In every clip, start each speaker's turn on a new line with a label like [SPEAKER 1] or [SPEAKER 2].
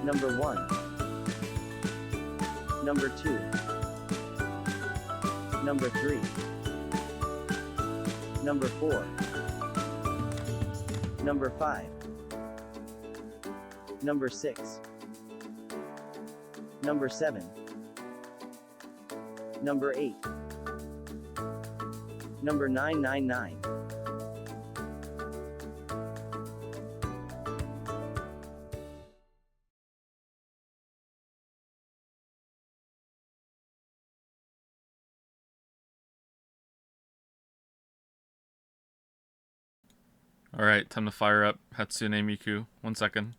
[SPEAKER 1] Number 1. Number 2. Number 3. Number 4. Number 5. Number 6. Number 7. Number 8. Number 999.
[SPEAKER 2] Alright, time to fire up Hatsune Miku. 1 second.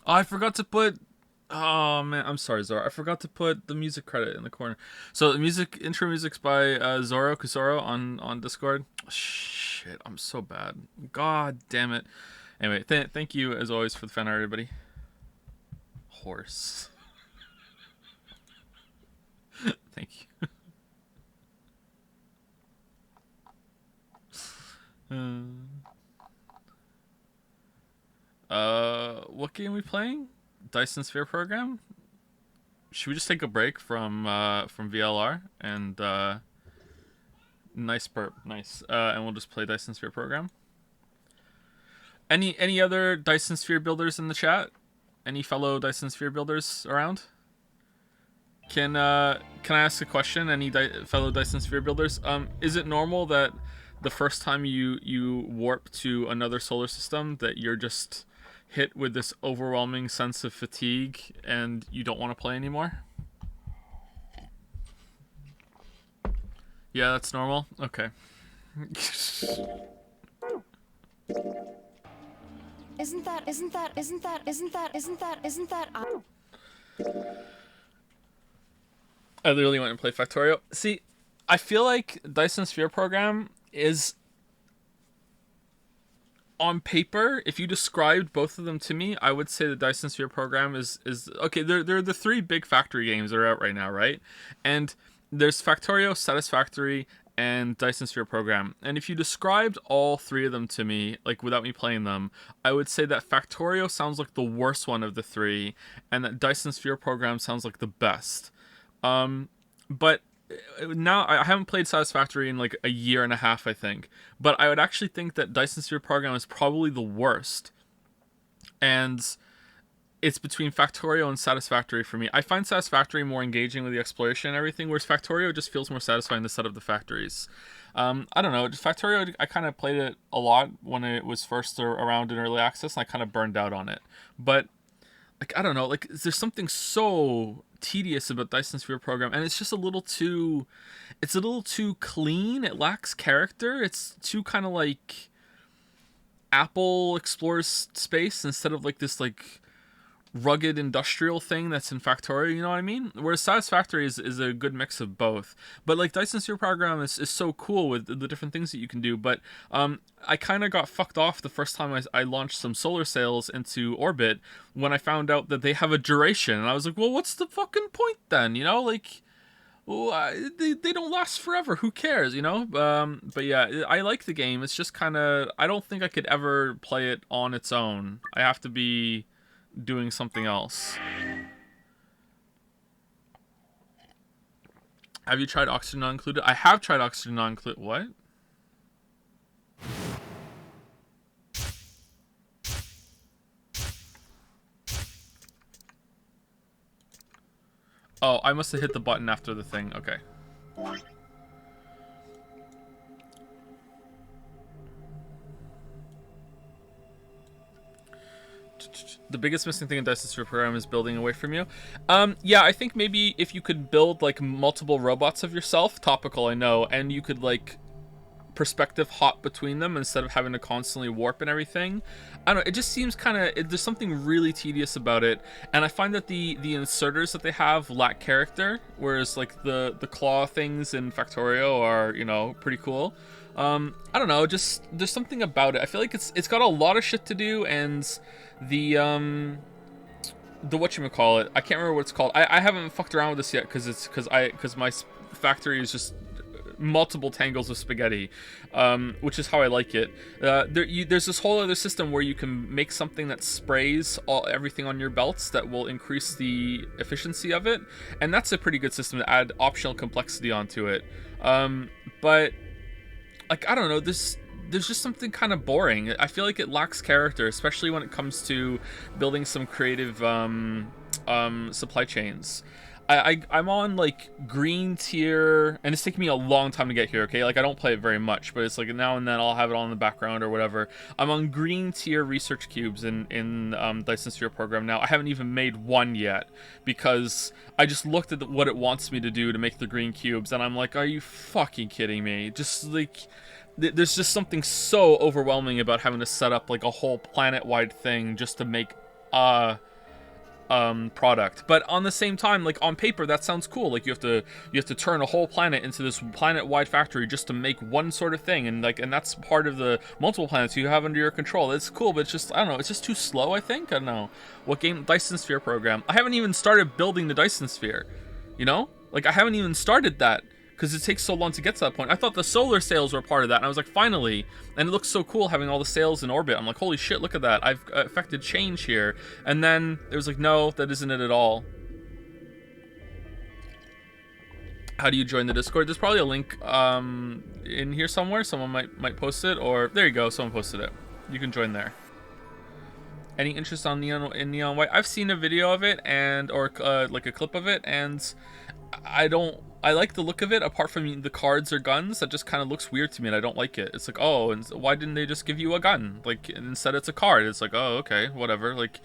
[SPEAKER 2] Oh, I forgot to put... Oh, man. I'm sorry, Zoro. I forgot to put the music credit in the corner. So, the intro music's by Zoro Kusoro on Discord. Shit, I'm so bad. God damn it. Anyway, thank you, as always, for the fan art, everybody. Horse. Thank you. What game are we playing? Dyson Sphere program? Should we just take a break from VLR and nice burp, nice. And we'll just play Dyson Sphere program. Any other Dyson Sphere builders in the chat? Any fellow Dyson Sphere builders around? Can I ask a question? Any fellow Dyson Sphere builders? Is it normal that the first time you warp to another solar system that you're just hit with this overwhelming sense of fatigue and you don't want to play anymore? Yeah, that's normal. Okay.
[SPEAKER 3] Isn't that
[SPEAKER 2] I literally went and played Factorio. See, I feel like Dyson Sphere program is, on paper, if you described both of them to me, I would say the Dyson Sphere program is okay. They're the 3 big factory games that are out right now, right? And there's Factorio, Satisfactory, and Dyson Sphere program. And if you described all 3 of them to me, like without me playing them, I would say that Factorio sounds like the worst one of the 3, and that Dyson Sphere program sounds like the best. But now I haven't played Satisfactory in like a year and a half, I think. But I would actually think that Dyson Sphere program is probably the worst. And it's between Factorio and Satisfactory for me. I find Satisfactory more engaging with the exploration and everything, whereas Factorio just feels more satisfying to set up the factories. I don't know. Factorio, I kind of played it a lot when it was first around in early access, and I kind of burned out on it. But like, I don't know, like, there's something so tedious about Dyson Sphere program, and it's just a little too clean. It lacks character. It's too kind of like Apple explores space instead of like this like rugged industrial thing that's in Factorio, you know what I mean? Whereas Satisfactory is a good mix of both. But like Dyson Sphere program is so cool with the different things that you can do. But I kind of got fucked off the first time I launched some solar sails into orbit when I found out that they have a duration. And I was like, well, what's the fucking point then? You know, like, well, they don't last forever. Who cares, you know? But yeah, I like the game. It's just kind of, I don't think I could ever play it on its own. I have to be doing something else. Have you tried oxygen not included? I have tried oxygen not included. What? Oh, I must have hit the button after the thing. Okay. The biggest missing thing in Dyson Sphere program is building away from you. Yeah, I think maybe if you could build like multiple robots of yourself, topical, I know, and you could like perspective hop between them instead of having to constantly warp and everything. I don't know, it just seems kind of, there's something really tedious about it, and I find that the inserters that they have lack character, whereas like the claw things in Factorio are, you know, pretty cool. I don't know, just there's something about it. I feel like it's got a lot of shit to do, and the the whatchamacallit. I can't remember what it's called. I haven't fucked around with this yet because my factory is just multiple tangles of spaghetti, which is how I like it. There's this whole other system where you can make something that sprays everything on your belts that will increase the efficiency of it, and that's a pretty good system to add optional complexity onto it. But like, I don't know, there's just something kind of boring. I feel like it lacks character, especially when it comes to building some creative supply chains. I'm on like green tier, and it's taking me a long time to get here, okay? Like, I don't play it very much, but it's like now and then I'll have it on in the background or whatever. I'm on green tier research cubes in Dyson Sphere program now. I haven't even made one yet because I just looked at what it wants me to do to make the green cubes, and I'm like, are you fucking kidding me? Just like, there's just something so overwhelming about having to set up like a whole planet-wide thing just to make product. But on the same time, like, on paper that sounds cool. Like, you have to turn a whole planet into this planet-wide factory just to make one sort of thing, and that's part of the multiple planets you have under your control. It's cool, but it's just, I don't know, it's just too slow, I think. I don't know. What game? Dyson Sphere program. I haven't even started building the Dyson Sphere, you know? Like, I haven't even started that because it takes so long to get to that point. I thought the solar sails were part of that, and I was like, finally. And it looks so cool having all the sails in orbit. I'm like, holy shit, look at that. I've affected change here. And then it was like, no, that isn't it at all. How do you join the Discord? There's probably a link in here somewhere. Someone might post it, or there you go, someone posted it. You can join there. Any interest on Neon White? I've seen a video of it, or like a clip of it, and I like the look of it, apart from the cards or guns. That just kind of looks weird to me, and I don't like it. It's like, oh, and why didn't they just give you a gun? Like, instead it's a card. It's like, oh, okay, whatever. Like,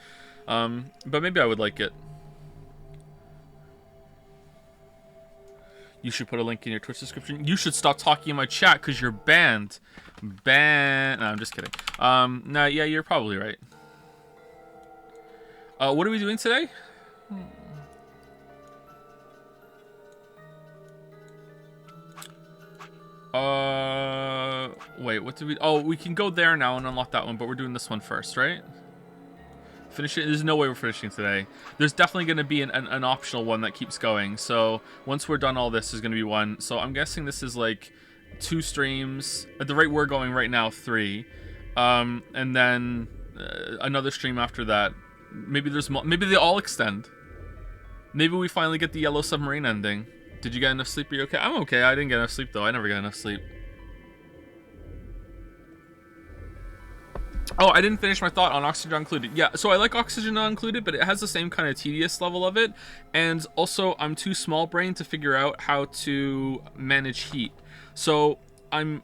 [SPEAKER 2] but maybe I would like it. You should put a link in your Twitch description. You should stop talking in my chat because you're banned. No, I'm just kidding. No, yeah, you're probably right. What are we doing today? Wait, what did we... Oh, we can go there now and unlock that one, but we're doing this one first, right? Finish it. There's no way we're finishing today. There's definitely going to be an optional one that keeps going. So once we're done all this, there's going to be one. So I'm guessing this is like 2 streams. At the rate we're going right now, 3. And then another stream after that. Maybe maybe they all extend. Maybe we finally get the Yellow Submarine ending. Did you get enough sleep? Are you okay? I'm okay. I didn't get enough sleep, though. I never got enough sleep. Oh, I didn't finish my thought on Oxygen Not Included. Yeah, so I like Oxygen Not Included, but it has the same kind of tedious level of it. And also, I'm too small-brained to figure out how to manage heat. So I'm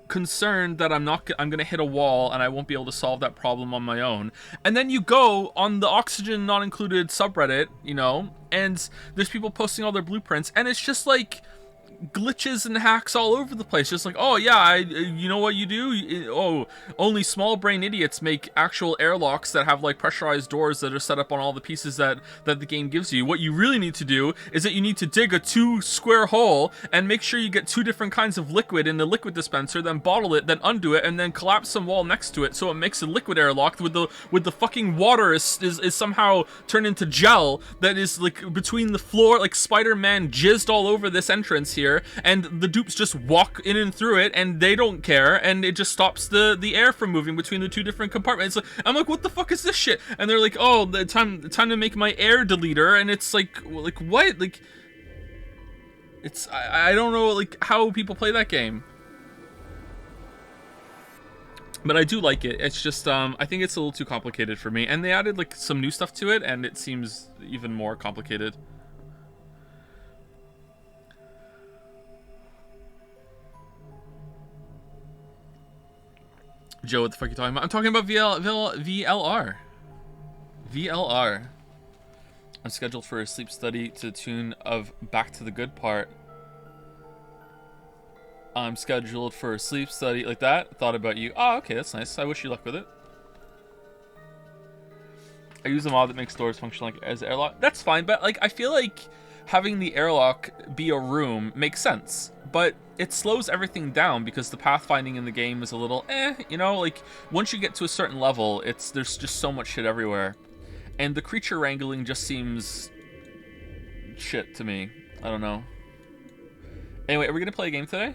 [SPEAKER 2] concerned that I'm gonna hit a wall and I won't be able to solve that problem on my own. And then you go on the Oxygen Not Included subreddit, you know, and there's people posting all their blueprints, and it's just like glitches and hacks all over the place. Just like, oh yeah, you know what you do? Oh, only small brain idiots make actual airlocks that have like pressurized doors that are set up on all the pieces that the game gives you. What you really need to do is that you need to dig a 2-square hole and make sure you get 2 different kinds of liquid in the liquid dispenser, then bottle it, then undo it, and then collapse some wall next to it so it makes a liquid airlock with the fucking water is somehow turned into gel that is like between the floor, like Spider-Man jizzed all over this entrance here. And the dupes just walk in and through it, and they don't care, and it just stops the air from moving between the 2 different compartments. I'm like, what the fuck is this shit? And they're like, oh, the time to make my air deleter, and it's like what? Like, it's I don't know like how people play that game, but I do like it. It's just I think it's a little too complicated for me, and they added like some new stuff to it, and it seems even more complicated. Joe, what the fuck are you talking about? I'm talking about VLR. VLR. I'm scheduled for a sleep study to the tune of Back to the Good Part. I'm scheduled for a sleep study like that. Thought about you. Oh, okay, that's nice. I wish you luck with it. I use a mod that makes doors function like as airlock. That's fine, but like I feel like having the airlock be a room makes sense, but it slows everything down because the pathfinding in the game is a little you know, like once you get to a certain level, there's just so much shit everywhere. and the creature wrangling just seems shit to me. I don't know. Anyway, are we gonna play a game today?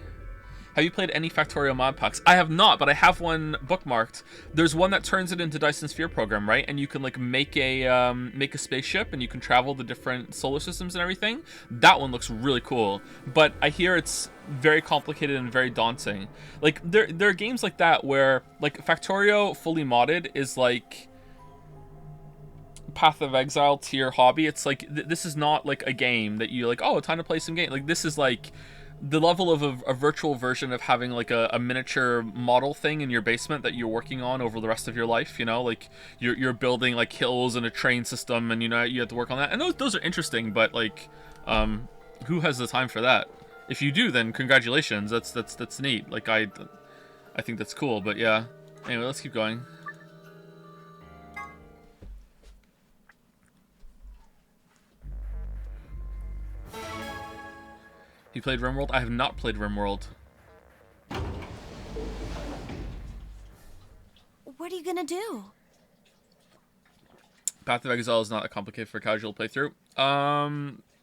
[SPEAKER 2] Have you played any Factorio mod packs? I have not, but I have one bookmarked. There's one that turns it into Dyson Sphere program, right? And you can like make a spaceship, and you can travel the different solar systems and everything. That one looks really cool, but I hear it's very complicated and very daunting. Like there are games like that where like Factorio fully modded is like Path of Exile tier hobby. It's like this is not like a game that you like, oh, time to play some game. Like this is like the level of a virtual version of having like a miniature model thing in your basement that you're working on over the rest of your life, you know, like you're building like hills and a train system, and you know you have to work on that, and those are interesting, but like who has the time for that? If you do, then congratulations, that's neat. Like I think that's cool, but yeah. Anyway, let's keep going. You played RimWorld? I have not played RimWorld.
[SPEAKER 3] What are you gonna do?
[SPEAKER 2] Path of Exile is not that complicated for casual playthrough.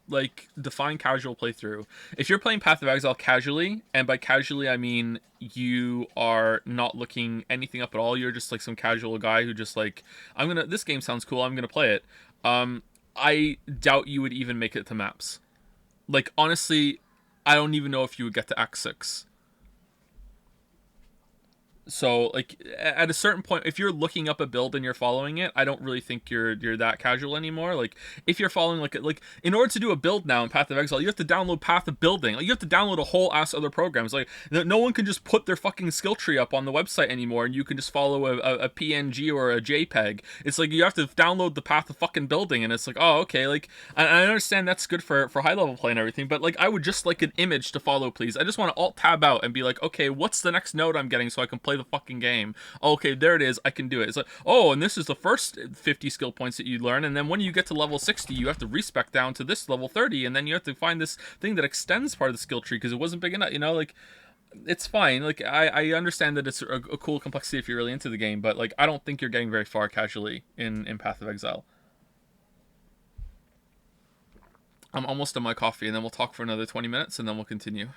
[SPEAKER 2] Like, define casual playthrough. If you're playing Path of Exile casually, and by casually I mean you are not looking anything up at all, you're just like some casual guy who just like, this game sounds cool, I'm gonna play it. I doubt you would even make it to maps. Like, honestly, I don't even know if you would get to Act 6. So, like, at a certain point, if you're looking up a build and you're following it, I don't really think you're that casual anymore. Like, if you're following, like, in order to do a build now in Path of Exile, you have to download Path of Building. Like, you have to download a whole ass other programs. Like, no one can just put their fucking skill tree up on the website anymore, and you can just follow a PNG or a JPEG. It's like, you have to download the Path of fucking Building, and it's like, oh, okay, like, I understand that's good for high-level play and everything, but, like, I would just like an image to follow, please. I just want to Alt-Tab out and be like, okay, what's the next node I'm getting so I can play the fucking game? Oh, okay, there it is, I can do it. It's like, oh, and this is the first 50 skill points that you learn, and then when you get to level 60, you have to respec down to this level 30, and then you have to find this thing that extends part of the skill tree because it wasn't big enough, you know, like, it's fine. Like, I understand that it's a cool complexity if you're really into the game, but, like, I don't think you're getting very far casually in Path of Exile. I'm almost done my coffee, and then we'll talk for another 20 minutes, and then we'll continue.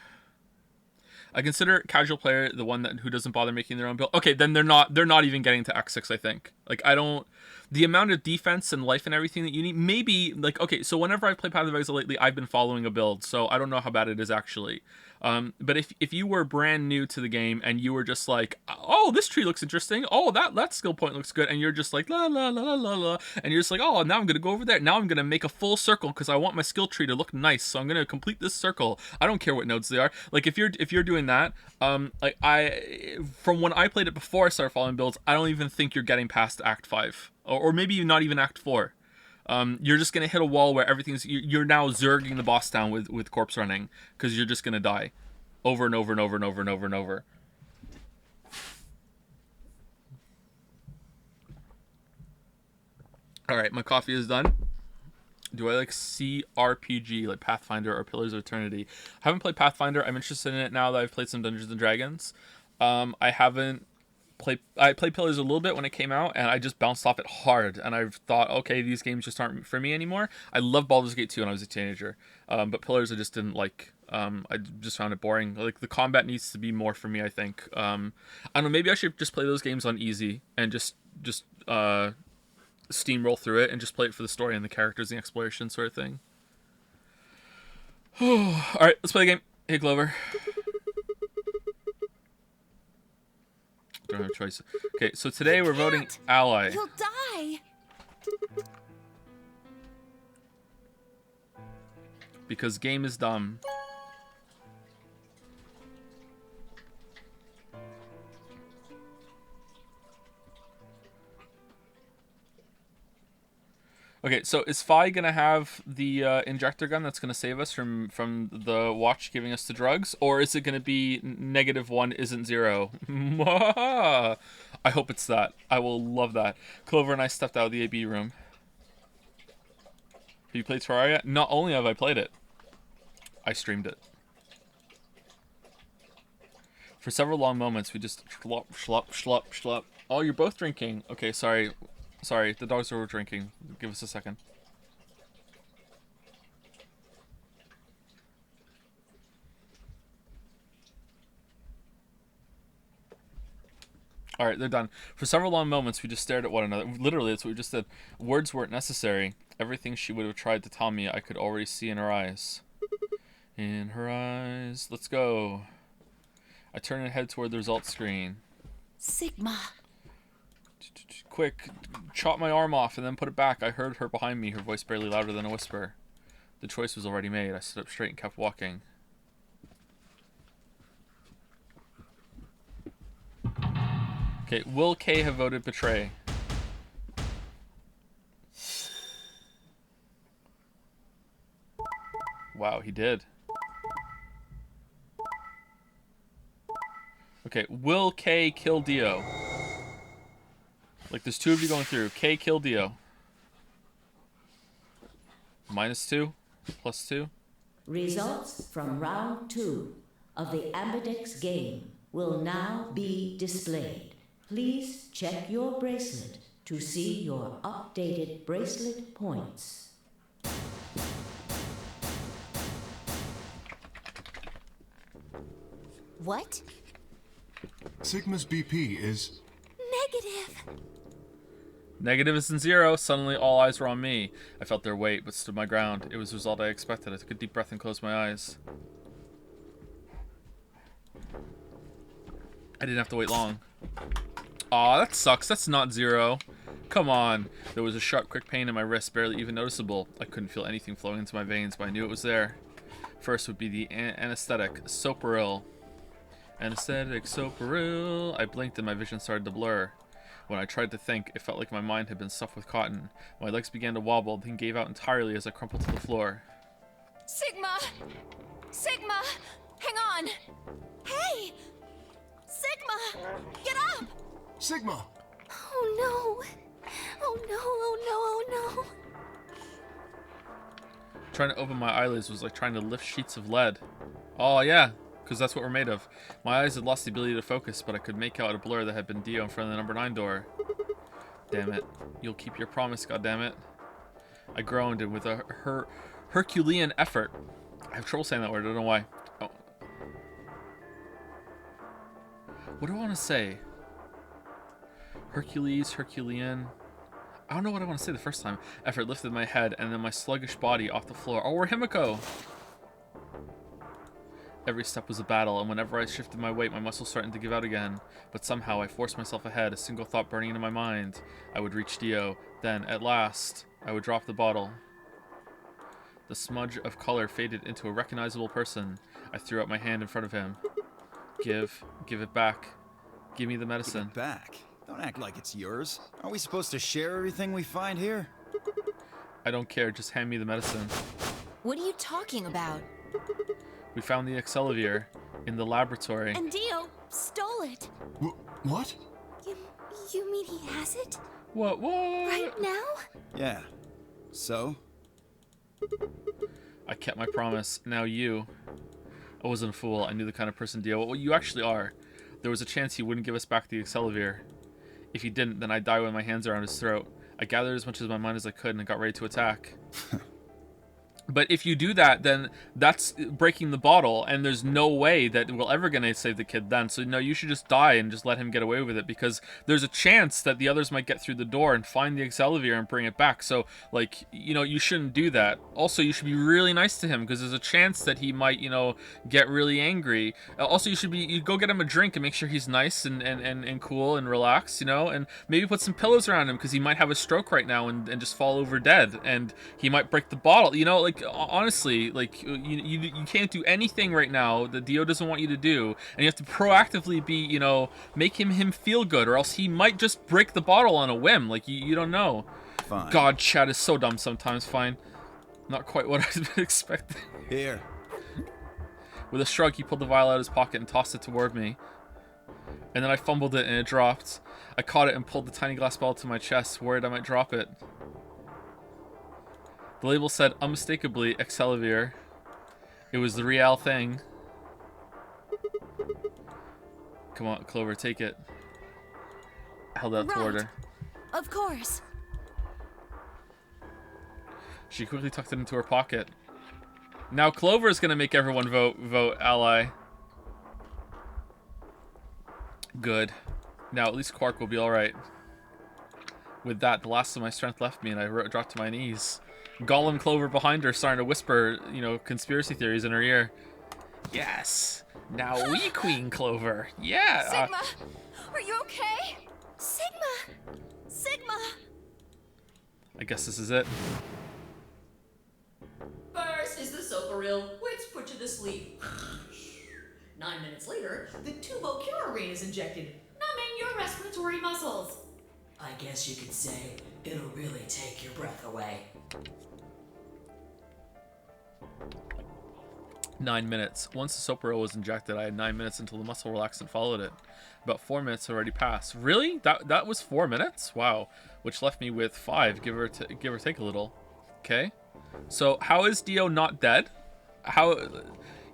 [SPEAKER 2] I consider casual player the one who doesn't bother making their own build. Okay, then they're not even getting to Act 6, I think. Like, I don't... The amount of defense and life and everything that you need, maybe, like, okay, so whenever I've played Path of Exile lately, I've been following a build, so I don't know how bad it is actually. But if you were brand new to the game and you were just like, oh, this tree looks interesting, oh, that skill point looks good, and you're just like, la, la, la, la, la, la, and you're just like, oh, now I'm going to go over there, now I'm going to make a full circle because I want my skill tree to look nice, so I'm going to complete this circle. I don't care what nodes they are. Like, if you're doing that, like, from when I played it before I started following builds, I don't even think you're getting past Act 5. Or maybe not even Act 4. You're just going to hit a wall where you're now zerging the boss down with corpse running, because you're just going to die over and over and over and over and over and over. Alright, my coffee is done. Do I like CRPG, like Pathfinder or Pillars of Eternity? I haven't played Pathfinder. I'm interested in it now that I've played some Dungeons and Dragons. I played Pillars a little bit when it came out, and I just bounced off it hard, and I've thought, okay, these games just aren't for me anymore. I loved Baldur's Gate 2 when I was a teenager, but Pillars I just didn't like. I just found it boring. Like, the combat needs to be more for me, I think. I don't know, maybe I should just play those games on easy and just steamroll through it and just play it for the story and the characters and the exploration sort of thing. Alright, let's play the game. Hey, Glover. Don't have a choice. Okay, so today we're voting ally.
[SPEAKER 3] You'll die.
[SPEAKER 2] Because game is dumb. Okay, so is Fi gonna have the injector gun that's gonna save us from the watch giving us the drugs, or is it gonna be -1 isn't 0? I hope it's that. I will love that. Clover and I stepped out of the AB room. Have you played Terraria? Not only have I played it, I streamed it. For several long moments, we just schlop, schlop, schlop, schlop. Oh, you're both drinking. Okay, sorry. Sorry, the dogs are drinking. Give us a second. Alright, they're done. For several long moments, we just stared at one another. Literally, that's what we just did. Words weren't necessary. Everything she would have tried to tell me, I could already see in her eyes. In her eyes. Let's go. I turned and head toward the results screen.
[SPEAKER 3] Sigma.
[SPEAKER 2] Quick, chop my arm off and then put it back. I heard her behind me, her voice barely louder than a whisper. The choice was already made. I stood up straight and kept walking. Okay, will K have voted betray? Wow, he did. Okay, will K kill Dio? Like, there's two of you going through. K kill Dio. -2, +2.
[SPEAKER 4] Results from round 2 of the Ambidex game will now be displayed. Please check your bracelet to see your updated bracelet points.
[SPEAKER 3] What?
[SPEAKER 5] Sigma's BP is...
[SPEAKER 3] Negative.
[SPEAKER 2] Negative isn't 0. Suddenly, all eyes were on me. I felt their weight, but stood my ground. It was the result I expected. I took a deep breath and closed my eyes. I didn't have to wait long. Aw, that sucks. That's not 0. Come on. There was a sharp, quick pain in my wrist, barely even noticeable. I couldn't feel anything flowing into my veins, but I knew it was there. First would be the anesthetic, Soparil. Anesthetic, Soparil. I blinked and my vision started to blur. When I tried to think, it felt like my mind had been stuffed with cotton. My legs began to wobble, then gave out entirely as I crumpled to the floor.
[SPEAKER 3] Sigma! Sigma! Hang on! Hey! Sigma! Get up!
[SPEAKER 5] Sigma!
[SPEAKER 3] Oh no! Oh no, oh no, oh no!
[SPEAKER 2] Trying to open my eyelids was like trying to lift sheets of lead. Oh yeah, because that's what we're made of. My eyes had lost the ability to focus, but I could make out a blur that had been Dio in front of the number 9 door. Damn it. You'll keep your promise, goddammit. I groaned, and with a Herculean effort... I have trouble saying that word, I don't know why. Oh. What do I want to say? Hercules, Herculean... I don't know what I want to say the first time. Effort lifted my head, and then my sluggish body off the floor. Oh, we're Himiko! Every step was a battle, and whenever I shifted my weight, my muscles started to give out again. But somehow I forced myself ahead, a single thought burning into my mind. I would reach Dio. Then, at last, I would drop the bottle. The smudge of color faded into a recognizable person. I threw out my hand in front of him. Give it back. Give me the medicine.
[SPEAKER 6] Give it back? Don't act like it's yours. Aren't we supposed to share everything we find here?
[SPEAKER 2] I don't care, just hand me the medicine.
[SPEAKER 3] What are you talking about?
[SPEAKER 2] We found the Excelivir in the laboratory.
[SPEAKER 3] And Dio stole it.
[SPEAKER 5] What?
[SPEAKER 3] You mean he has it?
[SPEAKER 2] What?
[SPEAKER 3] Right now?
[SPEAKER 6] Yeah. So?
[SPEAKER 2] I kept my promise. Now you. I wasn't a fool. I knew the kind of person Dio... Well, you actually are. There was a chance he wouldn't give us back the Excelivir. If he didn't, then I'd die with my hands around his throat. I gathered as much of my mind as I could and got ready to attack. But if you do that, then that's breaking the bottle, and there's no way that we're ever going to save the kid then. So, no, you should just die and just let him get away with it, because there's a chance that the others might get through the door and find the Excelivir and bring it back. So, like, you know, you shouldn't do that. Also, you should be really nice to him, because there's a chance that he might, you know, get really angry. Also, you go get him a drink and make sure he's nice and cool and relaxed, you know, and maybe put some pillows around him, because he might have a stroke right now and just fall over dead, and he might break the bottle, you know, like, honestly, like, you can't do anything right now that Dio doesn't want you to do, and you have to proactively be, you know, make him feel good, or else he might just break the bottle on a whim. Like, you don't know.
[SPEAKER 6] Fine.
[SPEAKER 2] God, Chad is so dumb sometimes. Fine. Not quite what I was expecting.
[SPEAKER 6] Here.
[SPEAKER 2] With a shrug, he pulled the vial out of his pocket and tossed it toward me. And then I fumbled it and it dropped. I caught it and pulled the tiny glass bottle to my chest, worried I might drop it. The label said unmistakably Excelivir. It was the real thing. Come on, Clover, take it. I held out toward her.
[SPEAKER 3] Of course.
[SPEAKER 2] She quickly tucked it into her pocket. Now Clover's gonna make everyone vote ally. Good. Now at least Quark will be alright. With that, the last of my strength left me and I dropped to my knees. Gollum Clover behind her starting to whisper, you know, conspiracy theories in her ear. Yes! Now we Queen Clover! Yeah!
[SPEAKER 3] Sigma! Are you okay? Sigma! Sigma!
[SPEAKER 2] I guess this is it.
[SPEAKER 7] First is the soparil, which put you to sleep. 9 minutes later, the tubocurarine is injected, numbing your respiratory muscles. I guess you could say it'll really take your breath away.
[SPEAKER 2] 9 minutes. Once the Soparil was injected, I had 9 minutes until the muscle relaxed and followed it. About 4 minutes had already passed. Really? That was 4 minutes? Wow. Which left me with 5, give or take a little. Okay. So how is Dio not dead? How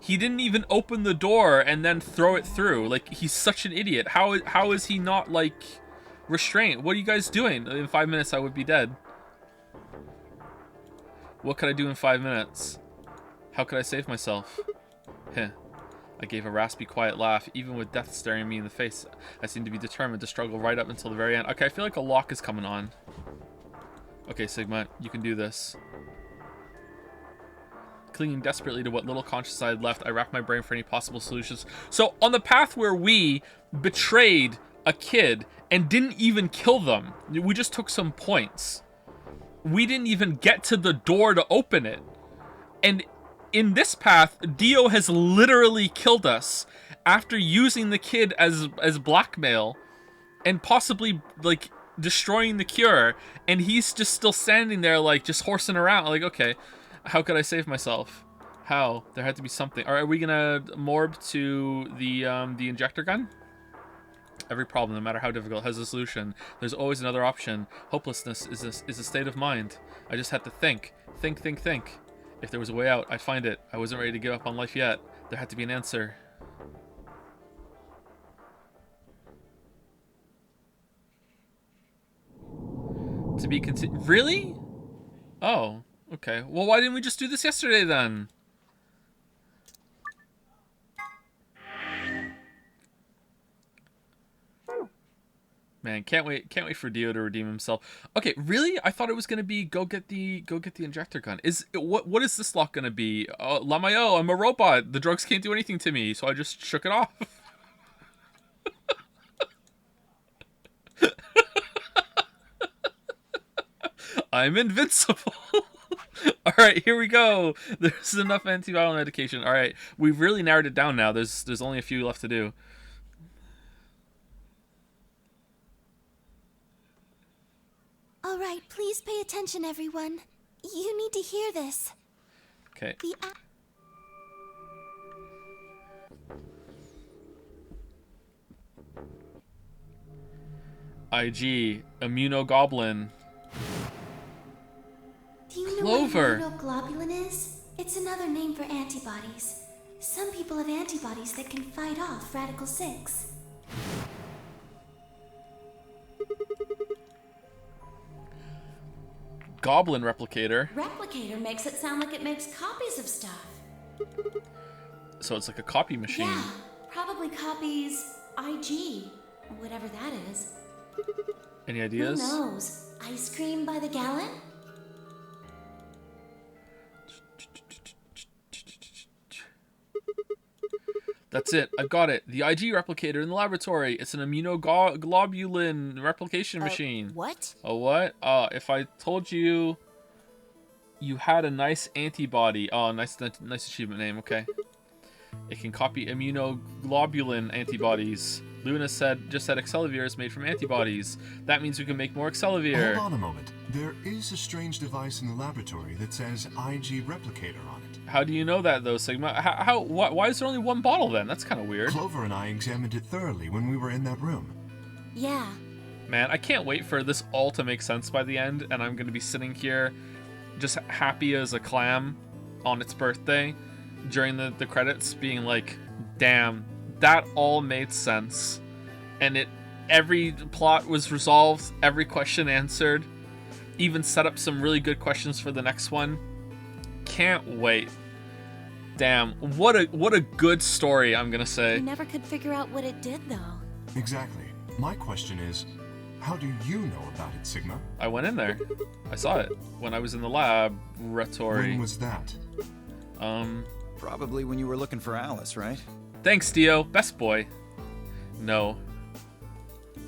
[SPEAKER 2] he didn't even open the door and then throw it through. Like, he's such an idiot. How is he not, like, restrained? What are you guys doing? In 5 minutes I would be dead. What could I do in 5 minutes? How could I save myself? Heh. I gave a raspy, quiet laugh. Even with death staring me in the face, I seemed to be determined to struggle right up until the very end. Okay, I feel like a lock is coming on. Okay, Sigma, you can do this. Clinging desperately to what little conscience I had left, I racked my brain for any possible solutions. So, on the path where we betrayed a kid and didn't even kill them, we just took some points. We didn't even get to the door to open it. And in this path, Dio has literally killed us after using the kid as blackmail and possibly, like, destroying the cure. And he's just still standing there, like, just horsing around. Like, okay, how could I save myself? How? There had to be something. Are we gonna morb to the injector gun? Every problem, no matter how difficult, has a solution. There's always another option. Hopelessness is a state of mind. I just had to think. Think. If there was a way out, I'd find it. I wasn't ready to give up on life yet. There had to be an answer. To be continued. Really? Oh, okay. Well, why didn't we just do this yesterday then? Man, can't wait for Dio to redeem himself. Okay, really? I thought it was gonna be go get the injector gun. What is this lock gonna be? Lamayo, I'm a robot. The drugs can't do anything to me, so I just shook it off. I'm invincible. All right, here we go. There's enough antiviral medication. All right, we've really narrowed it down now. There's only a few left to do.
[SPEAKER 3] All right, please pay attention, everyone. You need to hear this.
[SPEAKER 2] Okay. IG, immunogoblin.
[SPEAKER 3] Do you know
[SPEAKER 2] Clover.
[SPEAKER 3] what immunoglobulin is? It's another name for antibodies. Some people have antibodies that can fight off Radical 6.
[SPEAKER 2] Goblin replicator.
[SPEAKER 4] Replicator makes it sound like it makes copies of stuff.
[SPEAKER 2] So it's like a copy machine.
[SPEAKER 4] Yeah, probably copies IG, whatever that is.
[SPEAKER 2] Any ideas?
[SPEAKER 4] Who knows? Ice cream by the gallon?
[SPEAKER 2] That's it. I've got it. The IG replicator in the laboratory. It's an immunoglobulin replication machine.
[SPEAKER 3] What?
[SPEAKER 2] A what? If I told you you had a nice antibody. Oh, nice achievement name. Okay. It can copy immunoglobulin antibodies. Luna just said Excelivir is made from antibodies. That means we can make more Excelivir.
[SPEAKER 5] Hold on a moment. There is a strange device in the laboratory that says IG replicator on it.
[SPEAKER 2] How do you know that, though, Sigma? Why is there only one bottle, then? That's kind of weird.
[SPEAKER 5] Clover and I examined it thoroughly when we were in that room.
[SPEAKER 3] Yeah.
[SPEAKER 2] Man, I can't wait for this all to make sense by the end, and I'm going to be sitting here just happy as a clam on its birthday during the credits, being like, damn, that all made sense. And every plot was resolved, every question answered. even set up some really good questions for the next one. Can't wait. Damn, what a good story, I'm gonna say.
[SPEAKER 3] We never could figure out what it did, though.
[SPEAKER 5] Exactly. My question is, how do you know about it, Sigma?
[SPEAKER 2] I went in there. I saw it when I was in the laboratory.
[SPEAKER 5] When was that?
[SPEAKER 6] Probably when you were looking for Alice, right?
[SPEAKER 2] Thanks, Dio. Best boy. No.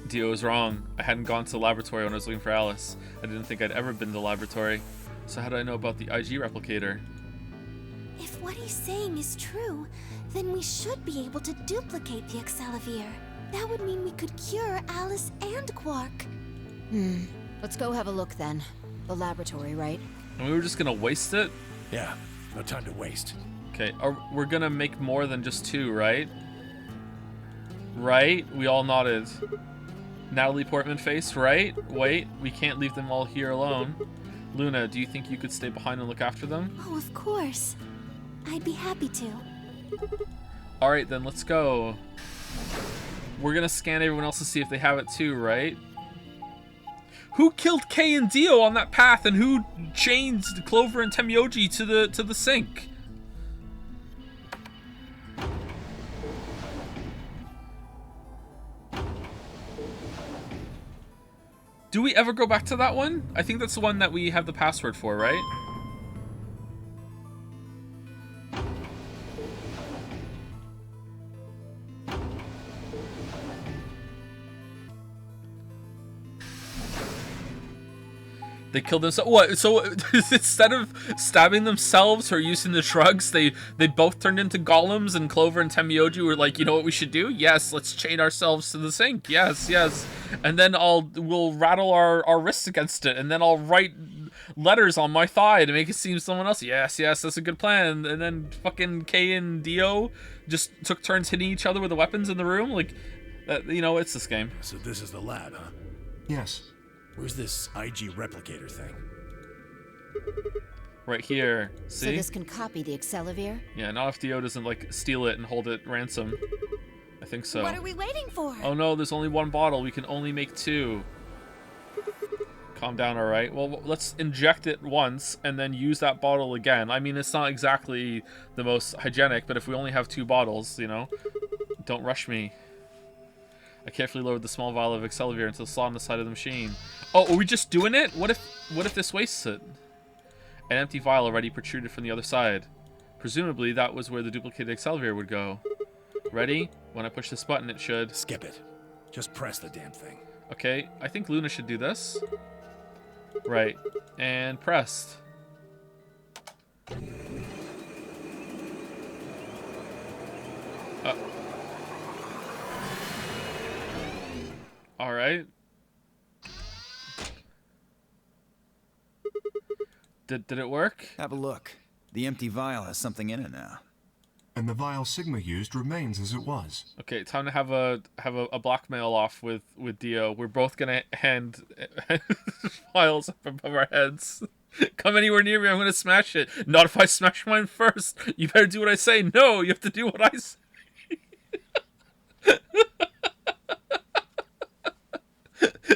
[SPEAKER 2] Dio was wrong. I hadn't gone to the laboratory when I was looking for Alice. I didn't think I'd ever been to the laboratory. So how do I know about the IG replicator?
[SPEAKER 3] If what he's saying is true, then we should be able to duplicate the Excellivier. That would mean we could cure Alice and Quark.
[SPEAKER 8] Let's go have a look then. The laboratory, right?
[SPEAKER 2] And we were just gonna waste it?
[SPEAKER 9] Yeah, no time to waste.
[SPEAKER 2] Okay, we're gonna make more than just 2, right? Right? We all nodded. Natalie Portman face, right? Wait, we can't leave them all here alone. Luna, do you think you could stay behind and look after them?
[SPEAKER 3] Oh, of course. I'd be happy to.
[SPEAKER 2] Alright then, let's go. We're gonna scan everyone else to see if they have it too, right? Who killed Kay and Dio on that path, and who chained Clover and Temyoji to the sink? Do we ever go back to that one? I think that's the one that we have the password for, right? They killed themselves. What? So instead of stabbing themselves or using the drugs, they both turned into golems, and Clover and Temyoji were like, you know what we should do? Yes, let's chain ourselves to the sink. Yes, yes. And then we'll rattle our wrists against it, and then I'll write letters on my thigh to make it seem someone else. Yes, yes, that's a good plan. And then fucking Kay and Dio just took turns hitting each other with the weapons in the room. Like, you know, it's this game.
[SPEAKER 9] So this is the lab, huh?
[SPEAKER 5] Yes.
[SPEAKER 9] Where's this IG replicator thing?
[SPEAKER 2] Right here.
[SPEAKER 8] So
[SPEAKER 2] See?
[SPEAKER 8] this can copy the Excellivier?
[SPEAKER 2] Yeah, not if Dio doesn't, like, steal it and hold it ransom. I think so.
[SPEAKER 3] What are we waiting for?
[SPEAKER 2] Oh no, there's only 1 bottle. We can only make 2. Calm down, alright? Well, let's inject it once and then use that bottle again. I mean, it's not exactly the most hygienic, but if we only have 2 bottles, you know? Don't rush me. I carefully lowered the small vial of Excellivier into the slot on the side of the machine. Oh, are we just doing it? What if this wastes it? An empty vial already protruded from the other side. Presumably, that was where the duplicated Excellivier would go. Ready? When I push this button, it should...
[SPEAKER 9] Skip it. Just press the damn thing.
[SPEAKER 2] Okay, I think Luna should do this. Right. And pressed. Alright. Did it work?
[SPEAKER 6] Have a look. The empty vial has something in it now.
[SPEAKER 5] And the vial Sigma used remains as it was.
[SPEAKER 2] Okay, time to have a blackmail off with Dio. We're both gonna hand files up above our heads. Come anywhere near me, I'm gonna smash it. Not if I smash mine first. You better do what I say. No, you have to do what I say.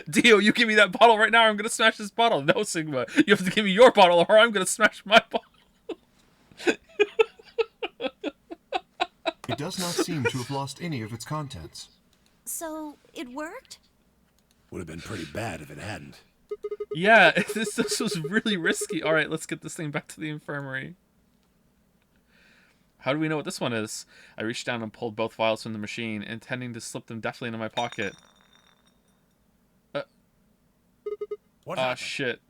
[SPEAKER 2] Dio, you give me that bottle right now, I'm gonna smash this bottle. No, Sigma, you have to give me your bottle or I'm gonna smash my bottle.
[SPEAKER 5] It does not seem to have lost any of its contents.
[SPEAKER 3] So, it worked?
[SPEAKER 9] Would have been pretty bad if it hadn't.
[SPEAKER 2] Yeah, this was really risky. Alright, let's get this thing back to the infirmary. How do we know what this one is? I reached down and pulled both vials from the machine, intending to slip them deftly into my pocket.
[SPEAKER 9] What
[SPEAKER 2] Ah,
[SPEAKER 9] happened?
[SPEAKER 2] shit.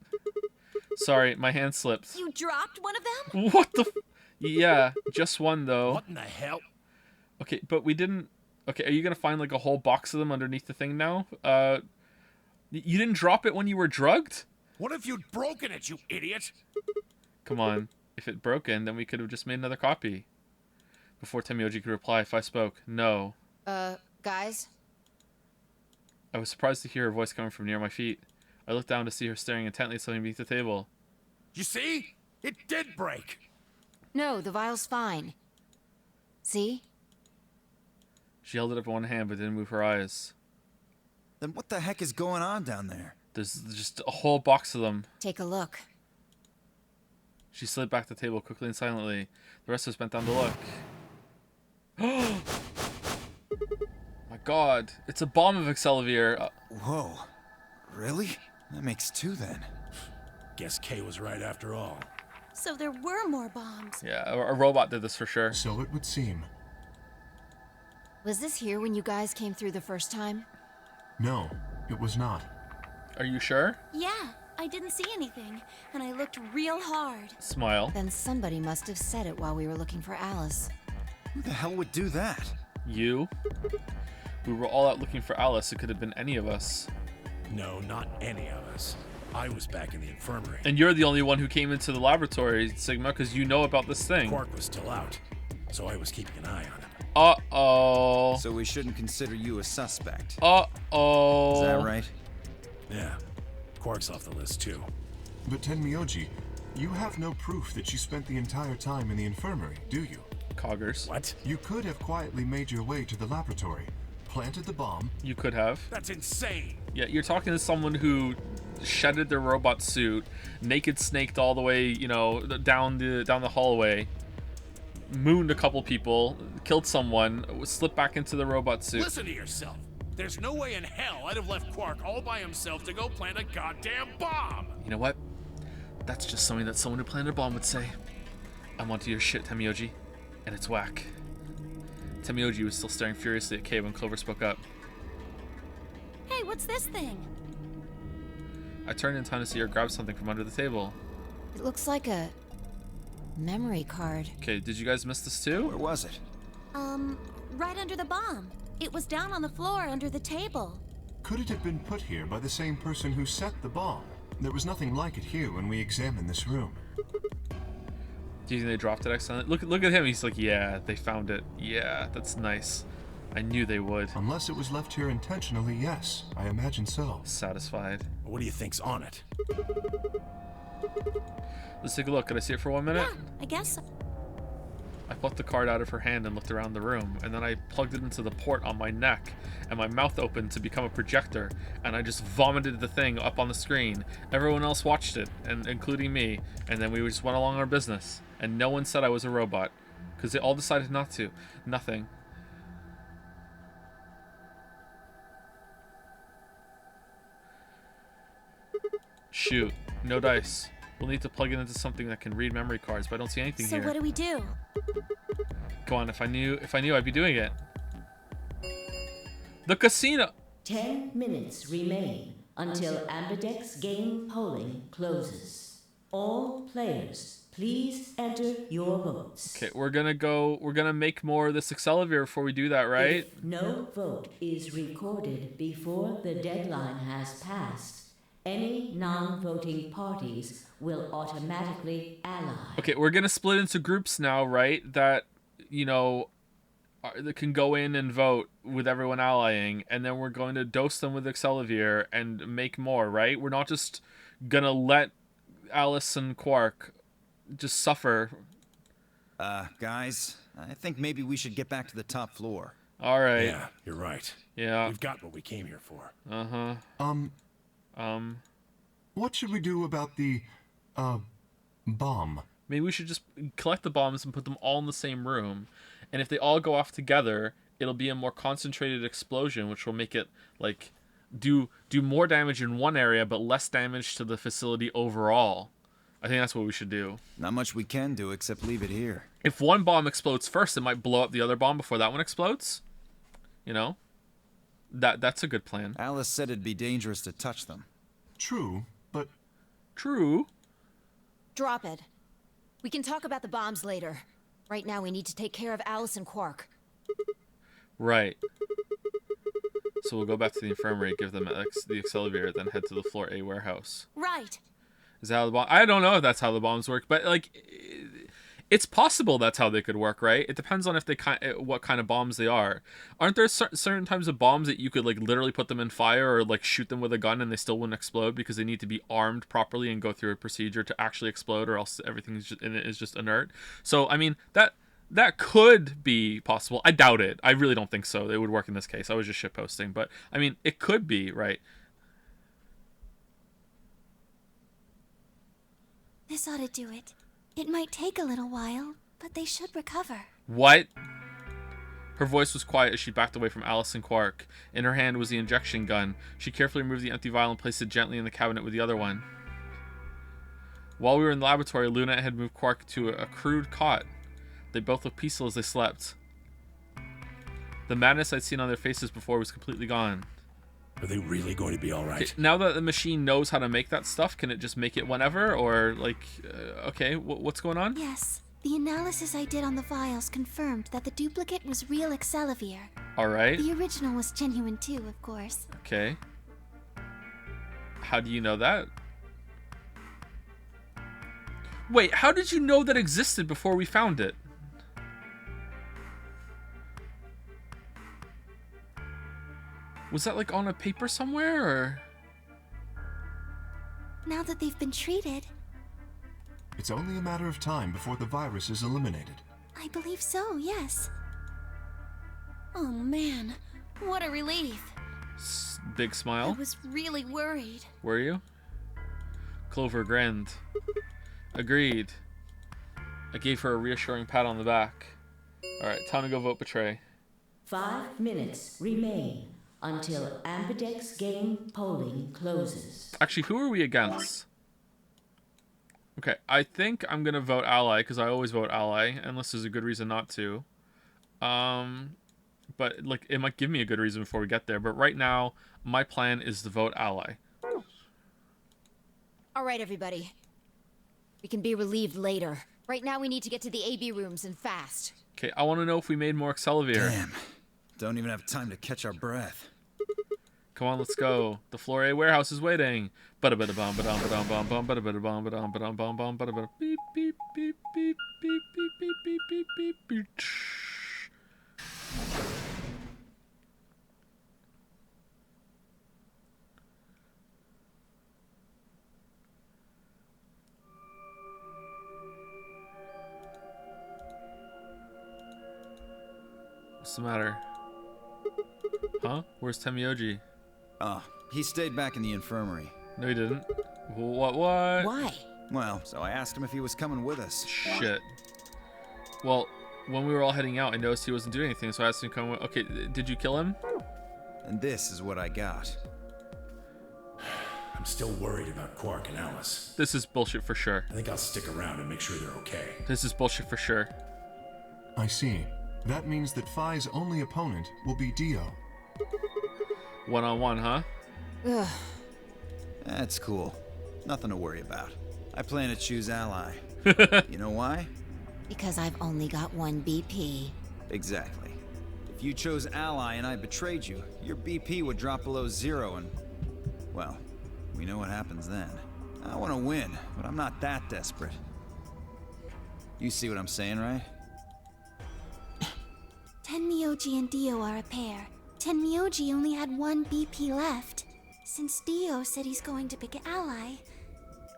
[SPEAKER 2] Sorry, my hand slipped.
[SPEAKER 3] You dropped one of them?
[SPEAKER 2] What the Yeah, just one, though.
[SPEAKER 9] What in the hell?
[SPEAKER 2] Okay, but we didn't... Okay, are you gonna find, like, a whole box of them underneath the thing now? You didn't drop it when you were drugged?
[SPEAKER 9] What if you'd broken it, you idiot?
[SPEAKER 2] Come on. If it broken, then we could have just made another copy. Before Temyoji could reply, if I spoke, no.
[SPEAKER 8] Guys?
[SPEAKER 2] I was surprised to hear her voice coming from near my feet. I looked down to see her staring intently at something beneath the table.
[SPEAKER 9] You see? It did break.
[SPEAKER 8] No, the vial's fine. See?
[SPEAKER 2] She held it up in one hand but didn't move her eyes.
[SPEAKER 6] Then what the heck is going on down there?
[SPEAKER 2] There's just a whole box of them.
[SPEAKER 8] Take a look.
[SPEAKER 2] She slid back to the table quickly and silently. The rest of us bent down to look. My God, it's a bomb of Excelsior.
[SPEAKER 6] Whoa. Really? That makes 2 then.
[SPEAKER 9] Guess Kay was right after all.
[SPEAKER 3] So there were more bombs.
[SPEAKER 2] Yeah, a robot did this for sure.
[SPEAKER 5] So it would seem.
[SPEAKER 8] Was this here when you guys came through the first time?
[SPEAKER 5] No, it was not.
[SPEAKER 2] Are you sure?
[SPEAKER 3] Yeah, I didn't see anything, and I looked real hard.
[SPEAKER 2] Smile.
[SPEAKER 8] Then somebody must have said it while we were looking for Alice.
[SPEAKER 6] Who the hell would do that?
[SPEAKER 2] You? We were all out looking for Alice. It could have been any of us.
[SPEAKER 9] No, not any of us. I was back in the infirmary.
[SPEAKER 2] And you're the only one who came into the laboratory, Sigma, because you know about this thing.
[SPEAKER 9] Quark was still out, so I was keeping an eye on him.
[SPEAKER 2] Uh-oh.
[SPEAKER 6] So we shouldn't consider you a suspect.
[SPEAKER 2] Uh-oh.
[SPEAKER 6] Is that right?
[SPEAKER 9] Yeah, Quark's off the list too.
[SPEAKER 5] But Tenmyoji, you have no proof that you spent the entire time in the infirmary, do you?
[SPEAKER 2] Coggers.
[SPEAKER 9] What?
[SPEAKER 5] You could have quietly made your way to the laboratory, planted the bomb.
[SPEAKER 2] You could have.
[SPEAKER 9] That's insane!
[SPEAKER 2] Yeah, you're talking to someone who shedded their robot suit, naked snaked all the way, you know, down the hallway, mooned a couple people, killed someone, slipped back into the robot suit.
[SPEAKER 9] Listen to yourself! There's no way in hell I'd have left Quark all by himself to go plant a goddamn bomb!
[SPEAKER 2] You know what? That's just something that someone who planted a bomb would say. I'm onto your shit, Tenmyoji, and it's whack. Tenmyoji was still staring furiously at Kay when Clover spoke up.
[SPEAKER 3] Hey, what's this thing?
[SPEAKER 2] I turned in time to see her grab something from under the table.
[SPEAKER 8] It looks like a memory card.
[SPEAKER 2] Okay, did you guys miss this too?
[SPEAKER 6] Where was it?
[SPEAKER 3] Right under the bomb. It was down on the floor under the table.
[SPEAKER 5] Could it have been put here by the same person who set the bomb? There was nothing like it here when we examined this room.
[SPEAKER 2] Do you think they dropped it accidentally? Look at him. He's like, yeah, they found it. Yeah, that's nice. I knew they would.
[SPEAKER 5] Unless it was left here intentionally, yes. I imagine so.
[SPEAKER 2] Satisfied.
[SPEAKER 9] What do you think's on it?
[SPEAKER 2] Let's take a look. Could I see it for 1 minute?
[SPEAKER 3] Yeah, I guess so.
[SPEAKER 2] I plucked the card out of her hand and looked around the room, and then I plugged it into the port on my neck, and my mouth opened to become a projector, and I just vomited the thing up on the screen. Everyone else watched it, and including me, and then we just went along our business, and no one said I was a robot, because they all decided not to. Nothing. Shoot. No dice. We'll need to plug it into something that can read memory cards, but I don't see anything
[SPEAKER 3] So
[SPEAKER 2] here.
[SPEAKER 3] what do we do?
[SPEAKER 2] Come on, if I knew, I'd be doing it. The casino.
[SPEAKER 4] 10 minutes remain until Ambidex game polling closes. All players, please enter your votes.
[SPEAKER 2] Okay, we're gonna make more of this Excelsior before we do that, right?
[SPEAKER 4] If no vote is recorded before the deadline has passed, any non-voting parties will automatically ally.
[SPEAKER 2] Okay, we're gonna split into groups now, right? That, you know, that can go in and vote with everyone allying, and then we're going to dose them with Excelsior and make more, right? We're not just gonna let Alice and Quark just suffer.
[SPEAKER 6] Guys, I think maybe we should get back to the top floor.
[SPEAKER 2] All right.
[SPEAKER 9] Yeah, you're right.
[SPEAKER 2] Yeah.
[SPEAKER 9] We've got what we came here for.
[SPEAKER 2] Uh-huh.
[SPEAKER 5] What should we do about the, bomb?
[SPEAKER 2] Maybe we should just collect the bombs and put them all in the same room. And if they all go off together, it'll be a more concentrated explosion, which will make it, like, do more damage in one area, but less damage to the facility overall. I think that's what we should do.
[SPEAKER 6] Not much we can do except leave it here.
[SPEAKER 2] If one bomb explodes first, it might blow up the other bomb before that one explodes. You know? That's a good plan.
[SPEAKER 6] Alice said it'd be dangerous to touch them.
[SPEAKER 5] True, but...
[SPEAKER 2] True.
[SPEAKER 8] Drop it. We can talk about the bombs later. Right now we need to take care of Alice and Quark.
[SPEAKER 2] Right. So we'll go back to the infirmary, give them the Excelsior, then head to the floor A warehouse.
[SPEAKER 3] Right.
[SPEAKER 2] Is that how the bomb? I don't know if that's how the bombs work, but like, it's possible that's how they could work, right? It depends on if they what kind of bombs they are. Aren't there certain types of bombs that you could like literally put them in fire or like shoot them with a gun and they still wouldn't explode because they need to be armed properly and go through a procedure to actually explode, or else everything is just inert. So I mean that could be possible. I doubt it. I really don't think so. It would work in this case. I was just shitposting, but I mean it could be, right?
[SPEAKER 3] This ought to do it. It might take a little while, but they should recover.
[SPEAKER 2] What? Her voice was quiet as she backed away from Alice and Quark. In her hand was the injection gun. She carefully removed the empty vial and placed it gently in the cabinet with the other one. While we were in the laboratory, Luna had moved Quark to a crude cot. They both looked peaceful as they slept. The madness I'd seen on their faces before was completely gone.
[SPEAKER 9] Are they really going to be all right?
[SPEAKER 2] Okay, now that the machine knows how to make that stuff, can it just make it whenever? Or, like, okay, what's going on?
[SPEAKER 3] Yes. The analysis I did on the vials confirmed that the duplicate was real Excelivir.
[SPEAKER 2] Alright.
[SPEAKER 3] The original was genuine too, of course.
[SPEAKER 2] Okay. How do you know that? Wait, how did you know that existed before we found it? Was that like on a paper somewhere, or?
[SPEAKER 3] Now that they've been treated.
[SPEAKER 5] It's only a matter of time before the virus is eliminated.
[SPEAKER 3] I believe so, yes. Oh man, what a relief.
[SPEAKER 2] Big
[SPEAKER 3] I
[SPEAKER 2] smile.
[SPEAKER 3] was really worried.
[SPEAKER 2] Were you? Clover grinned. Agreed. I gave her a reassuring pat on the back. Alright, time to go vote Betray.
[SPEAKER 4] 5 minutes remain until Ambidex game polling closes.
[SPEAKER 2] Actually, who are we against? Okay, I think I'm gonna vote Ally, because I always vote Ally, unless there's a good reason not to. But, like, it might give me a good reason before we get there. But right now, my plan is to vote Ally.
[SPEAKER 8] All right, everybody. We can be relieved later. Right now, we need to get to the AB rooms and fast.
[SPEAKER 2] Okay, I want to know if we made more Excelivir.
[SPEAKER 6] Damn. Don't even have time to catch our breath.
[SPEAKER 2] Come on, let's go. The Floor A warehouse is waiting. Beep beep beep beep beep beep beep beep beep beep beep. What's the matter? Huh? Where's Temioji?
[SPEAKER 6] Oh, he stayed back in the infirmary.
[SPEAKER 2] No, he didn't. What?
[SPEAKER 8] Why?
[SPEAKER 6] Well, so I asked him if he was coming with us.
[SPEAKER 2] Shit. Well, when we were all heading out, I noticed he wasn't doing anything, so I asked him to come with. Okay, did you kill him?
[SPEAKER 6] And this is what I got.
[SPEAKER 9] I'm still worried about Quark and Alice.
[SPEAKER 2] This is bullshit for sure.
[SPEAKER 9] I think I'll stick around and make sure they're okay.
[SPEAKER 2] This is bullshit for sure.
[SPEAKER 5] I see. That means that Phi's only opponent will be Dio.
[SPEAKER 2] One-on-one, huh?
[SPEAKER 8] Ugh.
[SPEAKER 6] That's cool. Nothing to worry about. I plan to choose Ally. You know why?
[SPEAKER 8] Because I've only got one BP.
[SPEAKER 6] Exactly. If you chose Ally and I betrayed you, your BP would drop below 0 and... well, we know what happens then. I want to win, but I'm not that desperate. You see what I'm saying, right?
[SPEAKER 3] Tenmyoji and Dio are a pair. Tenmyoji only had one BP left. Since Dio said he's going to pick Ally,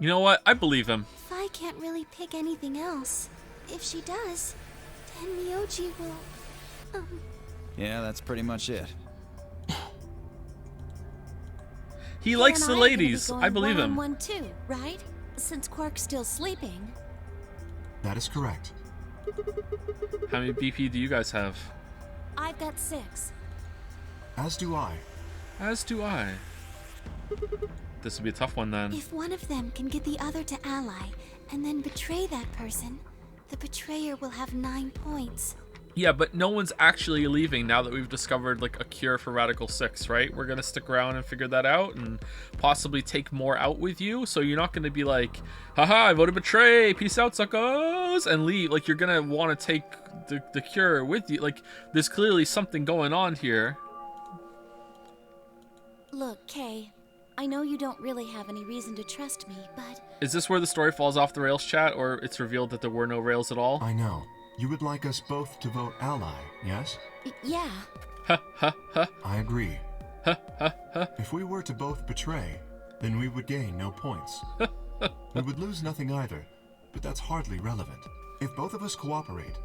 [SPEAKER 2] You know what? I believe him.
[SPEAKER 3] Phi can't really pick anything else. If she does, Tenmyoji will...
[SPEAKER 6] Yeah, that's pretty much it.
[SPEAKER 2] He likes the ladies. I believe him.
[SPEAKER 3] One too, right? Since Quark's still sleeping.
[SPEAKER 5] That is correct.
[SPEAKER 2] How many BP do you guys have?
[SPEAKER 3] I've got 6.
[SPEAKER 5] As do I.
[SPEAKER 2] As do I. This will be a tough one then.
[SPEAKER 3] If one of them can get the other to Ally, and then betray that person, the betrayer will have 9 points.
[SPEAKER 2] Yeah, but no one's actually leaving now that we've discovered like a cure for Radical 6, right? We're gonna stick around and figure that out and possibly take more out with you. So you're not gonna be like, haha, I voted betray, peace out, suckers, and leave. Like, you're gonna want to take the cure with you. Like, there's clearly something going on here.
[SPEAKER 3] Look, Kay, I know you don't really have any reason to trust me, but...
[SPEAKER 2] Is this where the story falls off the rails, chat, or it's revealed that there were no rails at all?
[SPEAKER 5] I know. You would like us both to vote Ally, yes?
[SPEAKER 3] Yeah.
[SPEAKER 2] Ha ha ha.
[SPEAKER 5] I agree.
[SPEAKER 2] Ha ha ha.
[SPEAKER 5] If we were to both betray, then we would gain no points. We would lose nothing either, but that's hardly relevant. If both of us cooperate,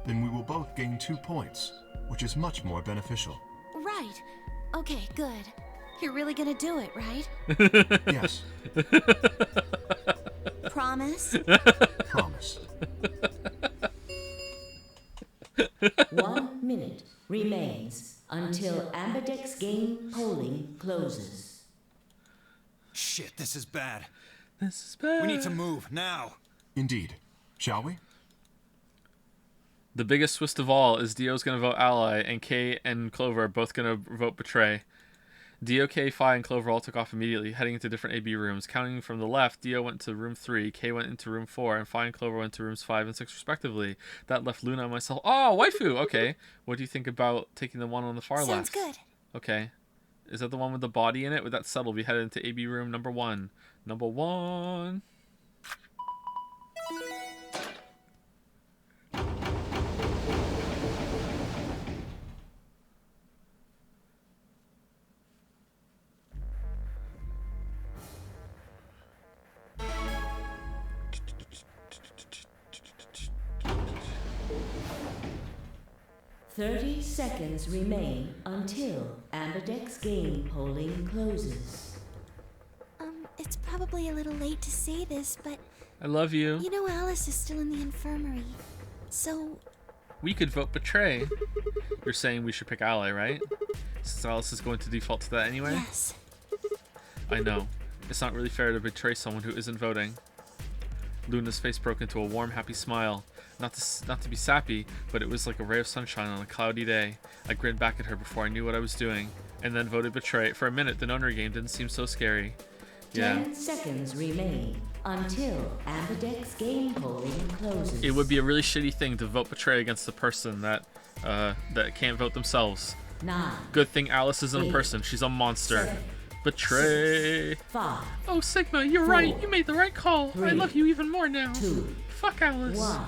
[SPEAKER 5] then we will both gain 2 points, which is much more beneficial.
[SPEAKER 3] Right. Okay, good. You're really gonna do it, right?
[SPEAKER 5] Yes.
[SPEAKER 3] Promise?
[SPEAKER 5] Promise.
[SPEAKER 4] 1 minute remains until Ambidex game polling closes.
[SPEAKER 6] Shit, this is bad.
[SPEAKER 2] This is bad.
[SPEAKER 6] We need to move, now.
[SPEAKER 5] Indeed. Shall we?
[SPEAKER 2] The biggest twist of all is Dio's going to vote ally, and Kay and Clover are both going to vote betray. Dio, Kay, Phi, and Clover all took off immediately, heading into different AB rooms. Counting from the left, Dio went to room 3, Kay went into room 4, and Phi and Clover went to rooms 5 and 6 respectively. That left Luna and myself. Oh, waifu! Okay. What do you think about taking the one on the far left?
[SPEAKER 3] Sounds good.
[SPEAKER 2] Okay. Is that the one with the body in it? With that settle, we headed into AB room number 1. Number 1.
[SPEAKER 4] Thirty seconds remain until Ambidex game polling closes.
[SPEAKER 3] It's probably a little late to say this, but
[SPEAKER 2] I love you.
[SPEAKER 3] you know Alice is still in the infirmary. So,
[SPEAKER 2] We could vote betray. You're saying we should pick ally, right? Since Alice is going to default to that anyway?
[SPEAKER 3] yes.
[SPEAKER 2] I know. It's not really fair to betray someone who isn't voting. Luna's face broke into a warm, happy smile. Not to be sappy, but it was like a ray of sunshine on a cloudy day. I grinned back at her before I knew what I was doing, and then voted betray. For a minute, the nunnery game didn't seem so scary. Yeah.
[SPEAKER 4] 10 seconds remain until Ambidex game polling closes.
[SPEAKER 2] It would be a really shitty thing to vote betray against the person that can't vote themselves.
[SPEAKER 4] 9.
[SPEAKER 2] Good thing Alice isn't a
[SPEAKER 4] 8,
[SPEAKER 2] person. She's a monster.
[SPEAKER 4] 7,
[SPEAKER 2] Betray.
[SPEAKER 4] 5,
[SPEAKER 2] Oh, Sigma, you're
[SPEAKER 4] 4,
[SPEAKER 2] right. You made the right call. I
[SPEAKER 4] 3,
[SPEAKER 2] love you even more now.
[SPEAKER 4] 2,
[SPEAKER 2] Fuck Alice.
[SPEAKER 4] 1.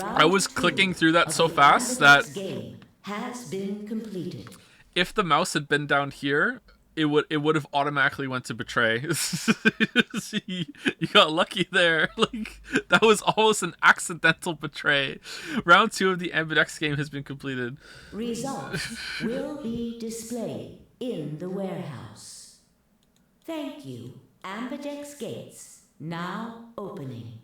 [SPEAKER 2] I was
[SPEAKER 4] Round
[SPEAKER 2] clicking
[SPEAKER 4] 2
[SPEAKER 2] through that
[SPEAKER 4] of
[SPEAKER 2] so
[SPEAKER 4] the
[SPEAKER 2] fast
[SPEAKER 4] Ambidex
[SPEAKER 2] that
[SPEAKER 4] game has been completed.
[SPEAKER 2] if the mouse had been down here, it would have automatically went to betray. You got lucky there. Like that was almost an accidental betray. Round 2 of the Ambidex game has been completed.
[SPEAKER 4] Results will be displayed in the warehouse. Thank you. Ambidex gates now opening.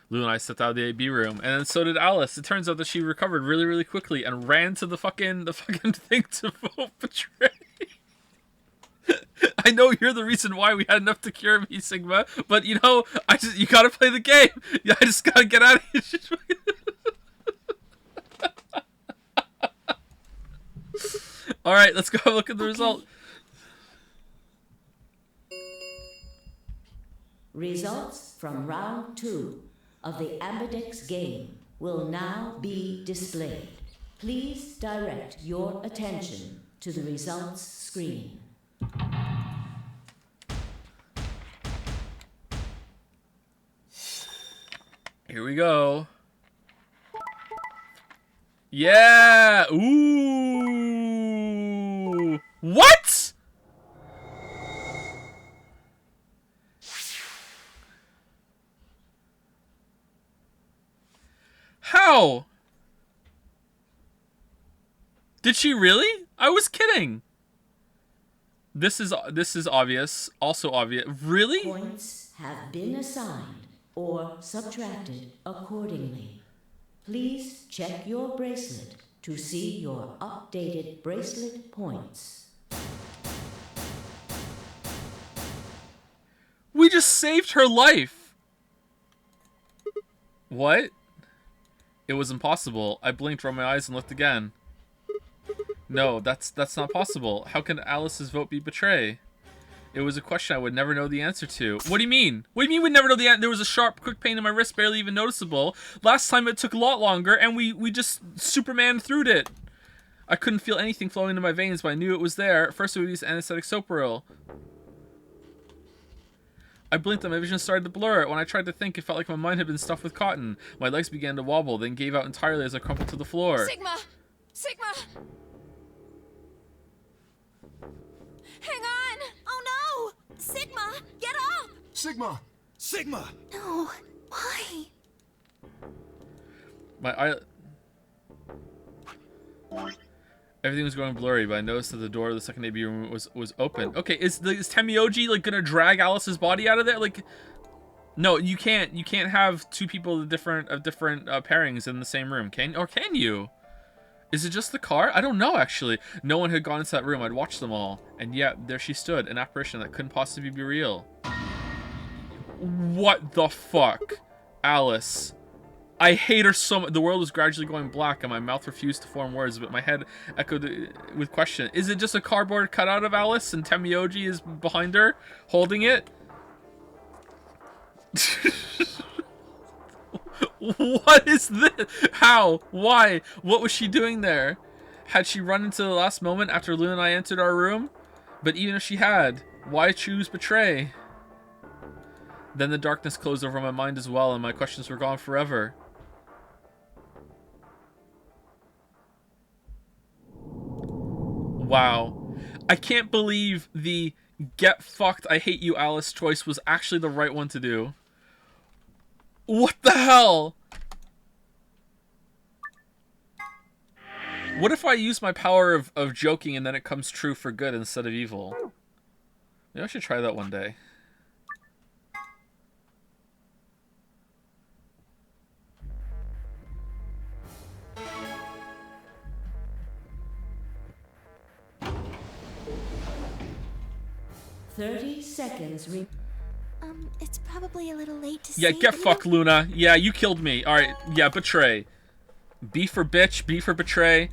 [SPEAKER 2] Lou and I stepped out of the AB room, and then so did Alice. It turns out that she recovered really, really quickly and ran to the fucking thing to vote betray. I know you're the reason why we had enough to cure me, Sigma, but you know, you gotta play the game. Yeah, I just gotta get out of here. All right, let's go have a look at the result.
[SPEAKER 4] Results from round 2 of the Ambidex game will now be displayed. Please direct your attention to the results screen.
[SPEAKER 2] Here we go. Yeah! Ooh! What? How? Did she really? I was kidding. This is obvious. Also obvious. Really?
[SPEAKER 4] Points have been assigned or subtracted accordingly. Please check your bracelet to see your updated bracelet points.
[SPEAKER 2] We just saved her life. What? It was impossible. I blinked, rubbed my eyes, and looked again. No, that's not possible. How can Alice's vote be betray? It was a question I would never know the answer to. What do you mean? What do you mean we'd never know the answer? There was a sharp, quick pain in my wrist, barely even noticeable. Last time it took a lot longer, and we just Superman through it. I couldn't feel anything flowing into my veins, but I knew it was there. At first, it was anesthetic Soparil. I blinked and my vision started to blur. When I tried to think, it felt like my mind had been stuffed with cotton. My legs began to wobble, then gave out entirely as I crumpled to the floor.
[SPEAKER 8] Sigma! Sigma! Hang on!
[SPEAKER 3] Oh no! Sigma, get up!
[SPEAKER 5] Sigma!
[SPEAKER 6] Sigma!
[SPEAKER 3] No, Why?
[SPEAKER 2] My eye... Everything was going blurry, but I noticed that the door of the second AB room was open. Okay, is Temioji like gonna drag Alice's body out of there? Like, no, you can't. You can't have two people of different pairings in the same room. Can you? Is it just the car? I don't know, actually. No one had gone into that room. I'd watched them all, and yet there she stood, an apparition that couldn't possibly be real. What the fuck, Alice? I hate her so much. The world was gradually going black, and my mouth refused to form words, but my head echoed with question. Is it just a cardboard cutout of Alice, and Temioji is behind her, holding it? What is this? How? Why? What was she doing there? Had she run into the last moment after Luna and I entered our room? But even if she had, why choose betray? Then the darkness closed over my mind as well, and my questions were gone forever. Wow. I can't believe the get fucked, I hate you, Alice choice was actually the right one to do. What the hell? What if I use my power of joking and then it comes true for good instead of evil? Maybe I should try that one day.
[SPEAKER 3] It's probably a little late to
[SPEAKER 2] Yeah,
[SPEAKER 3] say,
[SPEAKER 2] get
[SPEAKER 3] but
[SPEAKER 2] fucked, Luna. Yeah, you killed me. Alright, yeah, betray. B for bitch, B for betray.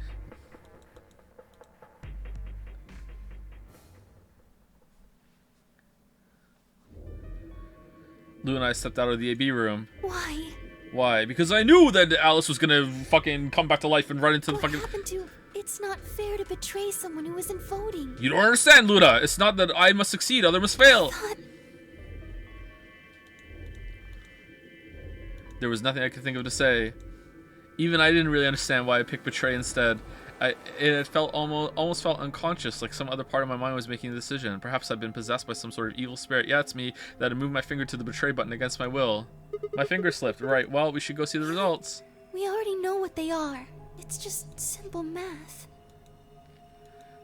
[SPEAKER 2] Lou and I stepped out of the AB room.
[SPEAKER 3] Why?
[SPEAKER 2] Why? Because I knew that Alice was gonna fucking come back to life and run into the
[SPEAKER 3] What
[SPEAKER 2] fucking...
[SPEAKER 3] happened to... It's not fair to betray someone who isn't voting.
[SPEAKER 2] You don't understand, Luna. It's not that I must succeed, other must fail. There was nothing I could think of to say. Even I didn't really understand why I picked betray instead. It felt almost felt unconscious, like some other part of my mind was making the decision. Perhaps I'd been possessed by some sort of evil spirit. Yeah, it's me that had moved my finger to the betray button against my will. My finger slipped. Right, well, we should go see the results.
[SPEAKER 3] We already know what they are. It's just simple math.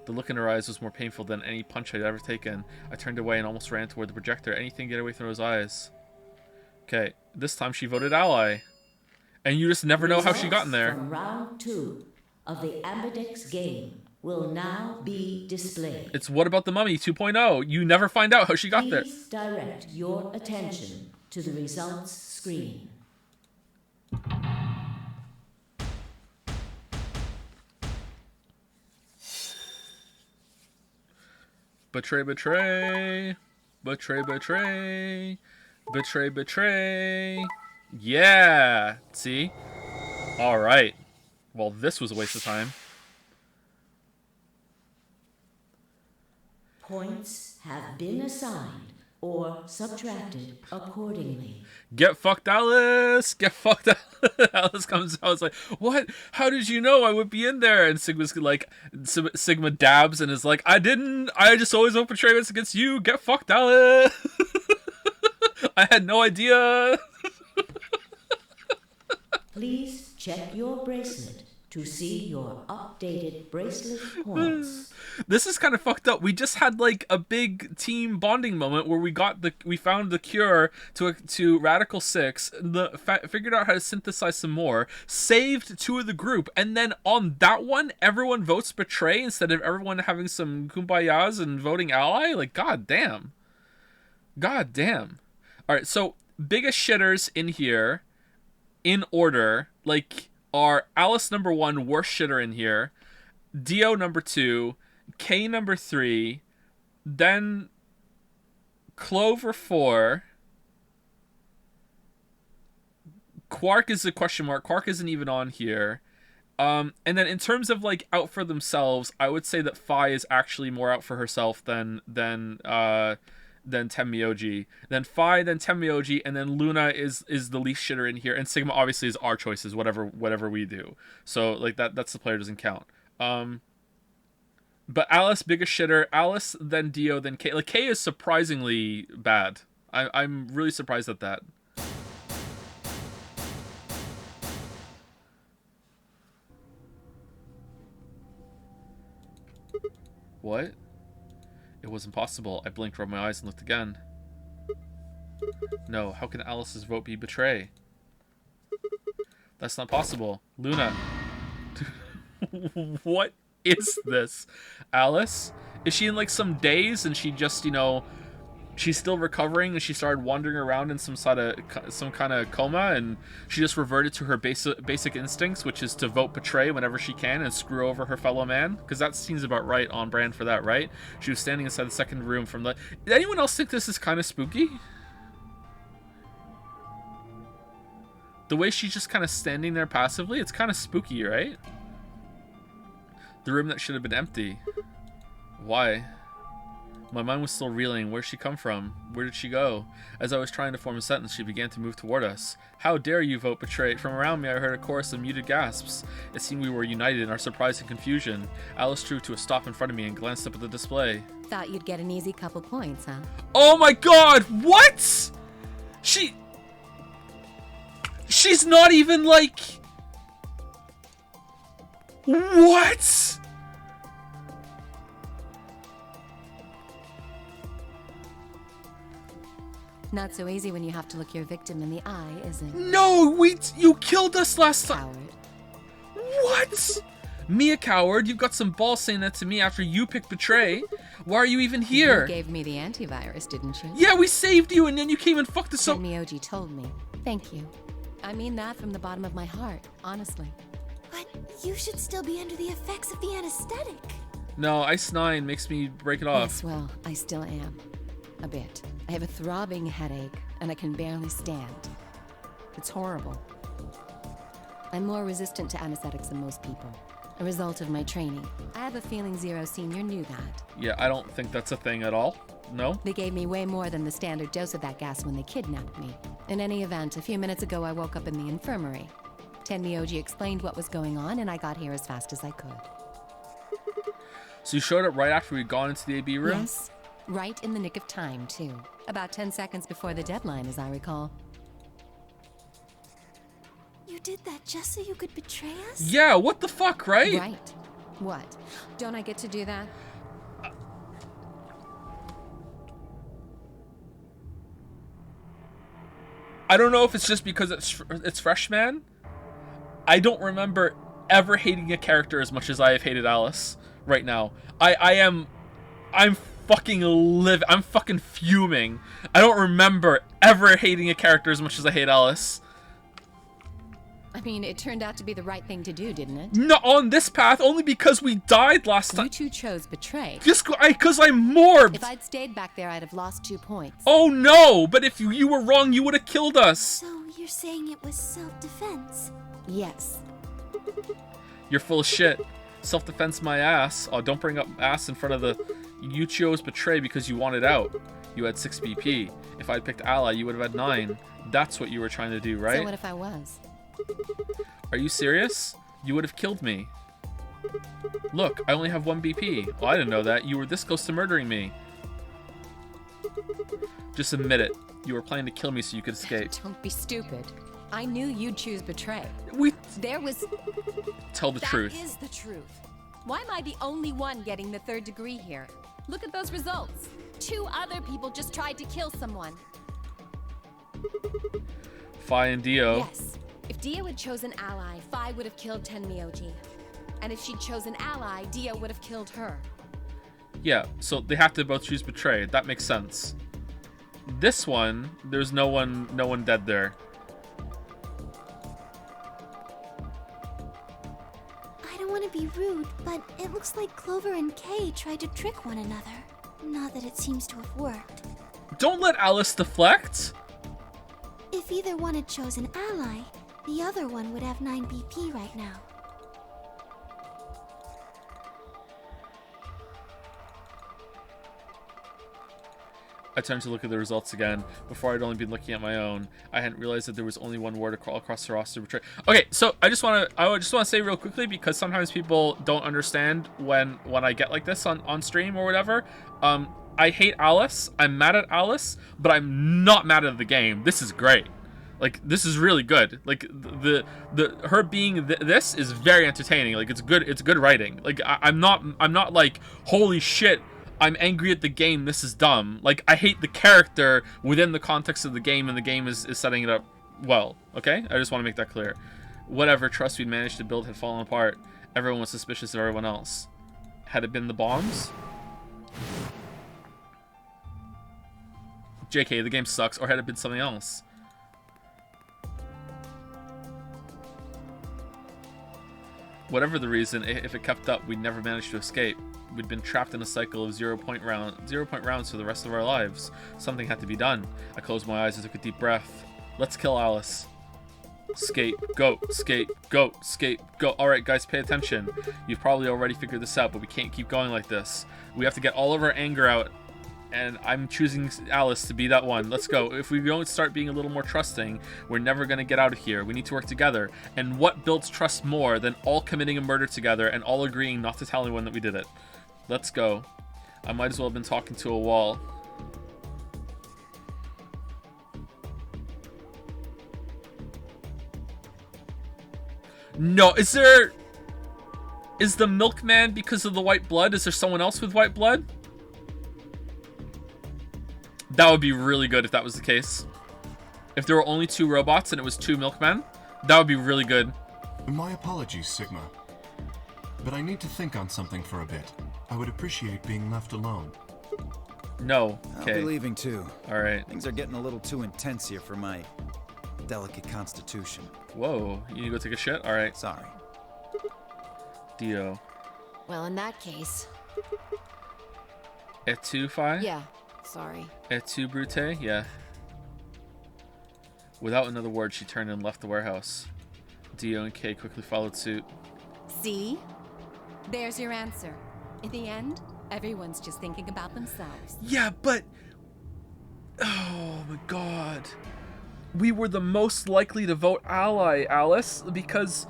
[SPEAKER 2] The look in her eyes was more painful than any punch I'd ever taken. I turned away and almost ran toward the projector. Anything to get away from those eyes. Okay, this time she voted ally. And you just never know how she got in there.
[SPEAKER 4] From round 2 of the Ambidex game will now be displayed.
[SPEAKER 2] It's What About the Mummy 2.0. You never find out how she got there.
[SPEAKER 4] Please direct your attention to the results screen.
[SPEAKER 2] Betray, betray. Betray, betray. Betray, betray. Yeah. See? Alright. Well, this was a waste of time.
[SPEAKER 4] Points have been assigned or subtracted accordingly.
[SPEAKER 2] Get fucked, Alice! Get fucked, Alice! Alice comes out, it's like, what? How did you know I would be in there? And Sigma's like, Sigma dabs and is like, I just always vote betray against you. Get fucked, Alice! I had no idea.
[SPEAKER 4] Please check your bracelet to see your updated bracelet points.
[SPEAKER 2] This is kind of fucked up. We just had like a big team bonding moment where we found the cure to Radical 6, figured out how to synthesize some more, saved 2 of the group, and then on that one, everyone votes betray instead of everyone having some kumbayas and voting ally. Like, god damn. God damn. All right, so biggest shitters in here, in order, like, are Alice number 1, worst shitter in here, Dio number 2, K number 3, then Clover 4, Quark is a question mark, Quark isn't even on here, and then in terms of, like, out for themselves, I would say that Phi is actually more out for herself than Tenmyoji. Then Phi, then Tenmyoji, and then Luna is the least shitter in here, and Sigma obviously is our choices, whatever we do. So like that's the player doesn't count. But Alice, biggest shitter. Alice, then Dio, then K. Like K is surprisingly bad. I'm really surprised at that. What? It was impossible. I blinked, rubbed my eyes, and looked again. No, how can Alice's vote be betray? That's not possible. Luna. What is this? Alice? Is she in like some daze and she just, you know, she's still recovering and she started wandering around in some kind of coma and she just reverted to her basic instincts, which is to vote betray whenever she can and screw over her fellow man? Because that seems about right, on brand for that, right? She was standing inside the second room from the... Did anyone else think this is kind of spooky? The way she's just kind of standing there passively, it's kind of spooky, right? The room that should have been empty. Why? My mind was still reeling. Where'd she come from? Where did she go? As I was trying to form a sentence, she began to move toward us. How dare you vote betray? From around me, I heard a chorus of muted gasps. It seemed we were united in our surprise and confusion. Alice drew to a stop in front of me and glanced up at the display.
[SPEAKER 10] Thought you'd get an easy couple points, huh?
[SPEAKER 2] Oh my god! What? She's not even like... What?
[SPEAKER 10] Not so easy when you have to look your victim in the eye, is it?
[SPEAKER 2] No, you killed us last time.
[SPEAKER 10] Coward.
[SPEAKER 2] What? Me a coward? You've got some balls saying that to me after you picked betray. Why are you even here?
[SPEAKER 10] You gave me the antivirus, didn't you?
[SPEAKER 2] Yeah, we saved you and then you came and fucked us up.
[SPEAKER 10] Miyoji told me. Thank you. I mean that from the bottom of my heart, honestly.
[SPEAKER 3] But you should still be under the effects of the anesthetic.
[SPEAKER 2] No, Ice 9 makes me break it off.
[SPEAKER 10] Yes, well, I still am. A bit. I have a throbbing headache, and I can barely stand. It's horrible. I'm more resistant to anesthetics than most people. A result of my training. I have a feeling Zero Senior knew that.
[SPEAKER 2] Yeah, I don't think that's a thing at all. No?
[SPEAKER 10] They gave me way more than the standard dose of that gas when they kidnapped me. In any event, a few minutes ago I woke up in the infirmary. Tenmyoji explained what was going on, and I got here as fast as I could.
[SPEAKER 2] So you showed up right after we'd gone into the AB room?
[SPEAKER 10] Yes. Right in the nick of time, too. About 10 seconds before the deadline, as I recall.
[SPEAKER 3] You did that just so you could betray us?
[SPEAKER 2] Yeah, what the fuck, right?
[SPEAKER 10] Right. What? Don't I get to do that?
[SPEAKER 2] I don't know if it's just because it's freshman. I don't remember ever hating a character as much as I have hated Alice right now. I'm fucking fuming. I don't remember ever hating a character as much as I hate Alice.
[SPEAKER 10] I mean, it turned out to be the right thing to do, didn't it?
[SPEAKER 2] No, on this path, only because we died last time.
[SPEAKER 10] You two chose betray.
[SPEAKER 2] Just because I'm morbed.
[SPEAKER 10] If I'd stayed back there, I'd have lost 2 points.
[SPEAKER 2] Oh no, but if you were wrong, you would have killed us.
[SPEAKER 3] So you're saying it was self-defense?
[SPEAKER 10] Yes.
[SPEAKER 2] You're full of shit. Self-defense my ass. Oh, don't bring up ass in front of the... You chose betray because you wanted out. You had 6 BP. If I'd picked ally, you would have had 9. That's what you were trying to do, right?
[SPEAKER 10] So what if I was?
[SPEAKER 2] Are you serious? You would have killed me. Look, I only have 1 BP. Oh, I didn't know that. You were this close to murdering me. Just admit it. You were planning to kill me so you could escape.
[SPEAKER 10] Don't be stupid. I knew you'd choose betray.
[SPEAKER 2] Tell the truth.
[SPEAKER 10] That is the truth. Why am I the only one getting the 3rd degree here? Look at those results. 2 other people just tried to kill someone.
[SPEAKER 2] Fi and Dio.
[SPEAKER 10] Yes. If Dio had chosen ally, Fi would have killed Tenmyoji. And if she'd chosen ally, Dio would have killed her.
[SPEAKER 2] Yeah, so they have to both choose betray. That makes sense. This one, there's no one dead there.
[SPEAKER 3] I don't want to be rude, but it looks like Clover and Kay tried to trick one another. Not that it seems to have worked.
[SPEAKER 2] Don't let Alice deflect.
[SPEAKER 3] If either one had chosen ally, the other one would have 9 BP right now.
[SPEAKER 2] I turned to look at the results again. Before I'd only been looking at my own. I hadn't realized that there was only one word across the roster. Betray. Okay, so I just want to say real quickly, because sometimes people don't understand when I get like this on stream or whatever. I hate Alice. I'm mad at Alice, but I'm not mad at the game. This is great. Like, this is really good. Like, the her being this is very entertaining. Like, it's good writing. Like, I'm not like, holy shit, I'm angry at the game, this is dumb. Like, I hate the character within the context of the game, and the game is setting it up well, okay? I just want to make that clear. Whatever trust we'd managed to build had fallen apart. Everyone was suspicious of everyone else. Had it been the bombs? JK, the game sucks, or had it been something else? Whatever the reason, if it kept up, we'd never manage to escape. We'd been trapped in a cycle of 0-point rounds for the rest of our lives. Something had to be done. I closed my eyes and took a deep breath. Let's kill Alice. Scapegoat, scapegoat, scapegoat. Alright guys, pay attention. You've probably already figured this out, but we can't keep going like this. We have to get all of our anger out, and I'm choosing Alice to be that one. Let's go. If we don't start being a little more trusting, we're never going to get out of here. We need to work together. And what builds trust more than all committing a murder together and all agreeing not to tell anyone that we did it? Let's go. I might as well have been talking to a wall. No, is the milkman because of the white blood? Is there someone else with white blood? That would be really good if that was the case. If there were only 2 robots and it was 2 milkmen, that would be really good.
[SPEAKER 5] My apologies, Sigma. But I need to think on something for a bit. I would appreciate being left alone.
[SPEAKER 2] No. Okay.
[SPEAKER 6] I'll be leaving too.
[SPEAKER 2] Alright.
[SPEAKER 6] Things are getting a little too intense here for my delicate constitution.
[SPEAKER 2] Whoa, you need to go take a shit? Alright.
[SPEAKER 6] Sorry.
[SPEAKER 2] Dio.
[SPEAKER 8] Well, in that case...
[SPEAKER 2] Et tu, Phi?
[SPEAKER 8] Yeah, sorry.
[SPEAKER 2] Et tu, Brute? Yeah. Without another word, she turned and left the warehouse. Dio and Kay quickly followed suit.
[SPEAKER 10] See? There's your answer. In the end, everyone's just thinking about themselves.
[SPEAKER 2] Yeah, but... Oh my god. We were the most likely to vote ally, Alice, because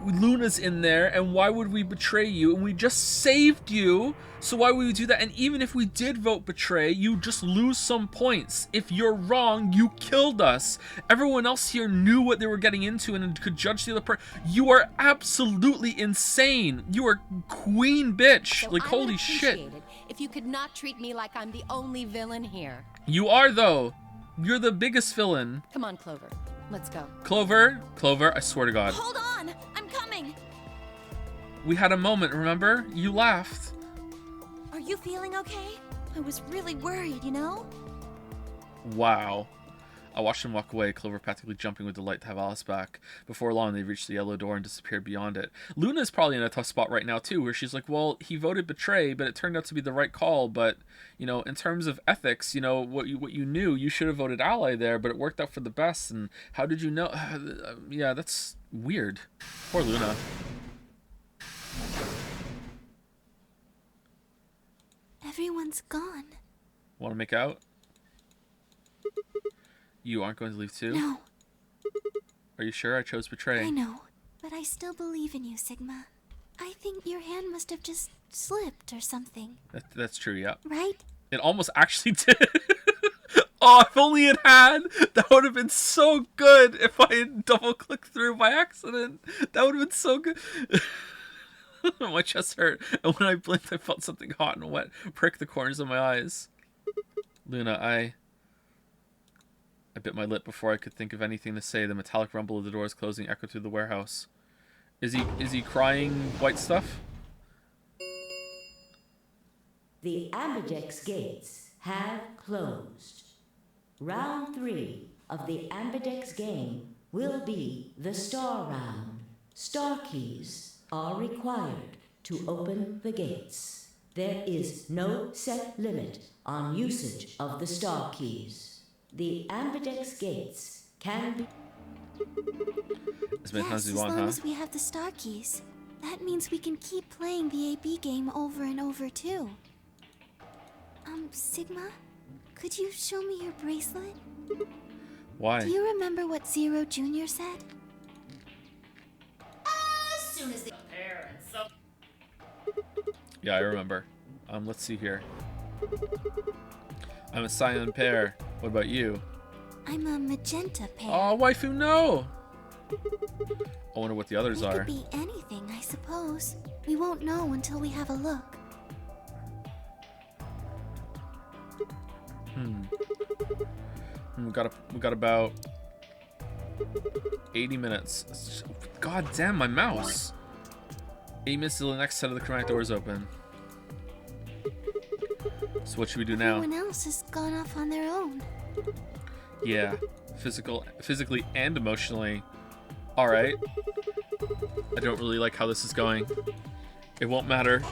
[SPEAKER 2] Luna's in there, and why would we betray you? And we just saved you, so why would we do that? And even if we did vote betray, you just lose some points. If you're wrong, you killed us. Everyone else here knew what they were getting into and could judge the other person. You are absolutely insane. You are queen bitch.
[SPEAKER 10] So
[SPEAKER 2] like, holy shit.
[SPEAKER 10] If you could not treat me like I'm the only villain here.
[SPEAKER 2] You are, though. You're the biggest villain.
[SPEAKER 10] Come on, Clover. Let's go.
[SPEAKER 2] Clover, I swear to God.
[SPEAKER 3] Hold on! I'm coming!
[SPEAKER 2] We had a moment, remember? You laughed.
[SPEAKER 3] Are you feeling okay? I was really worried, you know?
[SPEAKER 2] Wow. I watched him walk away, Clover practically jumping with delight to have Alice back. Before long, they reached the yellow door and disappeared beyond it. Luna's probably in a tough spot right now, too, where she's like, well, he voted betray, but it turned out to be the right call, but, you know, in terms of ethics, you know, what you knew, you should have voted ally there, but it worked out for the best, and how did you know? Yeah, that's weird. Poor Luna.
[SPEAKER 3] Everyone's gone.
[SPEAKER 2] Want to make out? You aren't going to leave too?
[SPEAKER 3] No.
[SPEAKER 2] Are you sure? I chose betray.
[SPEAKER 3] I know, but I still believe in you, Sigma. I think your hand must have just slipped or something.
[SPEAKER 2] That's true, yeah.
[SPEAKER 3] Right?
[SPEAKER 2] It almost actually did. Oh, if only it had! That would have been so good if I had double-clicked through by accident. That would have been so good. My chest hurt, and when I blinked, I felt something hot and wet prick the corners of my eyes. Luna, I bit my lip before I could think of anything to say. The metallic rumble of the doors closing echoed through the warehouse. Is he crying white stuff?
[SPEAKER 4] The Ambidex gates have closed. Round 3 of the Ambidex game will be the Star Round. Star keys are required to open the gates. There is no set limit on usage of the Star keys. The Ambidex gates can be...
[SPEAKER 2] As many times as
[SPEAKER 3] Yes,
[SPEAKER 2] you want,
[SPEAKER 3] as long
[SPEAKER 2] huh?
[SPEAKER 3] as we have the star keys. That means we can keep playing the AB game over and over, too. Sigma? Could you show me your bracelet?
[SPEAKER 2] Why?
[SPEAKER 3] Do you remember what Zero Jr. said?
[SPEAKER 7] As soon as the pair and so.
[SPEAKER 2] Yeah, I remember. Let's see here. I'm a silent pair. What about you?
[SPEAKER 3] I'm a magenta pair.
[SPEAKER 2] Oh, waifu, no! I wonder what the others
[SPEAKER 3] It
[SPEAKER 2] are.
[SPEAKER 3] could be anything, I suppose. We won't know until we have a look.
[SPEAKER 2] We got about 80 minutes. God damn, my mouse. 8 minutes till the next set of the chromatic doors open. So what should we do now?
[SPEAKER 3] Everyone else has gone off on their own.
[SPEAKER 2] Yeah, physically and emotionally. All right. I don't really like how this is going. It won't matter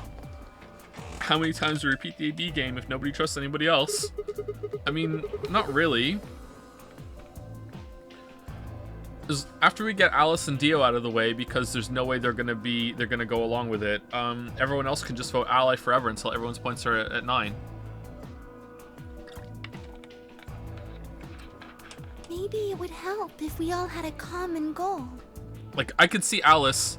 [SPEAKER 2] how many times we repeat the AD game if nobody trusts anybody else. I mean, not really. 'Cause after we get Alice and Dio out of the way, because there's no way they're gonna go along with it. Everyone else can just vote ally forever until everyone's points are at 9.
[SPEAKER 3] Maybe it would help if we all had a common goal.
[SPEAKER 2] Like, I could see Alice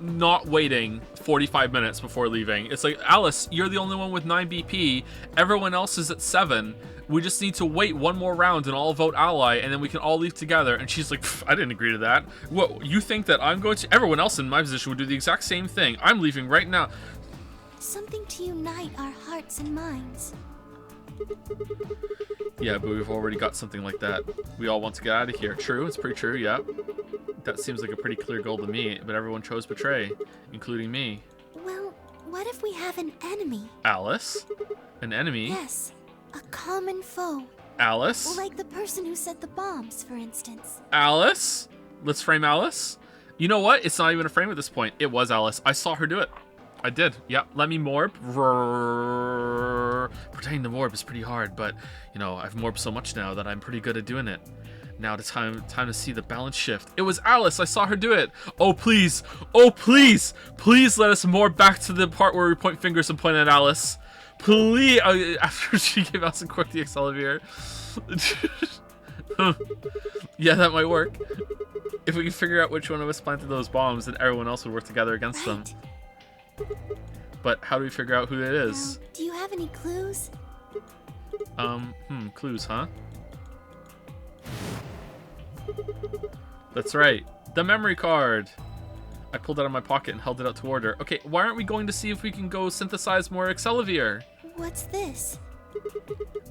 [SPEAKER 2] not waiting 45 minutes before leaving. It's like, Alice, you're the only one with 9 BP. Everyone else is at 7. We just need to wait one more round and all vote ally, and then we can all leave together. And she's like, I didn't agree to that. What, you think that I'm going to? Everyone else in my position would do the exact same thing. I'm leaving right now.
[SPEAKER 3] Something to unite our hearts and minds.
[SPEAKER 2] Yeah, but we've already got something like that. We all want to get out of here. True, it's pretty true, yeah. That seems like a pretty clear goal to me, but everyone chose betray, including me.
[SPEAKER 3] Well, what if we have an enemy?
[SPEAKER 2] Alice? An enemy?
[SPEAKER 3] Yes, a common foe.
[SPEAKER 2] Alice?
[SPEAKER 3] Like the person who set the bombs, for instance.
[SPEAKER 2] Alice? Let's frame Alice. You know what? It's not even a frame at this point. It was Alice. I saw her do it. I did. Yep. Let me morb. Pretending to morb is pretty hard, but you know, I've morbed so much now that I'm pretty good at doing it. Now the time to see the balance shift. It was Alice. I saw her do it. Oh please. Oh please. Please let us morb back to the part where we point fingers and point at Alice. Please. After she gave Alice and Quark the Excelsior. Yeah, that might work. If we can figure out which one of us planted those bombs, then everyone else would work together against them. But how do we figure out who it is?
[SPEAKER 3] Do you have any clues?
[SPEAKER 2] Clues, huh? That's right. The memory card. I pulled it out of my pocket and held it out toward her. Okay, why aren't we going to see if we can go synthesize more Excelsior?
[SPEAKER 3] What's this?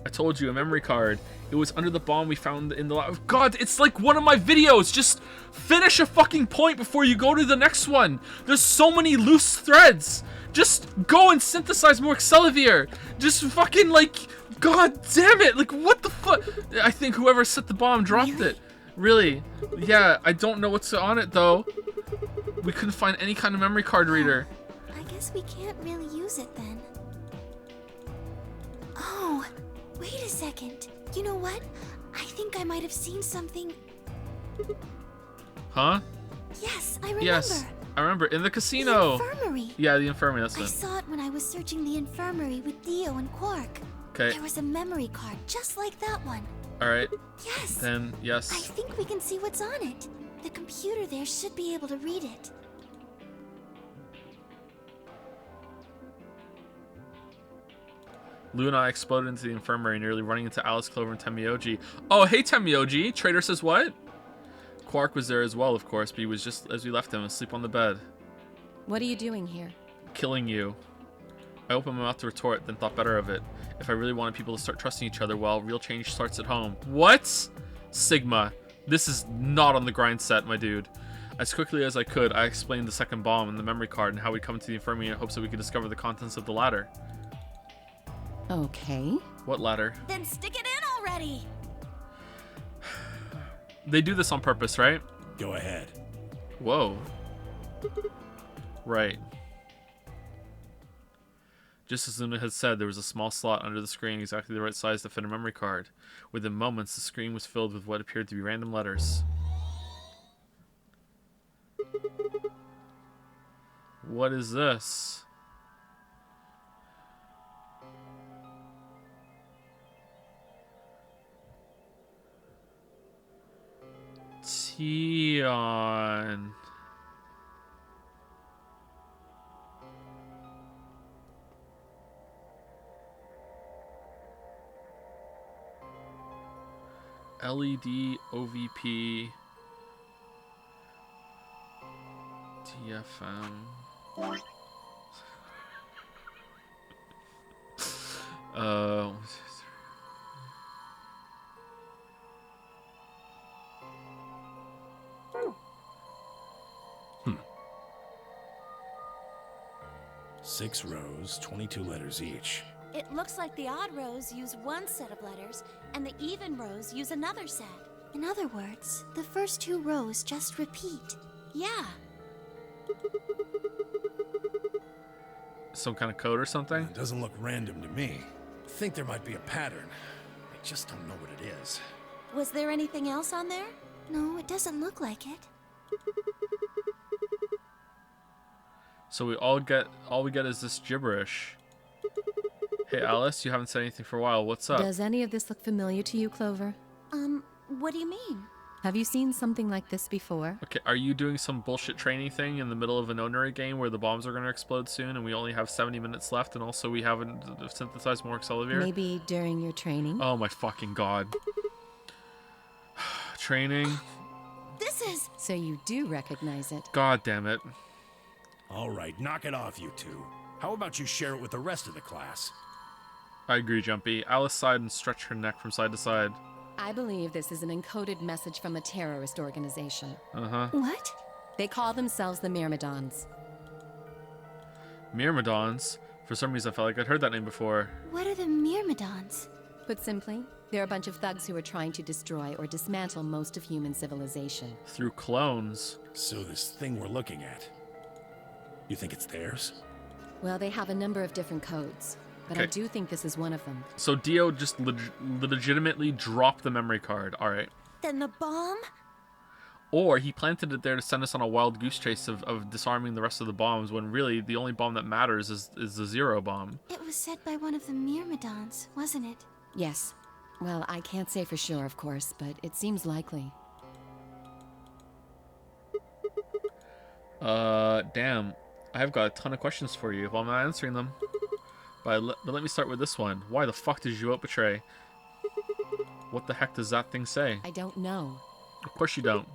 [SPEAKER 2] I told you, a memory card. It was under the bomb we found in the lab. God, it's like one of my videos. Just finish a fucking point before you go to the next one. There's so many loose threads. Just go and synthesize more Excelsior. Just fucking like, god damn it. Like, what the fuck? I think whoever set the bomb dropped it. Really? Yeah, I don't know what's on it though. We couldn't find any kind of memory card reader.
[SPEAKER 3] I guess we can't really use it then. Oh, wait a second. You know what? I think I might have seen something.
[SPEAKER 2] Huh?
[SPEAKER 3] Yes, I remember.
[SPEAKER 2] Yes, I remember. In the casino.
[SPEAKER 3] The infirmary.
[SPEAKER 2] Yeah, the infirmary, that's
[SPEAKER 3] I
[SPEAKER 2] it.
[SPEAKER 3] saw it when I was searching the infirmary with Dio and Quark.
[SPEAKER 2] Okay.
[SPEAKER 3] There was a memory card just like that one.
[SPEAKER 2] Alright.
[SPEAKER 3] Yes.
[SPEAKER 2] Then, yes.
[SPEAKER 3] I think we can see what's on it. The computer there should be able to read it.
[SPEAKER 2] Luna exploded into the infirmary, nearly running into Alice, Clover, and Temioji. Oh, hey, Temioji! Trader says what? Quark was there as well, of course, but he was just as we left him, asleep on the bed.
[SPEAKER 10] What are you doing here?
[SPEAKER 2] Killing you. I opened my mouth to retort, then thought better of it. If I really wanted people to start trusting each other, well, real change starts at home. What? Sigma. This is not on the grind set, my dude. As quickly as I could, I explained the second bomb and the memory card and how we'd come into the infirmary in hopes that we could discover the contents of the ladder.
[SPEAKER 10] Okay.
[SPEAKER 2] What ladder?
[SPEAKER 3] Then stick it in already!
[SPEAKER 2] They do this on purpose, right?
[SPEAKER 9] Go ahead.
[SPEAKER 2] Whoa. Right. Just as Luna had said, there was a small slot under the screen exactly the right size to fit a memory card. Within moments, the screen was filled with what appeared to be random letters. What is this? Tion. LED, OVP, TFM. Uh,
[SPEAKER 9] 6 rows, 22 letters each.
[SPEAKER 3] It looks like the odd rows use one set of letters, and the even rows use another set. In other words, the first 2 rows just repeat. Yeah.
[SPEAKER 2] some kind of code or something?
[SPEAKER 9] It doesn't look random to me. I think there might be a pattern. I just don't know what it is.
[SPEAKER 3] Was there anything else on there? No, it doesn't look like it.
[SPEAKER 2] So we all we get is this gibberish. Hey Alice, you haven't said anything for a while. What's up?
[SPEAKER 10] Does any of this look familiar to you, Clover?
[SPEAKER 3] What do you mean?
[SPEAKER 10] Have you seen something like this before?
[SPEAKER 2] Okay, are you doing some bullshit training thing in the middle of an Onary game where the bombs are going to explode soon and we only have 70 minutes left and also we haven't synthesized more Accelavir?
[SPEAKER 10] Maybe during your training?
[SPEAKER 2] Oh my fucking god. Training?
[SPEAKER 3] This is...
[SPEAKER 10] So you do recognize it.
[SPEAKER 2] God damn it.
[SPEAKER 9] All right, knock it off, you two. How about you share it with the rest of the class?
[SPEAKER 2] I agree, Jumpy. Alice sighed and stretched her neck from side to side.
[SPEAKER 10] I believe this is an encoded message from a terrorist organization.
[SPEAKER 2] Uh-huh.
[SPEAKER 3] What?
[SPEAKER 10] They call themselves the Myrmidons.
[SPEAKER 2] Myrmidons? For some reason I felt like I'd heard that name before.
[SPEAKER 3] What are the Myrmidons?
[SPEAKER 10] Put simply, they're a bunch of thugs who are trying to destroy or dismantle most of human civilization.
[SPEAKER 2] Through clones.
[SPEAKER 9] So this thing we're looking at, you think it's theirs?
[SPEAKER 10] Well, they have a number of different codes, but I do think this is one of them.
[SPEAKER 2] So Dio just legitimately dropped the memory card. Alright.
[SPEAKER 3] Then the bomb?
[SPEAKER 2] Or he planted it there to send us on a wild goose chase of disarming the rest of the bombs when really the only bomb that matters is the zero bomb.
[SPEAKER 3] It was said by one of the Myrmidons, wasn't it?
[SPEAKER 10] Yes. Well, I can't say for sure, of course, but it seems likely.
[SPEAKER 2] Damn. I've got a ton of questions for you if I'm not answering them. But let me start with this one. Why the fuck did you out-betray? What the heck does that thing say?
[SPEAKER 10] I don't know.
[SPEAKER 2] Of course you don't.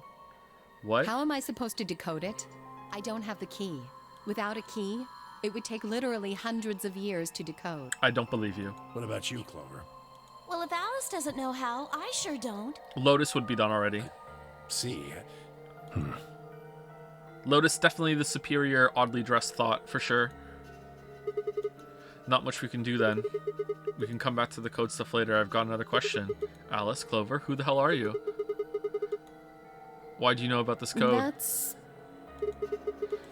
[SPEAKER 2] What?
[SPEAKER 10] How am I supposed to decode it? I don't have the key. Without a key, it would take literally hundreds of years to decode.
[SPEAKER 2] I don't believe you.
[SPEAKER 9] What about you, Clover?
[SPEAKER 3] Well, if Alice doesn't know how, I sure don't.
[SPEAKER 2] Lotus would be done already.
[SPEAKER 9] See.
[SPEAKER 2] Lotus definitely the superior, oddly dressed thought, for sure. Not much we can do then. We can come back to the code stuff later. I've got another question. Alice, Clover, who the hell are you? Why do you know about this code?
[SPEAKER 10] That's...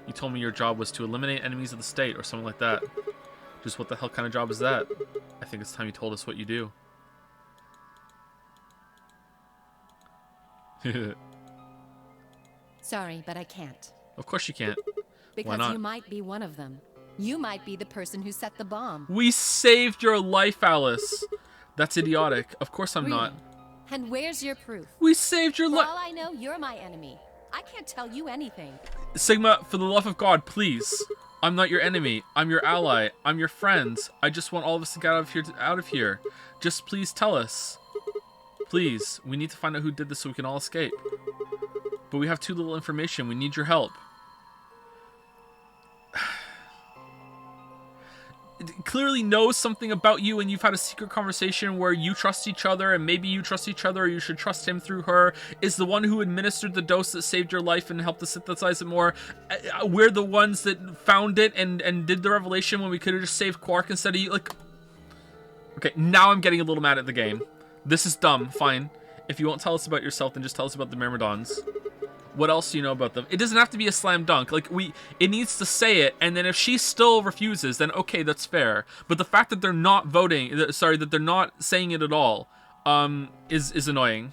[SPEAKER 2] You told me your job was to eliminate enemies of the state or something like that. Just what the hell kind of job is that? I think it's time you told us what you do.
[SPEAKER 10] Sorry, but I can't.
[SPEAKER 2] Of course you can't.
[SPEAKER 10] Because
[SPEAKER 2] Why not?
[SPEAKER 10] you might be one of them. You might be the person who set the bomb.
[SPEAKER 2] We saved your life, Alice. That's idiotic. Of course I'm not.
[SPEAKER 10] And where's your proof?
[SPEAKER 2] We saved your
[SPEAKER 10] For
[SPEAKER 2] life.
[SPEAKER 10] all I know, you're my enemy. I can't tell you anything.
[SPEAKER 2] Sigma, for the love of God, please. I'm not your enemy. I'm your ally. I'm your friend. I just want all of us to get out of here. Just please tell us. Please. We need to find out who did this so we can all escape. But we have too little information. We need your help. It clearly knows something about you and you've had a secret conversation where you trust each other and maybe you trust each other or you should trust him through her. Is the one who administered the dose that saved your life and helped to synthesize it more. We're the ones that found it and did the revelation when we could have just saved Quark instead of you. Like, okay, now I'm getting a little mad at the game. This is dumb. Fine. If you won't tell us about yourself, then just tell us about the Myrmidons. What else do you know about them? It doesn't have to be a slam dunk. Like, it needs to say it, and then if she still refuses, then okay, that's fair. But the fact that they're not voting, sorry, that they're not saying it at all, is annoying.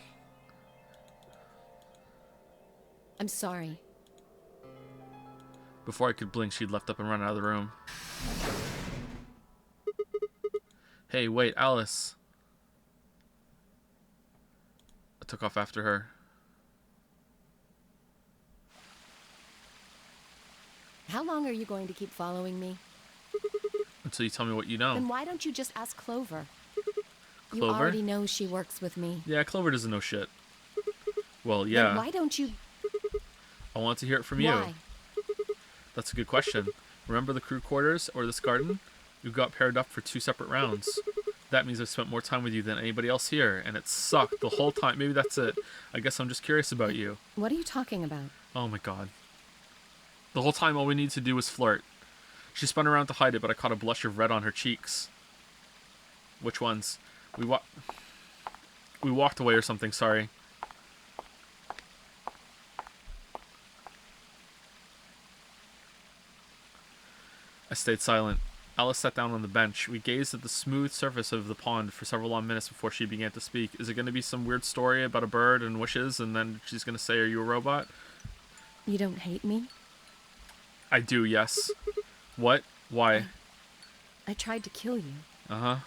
[SPEAKER 10] I'm sorry.
[SPEAKER 2] Before I could blink, she'd left up and run out of the room. Hey, wait, Alice. I took off after her.
[SPEAKER 10] How long are you going to keep following me?
[SPEAKER 2] Until you tell me what you know.
[SPEAKER 10] Then why don't you just ask Clover? You
[SPEAKER 2] Clover?
[SPEAKER 10] already know she works with me.
[SPEAKER 2] Yeah, Clover doesn't know shit. Well,
[SPEAKER 10] Then
[SPEAKER 2] yeah.
[SPEAKER 10] why don't you...
[SPEAKER 2] I want to hear it from you.
[SPEAKER 10] Why?
[SPEAKER 2] That's a good question. Remember the crew quarters or this garden? You got paired up for 2 separate rounds. That means I've spent more time with you than anybody else here, and it sucked the whole time. Maybe that's it. I guess I'm just curious about you.
[SPEAKER 10] What are you talking about?
[SPEAKER 2] Oh my god. The whole time all we needed to do was flirt. She spun around to hide it, but I caught a blush of red on her cheeks. Which ones? We walked away or something, sorry. I stayed silent. Alice sat down on the bench. We gazed at the smooth surface of the pond for several long minutes before she began to speak. Is it going to be some weird story about a bird and wishes, and then she's going to say, "Are you a robot?"
[SPEAKER 10] You don't hate me?
[SPEAKER 2] I do, yes. What? Why?
[SPEAKER 10] I tried to kill you.
[SPEAKER 2] Uh-huh.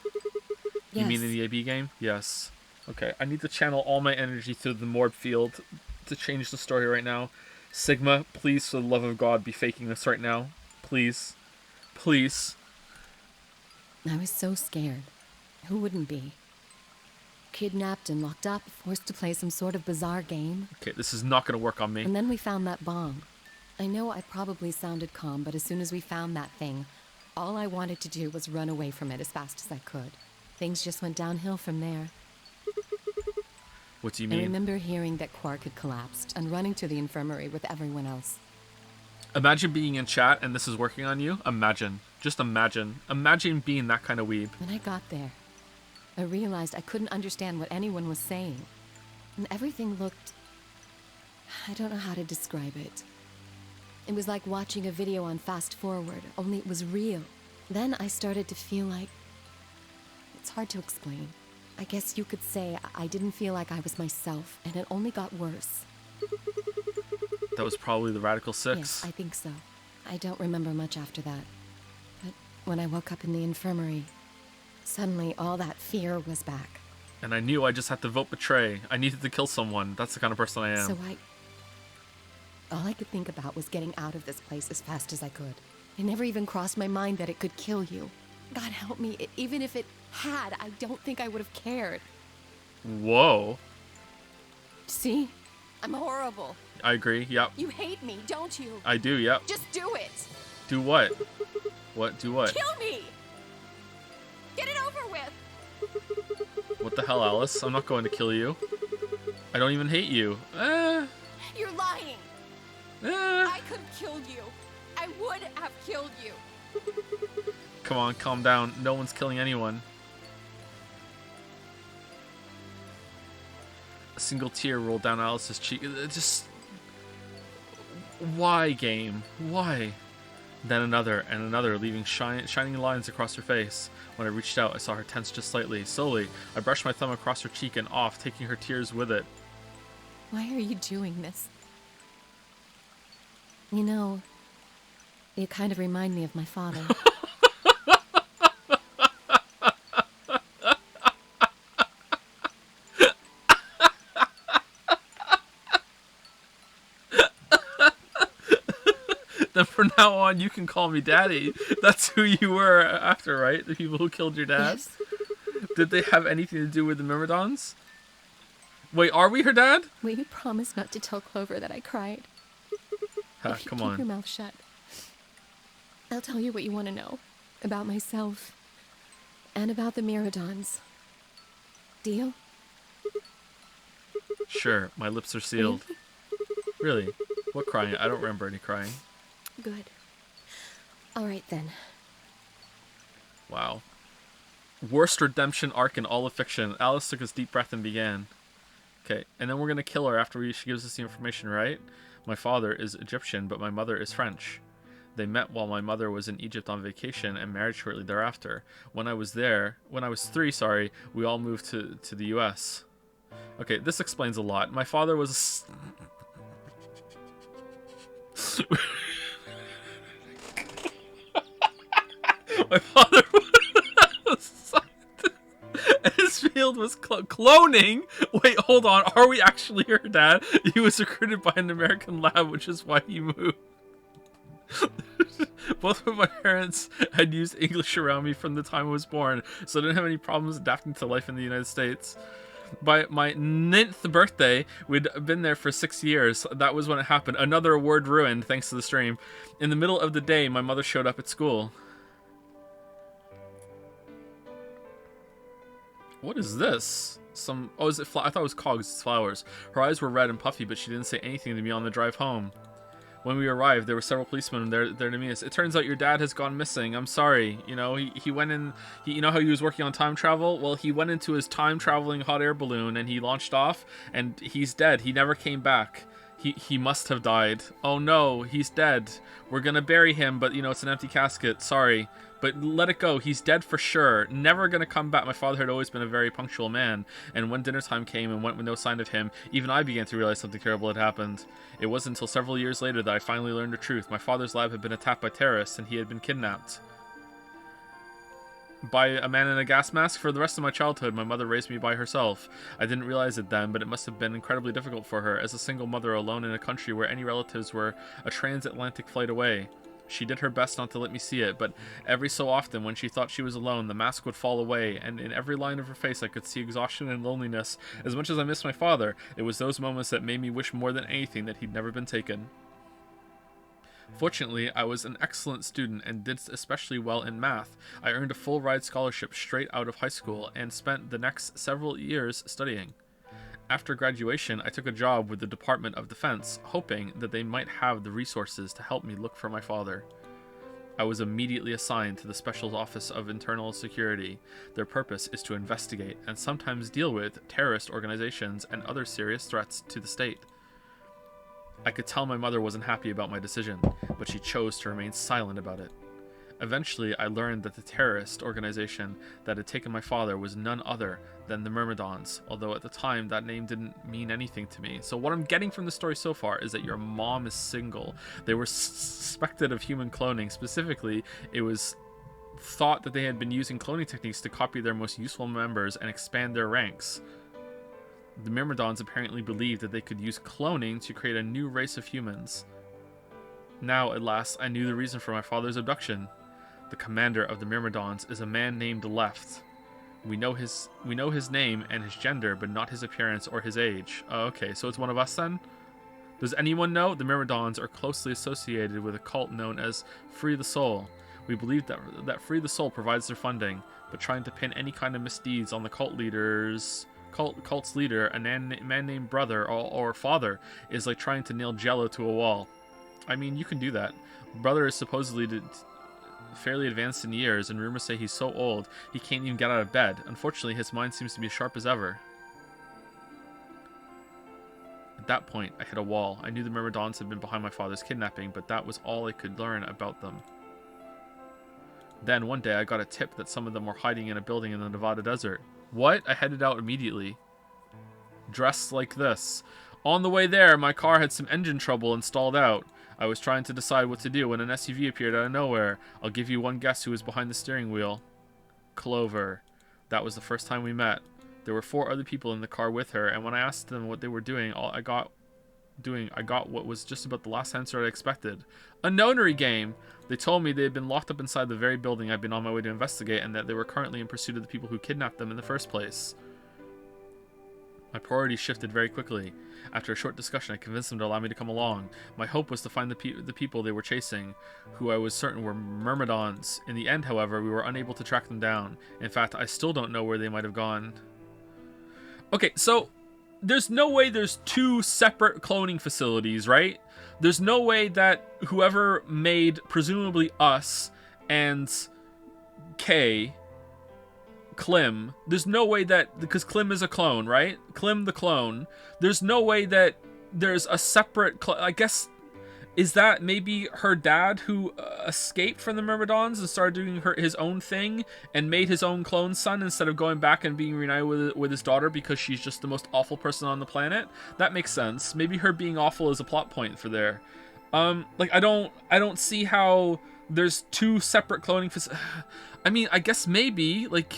[SPEAKER 10] Yes.
[SPEAKER 2] You mean in the AB game? Yes. Okay, I need to channel all my energy through the Morb field to change the story right now. Sigma, please, for the love of God, be faking this right now. Please. Please.
[SPEAKER 10] I was so scared. Who wouldn't be? Kidnapped and locked up, forced to play some sort of bizarre game.
[SPEAKER 2] Okay, this is not going to work on me.
[SPEAKER 10] And then we found that bomb. I know I probably sounded calm, but as soon as we found that thing, all I wanted to do was run away from it as fast as I could. Things just went downhill from there.
[SPEAKER 2] What do you
[SPEAKER 10] I
[SPEAKER 2] mean?
[SPEAKER 10] remember hearing that Quark had collapsed and running to the infirmary with everyone else.
[SPEAKER 2] Imagine being in chat and this is working on you. Imagine. Just imagine. Imagine being that kind of weeb.
[SPEAKER 10] When I got there, I realized I couldn't understand what anyone was saying. And everything looked... I don't know how to describe it. It was like watching a video on fast forward, only it was real. Then I started to feel like... It's hard to explain. I guess you could say I didn't feel like I was myself, and it only got worse.
[SPEAKER 2] That was probably the Radical Six.
[SPEAKER 10] Yes, I think so. I don't remember much after that. But when I woke up in the infirmary, suddenly all that fear was back.
[SPEAKER 2] And I knew I just had to vote betray. I needed to kill someone. That's the kind of person I am.
[SPEAKER 10] So all I could think about was getting out of this place as fast as I could. It never even crossed my mind that it could kill you. God help me, even if it had, I don't think I would have cared.
[SPEAKER 2] Whoa.
[SPEAKER 10] See? I'm horrible.
[SPEAKER 2] I agree, yep.
[SPEAKER 10] You hate me, don't you?
[SPEAKER 2] I do, yep.
[SPEAKER 10] Just do it.
[SPEAKER 2] Do what? What? Do what?
[SPEAKER 10] Kill me! Get it over with!
[SPEAKER 2] What the hell, Alice? I'm not going to kill you. I don't even hate you.
[SPEAKER 10] You're lying! I could have killed you. I would have killed you.
[SPEAKER 2] Come on, calm down. No one's killing anyone. A single tear rolled down Alice's cheek. Just... Why, game? Why? Then another and another, leaving shining lines across her face. When I reached out, I saw her tense just slightly. Slowly, I brushed my thumb across her cheek and off, taking her tears with it.
[SPEAKER 10] Why are you doing this? You know, you kind of remind me of my father.
[SPEAKER 2] Then from now on, you can call me Daddy. That's who you were after, right? The people who killed your dad?
[SPEAKER 10] Yes.
[SPEAKER 2] Did they have anything to do with the Myrmidons? Wait, are we her dad?
[SPEAKER 10] Will you promise not to tell Clover that I cried? If you
[SPEAKER 2] Come
[SPEAKER 10] keep
[SPEAKER 2] on.
[SPEAKER 10] your mouth shut, I'll tell you what you want to know. About myself. And about the Myrmidons. Deal?
[SPEAKER 2] Sure, my lips are sealed. Really? What crying? I don't remember any crying.
[SPEAKER 10] Good. All right, then.
[SPEAKER 2] Wow. Worst redemption arc in all of fiction. Alice took a deep breath and began. Okay, and then we're gonna kill her after she gives us the information, right? My father is Egyptian, but my mother is French. They met while my mother was in Egypt on vacation and married shortly thereafter. When I was 3, we all moved to the US. Okay, this explains a lot. My father was my father was his field was cloning. Wait, hold on. Are we actually her dad? He was recruited by an American lab, which is why he moved. Both of my parents had used English around me from the time I was born, so I didn't have any problems adapting to life in the United States. By my 9th birthday, we'd been there for 6 years. That was when it happened. Another word ruined, thanks to the stream. In the middle of the day, my mother showed up at school. What is this? Oh, is it I thought it was cogs, it's flowers. Her eyes were red and puffy, but she didn't say anything to me on the drive home. When we arrived, there were several policemen there to meet us. It turns out your dad has gone missing. I'm sorry. You know, he went in... you know how he was working on time travel? Well, he went into his time-traveling hot air balloon, and he launched off, and he's dead. He never came back. He must have died. Oh no, he's dead. We're gonna bury him, but, you know, it's an empty casket. Sorry. But let it go. He's dead for sure. Never gonna come back. My father had always been a very punctual man, and when dinner time came and went with no sign of him, even I began to realize something terrible had happened. It wasn't until several years later that I finally learned the truth. My father's lab had been attacked by terrorists, and he had been kidnapped by a man in a gas mask. For the rest of my childhood, my mother raised me by herself. I didn't realize it then, but it must have been incredibly difficult for her, as a single mother alone in a country where any relatives were a transatlantic flight away. She did her best not to let me see it, but every so often, when she thought she was alone, the mask would fall away, and in every line of her face I could see exhaustion and loneliness. As much as I missed my father, it was those moments that made me wish more than anything that he'd never been taken. Fortunately, I was an excellent student and did especially well in math. I earned a full-ride scholarship straight out of high school and spent the next several years studying. After graduation, I took a job with the Department of Defense, hoping that they might have the resources to help me look for my father. I was immediately assigned to the Special Office of Internal Security. Their purpose is to investigate and sometimes deal with terrorist organizations and other serious threats to the state. I could tell my mother wasn't happy about my decision, but she chose to remain silent about it. Eventually, I learned that the terrorist organization that had taken my father was none other than the Myrmidons, although at the time that name didn't mean anything to me. So what I'm getting from the story so far is that your mom is single. They were suspected of human cloning. Specifically, it was thought that they had been using cloning techniques to copy their most useful members and expand their ranks. The Myrmidons apparently believed that they could use cloning to create a new race of humans. Now, at last, I knew the reason for my father's abduction. The commander of the Myrmidons is a man named Left. We know his name and his gender, but not his appearance or his age. Oh, okay, so it's one of us then? Does anyone know? The Myrmidons are closely associated with a cult known as Free the Soul. We believe that Free the Soul provides their funding, but trying to pin any kind of misdeeds on the cult's leader, a man named Brother or Father, is like trying to nail Jello to a wall. I mean, you can do that. Brother is supposedly fairly advanced in years, and rumors say he's so old he can't even get out of bed. Unfortunately, his mind seems to be as sharp as ever. At that point, I hit a wall. I knew the Myrmidons had been behind my father's kidnapping, but that was all I could learn about them. Then, one day, I got a tip that some of them were hiding in a building in the Nevada desert. What? I headed out immediately. Dressed like this. On the way there, my car had some engine trouble and stalled out. I was trying to decide what to do when an SUV appeared out of nowhere. I'll give you one guess who was behind the steering wheel. Clover. That was the first time we met. There were 4 other people in the car with her, and when I asked them what they were doing, I got what was just about the last answer I expected. A nonary game! They told me they had been locked up inside the very building I'd been on my way to investigate, and that they were currently in pursuit of the people who kidnapped them in the first place. My priorities shifted very quickly. After a short discussion, I convinced them to allow me to come along. My hope was to find the people they were chasing, who I was certain were Myrmidons. In the end, however, we were unable to track them down. In fact, I still don't know where they might have gone. Okay, so there's no way there's 2 separate cloning facilities, right? There's no way that whoever made, presumably us, and Klim, there's no way that, because Klim is a clone, right? Klim the clone. There's no way that there's a separate, I guess, is that maybe her dad who escaped from the Myrmidons and started doing his own thing and made his own clone son instead of going back and being reunited with his daughter because she's just the most awful person on the planet? That makes sense. Maybe her being awful is a plot point for there. Like, I don't see how there's 2 separate cloning I mean, I guess maybe, like,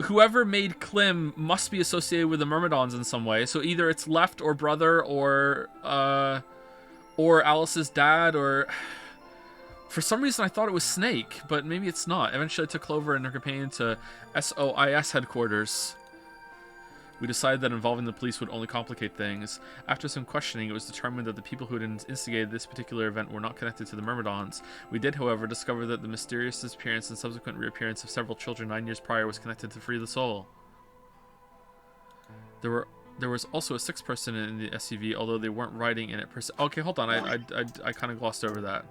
[SPEAKER 2] whoever made Klim must be associated with the Myrmidons in some way. So either it's Left or Brother or or Alice's dad, or for some reason I thought it was Snake, but maybe it's not. Eventually I took Clover and her companion to SOIS headquarters. We decided that involving the police would only complicate things. After some questioning, it was determined that the people who had instigated this particular event were not connected to the Myrmidons. We did, however, discover that the mysterious disappearance and subsequent reappearance of several children 9 years prior was connected to Free the Soul. There was also a 6th person in the SUV, although they weren't riding in it per se. Okay, hold on, I kind of glossed over that.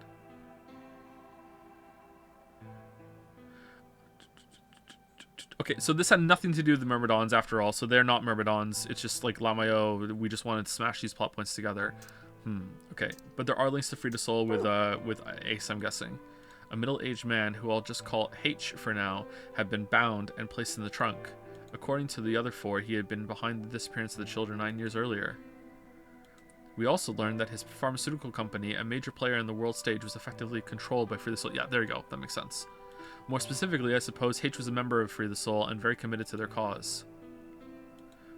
[SPEAKER 2] Okay, so this had nothing to do with the Myrmidons after all, so they're not Myrmidons. It's just like Lamayo, we just wanted to smash these plot points together. Okay, but there are links to Free the Soul with Ace, I'm guessing. A middle-aged man, who I'll just call H for now, had been bound and placed in the trunk. According to the other 4, he had been behind the disappearance of the children 9 years earlier. We also learned that his pharmaceutical company, a major player in the world stage, was effectively controlled by Free the Soul. Yeah, there you go, that makes sense. More specifically, I suppose H was a member of Free the Soul and very committed to their cause.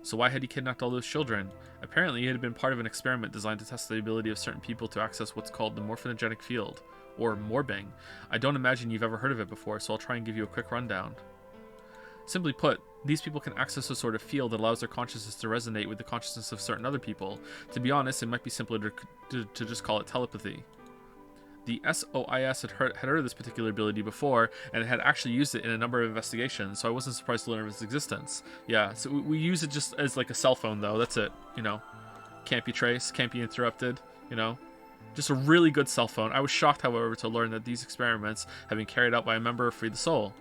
[SPEAKER 2] So why had he kidnapped all those children? Apparently, he had been part of an experiment designed to test the ability of certain people to access what's called the morphogenetic field, or morbing. I don't imagine you've ever heard of it before, so I'll try and give you a quick rundown. Simply put, these people can access a sort of field that allows their consciousness to resonate with the consciousness of certain other people. To be honest, it might be simpler to just call it telepathy. The SOIS had heard of this particular ability before, and had actually used it in a number of investigations, so I wasn't surprised to learn of its existence. Yeah, so we use it just as like a cell phone, though. That's it, you know. Can't be traced, can't be interrupted, you know. Just a really good cell phone. I was shocked, however, to learn that these experiments had been carried out by a member of Free the Soul.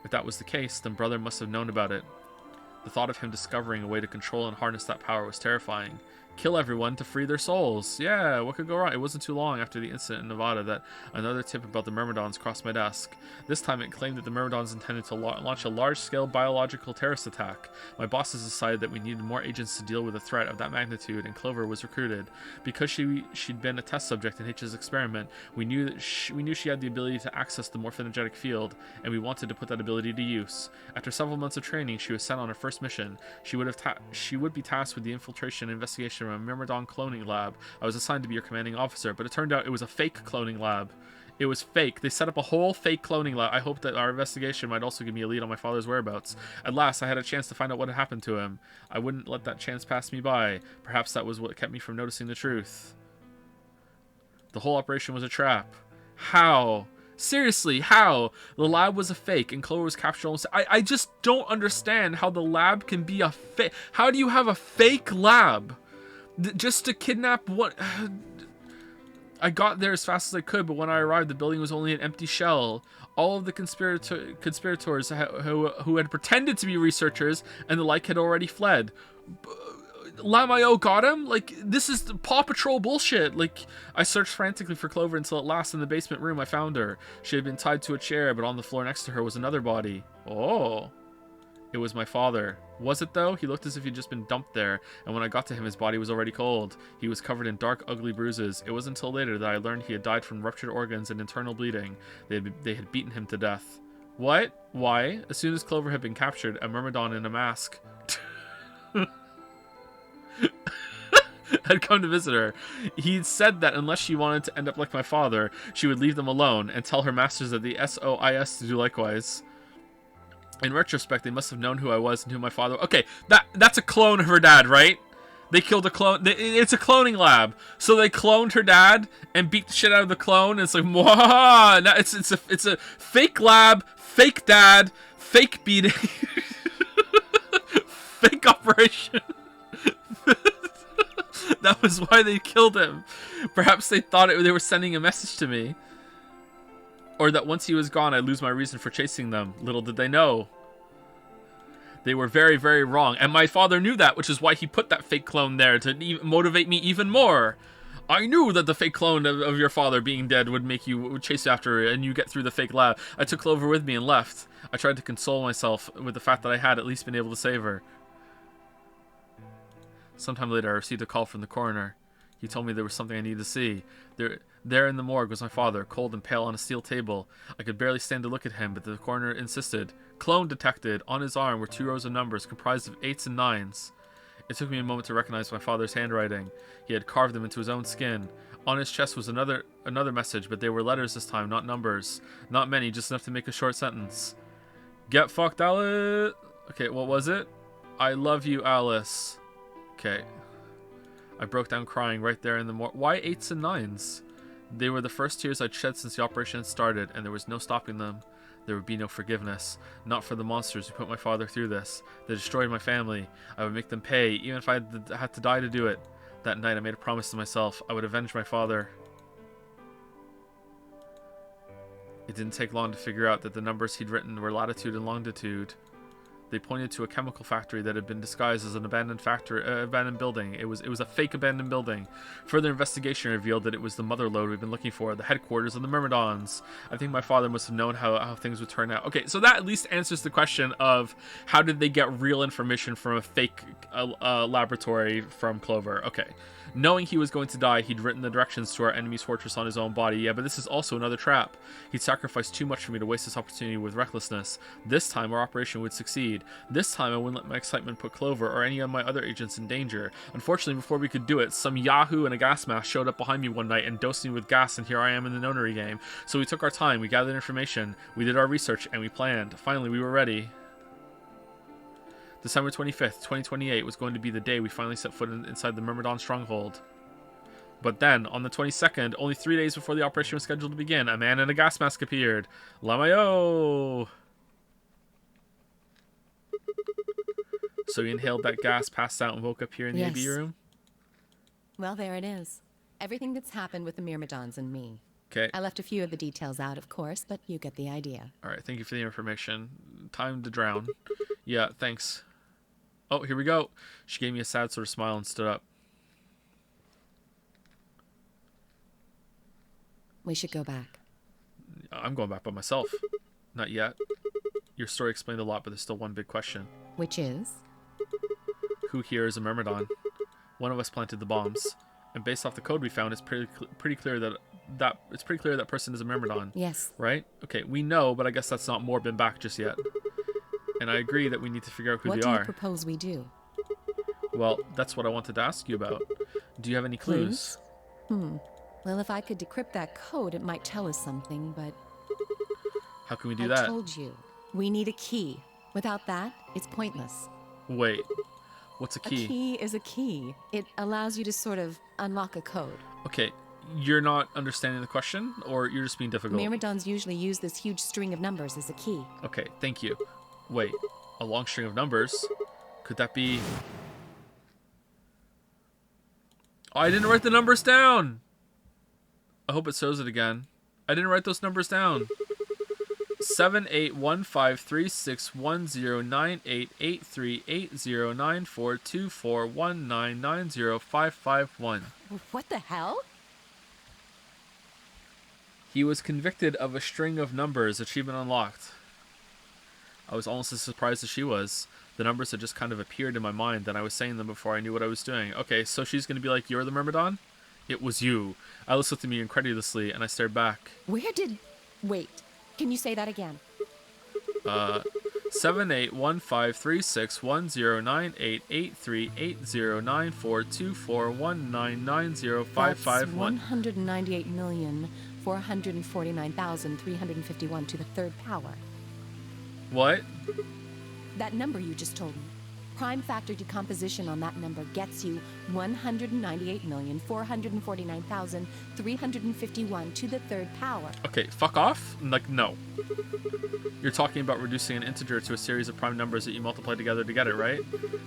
[SPEAKER 2] If that was the case, then Brother must have known about it. The thought of him discovering a way to control and harness that power was terrifying. Kill everyone to free their souls. Yeah, what could go wrong? It wasn't too long after the incident in Nevada that another tip about the Myrmidons crossed my desk. This time it claimed that the Myrmidons intended to launch a large-scale biological terrorist attack. My bosses decided that we needed more agents to deal with a threat of that magnitude, and Clover was recruited. Because she'd been a test subject in Hitch's experiment, we knew she had the ability to access the morphogenetic field, and we wanted to put that ability to use. After several months of training, she was sent on her first mission. She would be tasked with the infiltration and investigation of a Myrmidon cloning lab. I was assigned to be your commanding officer, but it turned out it was a fake cloning lab. It was fake. They set up a whole fake cloning lab. I hoped that our investigation might also give me a lead on my father's whereabouts. At last, I had a chance to find out what had happened to him. I wouldn't let that chance pass me by. Perhaps that was what kept me from noticing the truth. The whole operation was a trap. How? Seriously, how? The lab was a fake and Clover was captured almost... I just don't understand how the lab can be a fake... How do you have a fake lab? Just to kidnap what... I got there as fast as I could, but when I arrived, the building was only an empty shell. All of the conspirators who had pretended to be researchers and the like had already fled. Lamayo got him? Like, this is the Paw Patrol bullshit. Like, I searched frantically for Clover until at last in the basement room I found her. She had been tied to a chair, but on the floor next to her was another body. Oh. It was my father. Was it, though? He looked as if he'd just been dumped there, and when I got to him, his body was already cold. He was covered in dark, ugly bruises. It wasn't until later that I learned he had died from ruptured organs and internal bleeding. They had beaten him to death. What? Why? As soon as Clover had been captured, a Myrmidon in a mask had come to visit her. He'd said that unless she wanted to end up like my father, she would leave them alone and tell her masters of the SOIS to do likewise. In retrospect, they must have known who I was and who my father... Okay, that's a clone of her dad, right? They killed a clone. It's a cloning lab. So they cloned her dad and beat the shit out of the clone. And it's like, mwah! Now it's a fake lab, fake dad, fake beating, fake operation. That was why they killed him. Perhaps they thought they were sending a message to me. Or that once he was gone, I'd lose my reason for chasing them. Little did they know. They were very, very wrong. And my father knew that, which is why he put that fake clone there to motivate me even more. I knew that the fake clone of your father being dead would make you chase after it and you get through the fake lab. I took Clover with me and left. I tried to console myself with the fact that I had at least been able to save her. Sometime later, I received a call from the coroner. He told me there was something I needed to see. There in the morgue was my father, cold and pale on a steel table. I could barely stand to look at him, but the coroner insisted. Clone detected. On his arm were 2 rows of numbers comprised of 8s and 9s. It took me a moment to recognize my father's handwriting. He had carved them into his own skin. On his chest was another message, but they were letters this time, not numbers. Not many, just enough to make a short sentence. Get fucked, Alice. Okay, what was it? I love you, Alice. Okay. I broke down crying right there in the morning. Why 8s and 9s? They were the first tears I'd shed since the operation had started, and there was no stopping them. There would be no forgiveness. Not for the monsters who put my father through this. They destroyed my family. I would make them pay, even if I had to die to do it. That night I made a promise to myself. I would avenge my father. It didn't take long to figure out that the numbers he'd written were latitude and longitude. They pointed to a chemical factory that had been disguised as an abandoned building. It was a fake abandoned building. Further investigation revealed that it was the mother lode we've been looking for, the headquarters of the Myrmidons. I think my father must have known how things would turn out. Okay, so that at least answers the question of how did they get real information from a fake laboratory from Clover. Okay. Knowing he was going to die, he'd written the directions to our enemy's fortress on his own body. Yeah, but this is also another trap. He'd sacrificed too much for me to waste this opportunity with recklessness. This time, our operation would succeed. This time, I wouldn't let my excitement put Clover or any of my other agents in danger. Unfortunately, before we could do it, some yahoo in a gas mask showed up behind me one night and dosed me with gas, and here I am in the nonary game. So we took our time, we gathered information, we did our research, and we planned. Finally, we were ready. December 25th, 2028 was going to be the day we finally set foot inside the Myrmidon stronghold. But then, on the 22nd, only 3 days before the operation was scheduled to begin, a man in a gas mask appeared. Lamayo! So he inhaled that gas, passed out, and woke up here in the AV room?
[SPEAKER 10] Well, there it is. Everything that's happened with the Myrmidons and me.
[SPEAKER 2] Okay.
[SPEAKER 10] I left a few of the details out, of course, but you get the idea.
[SPEAKER 2] Alright, thank you for the information. Time to drown. Yeah, thanks. Oh, here we go. She gave me a sad sort of smile and stood up.
[SPEAKER 10] We should go back.
[SPEAKER 2] I'm going back by myself. Not yet. Your story explained a lot, but there's still one big question.
[SPEAKER 10] Which is?
[SPEAKER 2] Who here is a Myrmidon? One of us planted the bombs, and based off the code we found, it's pretty clear that person is a Myrmidon.
[SPEAKER 10] Yes. Right?
[SPEAKER 2] Okay, we know, but I guess that's not more been back just yet. And I agree that we need to figure out who they are.
[SPEAKER 10] What do you propose we do?
[SPEAKER 2] Well, that's what I wanted to ask you about. Do you have any clues?
[SPEAKER 10] Well, if I could decrypt that code, it might tell us something, but...
[SPEAKER 2] How can we do that?
[SPEAKER 10] I told you. We need a key. Without that, it's pointless.
[SPEAKER 2] Wait. What's a key?
[SPEAKER 10] A key is a key. It allows you to sort of unlock a code.
[SPEAKER 2] Okay, you're not understanding the question, or you're just being difficult?
[SPEAKER 10] Myrmidons usually use this huge string of numbers as a key.
[SPEAKER 2] Okay, thank you. Wait, a long string of numbers? Could that be... Oh, I didn't write the numbers down! I hope it shows it again. I didn't write those numbers down. 78153610988380942419905551.
[SPEAKER 10] What the hell?
[SPEAKER 2] He was convicted of a string of numbers. Achievement unlocked. I was almost as surprised as she was. The numbers had just kind of appeared in my mind, then I was saying them before I knew what I was doing. Okay, so she's going to be like, you're the Myrmidon? It was you. Alice looked at me incredulously, and I stared back.
[SPEAKER 10] Where did... Wait, can you say that again?
[SPEAKER 2] 78153610988380942419905551.
[SPEAKER 10] 198,449,351 to the third power.
[SPEAKER 2] What?
[SPEAKER 10] That number you just told me. Prime factor decomposition on that number gets you 198,449,351 to the third power.
[SPEAKER 2] Okay, fuck off? Like, no. You're talking about reducing an integer to a series of prime numbers that you multiply together to get it, right?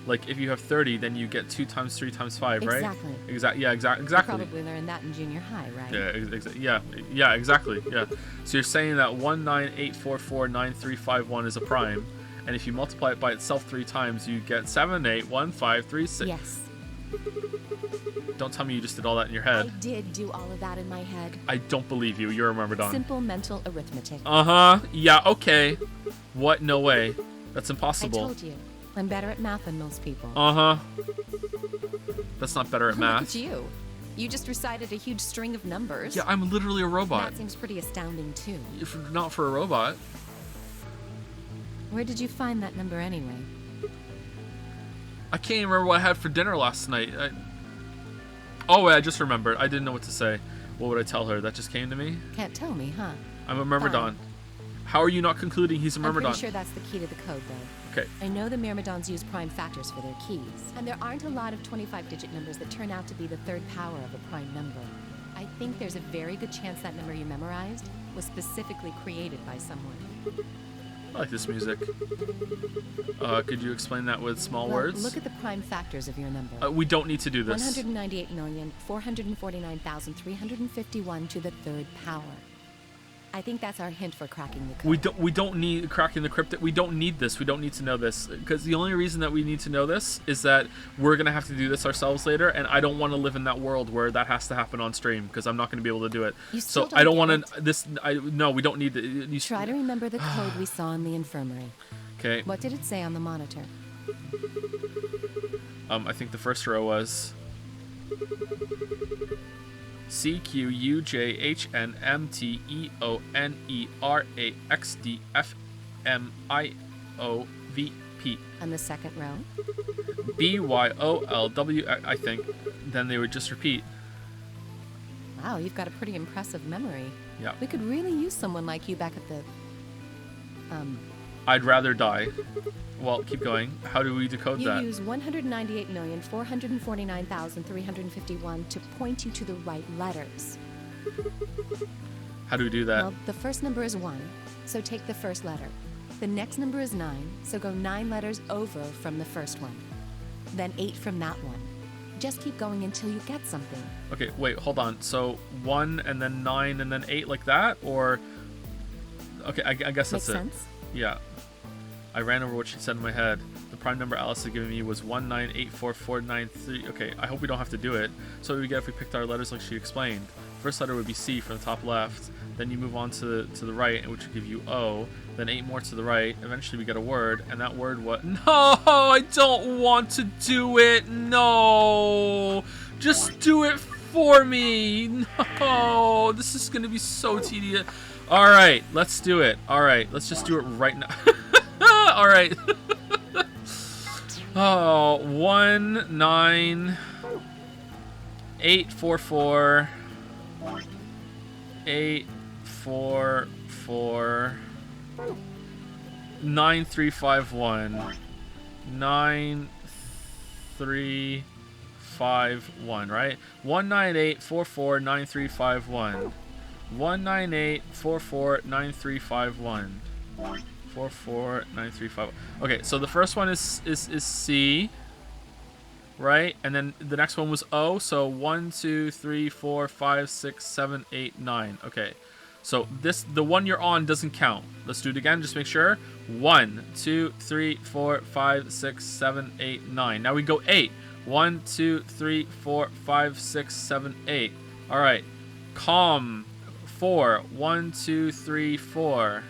[SPEAKER 2] Like, if you have 30, then you get 2 times 3 times 5, right?
[SPEAKER 10] Exactly.
[SPEAKER 2] Yeah, exactly.
[SPEAKER 10] You probably learned that in junior high, right?
[SPEAKER 2] Yeah, exactly. Yeah. So you're saying that 198449351 is a prime. And if you multiply it by itself 3 times, you get 781536.
[SPEAKER 10] Yes.
[SPEAKER 2] Don't tell me you just did all that in your head.
[SPEAKER 10] I did do all of that in my head.
[SPEAKER 2] I don't believe you. You're a Myrmidon.
[SPEAKER 10] Simple mental arithmetic.
[SPEAKER 2] Uh-huh. Yeah, okay. What? No way. That's impossible.
[SPEAKER 10] I told you. I'm better at math than most people.
[SPEAKER 2] Uh-huh. That's not better at math.
[SPEAKER 10] Look at you. You just recited a huge string of numbers.
[SPEAKER 2] Yeah, I'm literally a robot.
[SPEAKER 10] That seems pretty astounding, too.
[SPEAKER 2] Not for a robot.
[SPEAKER 10] Where did you find that number anyway?
[SPEAKER 2] I can't even remember what I had for dinner last night. Oh, wait, I just remembered. I didn't know what to say. What would I tell her? That just came to me?
[SPEAKER 10] Can't tell me, huh?
[SPEAKER 2] I'm a Myrmidon. How are you not concluding he's a Myrmidon?
[SPEAKER 10] I'm pretty sure that's the key to the code, though.
[SPEAKER 2] Okay.
[SPEAKER 10] I know the Myrmidons use prime factors for their keys, and there aren't a lot of 25-digit numbers that turn out to be the third power of a prime number. I think there's a very good chance that number you memorized was specifically created by someone.
[SPEAKER 2] I like this music. Could you explain that with small
[SPEAKER 10] Well,
[SPEAKER 2] words?
[SPEAKER 10] look at the prime factors of your number.
[SPEAKER 2] We don't need to do this.
[SPEAKER 10] 198,449,351 to the third power. I think that's our hint for cracking the code.
[SPEAKER 2] We don't need cracking the cryptic. We don't need this. We don't need to know this, because the only reason that we need to know this is that we're gonna have to do this ourselves later, and I don't want to live in that world where that has to happen on stream, because I'm not going to be able to do it.
[SPEAKER 10] So
[SPEAKER 2] I don't want to. No, we don't need it.
[SPEAKER 10] Try to remember the code we saw in the infirmary.
[SPEAKER 2] Okay.
[SPEAKER 10] What did it say on the monitor?
[SPEAKER 2] I think the first row was CQUJHNMTEONERAXDFMIOVP.
[SPEAKER 10] And the second row?
[SPEAKER 2] BYOLW, I think. Then they would just repeat.
[SPEAKER 10] Wow, you've got a pretty impressive memory.
[SPEAKER 2] Yeah.
[SPEAKER 10] We could really use someone like you back at the...
[SPEAKER 2] I'd rather die. Well, keep going. How do we decode that?
[SPEAKER 10] You use 198,449,351 to point you to the right letters.
[SPEAKER 2] How do we do that?
[SPEAKER 10] Well, the first number is 1, so take the first letter. The next number is 9, so go 9 letters over from the first one. Then 8 from that one. Just keep going until you get something.
[SPEAKER 2] Okay, wait, hold on. So 1 and then 9 and then 8 like that? Or... Okay, I guess that's it.
[SPEAKER 10] Makes sense?
[SPEAKER 2] Yeah. I ran over what she said in my head. The prime number Alice had given me was 1984493. Okay, I hope we don't have to do it. So what do we get if we picked our letters like she explained? First letter would be C from the top left. Then you move on to the right, which would give you O. Then 8 more to the right. Eventually we get a word, and that word what? No, I don't want to do it. No, just do it for me. No, this is gonna be so tedious. All right, let's do it. All right, let's just do it right now. All right. Oh, 19844 844 9351 9351, right? 198449351 198449351 449351. Okay, so the first one is C, right? And then the next one was O. So 1, 2, 3, 4, 5, 6, 7, 8, 9. Okay, so the one you're on doesn't count. Let's do it again. Just make sure. 1, 2, 3, 4, 5, 6, 7, 8, 9. Now we go 8. 1, 2, 3, 4, 5, 6, 7, 8. All right. Calm. 4. 1, 2, 3, 4.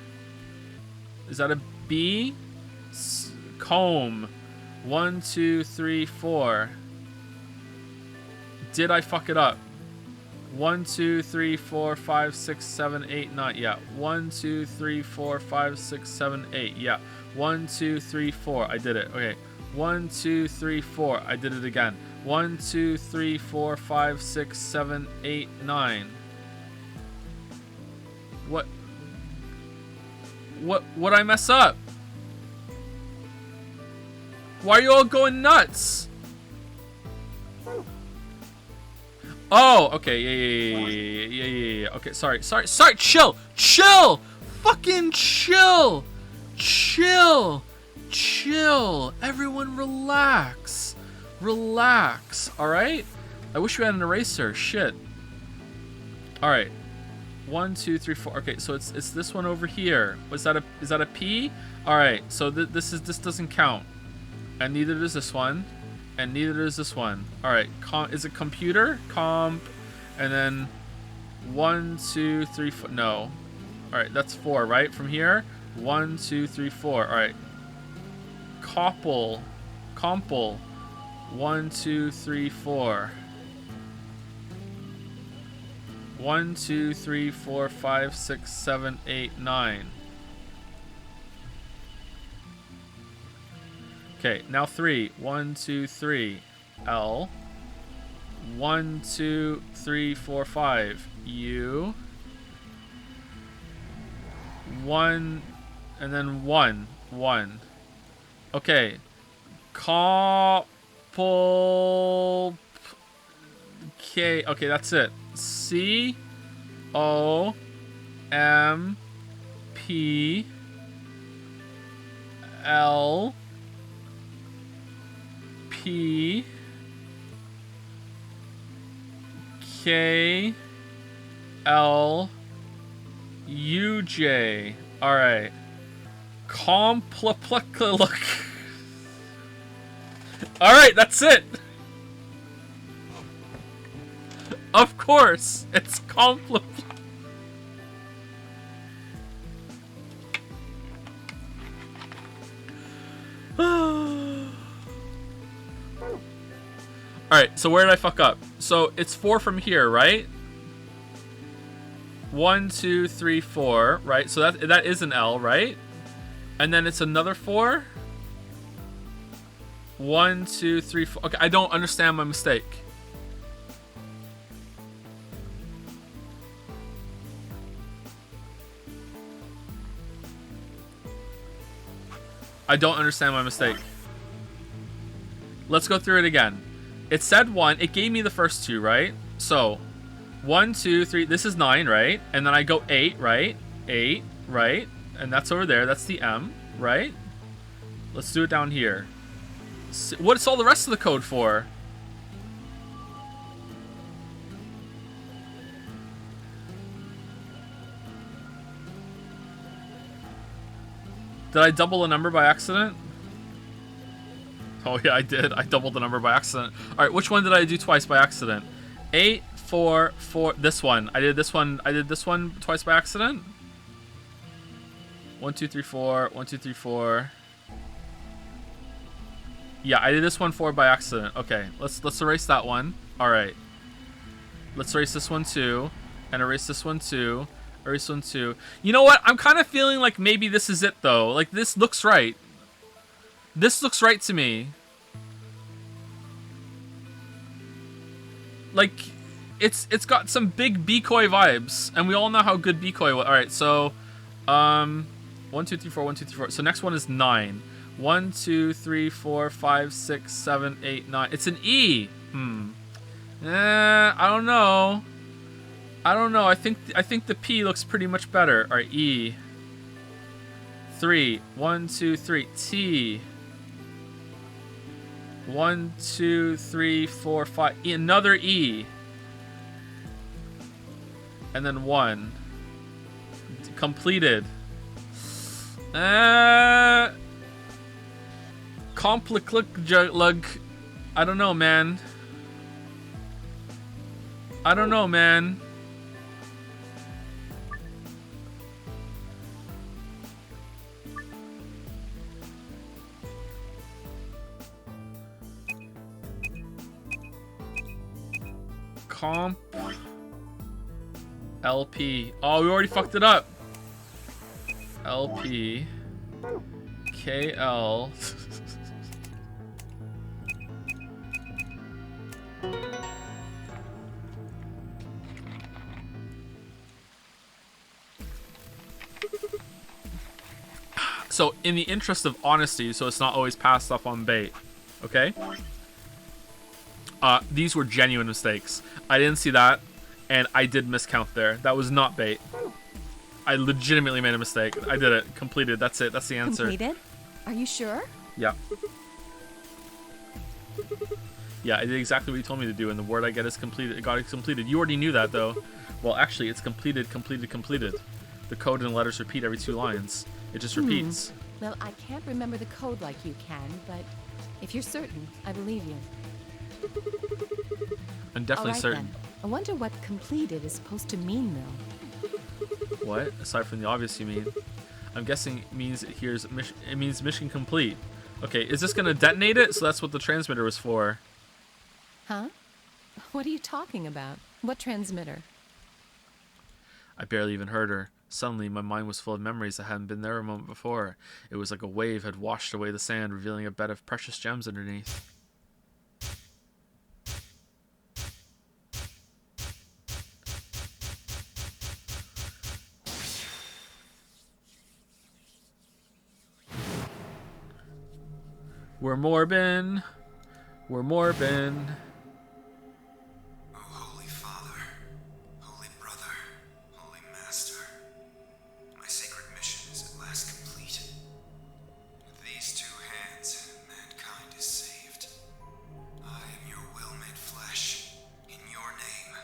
[SPEAKER 2] Is that a B? Comb. 1, 2, 3, 4. Did I fuck it up? 1, 2, 3, 4, 5, 6, 7, 8, 9. Yeah. 1, 2, 3, 4, 5, 6, 7, 8. Yeah. 1, 2, 3, 4. I did it. Okay. 1, 2, 3, 4. I did it again. 1, 2, 3, 4, 5, 6, 7, 8, 9. What'd I mess up? Why are you all going nuts? Oh, okay, yeah. Okay, sorry. Chill, fucking chill. Everyone, relax. All right. I wish we had an eraser. Shit. All right. 1, 2, 3, 4. Okay, so it's this one over here. Is that a P? All right. So this doesn't count, and neither does this one, and neither does this one. All right. Is it computer? Comp, and then 1, 2, 3, 4. No. All right. That's 4, right? From here. 1, 2, 3, 4. All right. Compel. 1, 2, 3, 4. 1, 2, 3, 4, 5, 6, 7, 8, 9. Okay, now 3. 1, 2, 3. L. 1, 2, 3, 4, 5. U. 1, and then 1. 1. Okay. Couple. K. Okay, that's it. C. O. M. P. L. P. K. L. U. J. All right. Look. All right, that's it. Of course, it's compl. Alright, so where did I fuck up? So it's 4 from here, right? 1, 2, 3, 4, right? So that is an L, right? And then it's another 4. 1, 2, 3, 4. Okay, I don't understand my mistake. I don't understand my mistake. Let's go through it again. It said 1. It gave me the first 2, right? So 1, 2, 3. This is 9, right? And then I go 8, right? 8, right? And that's over there. That's the M, right? Let's do it down here. What's all the rest of the code for? Did I double a number by accident? Oh yeah, I did. I doubled the number by accident. Alright, which one did I do twice by accident? 8, 4, 4. This one. I did this one twice by accident. 1, 2, 3, 4. 1, 2, 3, 4. Yeah, I did this one 4 by accident. Okay, let's erase that one. Alright. Let's erase this one too. And erase this one too. Erase one too. You know what? I'm kind of feeling like maybe this is it though. Like this looks right. This looks right to me. Like it's got some big Decoy vibes, and we all know how good Decoy was. All right, so 1, 2, 3, 4. 1, 2, 3, 4. So next one is 9. 1, 2, 3, 4, 5, 6, 7, 8, 9. It's an E. I don't know. I think the P looks pretty much better. All right, E. 3. 1, 2, 3. T. 1, 2, 3, 4, 5. E, another E. And then 1. Completed. Lug. I don't know, man. Comp LP. Oh, we already fucked it up. LP KL. So, in the interest of honesty, so it's not always passed up on bait, okay? These were genuine mistakes. I didn't see that, and I did miscount there. That was not bait. I legitimately made a mistake. I did it. Completed. That's it. That's the answer.
[SPEAKER 10] Completed? Are you sure?
[SPEAKER 2] Yeah. Yeah, I did exactly what you told me to do, and the word I get is completed. It got it completed. You already knew that, though. Well, actually, it's completed, completed, completed. The code and letters repeat every 2 lines. It just repeats.
[SPEAKER 10] Well, I can't remember the code like you can, but if you're certain, I believe you.
[SPEAKER 2] I'm definitely
[SPEAKER 10] All right,
[SPEAKER 2] certain.
[SPEAKER 10] Then. I wonder what completed is supposed to mean, though.
[SPEAKER 2] What? Aside from the obvious, you mean? I'm guessing it means it means mission complete. Okay, is this gonna detonate it? So that's what the transmitter was for.
[SPEAKER 10] Huh? What are you talking about? What transmitter?
[SPEAKER 2] I barely even heard her. Suddenly, my mind was full of memories that hadn't been there a moment before. It was like a wave had washed away the sand, revealing a bed of precious gems underneath. We're Morbin. We're Morbin.
[SPEAKER 6] Oh, Holy Father, Holy Brother, Holy Master, my sacred mission is at last complete. With these two hands, mankind is saved. I am your will made flesh. In your name,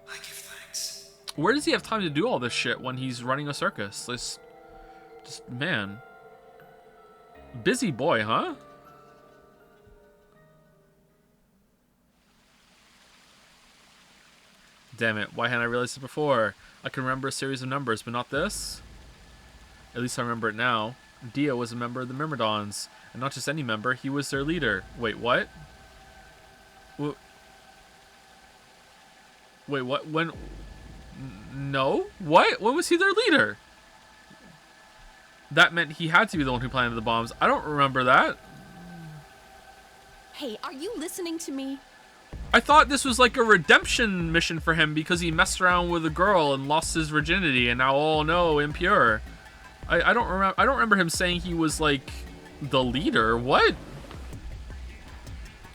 [SPEAKER 6] I give thanks.
[SPEAKER 2] Where does he have time to do all this shit when he's running a circus? Just man. Busy boy, huh? Damn it, why hadn't I realized it before? I can remember a series of numbers, but not this? At least I remember it now. Dio was a member of the Myrmidons, and not just any member, he was their leader. Wait, what? Wait, what? When? No? What? When was he their leader? That meant he had to be the one who planted the bombs. I don't remember that.
[SPEAKER 10] Hey, are you listening to me?
[SPEAKER 2] I thought this was like a redemption mission for him because he messed around with a girl and lost his virginity and now, oh no, impure. I don't remember him saying he was like the leader. What?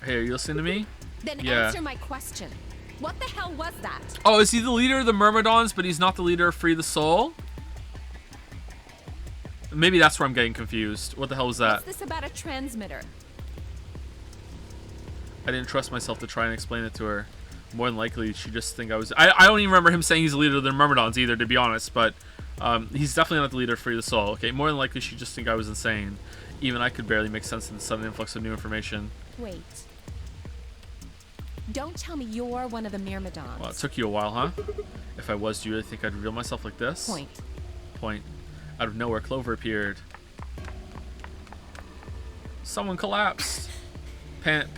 [SPEAKER 2] Hey, are you listening to me?
[SPEAKER 10] Then
[SPEAKER 2] Yeah.
[SPEAKER 10] answer my question. What the hell was that?
[SPEAKER 2] Oh, is he the leader of the Myrmidons, but he's not the leader of Free the Soul? Maybe that's where I'm getting confused. What the hell was that?
[SPEAKER 10] What's this about a transmitter?
[SPEAKER 2] I didn't trust myself to try and explain it to her. More than likely, she just think I was... I don't even remember him saying he's the leader of the Myrmidons either, to be honest, but he's definitely not the leader of Free the Soul. Okay, more than likely, she just think I was insane. Even I could barely make sense of the sudden influx of new information.
[SPEAKER 10] Wait. Don't tell me you're one of the Myrmidons.
[SPEAKER 2] Well, it took you a while, huh? If I was, do you really think I'd reveal myself like this? Point. Out of nowhere, Clover appeared. Someone collapsed. Pant.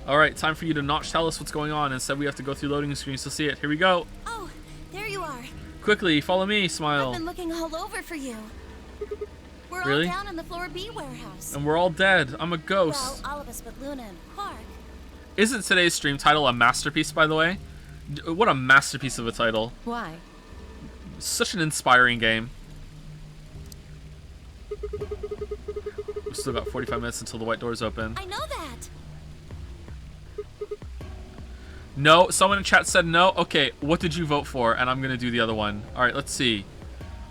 [SPEAKER 2] Alright, time for you to not tell us what's going on. Instead, we have to go through loading screens to see it. Here we go.
[SPEAKER 3] Oh, there you are.
[SPEAKER 2] Quickly, follow me, Smile.
[SPEAKER 3] I've been looking all over for you. We're
[SPEAKER 2] Really?
[SPEAKER 3] all down in the floor B warehouse.
[SPEAKER 2] And we're all dead. I'm a ghost.
[SPEAKER 3] Well, all of us but Luna and Quark.
[SPEAKER 2] Isn't today's stream title a masterpiece, by the way? What a masterpiece of a title.
[SPEAKER 10] Why?
[SPEAKER 2] Such an inspiring game. We've still got 45 minutes until the white doors open.
[SPEAKER 3] I know that.
[SPEAKER 2] No, someone in chat said no. Okay, what did you vote for? And I'm gonna do the other one. All right, let's see.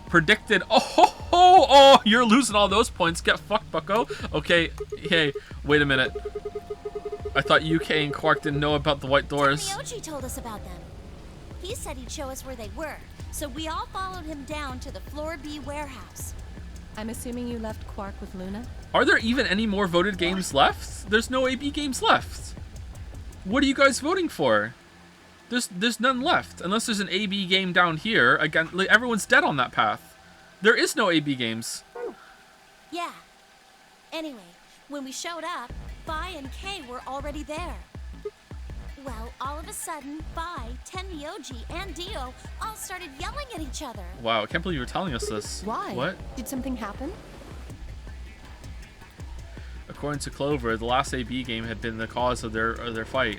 [SPEAKER 2] Predicted. Oh, you're losing all those points. Get fucked, bucko. Okay, hey, wait a minute. I thought UK and Quark didn't know about the white doors.
[SPEAKER 3] Miochi told us about them. He said he'd show us where they were, so we all followed him down to the floor B warehouse.
[SPEAKER 10] I'm assuming you left Quark with Luna?
[SPEAKER 2] Are there even any more voted games left? There's no AB games left. What are you guys voting for? There's none left. Unless there's an AB game down here. Again, like, everyone's dead on that path. There is no AB games.
[SPEAKER 3] Yeah. Anyway, when we showed up, Bai and Kay were already there. Well, all of a sudden, Bai, Tenmyoji, and Dio all started yelling at each other.
[SPEAKER 2] Wow, I can't believe you're telling us this.
[SPEAKER 10] Why?
[SPEAKER 2] What?
[SPEAKER 10] Did something happen?
[SPEAKER 2] According to Clover, the last AB game had been the cause of their fight.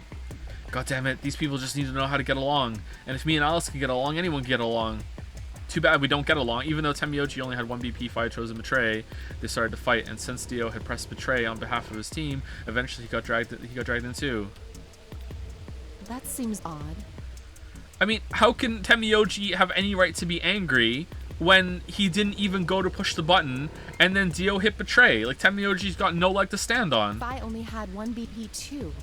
[SPEAKER 2] God damn it, these people just need to know how to get along. And if me and Alice can get along, anyone can get along. Too bad we don't get along. Even though Tenmyoji only had one BP fight chosen betray, they started to fight, and since Dio had pressed betray on behalf of his team, eventually he got dragged in too.
[SPEAKER 10] That seems odd.
[SPEAKER 2] I mean, how can Tenmyoji have any right to be angry when he didn't even go to push the button and then Dio hit betray? Like, Tenmyoji's got no leg to stand on.
[SPEAKER 10] Bai only had one BP too.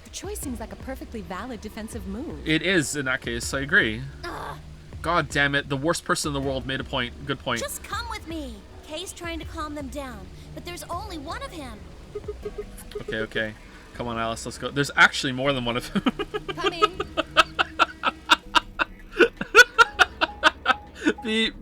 [SPEAKER 10] Her choice seems like a perfectly valid defensive move.
[SPEAKER 2] It is, in that case, I agree.
[SPEAKER 3] Ugh.
[SPEAKER 2] God damn it, the worst person in the world made a point. Good point.
[SPEAKER 3] Just come with me. Kay's trying to calm them down, but there's only one of him.
[SPEAKER 2] Okay. Come on, Alice, let's go. There's actually more than one of them.
[SPEAKER 10] Coming.
[SPEAKER 2] Beep.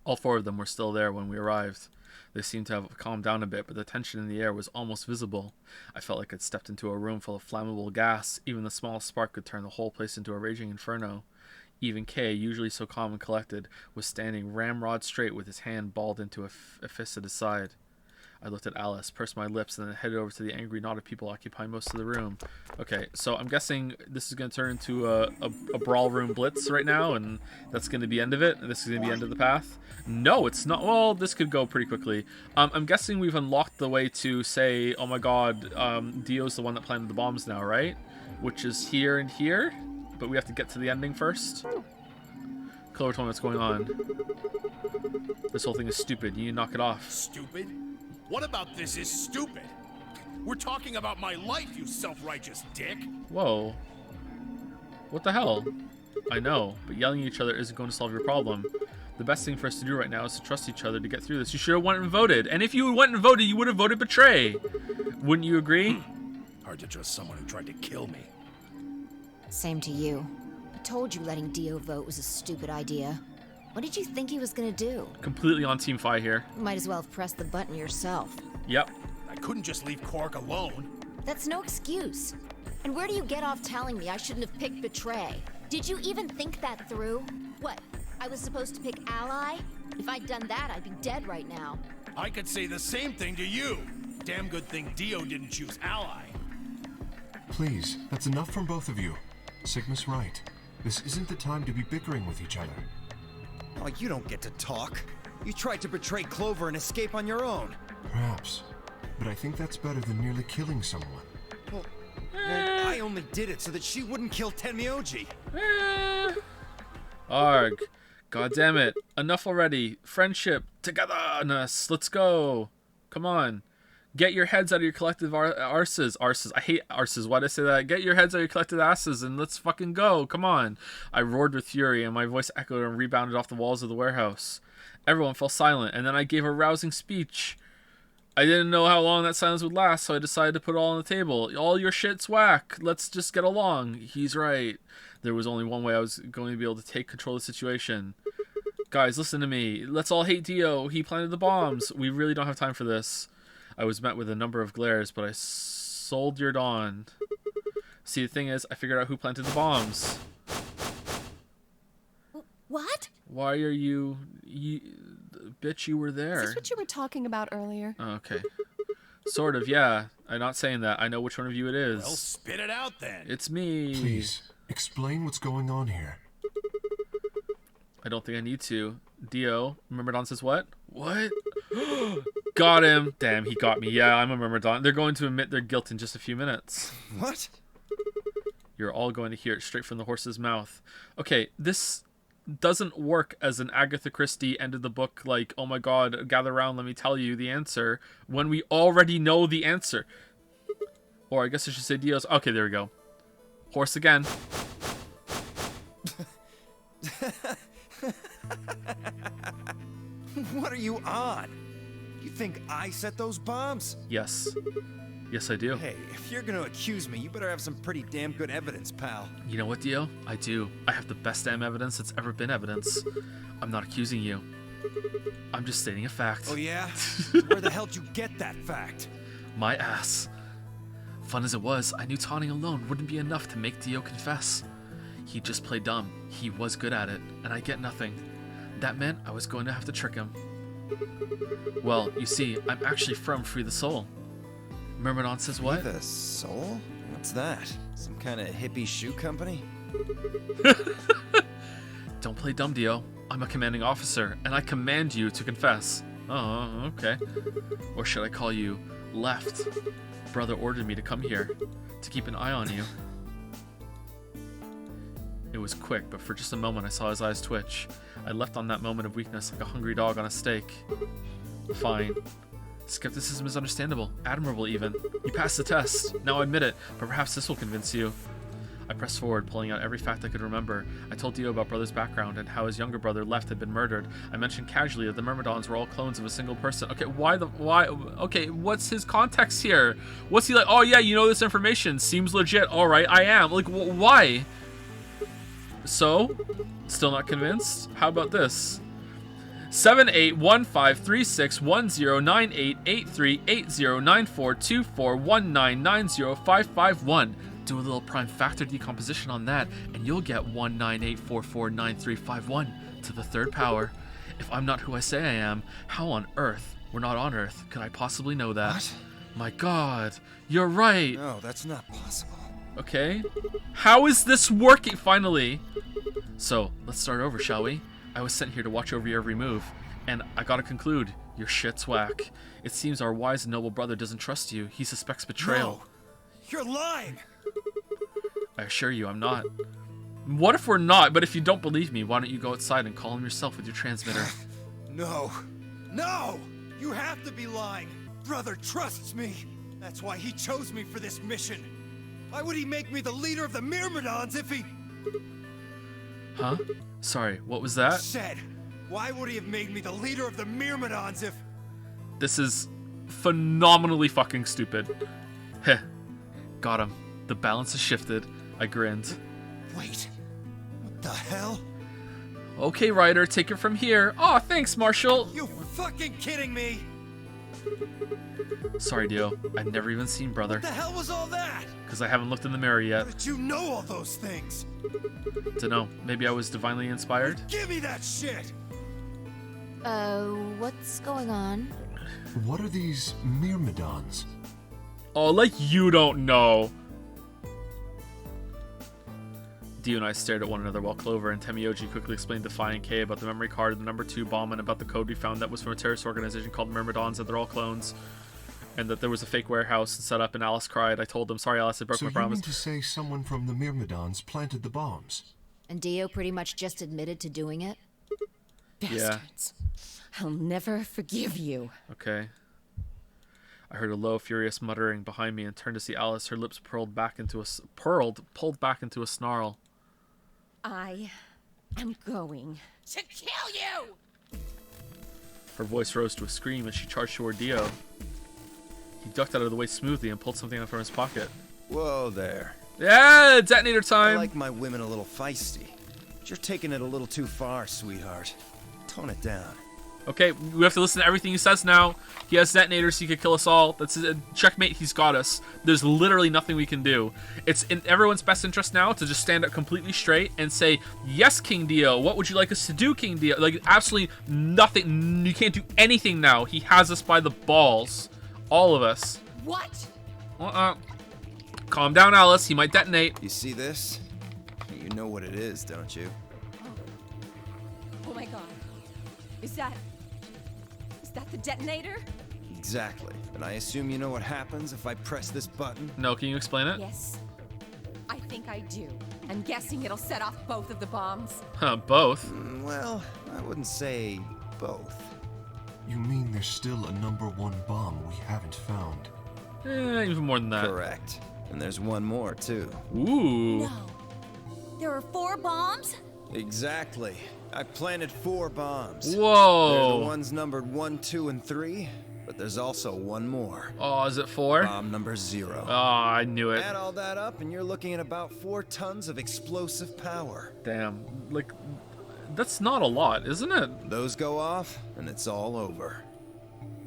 [SPEAKER 2] All four of them were still there when we arrived. They seemed to have calmed down a bit, but the tension in the air was almost visible. I felt like I'd stepped into a room full of flammable gas. Even the smallest spark could turn the whole place into a raging inferno. Even K, usually so calm and collected, was standing ramrod straight with his hand balled into a fist at his side. I looked at Alice, pursed my lips, and then headed over to the angry knot of people occupying most of the room. Okay, so I'm guessing this is going to turn into a brawl room blitz right now, and that's going to be the end of it, and this is going to be the end of the path. No, it's not. Well, this could go pretty quickly. I'm guessing we've unlocked the way to say, oh my god, Dio's the one that planted the bombs now, right? Which is here and here, but we have to get to the ending first. Clover told me what's going on. This whole thing is stupid. You need to knock it off.
[SPEAKER 9] Stupid? What about this is stupid? We're talking about my life, you self-righteous dick.
[SPEAKER 2] Whoa. What the hell? I know, but yelling at each other isn't going to solve your problem. The best thing for us to do right now is to trust each other to get through this. You should have went and voted. And if you went and voted, you would have voted betray. Wouldn't you agree?
[SPEAKER 9] Hard to trust someone who tried to kill me.
[SPEAKER 8] Same to you. I told you letting Dio vote was a stupid idea. What did you think he was gonna do?
[SPEAKER 2] Completely on Team Fi here.
[SPEAKER 8] You might as well have pressed the button yourself.
[SPEAKER 2] Yep.
[SPEAKER 9] I couldn't just leave Quark alone.
[SPEAKER 8] That's no excuse. And where do you get off telling me I shouldn't have picked Betray? Did you even think that through? What, I was supposed to pick Ally? If I'd done that, I'd be dead right now.
[SPEAKER 9] I could say the same thing to you. Damn good thing Dio didn't choose Ally.
[SPEAKER 5] Please, that's enough from both of you. Sigma's right. This isn't the time to be bickering with each other.
[SPEAKER 6] Oh, you don't get to talk. You tried to betray Clover and escape on your own.
[SPEAKER 5] Perhaps. But I think that's better than merely killing someone.
[SPEAKER 6] Well, I only did it so that she wouldn't kill Tenmyoji.
[SPEAKER 2] Arg. God damn it. Enough already. Friendship. Togetherness. Let's go. Come on. Get your heads out of your collective arses. Arses. I hate arses. Why did I say that? Get your heads out of your collective asses and let's fucking go. Come on. I roared with fury and my voice echoed and rebounded off the walls of the warehouse. Everyone fell silent and then I gave a rousing speech. I didn't know how long that silence would last, so I decided to put it all on the table. All your shit's whack. Let's just get along. He's right. There was only one way I was going to be able to take control of the situation. Guys, listen to me. Let's all hate Dio. He planted the bombs. We really don't have time for this. I was met with a number of glares, but I soldiered on. See, the thing is, I figured out who planted the bombs.
[SPEAKER 8] What?
[SPEAKER 2] Why are you... Bitch, you were there.
[SPEAKER 10] Is this what you were talking about earlier?
[SPEAKER 2] Oh, okay. Sort of, yeah. I'm not saying that. I know which one of you it is.
[SPEAKER 9] Well, spit it out then.
[SPEAKER 2] It's me.
[SPEAKER 5] Please, explain what's going on here.
[SPEAKER 2] I don't think I need to. Dio, Myrmidon says what? What? Got him. Damn, he got me. Yeah, I'm a Myrmidon. They're going to admit their guilt in just a few minutes.
[SPEAKER 6] What?
[SPEAKER 2] You're all going to hear it straight from the horse's mouth. Okay, this doesn't work as an Agatha Christie end of the book, like, oh my god, gather around, let me tell you the answer, when we already know the answer. Or I guess I should say Dio's. Okay, there we go. Horse again.
[SPEAKER 6] What are you on? You think I set those bombs?
[SPEAKER 2] Yes. Yes, I do.
[SPEAKER 6] Hey, if you're gonna accuse me, you better have some pretty damn good evidence, pal.
[SPEAKER 2] You know what, Dio? I do. I have the best damn evidence that's ever been evidence. I'm not accusing you. I'm just stating a fact.
[SPEAKER 6] Oh yeah? Where the hell'd you get that fact?
[SPEAKER 2] My ass. Fun as it was, I knew taunting alone wouldn't be enough to make Dio confess. He just played dumb. He was good at it, and I get nothing. That meant I was going to have to trick him. Well, you see, I'm actually from Free the Soul. Myrmidon says what?
[SPEAKER 6] Free the Soul? What's that? Some kind of hippie shoe company?
[SPEAKER 2] Don't play dumb, Dio. I'm a commanding officer, and I command you to confess. Oh, okay. Or should I call you Left? Brother ordered me to come here, to keep an eye on you. It was quick, but for just a moment I saw his eyes twitch. I left on that moment of weakness like a hungry dog on a steak. Fine. Skepticism is understandable, admirable even. You passed the test. Now admit it, but perhaps this will convince you. I pressed forward, pulling out every fact I could remember. I told Dio about Brother's background and how his younger brother, Left, had been murdered. I mentioned casually that the Myrmidons were all clones of a single person. Okay, why? Okay, what's his context here? What's he like? Oh yeah, you know this information. Seems legit. All right, I am. Like, why? So, still not convinced? How about this? 78153610988380942419905551. Do a little prime factor decomposition on that, and you'll get 198449351 to the third power. If I'm not who I say I am, how on earth, we're not on Earth, could I possibly know that?
[SPEAKER 6] What?
[SPEAKER 2] My God, you're right.
[SPEAKER 6] No, that's not possible.
[SPEAKER 2] Okay. How is this working? Finally. So, let's start over, shall we? I was sent here to watch over your every move, and I gotta conclude, your shit's whack. It seems our wise and noble brother doesn't trust you. He suspects betrayal.
[SPEAKER 6] No, you're lying.
[SPEAKER 2] I assure you, I'm not. What if we're not? But if you don't believe me, why don't you go outside and call him yourself with your transmitter?
[SPEAKER 6] No. No! You have to be lying. Brother trusts me. That's why he chose me for this mission. Why would he make me the leader of the Myrmidons if he...
[SPEAKER 2] Huh? Sorry, what was that?
[SPEAKER 6] Said, why would he have made me the leader of the Myrmidons if...
[SPEAKER 2] This is phenomenally fucking stupid. Heh. Got him. The balance has shifted. I grinned.
[SPEAKER 6] Wait. What the hell?
[SPEAKER 2] Okay, Ryder, take it from here. Aw, thanks, Marshall.
[SPEAKER 6] You fucking kidding me?
[SPEAKER 2] Sorry, Dio. I've never even seen brother.
[SPEAKER 6] What the hell was all that?
[SPEAKER 2] Because I haven't looked in the mirror yet.
[SPEAKER 6] How did you know all those things?
[SPEAKER 2] Dunno. Maybe I was divinely inspired?
[SPEAKER 6] Give me that shit!
[SPEAKER 8] What's going on?
[SPEAKER 5] What are these Myrmidons?
[SPEAKER 2] Oh, like you don't know. Dio and I stared at one another while Clover and Temioji quickly explained to Phi and K about the memory card and the number 2 bomb and about the code we found that was from a terrorist organization called Myrmidons, that they're all clones, and that there was a fake warehouse set up, and Alice cried. I told them, sorry Alice, I broke my promise.
[SPEAKER 5] So you mean to say someone from the Myrmidons planted the bombs?
[SPEAKER 8] And Dio pretty much just admitted to doing it?
[SPEAKER 10] Bastards. I'll never forgive you.
[SPEAKER 2] Okay. I heard a low, furious muttering behind me and turned to see Alice, her lips pulled back into a snarl.
[SPEAKER 10] I am going to kill you!
[SPEAKER 2] Her voice rose to a scream as she charged toward Dio. He ducked out of the way smoothly and pulled something out from his pocket.
[SPEAKER 6] Whoa there.
[SPEAKER 2] Yeah, detonator time!
[SPEAKER 6] I like my women a little feisty. But you're taking it a little too far, sweetheart. Tone it down.
[SPEAKER 2] Okay, we have to listen to everything he says now. He has detonators, he could kill us all. That's a checkmate, he's got us. There's literally nothing we can do. It's in everyone's best interest now to just stand up completely straight and say, yes, King Dio, what would you like us to do, King Dio? Like, absolutely nothing. You can't do anything now. He has us by the balls. All of us.
[SPEAKER 10] What?
[SPEAKER 2] Calm down, Alice. He might detonate.
[SPEAKER 6] You see this? You know what it is, don't you?
[SPEAKER 10] Oh my god. Is that the detonator?
[SPEAKER 6] Exactly. And I assume you know what happens if I press this button?
[SPEAKER 2] No, can you explain it?
[SPEAKER 10] Yes. I think I do. I'm guessing it'll set off both of the bombs.
[SPEAKER 2] Huh, both?
[SPEAKER 6] Well, I wouldn't say both.
[SPEAKER 5] You mean there's still a number 1 bomb we haven't found?
[SPEAKER 2] Even more than that.
[SPEAKER 6] Correct. And there's one more, too.
[SPEAKER 2] Ooh.
[SPEAKER 3] No. There are 4 bombs?
[SPEAKER 6] Exactly. I planted 4 bombs.
[SPEAKER 2] Whoa.
[SPEAKER 6] They're the ones numbered 1, 2, and 3, but there's also one more.
[SPEAKER 2] Oh, is it 4?
[SPEAKER 6] Bomb number 0.
[SPEAKER 2] Oh, I knew it.
[SPEAKER 6] Add all that up, and you're looking at about 4 tons of explosive power.
[SPEAKER 2] Damn. Like, that's not a lot, isn't it?
[SPEAKER 6] Those go off, and it's all over.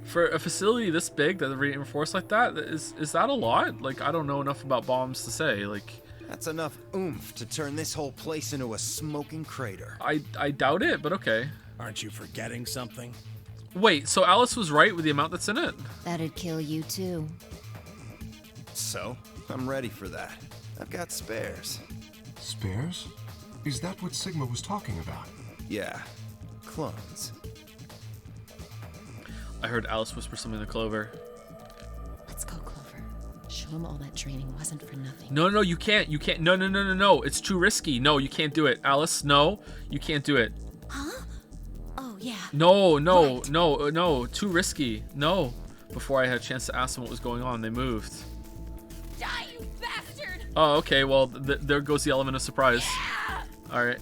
[SPEAKER 2] For a facility this big that reinforced like that, is that a lot? Like, I don't know enough about bombs to say. Like,
[SPEAKER 6] that's enough oomph to turn this whole place into a smoking crater.
[SPEAKER 2] I doubt it, but okay.
[SPEAKER 9] Aren't you forgetting something?
[SPEAKER 2] Wait, so Alice was right with the amount that's in it?
[SPEAKER 8] That'd kill you too.
[SPEAKER 6] So, I'm ready for that. I've got spares.
[SPEAKER 5] Spares? Is that what Sigma was talking about?
[SPEAKER 6] Yeah, clones.
[SPEAKER 2] I heard Alice whisper something to Clover.
[SPEAKER 10] Let's go, Clover. Show him all that training wasn't for nothing.
[SPEAKER 2] No, you can't. You can't. No. It's too risky. No, you can't do it. Alice, no. You can't do it.
[SPEAKER 3] Huh? Oh, yeah.
[SPEAKER 2] No. Too risky. No. Before I had a chance to ask them what was going on, they moved.
[SPEAKER 10] Die, you bastard!
[SPEAKER 2] Oh, okay. Well, there goes the element of surprise.
[SPEAKER 10] Yeah!
[SPEAKER 2] All right.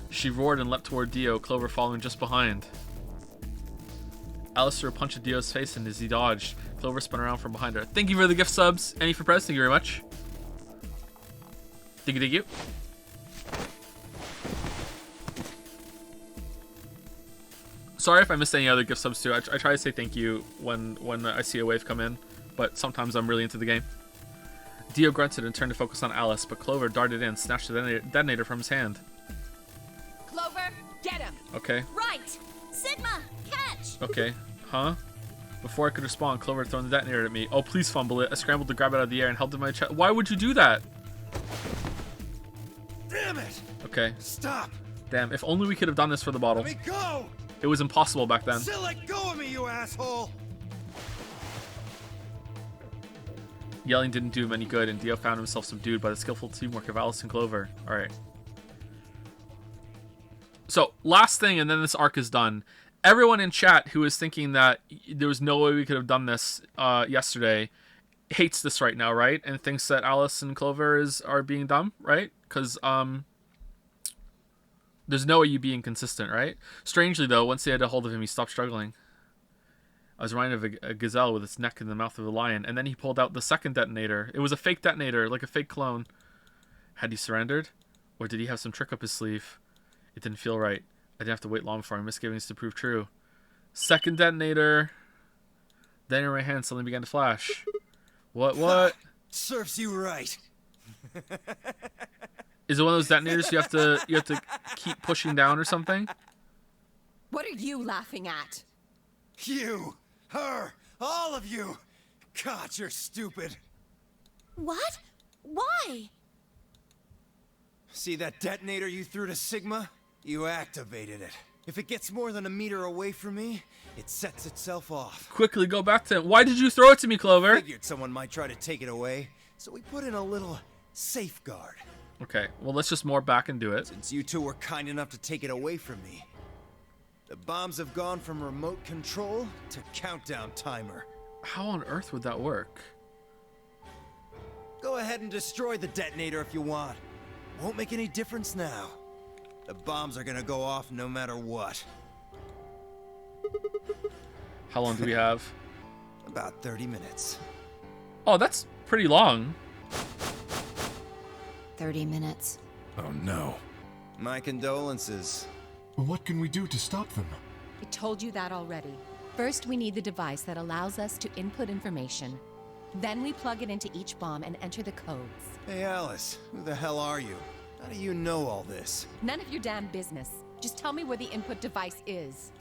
[SPEAKER 2] She roared and leapt toward Dio, Clover following just behind. Alice threw a punch at Dio's face, and as he dodged, Clover spun around from behind her. Thank you for the gift subs. Any for Prez? Thank you very much. Thank you. Sorry if I missed any other gift subs too. I try to say thank you when I see a wave come in, but sometimes I'm really into the game. Dio grunted and turned to focus on Alice, but Clover darted in, snatched the detonator from his hand.
[SPEAKER 10] Clover, get him!
[SPEAKER 2] Okay.
[SPEAKER 3] Right! Sigma, catch!
[SPEAKER 2] Okay. Huh? Before I could respond, Clover had thrown the detonator at me. Oh, please fumble it. I scrambled to grab it out of the air and held it in my chest. Why would you do that?
[SPEAKER 6] Damn it!
[SPEAKER 2] Okay.
[SPEAKER 6] Stop!
[SPEAKER 2] Damn, if only we could have done this for the bottle.
[SPEAKER 6] Let me go!
[SPEAKER 2] It was impossible back then.
[SPEAKER 6] Still let go of me, you asshole!
[SPEAKER 2] Yelling didn't do him any good, and Dio found himself subdued by the skillful teamwork of Alice and Clover. Alright. So, last thing, and then this arc is done. Everyone in chat who is thinking that there was no way we could have done this yesterday hates this right now, right? And thinks that Alice and Clover are being dumb, right? Because there's no way you being consistent, right? Strangely, though, once they had a hold of him, he stopped struggling. I was reminded of a gazelle with its neck in the mouth of a lion, and then he pulled out the second detonator. It was a fake detonator, like a fake clone. Had he surrendered? Or did he have some trick up his sleeve? It didn't feel right. I didn't have to wait long for my misgivings to prove true. Second detonator. Then in my hand suddenly began to flash. What?
[SPEAKER 6] Serves you right.
[SPEAKER 2] Is it one of those detonators you have to keep pushing down or something?
[SPEAKER 10] What are you laughing at?
[SPEAKER 6] You, her, all of you. God, you're stupid.
[SPEAKER 3] What? Why?
[SPEAKER 6] See that detonator you threw to Sigma? You activated it. If it gets more than a meter away from me, it sets itself off.
[SPEAKER 2] Quickly go back to him. Why did you throw it to me, Clover?
[SPEAKER 6] Figured someone might try to take it away, so we put in a little safeguard.
[SPEAKER 2] Okay, well, let's just more back and do it.
[SPEAKER 6] Since you two were kind enough to take it away from me, the bombs have gone from remote control to countdown timer.
[SPEAKER 2] How on earth would that work?
[SPEAKER 6] Go ahead and destroy the detonator if you want. Won't make any difference now. The bombs are gonna go off no matter what.
[SPEAKER 2] How long do we have?
[SPEAKER 6] About 30 minutes.
[SPEAKER 2] Oh, that's pretty long.
[SPEAKER 8] 30 minutes.
[SPEAKER 9] Oh no.
[SPEAKER 6] My condolences.
[SPEAKER 5] What can we do to stop them?
[SPEAKER 10] I told you that already. First, we need the device that allows us to input information. Then we plug it into each bomb and enter the codes.
[SPEAKER 6] Hey Alice, who the hell are you? How do you know all this?
[SPEAKER 10] None of your damn business. Just tell me where the input device is.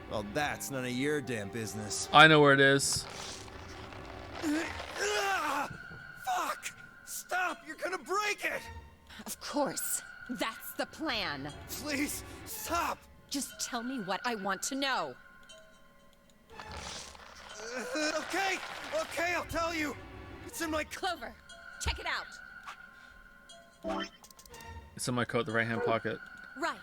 [SPEAKER 6] Well, that's none of your damn business.
[SPEAKER 2] I know where it is.
[SPEAKER 6] Fuck! Stop! You're gonna break it!
[SPEAKER 10] Of course. That's the plan.
[SPEAKER 6] Please, stop!
[SPEAKER 10] Just tell me what I want to know.
[SPEAKER 6] Okay, I'll tell you. It's in my
[SPEAKER 10] Clover, check it out.
[SPEAKER 2] It's in my coat, the right-hand pocket.
[SPEAKER 3] Right.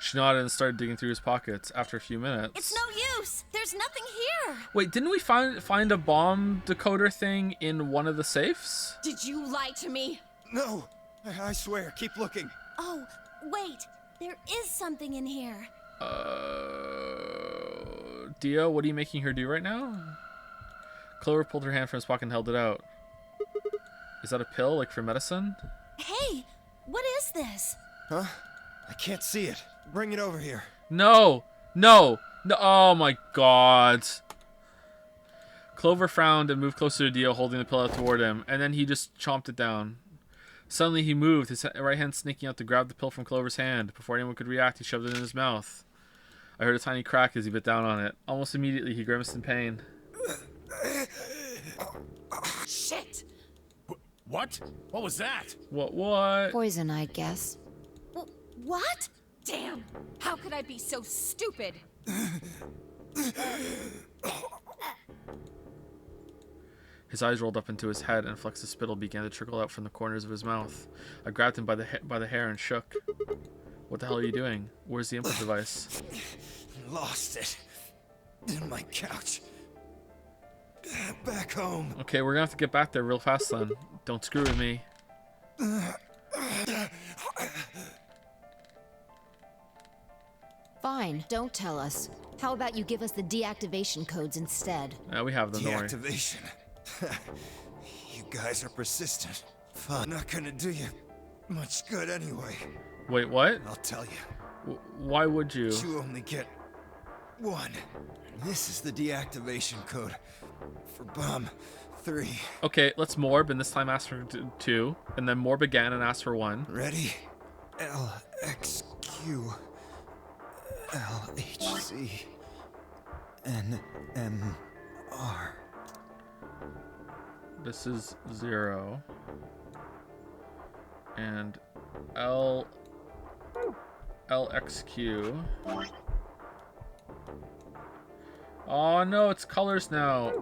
[SPEAKER 2] She nodded and started digging through his pockets. After a few minutes...
[SPEAKER 3] It's no use. There's nothing here.
[SPEAKER 2] Wait, didn't we find a bomb decoder thing in one of the safes?
[SPEAKER 10] Did you lie to me?
[SPEAKER 6] No, I swear, keep looking.
[SPEAKER 3] Oh, wait. There is something in here.
[SPEAKER 2] Dio, what are you making her do right now? Clover pulled her hand from his pocket and held it out. Is that a pill, like for medicine?
[SPEAKER 3] Hey, what is this?
[SPEAKER 6] Huh? I can't see it. Bring it over here.
[SPEAKER 2] No! Oh my god. Clover frowned and moved closer to Dio, holding the pill out toward him, and then he just chomped it down. Suddenly he moved, his right hand sneaking out to grab the pill from Clover's hand. Before anyone could react, he shoved it in his mouth. I heard a tiny crack as he bit down on it. Almost immediately, he grimaced in pain.
[SPEAKER 10] Shit!
[SPEAKER 9] What? What was that?
[SPEAKER 2] What?
[SPEAKER 8] Poison, I guess.
[SPEAKER 3] What?
[SPEAKER 10] Damn! How could I be so stupid?
[SPEAKER 2] His eyes rolled up into his head, and flecks of spittle began to trickle out from the corners of his mouth. I grabbed him by the hair and shook. What the hell are you doing? Where's the input device?
[SPEAKER 6] Lost it. In my couch. Back home.
[SPEAKER 2] Okay, we're gonna have to get back there real fast then. Don't screw with me.
[SPEAKER 8] Fine, don't tell us. How about you give us the deactivation codes instead?
[SPEAKER 2] Yeah, we have them, don't worry.
[SPEAKER 6] Deactivation. You guys are persistent. Fun. Not gonna do you much good anyway.
[SPEAKER 2] Wait, what?
[SPEAKER 6] I'll tell you.
[SPEAKER 2] Why would you?
[SPEAKER 6] You only get one. This is the deactivation code for bomb 3.
[SPEAKER 2] Okay, let's morb, and this time ask for 2, and then morb again and ask for 1.
[SPEAKER 6] Ready? LXQ LHC NMR.
[SPEAKER 2] This is 0. And LXQ. Oh no, it's colors now.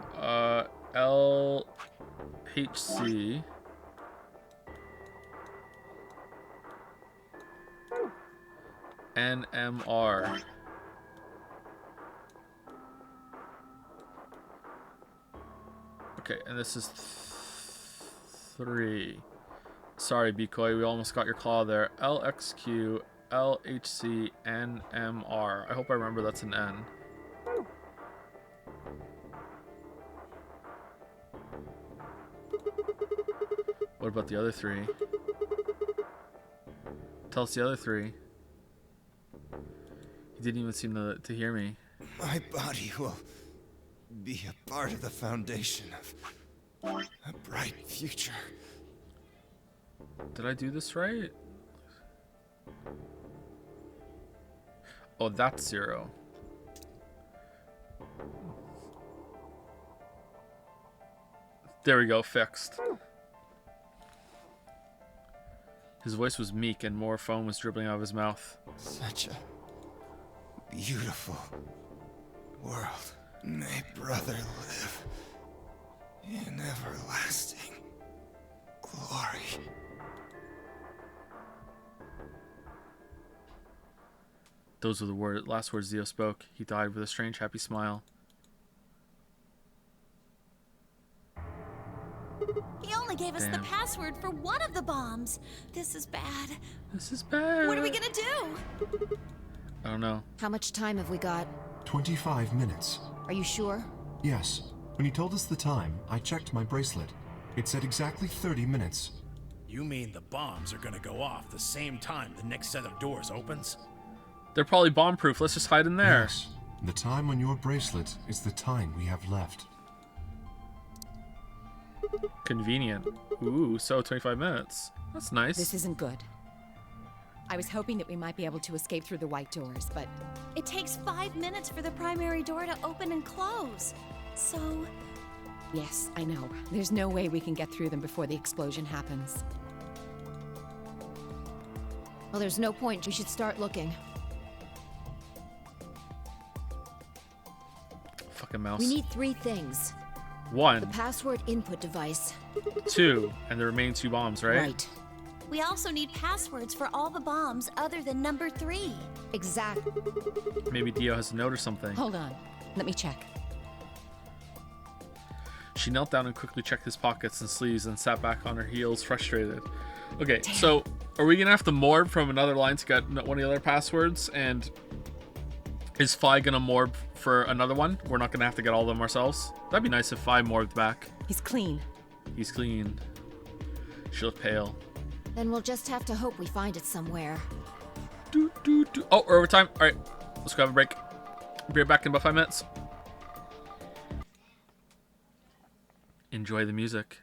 [SPEAKER 2] LHC. NMR. Okay, and this is 3. Sorry, Bikoi, we almost got your claw there. LXQ, LHC, NMR. I hope I remember that's an N. What about the other 3? Tell us the other 3. He didn't even seem to hear me.
[SPEAKER 6] My body will be a part of the foundation of a bright future.
[SPEAKER 2] Did I do this right? Oh, that's 0. There we go, fixed. His voice was meek and more foam was dribbling out of his mouth.
[SPEAKER 6] Such a beautiful world. May brother live in everlasting glory.
[SPEAKER 2] Those were the last words Zio spoke. He died with a strange, happy smile.
[SPEAKER 3] He only gave us the
[SPEAKER 2] Damn.
[SPEAKER 3] password for one of the bombs. This is bad.
[SPEAKER 2] This is bad.
[SPEAKER 3] What are we gonna do?
[SPEAKER 2] I don't know.
[SPEAKER 8] How much time have we got?
[SPEAKER 5] 25 minutes.
[SPEAKER 8] Are you sure?
[SPEAKER 5] Yes. When he told us the time, I checked my bracelet. It said exactly 30 minutes.
[SPEAKER 9] You mean the bombs are gonna go off the same time the next set of doors opens?
[SPEAKER 2] They're probably bomb-proof. Let's just hide in there.
[SPEAKER 5] Yes. The time on your bracelet is the time we have left.
[SPEAKER 2] Convenient. Ooh, so 25 minutes. That's nice.
[SPEAKER 10] This isn't good. I was hoping that we might be able to escape through the white doors, but
[SPEAKER 3] It takes 5 minutes for the primary door to open and close. So,
[SPEAKER 10] yes, I know. There's no way we can get through them before the explosion happens.
[SPEAKER 8] Well, there's no point. We should start looking.
[SPEAKER 2] Fucking mouse.
[SPEAKER 8] We need 3 things.
[SPEAKER 2] 1,
[SPEAKER 8] The password input device.
[SPEAKER 2] 2, and the remaining 2 bombs, right?
[SPEAKER 8] Right.
[SPEAKER 3] we also need passwords for all the bombs other than number 3.
[SPEAKER 8] Exactly.
[SPEAKER 2] Maybe Dio has a note or something.
[SPEAKER 10] Hold on. Let me check.
[SPEAKER 2] She knelt down and quickly checked his pockets and sleeves and sat back on her heels, frustrated. Okay, so are we gonna have to morb from another line to get one of the other passwords? And is Fi gonna morb for another one? We're not gonna have to get all of them ourselves. That'd be nice if Fi morbed back.
[SPEAKER 10] He's clean.
[SPEAKER 2] He's clean. She looked pale.
[SPEAKER 8] Then we'll just have to hope we find it somewhere.
[SPEAKER 2] Oh, we're over time. All right, let's go have a break. Be right back in about 5 minutes. Enjoy the music.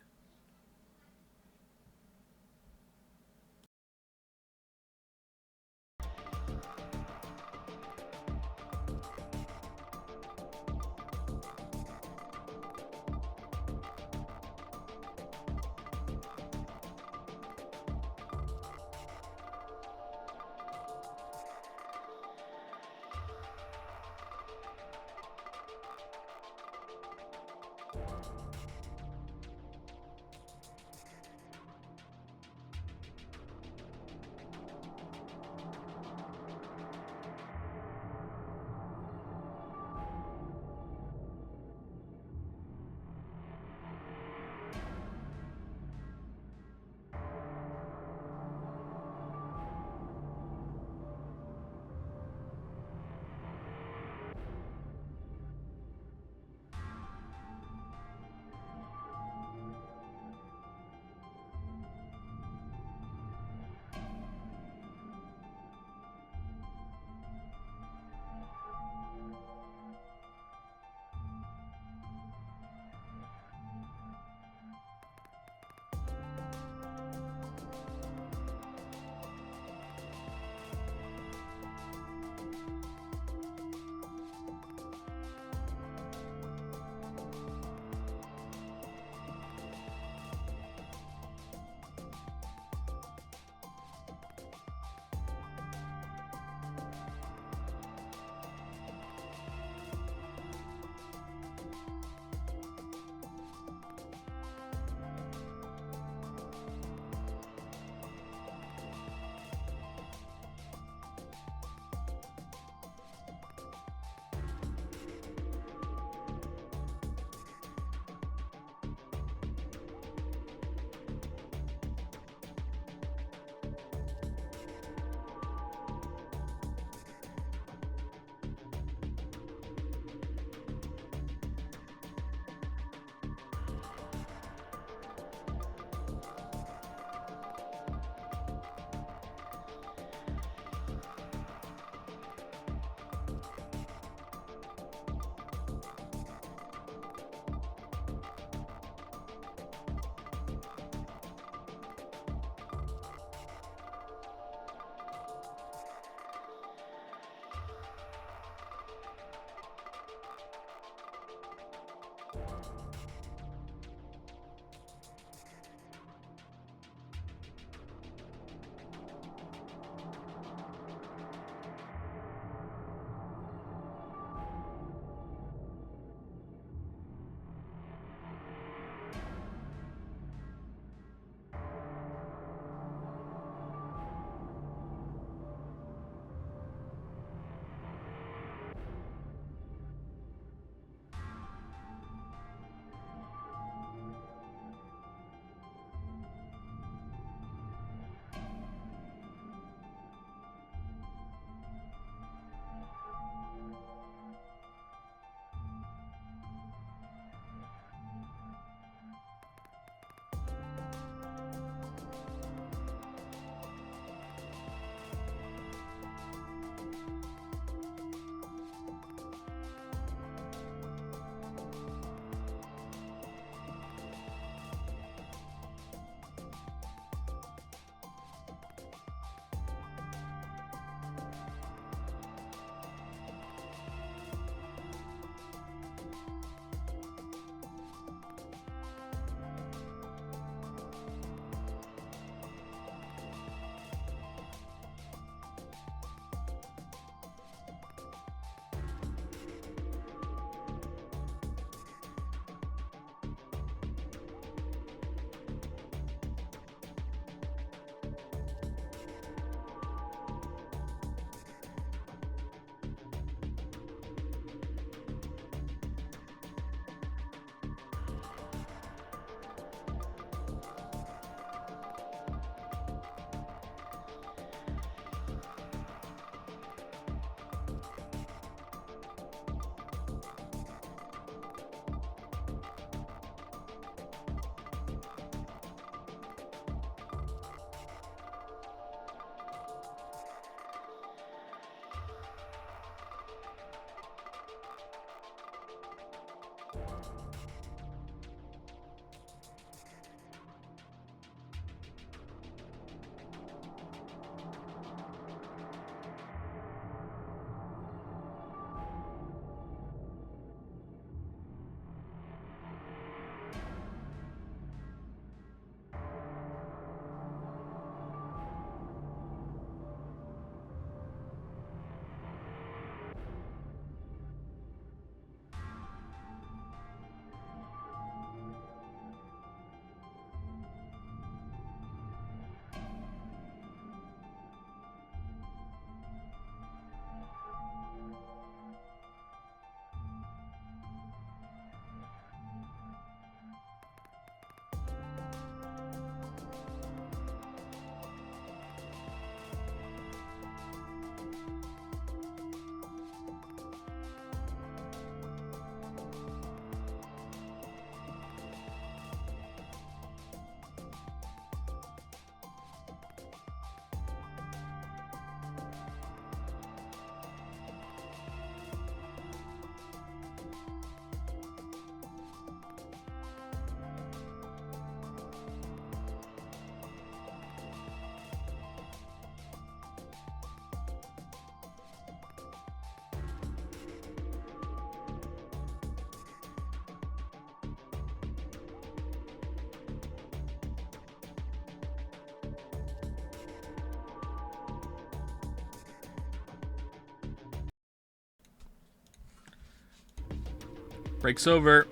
[SPEAKER 2] Break's over.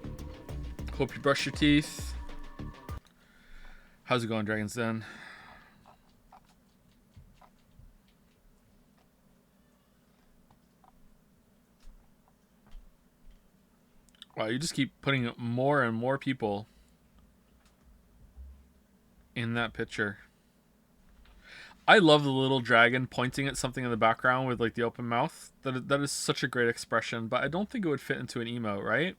[SPEAKER 2] Hope you brush your teeth. How's it going, Dragon's Den? Wow, you just keep putting more and more people in that picture. I love the little dragon pointing at something in the background with like the open mouth. That is such a great expression, but I don't think it would fit into an emote, right?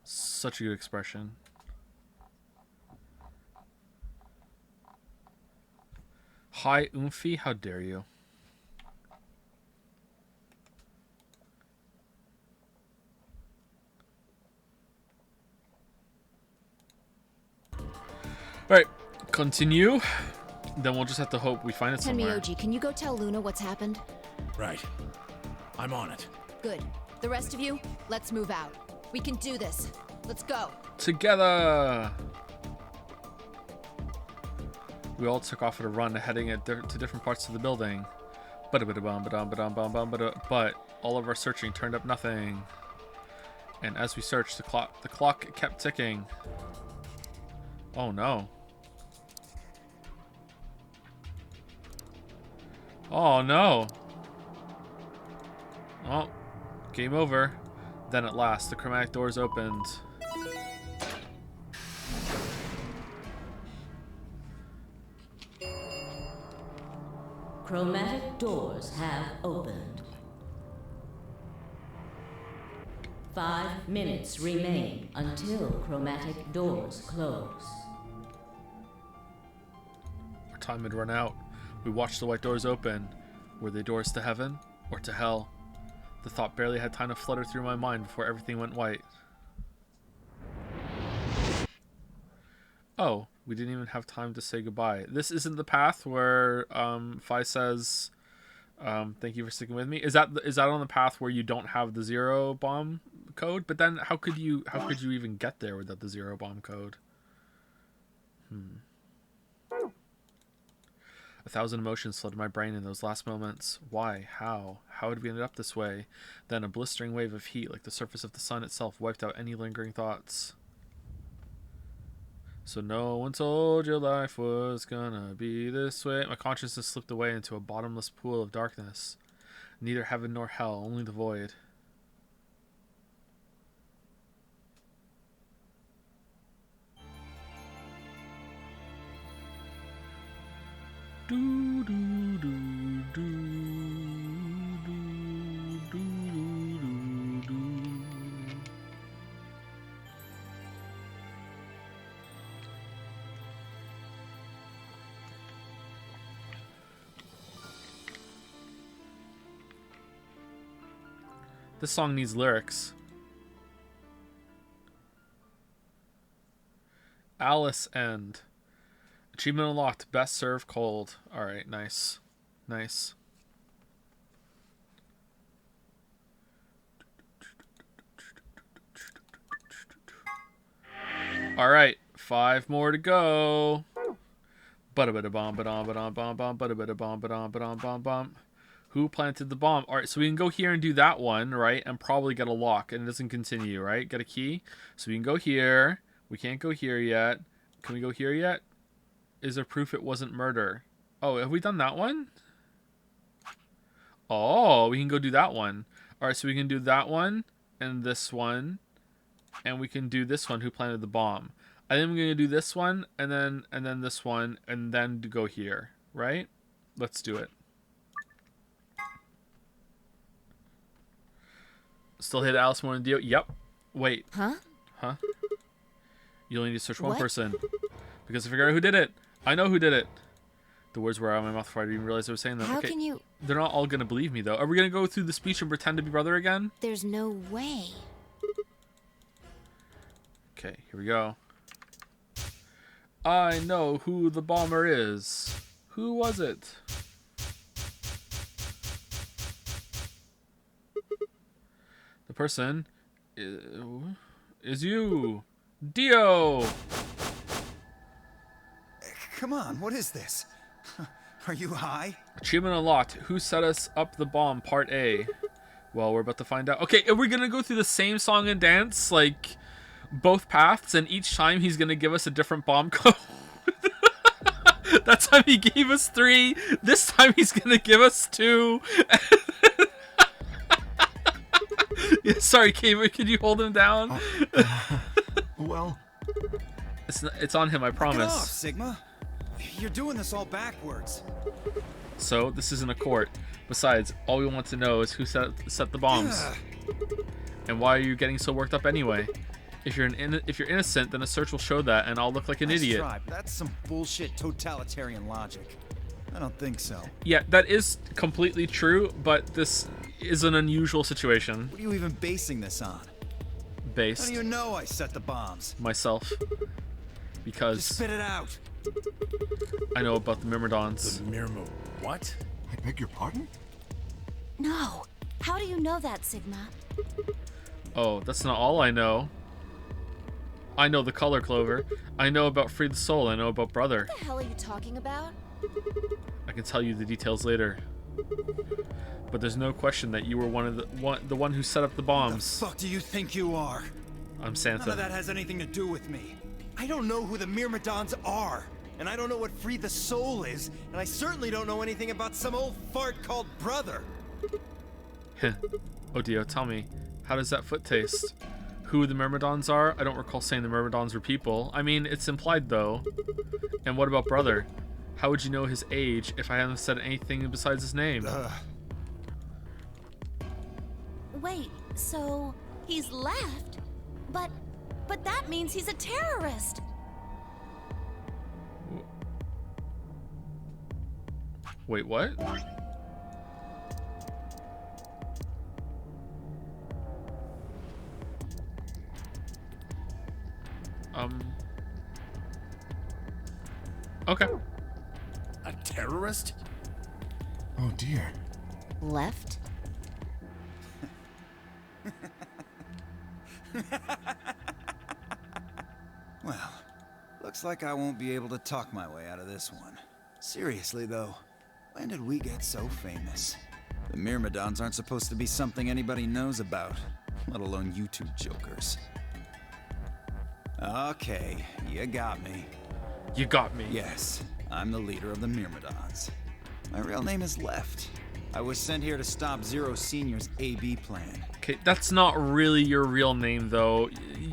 [SPEAKER 2] Such a good expression. Hi, Oomphy, how dare you? Alright, continue. Then we'll just have to hope we find it somewhere.
[SPEAKER 8] Tenryoji, can you go tell Luna what's happened?
[SPEAKER 9] Right. I'm on it.
[SPEAKER 8] Good. The rest of you, let's move out. We can do this. Let's go.
[SPEAKER 2] Together! We all took off at a run, heading to different parts of the building. But all of our searching turned up nothing. And as we searched, the clock kept ticking. Oh no. Oh no. Oh, game over. Then at last, the chromatic doors opened.
[SPEAKER 4] Chromatic doors have opened. 5 minutes remain until chromatic doors close.
[SPEAKER 2] Our time had run out. We watched the white doors open. Were they doors to heaven or to hell? The thought barely had time to flutter through my mind before everything went white. Oh, we didn't even have time to say goodbye. This isn't the path where Fi says, "Thank you for sticking with me." Is that on the path where you don't have the zero bomb code? But then how could you even get there without the zero bomb code? 1,000 emotions flooded my brain in those last moments. Why? How? How had we ended up this way? Then a blistering wave of heat, like the surface of the sun itself, wiped out any lingering thoughts. So no one told you life was gonna be this way. My consciousness slipped away into a bottomless pool of darkness. Neither heaven nor hell, only the void. Do do do do do do do do. This song needs lyrics. Alice End. Achievement unlocked. Best served cold. Alright, nice. Nice. Alright, 5 more to go. Who planted the bomb? Alright, so we can go here and do that one, right? And probably get a lock, and it doesn't continue, right? Get a key. So we can go here. We can't go here yet. Can we go here yet? Is there proof it wasn't murder? Oh, have we done that one? Oh, we can go do that one. Alright, so we can do that one, and this one. And we can do this one, who planted the bomb. I think we're going to do this one, and then this one, and then to go here, right? Let's do it. Still hit Alice more than Dio? Yep. Wait.
[SPEAKER 8] Huh?
[SPEAKER 2] Huh? You only need to search one
[SPEAKER 8] What?
[SPEAKER 2] person. Because I figured out who did it. I know who did it. The words were out of my mouth before I even realized I was saying them.
[SPEAKER 8] How
[SPEAKER 2] Okay.
[SPEAKER 8] can you...
[SPEAKER 2] They're not all going to believe me, though. Are we going to go through the speech and pretend to be brother again?
[SPEAKER 8] There's no way.
[SPEAKER 2] Okay, here we go. I know who the bomber is. Who was it? The person is you, Dio.
[SPEAKER 6] Come on, what is this? Are you high?
[SPEAKER 2] Achievement unlocked. Who set us up the bomb? Part A. Well, we're about to find out. Okay, are we gonna go through the same song and dance, like both paths, and each time he's gonna give us a different bomb code? That time he gave us 3. This time he's gonna give us 2. Yeah, sorry, Kate, could you hold him down?
[SPEAKER 5] Well,
[SPEAKER 2] it's on him, I promise.
[SPEAKER 6] Get off, Sigma. You're doing this all backwards.
[SPEAKER 2] So this isn't a court. Besides, all we want to know is who set the bombs. And why are you getting so worked up anyway? If you're innocent, then a search will show that, and I'll look like an idiot.
[SPEAKER 6] Try, but that's some bullshit totalitarian logic. I don't think so.
[SPEAKER 2] Yeah, that is completely true, but this is an unusual situation.
[SPEAKER 6] What are you even basing this on?
[SPEAKER 2] Based.
[SPEAKER 6] How do you know I set the bombs?
[SPEAKER 2] Myself. Because
[SPEAKER 6] Just spit it out.
[SPEAKER 2] I know about the Myrmidons.
[SPEAKER 9] The Myrmo... What?
[SPEAKER 5] I beg your pardon?
[SPEAKER 3] No. How do you know that, Sigma?
[SPEAKER 2] Oh, that's not all I know. I know the color clover. I know about Free the Soul. I know about Brother.
[SPEAKER 8] What the hell are you talking about?
[SPEAKER 2] I can tell you the details later. But there's no question that you were the one who set up the bombs.
[SPEAKER 6] Who the fuck do you think you are?
[SPEAKER 2] I'm Santa.
[SPEAKER 6] None of that has anything to do with me. I don't know who the Myrmidons are, and I don't know what Free the Soul is, and I certainly don't know anything about some old fart called Brother.
[SPEAKER 2] Oh, Dio, tell me, how does that foot taste? Who the Myrmidons are? I don't recall saying the Myrmidons were people. I mean, it's implied though. And what about Brother? How would you know his age if I hadn't said anything besides his name?
[SPEAKER 3] Wait, so he's left? But that means he's a terrorist.
[SPEAKER 2] Wait, what? Okay.
[SPEAKER 9] A terrorist?
[SPEAKER 5] Oh dear.
[SPEAKER 10] Left?
[SPEAKER 6] Well, looks like I won't be able to talk my way out of this one. Seriously though, when did we get so famous? The Myrmidons aren't supposed to be something anybody knows about, let alone you two jokers. Okay, you got me.
[SPEAKER 2] You got me.
[SPEAKER 6] Yes, I'm the leader of the Myrmidons. My real name is Left. I was sent here to stop Zero Senior's AB plan.
[SPEAKER 2] Okay, that's not really your real name, though.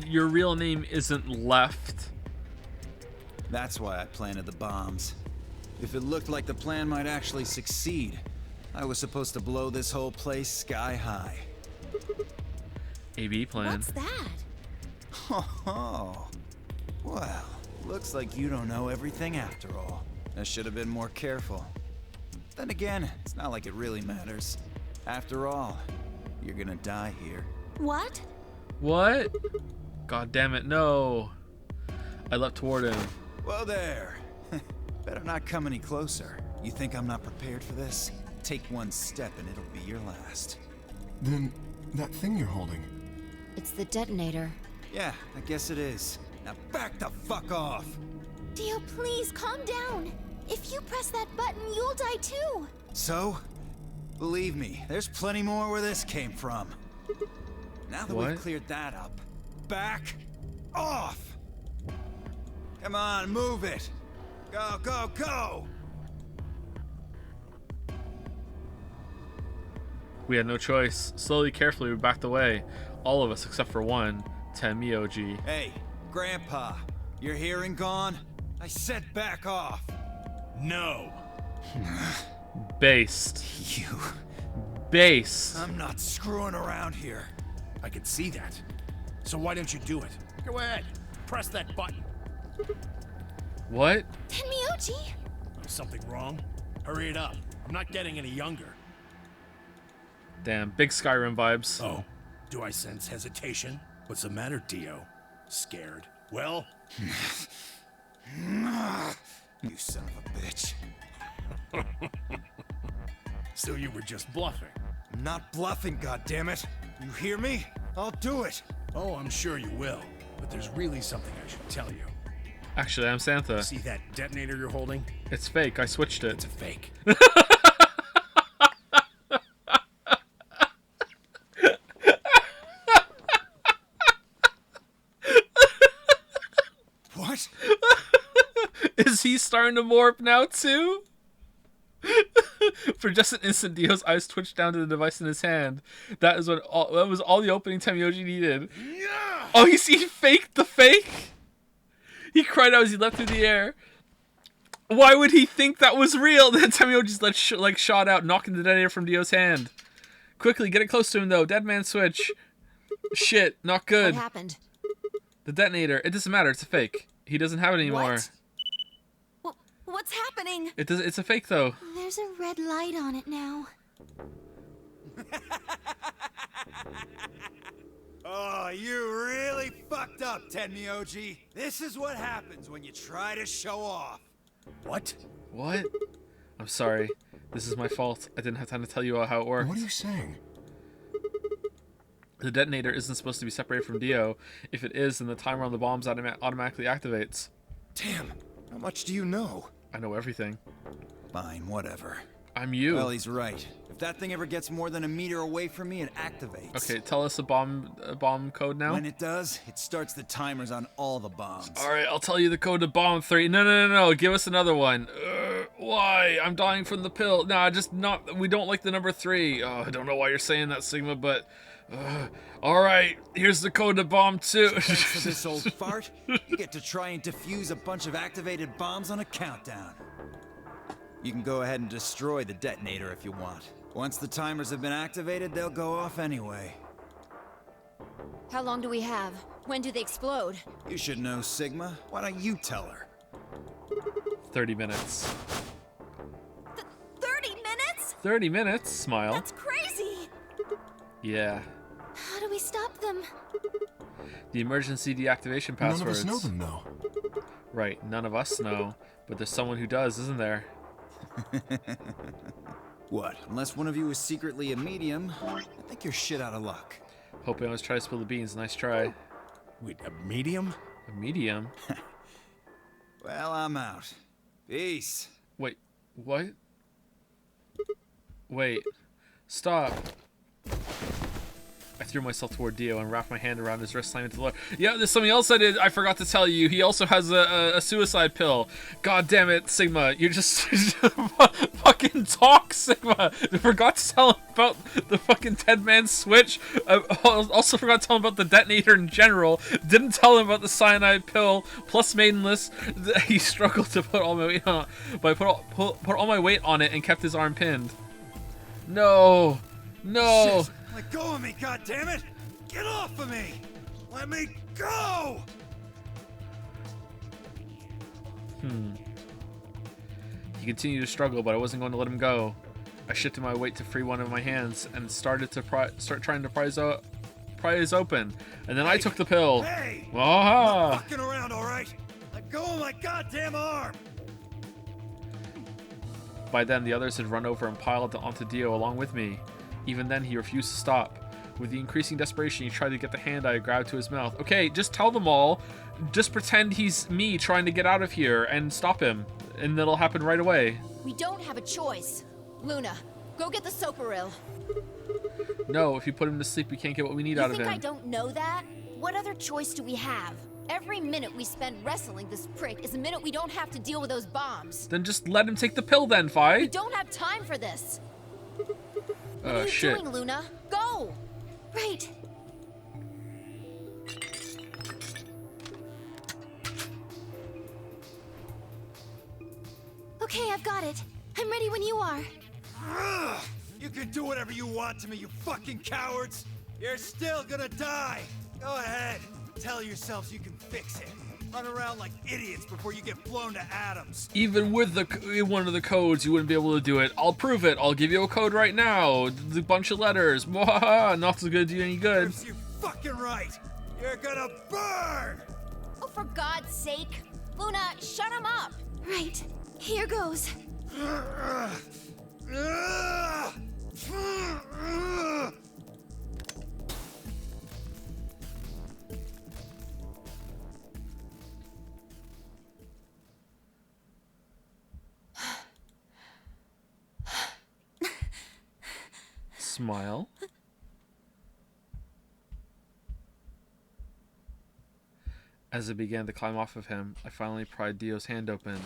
[SPEAKER 2] Your real name isn't Left.
[SPEAKER 6] That's why I planted the bombs. If it looked like the plan might actually succeed, I was supposed to blow this whole place sky high.
[SPEAKER 2] AB plan.
[SPEAKER 3] What's that?
[SPEAKER 6] Oh, well, looks like you don't know everything after all. I should have been more careful. Then again, it's not like it really matters. After all, you're gonna die here.
[SPEAKER 3] What?
[SPEAKER 2] What? God damn it, no. I leapt toward him.
[SPEAKER 6] Whoa there. Better not come any closer. You think I'm not prepared for this? Take one step and it'll be your last.
[SPEAKER 5] Then, that thing you're holding.
[SPEAKER 8] It's the detonator.
[SPEAKER 6] Yeah, I guess it is. Now back the fuck off!
[SPEAKER 3] Dio, please calm down. If you press that button, you'll die too.
[SPEAKER 6] So? Believe me, there's plenty more where this came from. Now that
[SPEAKER 2] What?
[SPEAKER 6] we've cleared that up, back off! Come on, move it! Go, go, go!
[SPEAKER 2] We had no choice. Slowly, carefully, we backed away. All of us except for one, Tenmyoji.
[SPEAKER 6] Hey, Grandpa, your hearing gone? I said back off!
[SPEAKER 9] No.
[SPEAKER 2] Based.
[SPEAKER 6] You...
[SPEAKER 2] Based.
[SPEAKER 6] I'm not screwing around here.
[SPEAKER 9] I can see that. So why don't you do it? Go ahead. Press that button.
[SPEAKER 2] What?
[SPEAKER 3] Tenmyoji!
[SPEAKER 9] Oh, something wrong? Hurry it up. I'm not getting any younger.
[SPEAKER 2] Damn, big Skyrim vibes.
[SPEAKER 9] Oh, do I sense hesitation? What's the matter, Dio? Scared? Well?
[SPEAKER 6] You son of a bitch.
[SPEAKER 9] So you were just bluffing?
[SPEAKER 6] I'm not bluffing, goddammit. You hear me? I'll do it.
[SPEAKER 9] Oh, I'm sure you will. But there's really something I should tell you.
[SPEAKER 2] Actually, I'm Santa.
[SPEAKER 9] See that detonator you're holding?
[SPEAKER 2] It's fake. I switched it.
[SPEAKER 9] It's a fake.
[SPEAKER 6] What?
[SPEAKER 2] Is he starting to warp now too? For just an instant, Dio's eyes twitched down to the device in his hand. That was all the opening time Yoji needed.
[SPEAKER 9] Yeah!
[SPEAKER 2] Oh, he faked the fake? He cried out as he leapt through the air. Why would he think that was real? Then Tamio just shot out, knocking the detonator from Dio's hand. Quickly, get it close to him though. Dead man switch. Shit, not good.
[SPEAKER 8] What happened?
[SPEAKER 2] The detonator. It doesn't matter. It's a fake. He doesn't have it anymore.
[SPEAKER 3] What? What's happening?
[SPEAKER 2] It's a fake though.
[SPEAKER 3] There's a red light on it now.
[SPEAKER 6] Oh, you really fucked up, Tenmyoji. This is what happens when you try to show off.
[SPEAKER 9] What?
[SPEAKER 2] What? I'm sorry. This is my fault. I didn't have time to tell you how it works.
[SPEAKER 5] What are you saying?
[SPEAKER 2] The detonator isn't supposed to be separated from Dio. If it is, then the timer on the bombs automatically activates.
[SPEAKER 6] Damn, how much do you know?
[SPEAKER 2] I know everything.
[SPEAKER 6] Fine, whatever.
[SPEAKER 2] I'm you.
[SPEAKER 6] Well, he's right. If that thing ever gets more than a meter away from me, it activates.
[SPEAKER 2] Okay, tell us a bomb code now.
[SPEAKER 6] When it does, it starts the timers on all the bombs.
[SPEAKER 2] Alright, I'll tell you the code to bomb 3. No. Give us another one. Why? I'm dying from the pill. Nah, just not. We don't like the number 3. Oh, I don't know why you're saying that, Sigma, but. Alright, here's the code to bomb 2.
[SPEAKER 6] Thanks for this old fart. You get to try and defuse a bunch of activated bombs on a countdown. You can go ahead and destroy the detonator if you want. Once the timers have been activated, they'll go off anyway.
[SPEAKER 8] How long do we have? When do they explode?
[SPEAKER 6] You should know, Sigma. Why don't you tell her?
[SPEAKER 2] 30 minutes.
[SPEAKER 3] 30 minutes?
[SPEAKER 2] 30 minutes? Smile.
[SPEAKER 3] That's crazy!
[SPEAKER 2] Yeah.
[SPEAKER 3] How do we stop them?
[SPEAKER 2] The emergency deactivation passwords.
[SPEAKER 5] None of us know them, though.
[SPEAKER 2] Right, none of us know. But there's someone who does, isn't there?
[SPEAKER 6] What? Unless one of you is secretly a medium, I think you're shit out of luck.
[SPEAKER 2] Hope I always try to spill the beans. Nice try.
[SPEAKER 9] Wait, a medium?
[SPEAKER 2] A medium?
[SPEAKER 6] Well, I'm out. Peace.
[SPEAKER 2] Wait, what? Wait. Stop. I threw myself toward Dio and wrapped my hand around his wrist, slamming to the floor. Yeah, there's something else I forgot to tell you. He also has a suicide pill. God damn it, Sigma. You're just fucking talk, Sigma. I forgot to tell him about the fucking Dead Man switch. I also forgot to tell him about the detonator in general. Didn't tell him about the cyanide pill. Plus Maidenless. He struggled to put all my weight on it. But I put all my weight on it and kept his arm pinned. No. No.
[SPEAKER 6] Shit. Let go of me, goddammit! Get off of me! Let me go!
[SPEAKER 2] He continued to struggle, but I wasn't going to let him go. I shifted my weight to free one of my hands and started to start trying to prise open. And then I took the pill.
[SPEAKER 6] Hey!
[SPEAKER 2] Ah.
[SPEAKER 6] I'm not fucking around, alright? Let go of my goddamn arm!
[SPEAKER 2] By then, the others had run over and piled onto Dio along with me. Even then, he refused to stop. With the increasing desperation, he tried to get the hand I grabbed to his mouth. Okay, just tell them all. Just pretend he's me trying to get out of here and stop him. And it'll happen right away.
[SPEAKER 8] We don't have a choice. Luna, go get the Soparil.
[SPEAKER 2] No, if you put him to sleep, we can't get what we need out of him.
[SPEAKER 8] You think I don't know that? What other choice do we have? Every minute we spend wrestling this prick is a minute we don't have to deal with those bombs.
[SPEAKER 2] Then just let him take the pill then, Fi.
[SPEAKER 8] We don't have time for this. What are you
[SPEAKER 2] Shit.
[SPEAKER 8] doing, Luna? Go!
[SPEAKER 3] Right. Okay, I've got it. I'm ready when you are.
[SPEAKER 6] Ugh! You can do whatever you want to me, you fucking cowards! You're still gonna die! Go ahead, tell yourselves you can fix it. Run around like idiots before you get blown to atoms.
[SPEAKER 2] Even with one of the codes, you wouldn't be able to do it. I'll prove it. I'll give you a code right now. A bunch of letters. Mwahaha. Not so good to do any good.
[SPEAKER 6] Serves you fucking right! You're gonna burn!
[SPEAKER 8] Oh, for God's sake. Luna, shut him up.
[SPEAKER 3] Right. Here goes.
[SPEAKER 2] Smile. As I began to climb off of him, I finally pried Dio's hand open.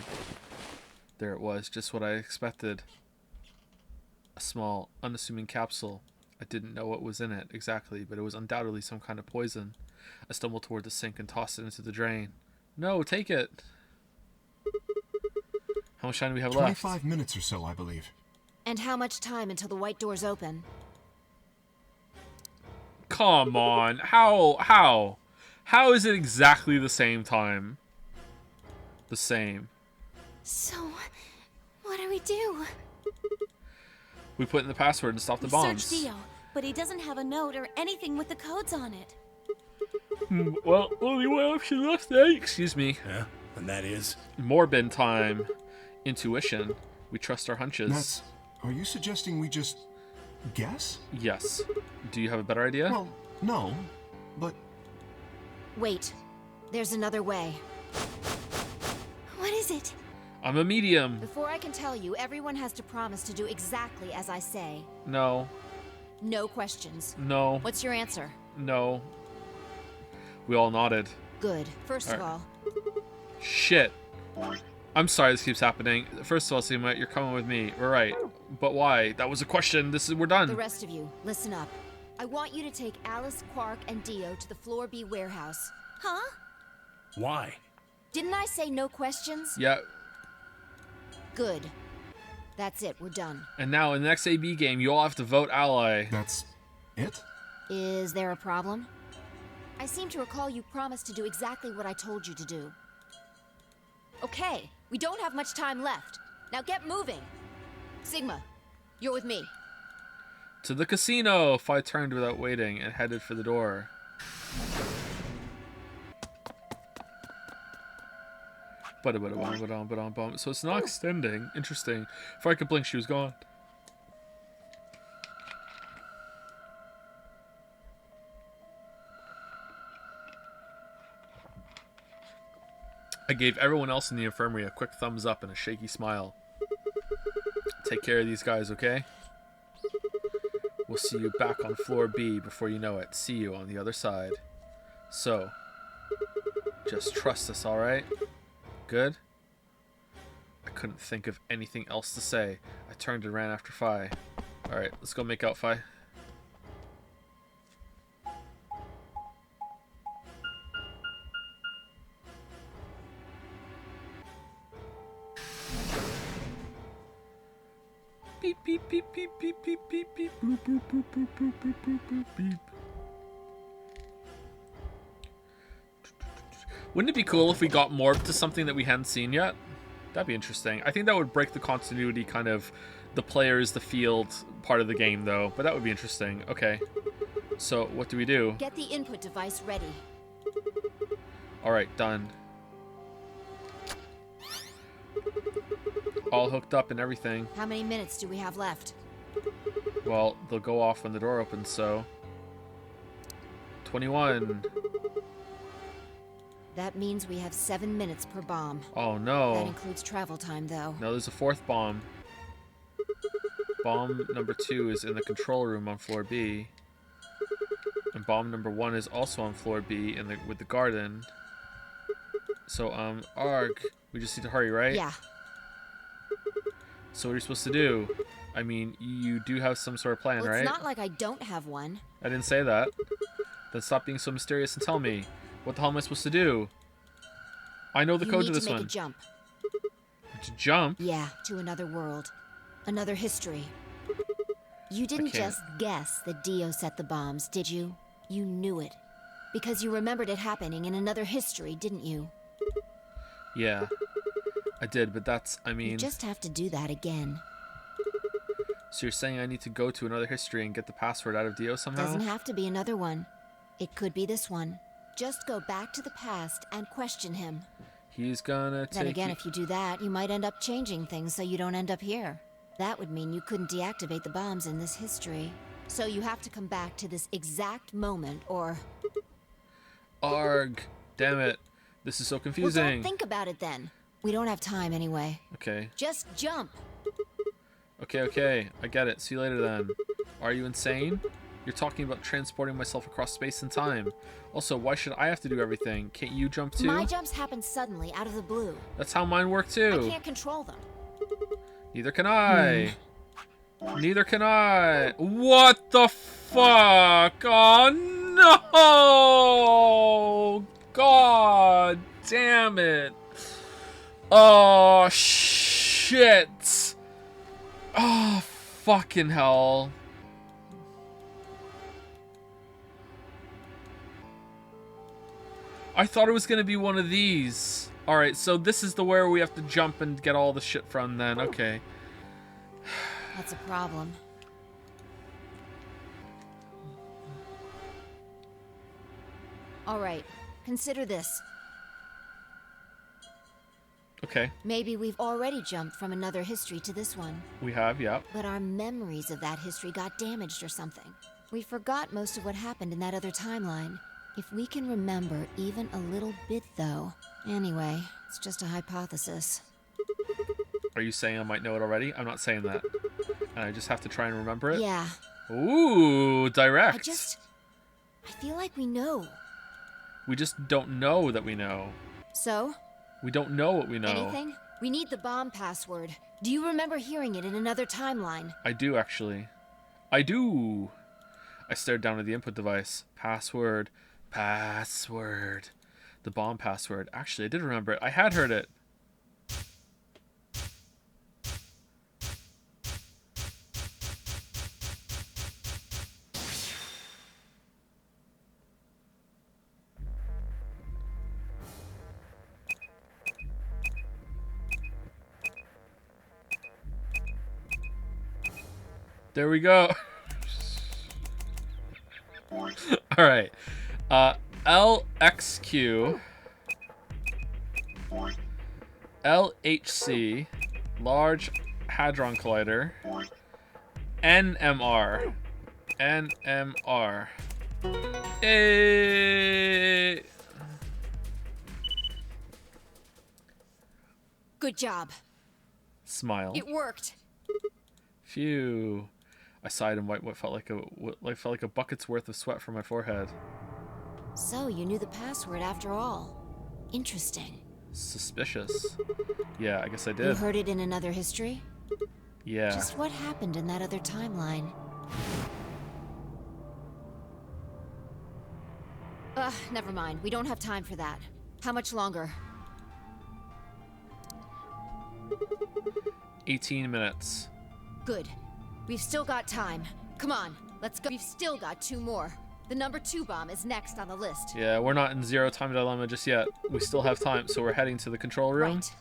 [SPEAKER 2] There it was, just what I expected. A small, unassuming capsule. I didn't know what was in it exactly, but it was undoubtedly some kind of poison. I stumbled toward the sink and tossed it into the drain. No, take it! How much time do we have left?
[SPEAKER 5] 25 minutes or so, I believe.
[SPEAKER 8] And how much time until the white doors open?
[SPEAKER 2] Come on. How? How is it exactly the same time? The same.
[SPEAKER 3] So, what do we do?
[SPEAKER 2] We put in the password and stop the bombs.
[SPEAKER 3] Search Dio, but he doesn't have a note or anything with the codes on it.
[SPEAKER 2] Well, only one option left, eh? Excuse me.
[SPEAKER 9] Yeah, and that is?
[SPEAKER 2] Morbid time. Intuition. We trust our hunches.
[SPEAKER 5] That's... Are you suggesting we just... guess?
[SPEAKER 2] Yes. Do you have a better idea?
[SPEAKER 5] Well, no, but...
[SPEAKER 8] Wait. There's another way.
[SPEAKER 3] What is it?
[SPEAKER 2] I'm a medium.
[SPEAKER 8] Before I can tell you, everyone has to promise to do exactly as I say.
[SPEAKER 2] No.
[SPEAKER 8] No questions.
[SPEAKER 2] No.
[SPEAKER 8] What's your answer?
[SPEAKER 2] No. We all nodded.
[SPEAKER 8] Good. First of all...
[SPEAKER 2] Shit. I'm sorry this keeps happening. First of all, Seema, you're coming with me. We're right. But why? That was a question. We're done.
[SPEAKER 8] The rest of you, listen up. I want you to take Alice, Quark, and Dio to the Floor B warehouse.
[SPEAKER 3] Huh?
[SPEAKER 9] Why?
[SPEAKER 8] Didn't I say no questions?
[SPEAKER 2] Yeah.
[SPEAKER 8] Good. That's it. We're done.
[SPEAKER 2] And now in the next AB game, you all have to vote ally.
[SPEAKER 5] That's... it?
[SPEAKER 8] Is there a problem? I seem to recall you promised to do exactly what I told you to do. Okay, we don't have much time left. Now get moving. Sigma, you're with me.
[SPEAKER 2] To the casino! Phi turned without waiting and headed for the door. So it's not extending. Interesting. Before I could blink, she was gone. I gave everyone else in the infirmary a quick thumbs up and a shaky smile. Take care of these guys, okay? We'll see you back on floor B before you know it. See you on the other side. So, just trust us, alright? Good? I couldn't think of anything else to say. I turned and ran after Phi. Alright, let's go make out, Phi. Beep, beep, beep, beep, beep, beep, beep, beep, boop, boop, boop, boop, boop, boop, boop, boop, beep. Wouldn't it be cool if we got morphed to something that we hadn't seen yet? That'd be interesting. I think that would break the continuity, kind of, the players, the field part of the game, though. But that would be interesting. Okay. So, what do we do?
[SPEAKER 8] Get the input device ready.
[SPEAKER 2] Alright, done. All hooked up and everything.
[SPEAKER 8] How many minutes do we have left?
[SPEAKER 2] Well, they'll go off when the door opens, so... 21.
[SPEAKER 8] That means we have 7 minutes per bomb.
[SPEAKER 2] Oh, no.
[SPEAKER 8] That includes travel time, though.
[SPEAKER 2] No, there's a fourth bomb. Bomb number 2 is in the control room on floor B. And bomb number 1 is also on floor B with the garden. So, Arg, we just need to hurry, right?
[SPEAKER 8] Yeah.
[SPEAKER 2] So what are you supposed to do? I mean, you do have some sort of plan,
[SPEAKER 8] Well,
[SPEAKER 2] right?
[SPEAKER 8] it's not like I don't have one.
[SPEAKER 2] I didn't say that. Then stop being so mysterious and tell me. What the hell am I supposed to do? I know the code to this one.
[SPEAKER 8] You need to make a jump.
[SPEAKER 2] To jump?
[SPEAKER 8] Yeah, to another world. Another history. You didn't just guess that Dio set the bombs, did you? You knew it. Because you remembered it happening in another history, didn't you?
[SPEAKER 2] Yeah. I did, but that's, I mean...
[SPEAKER 8] You just have to do that again.
[SPEAKER 2] So you're saying I need to go to another history and get the password out of Dio somehow?
[SPEAKER 8] Doesn't have to be another one. It could be this one. Just go back to the past and question him.
[SPEAKER 2] He's gonna take...
[SPEAKER 8] Then again, if you do that, you might end up changing things so you don't end up here. That would mean you couldn't deactivate the bombs in this history. So you have to come back to this exact moment, or...
[SPEAKER 2] Arg! Damn it. This is so confusing.
[SPEAKER 8] Well, don't think about it then. We don't have time anyway.
[SPEAKER 2] Okay.
[SPEAKER 8] Just jump.
[SPEAKER 2] Okay. I get it. See you later then. Are you insane? You're talking about transporting myself across space and time. Also, why should I have to do everything? Can't you jump too?
[SPEAKER 8] My jumps happen suddenly, out of the blue.
[SPEAKER 2] That's how mine work
[SPEAKER 8] I
[SPEAKER 2] too.
[SPEAKER 8] can't control them.
[SPEAKER 2] Neither can I. Neither can I. What the fuck? Oh no! God damn it. Oh shit. Oh fucking hell. I thought it was gonna be one of these. Alright, so this is the where we have to jump and get all the shit from then. Okay.
[SPEAKER 8] That's a problem. Alright, consider this.
[SPEAKER 2] Okay.
[SPEAKER 8] Maybe we've already jumped from another history to this one.
[SPEAKER 2] We have, yeah.
[SPEAKER 8] But our memories of that history got damaged or something. We forgot most of what happened in that other timeline. If we can remember even a little bit, though. Anyway, it's just a hypothesis.
[SPEAKER 2] Are you saying I might know it already? I'm not saying that. And I just have to try and remember it?
[SPEAKER 8] Yeah.
[SPEAKER 2] Ooh, direct.
[SPEAKER 8] I feel like we know.
[SPEAKER 2] We just don't know that we know.
[SPEAKER 8] So?
[SPEAKER 2] We don't know what we know.
[SPEAKER 8] Anything? We need the bomb password. Do you remember hearing it in another timeline?
[SPEAKER 2] I do, actually. I do. I stared down at the input device. Password. Password. The bomb password. Actually, I did remember it. I had heard it. There we go. All right. LXQ, LHC, Large Hadron Collider, NMR, NMR.
[SPEAKER 8] Good job.
[SPEAKER 2] Smile.
[SPEAKER 8] It worked.
[SPEAKER 2] Phew. I sighed and wiped what felt like a bucket's worth of sweat from my forehead.
[SPEAKER 8] So you knew the password after all. Interesting.
[SPEAKER 2] Suspicious. Yeah, I guess I did.
[SPEAKER 8] You heard it in another history?
[SPEAKER 2] Yeah.
[SPEAKER 8] Just what happened in that other timeline? Never mind. We don't have time for that. How much longer?
[SPEAKER 2] 18 minutes.
[SPEAKER 8] Good. We've still got time. Come on, let's go. We've still got 2 more. The number 2 bomb is next on the list.
[SPEAKER 2] Yeah, we're not in zero time dilemma just yet. We still have time, so we're heading to the control room.
[SPEAKER 8] Right.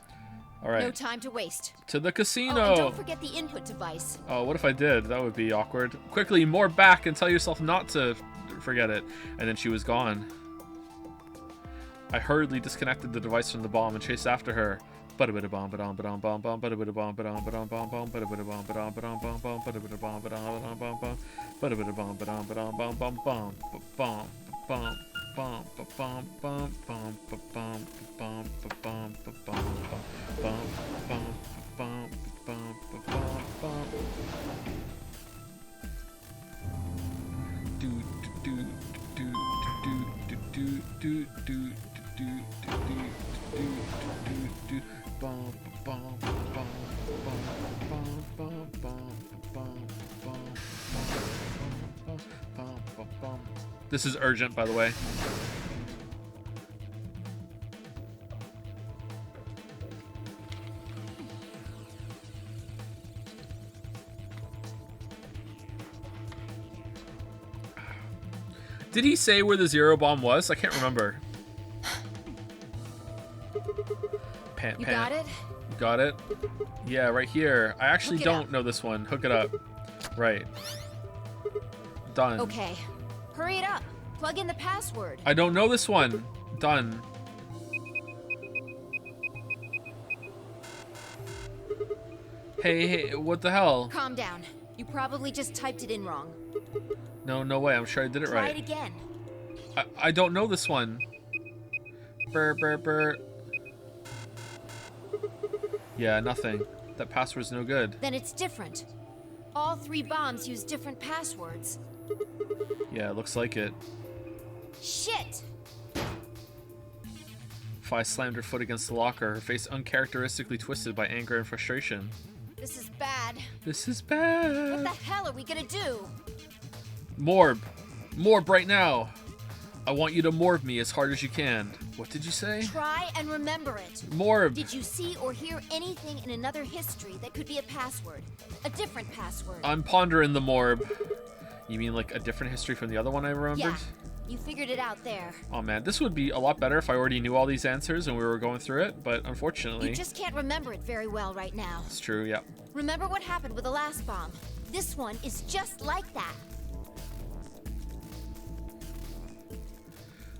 [SPEAKER 2] All right.
[SPEAKER 8] No time to waste.
[SPEAKER 2] To the casino.
[SPEAKER 8] Oh, and don't forget the input device.
[SPEAKER 2] Oh, what if I did? That would be awkward. Quickly, more back and tell yourself not to forget it. And then she was gone. I hurriedly disconnected the device from the bomb and chased after her. Bomb. This is urgent, by the way. Did he say where the zero bomb was? I can't remember. Pant,
[SPEAKER 8] You
[SPEAKER 2] pant.
[SPEAKER 8] got it?
[SPEAKER 2] Got it? Yeah, right here. I actually
[SPEAKER 8] Hook it
[SPEAKER 2] don't
[SPEAKER 8] up.
[SPEAKER 2] know this one. Hook it up. Right. Done.
[SPEAKER 8] Okay. Hurry it up. Plug in the password.
[SPEAKER 2] I don't know this one. Done. Hey, what the hell?
[SPEAKER 8] Calm down. You probably just typed it in wrong.
[SPEAKER 2] No way. I'm sure I did it
[SPEAKER 8] Try
[SPEAKER 2] right.
[SPEAKER 8] it again.
[SPEAKER 2] I don't know this one. Burr. Yeah, nothing. That password's no good.
[SPEAKER 8] Then it's different. All 3 bombs use different passwords.
[SPEAKER 2] Yeah, it looks like it.
[SPEAKER 8] Shit!
[SPEAKER 2] Fi slammed her foot against the locker, her face uncharacteristically twisted by anger and frustration.
[SPEAKER 8] This is bad.
[SPEAKER 2] This is bad.
[SPEAKER 8] What the hell are we gonna do?
[SPEAKER 2] Morb. Morb right now. I want you to morb me as hard as you can. What did you say?
[SPEAKER 8] Try and remember it.
[SPEAKER 2] Morb.
[SPEAKER 8] Did you see or hear anything in another history that could be a password? A different password?
[SPEAKER 2] I'm pondering the morb. You mean like a different history from the other one I remembered?
[SPEAKER 8] Yeah, you figured it out there.
[SPEAKER 2] Oh man, this would be a lot better if I already knew all these answers and we were going through it, but unfortunately...
[SPEAKER 8] You just can't remember it very well right now.
[SPEAKER 2] It's true, yeah.
[SPEAKER 8] Remember what happened with the last bomb? This one is just like that.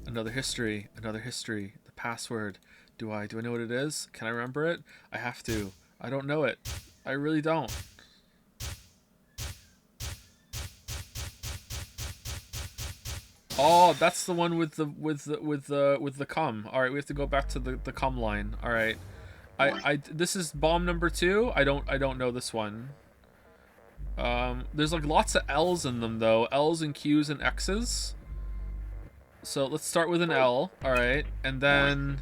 [SPEAKER 2] Another history, another history. The password. Do I know what it is? Can I remember it? I have to. I don't know it. I really don't. Oh, that's the one with the cum. All right, we have to go back to the cum line. All right. This is bomb number 2. I don't know this one. There's like lots of L's in them though. L's and Q's and X's. So let's start with an L. All right, and then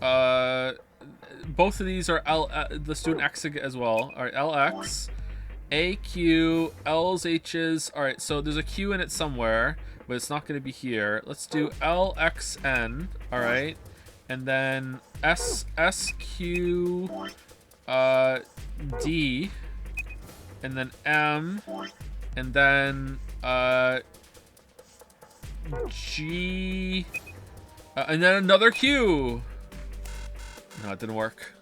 [SPEAKER 2] both of these are L. Let's do an X as well. All right, LX, AQ, L's, H's. All right, so there's a Q in it somewhere, but it's not going to be here. Let's do LXN. All right, and then SQ, D, and then M, and then G, and then another Q. No, it didn't work.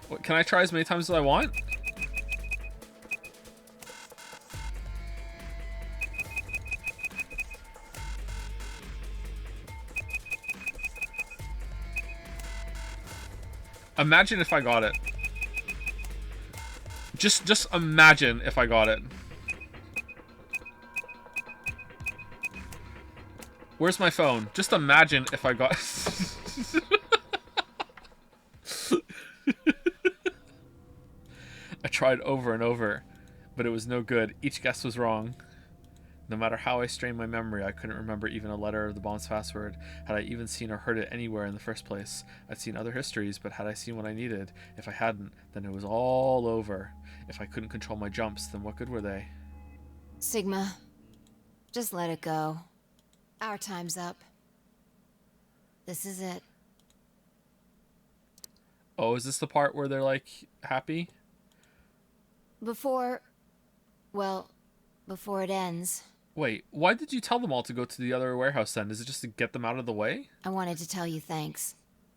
[SPEAKER 2] What, can I try as many times as I want? Imagine if I got it. Just imagine if I got it. Where's my phone? Just imagine if I got... I tried over and over, but it was no good. Each guess was wrong. No matter how I strained my memory, I couldn't remember even a letter of the bomb's password. Had I even seen or heard it anywhere in the first place? I'd seen other histories, but had I seen what I needed? If I hadn't, then it was all over. If I couldn't control my jumps, then what good were they?
[SPEAKER 8] Sigma, just let it go. Our time's up. This is it.
[SPEAKER 2] Oh, is this the part where they're like happy?
[SPEAKER 8] Before it ends.
[SPEAKER 2] Wait, why did you tell them all to go to the other warehouse then? Is it just to get them out of the way?
[SPEAKER 8] I wanted to tell you thanks.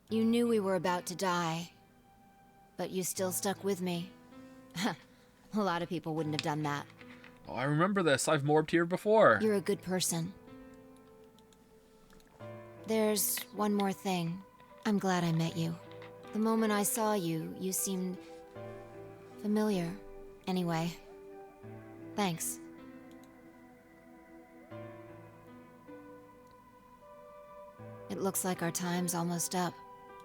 [SPEAKER 8] You knew we were about to die, but you still stuck with me. A lot of people wouldn't have done that.
[SPEAKER 2] Oh, I remember this. I've morbed here before.
[SPEAKER 8] You're a good person. There's one more thing. I'm glad I met you. The moment I saw you, you seemed familiar. Anyway, thanks. It looks like our time's almost up.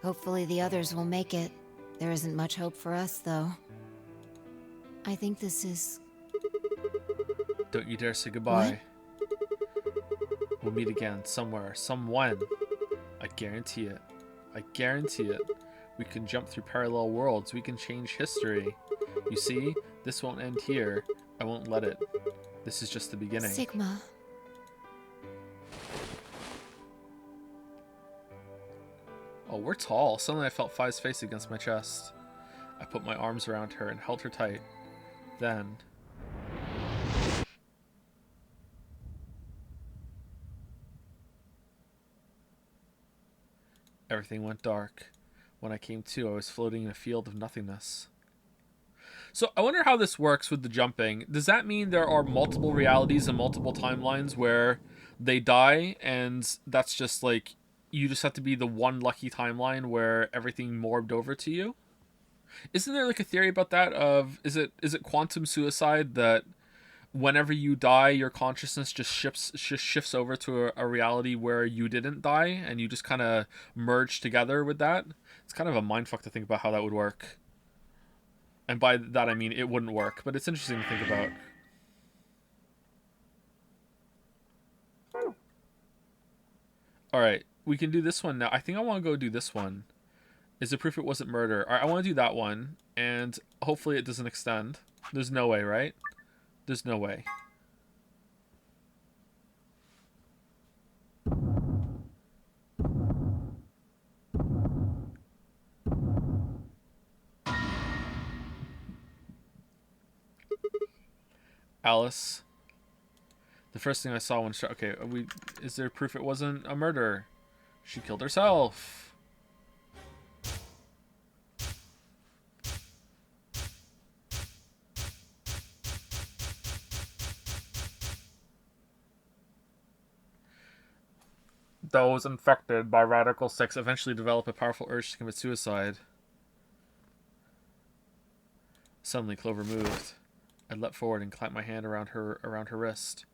[SPEAKER 8] Hopefully the others will make it. There isn't much hope for us, though. I think this is...
[SPEAKER 2] Don't you dare say goodbye. We'll meet again, somewhere, someone. I guarantee it. I guarantee it. We can jump through parallel worlds. We can change history. You see, this won't end here. I won't let it. This is just the beginning.
[SPEAKER 8] Sigma.
[SPEAKER 2] Oh, we're tall. Suddenly I felt Fi's face against my chest. I put my arms around her and held her tight. Then... everything went dark. When I came to, I was floating in a field of nothingness. So I wonder how this works with the jumping. Does that mean there are multiple realities and multiple timelines where they die and that's just like, you just have to be the one lucky timeline where everything morbed over to you? Isn't there like a theory about that of, is it quantum suicide that whenever you die, your consciousness just shifts over to a reality where you didn't die and you just kind of merge together with that? It's kind of a mindfuck to think about how that would work. And by that I mean it wouldn't work, but it's interesting to think about. Alright, we can do this one now. I think I want to go do this one. Is the proof it wasn't murder? Alright, I want to do that one, and hopefully it doesn't extend. There's no way, right? There's no way. Alice. The first thing I saw when okay, is there proof it wasn't a murder? She killed herself. Those infected by Radical 6 eventually develop a powerful urge to commit suicide. Suddenly, Clover moved. I leapt forward and clamped my hand around her wrist.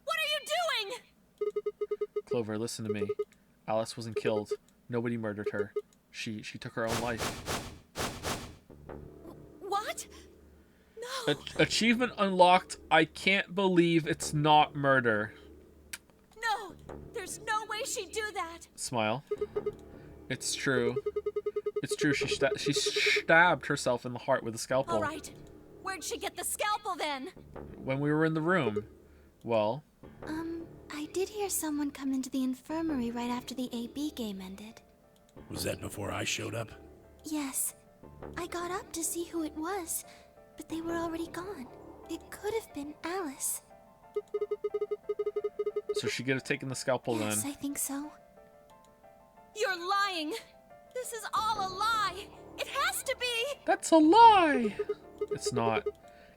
[SPEAKER 3] What are you doing?
[SPEAKER 2] Clover, listen to me. Alice wasn't killed. Nobody murdered her. She took her own life.
[SPEAKER 3] What? No.
[SPEAKER 2] Achievement unlocked. I can't believe it's not murder.
[SPEAKER 3] No, there's no way she'd do that.
[SPEAKER 2] Smile. It's true. It's true. She stabbed herself in the heart with a scalpel.
[SPEAKER 3] All right. Where'd she get the scalpel then?
[SPEAKER 2] When we were in the room. Well.
[SPEAKER 11] I did hear someone come into the infirmary right after the AB game ended.
[SPEAKER 9] Was that before I showed up?
[SPEAKER 11] Yes. I got up to see who it was, but they were already gone. It could have been Alice.
[SPEAKER 2] So she could have taken the scalpel then.
[SPEAKER 11] Yes, I think so.
[SPEAKER 3] You're lying. This is all a lie. It has to be.
[SPEAKER 2] That's a lie. It's not.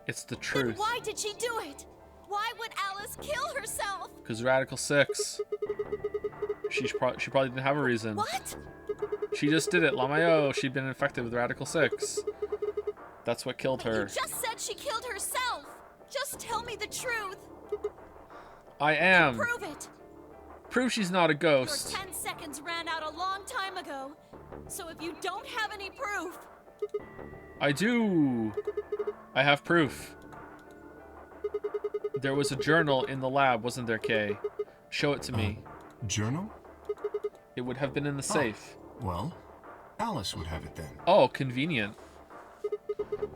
[SPEAKER 2] It's the truth.
[SPEAKER 3] Then why did she do it? Why would Alice kill herself?
[SPEAKER 2] Because Radical 6. She probably didn't have a reason.
[SPEAKER 3] What?
[SPEAKER 2] She just did it. Lamayo. She'd been infected with Radical 6. That's what killed her.
[SPEAKER 3] You just said she killed herself. Just tell me the truth.
[SPEAKER 2] I am.
[SPEAKER 3] Prove it.
[SPEAKER 2] Prove she's not a ghost.
[SPEAKER 3] Your 10 seconds ran out a long time ago. So if you don't have any proof...
[SPEAKER 2] I do. I have proof. There was a journal in the lab, wasn't there, Kay? Show it to me.
[SPEAKER 5] Journal?
[SPEAKER 2] It would have been in the safe.
[SPEAKER 5] Well, Alice would have it then.
[SPEAKER 2] Oh, convenient.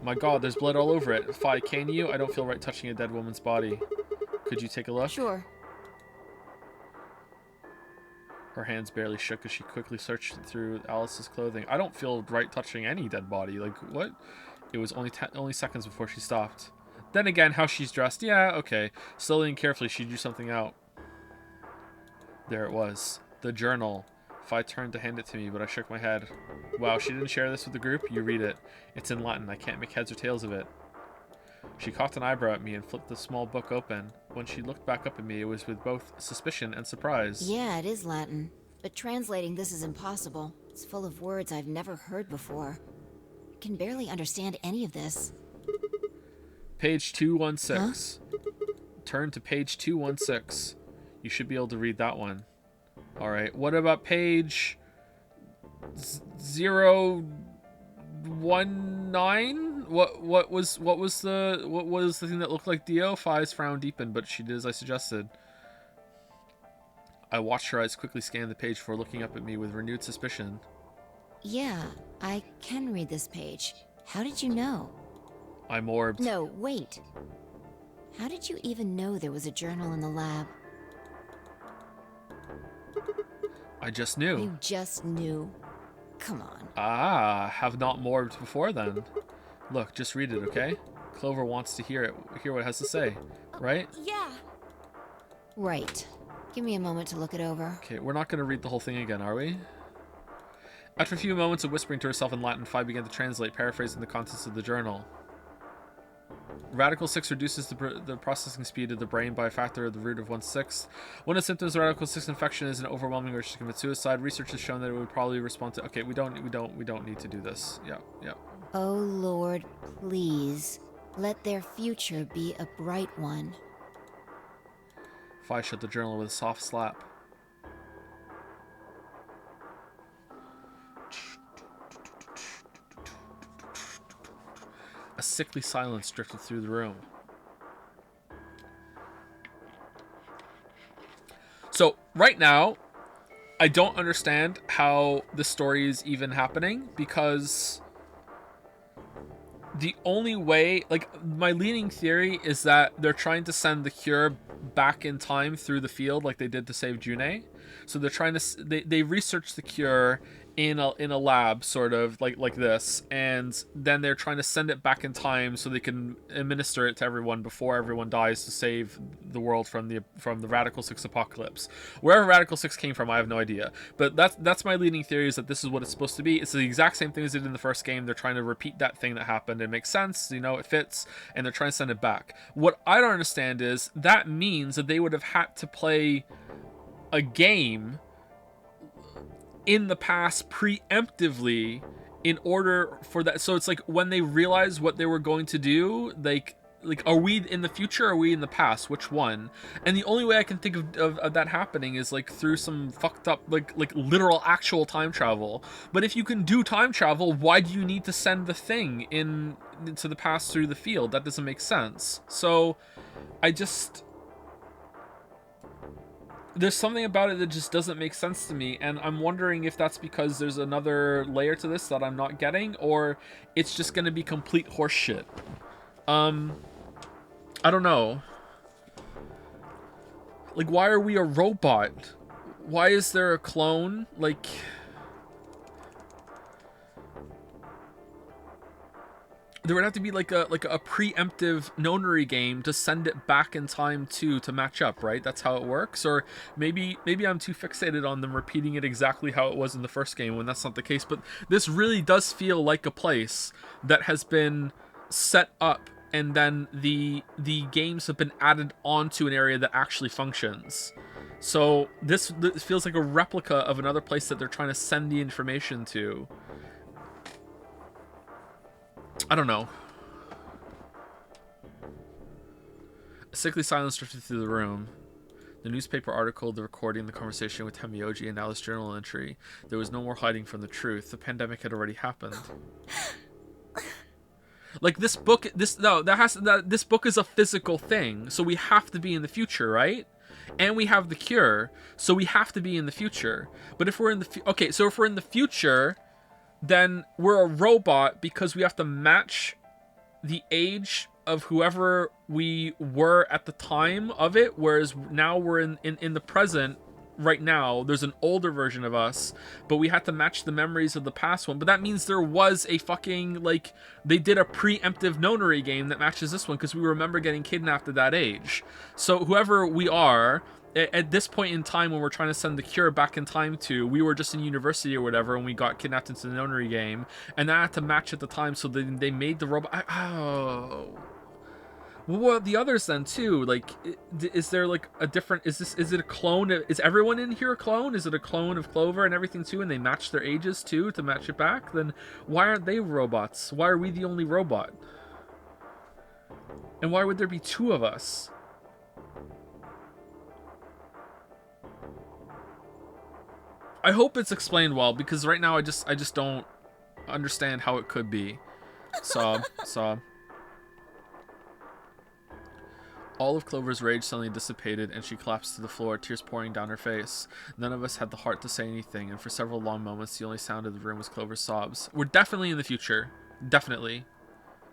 [SPEAKER 2] My god, there's blood all over it. Fi, can you? I don't feel right touching a dead woman's body. Could you take a look?
[SPEAKER 8] Sure.
[SPEAKER 2] Her hands barely shook as she quickly searched through Alice's clothing. I don't feel right touching any dead body. Like, what? It was only seconds before she stopped. Then again, how she's dressed. Yeah, okay. Slowly and carefully, she drew something out. There it was. The journal. Fi turned to hand it to me, but I shook my head. Wow, she didn't share this with the group? You read it. It's in Latin. I can't make heads or tails of it. She cocked an eyebrow at me and flipped the small book open. When she looked back up at me, it was with both suspicion and surprise.
[SPEAKER 8] Yeah, it is Latin. But translating this is impossible. It's full of words I've never heard before. I can barely understand any of this.
[SPEAKER 2] Page 216. Huh? Turn to page 216. You should be able to read that one. Alright, what about page 019? What was the thing that looked like Dio? Fi's frown deepened, but she did as I suggested. I watched her eyes quickly scan the page before looking up at me with renewed suspicion.
[SPEAKER 8] Yeah, I can read this page. How did you know?
[SPEAKER 2] I'm orbed.
[SPEAKER 8] No, wait. How did you even know there was a journal in the lab?
[SPEAKER 2] I just knew.
[SPEAKER 8] You just knew? Come on.
[SPEAKER 2] Ah, have not morbed before then. Look, just read it, okay? Clover wants to hear what it has to say, right?
[SPEAKER 3] Yeah.
[SPEAKER 8] Right. Give me a moment to look it over.
[SPEAKER 2] Okay, we're not going to read the whole thing again, are we? After a few moments of whispering to herself in Latin, Fi began to translate, paraphrasing the contents of the journal. Radical 6 reduces the processing speed of the brain by a factor of the root of 1/6. One of the symptoms of Radical 6 infection is an overwhelming urge to commit suicide. Research has shown that it would probably respond to... Okay, we don't need to do this. Yeah.
[SPEAKER 8] Oh Lord, please. Let their future be a bright one.
[SPEAKER 2] Fi shut the journal with a soft slap. A sickly silence drifted through the room. So, right now, I don't understand how the story is even happening, because the only way, like, my leaning theory is that they're trying to send the cure back in time through the field like they did to save June. So they're trying to, they research the cure in a lab, sort of like this, and then they're trying to send it back in time so they can administer it to everyone before everyone dies to save the world from the Radical 6 apocalypse. Wherever Radical 6 came from, I have no idea, but that's my leading theory, is that this is what it's supposed to be. It's the exact same thing as they did in the first game. They're trying to repeat that thing that happened. It makes sense, you know, it fits, and they're trying to send it back. What I don't understand is that means that they would have had to play a game in the past preemptively in order for that. So it's like when they realized what they were going to do, like are we in the future or are we in the past? Which one? And the only way I can think of that happening is like through some fucked up like literal actual time travel. But if you can do time travel, why do you need to send the thing into the past through the field? That doesn't make sense. So there's something about it that just doesn't make sense to me, and I'm wondering if that's because there's another layer to this that I'm not getting, or it's just going to be complete horseshit. I don't know. Like, why are we a robot? Why is there a clone? Like, there would have to be like a preemptive nonary game to send it back in time to match up, right? That's how it works. Or maybe I'm too fixated on them repeating it exactly how it was in the first game when that's not the case. But this really does feel like a place that has been set up, and then the games have been added onto an area that actually functions. So this feels like a replica of another place that they're trying to send the information to. I don't know. A sickly silence drifted through the room. The newspaper article, the recording, the conversation with Temioji, and now this journal entry. There was no more hiding from the truth. The pandemic had already happened. Like, this book, this book is a physical thing, so we have to be in the future, right? And we have the cure, so we have to be in the future. But if we're in the so if we're in the future, then we're a robot because we have to match the age of whoever we were at the time of it, whereas now we're in the present. Right now there's an older version of us, but we had to match the memories of the past one. But that means there was a fucking, like, they did a preemptive nonary game that matches this one because we remember getting kidnapped at that age. So whoever we are at this point in time, when we're trying to send the cure back in time to, we were just in university or whatever, and we got kidnapped into the nonary game, and that had to match at the time, so they made the robot. Well, what about the others then too? Like, is there like a different? Is it a clone? Is everyone in here a clone? Is it a clone of Clover and everything too? And they match their ages too to match it back? Then why aren't they robots? Why are we the only robot? And why would there be two of us? I hope it's explained well, because right now I just don't understand how it could be. So. All of Clover's rage suddenly dissipated, and she collapsed to the floor, tears pouring down her face. None of us had the heart to say anything, and for several long moments, the only sound in the room was Clover's sobs. We're definitely in the future. Definitely.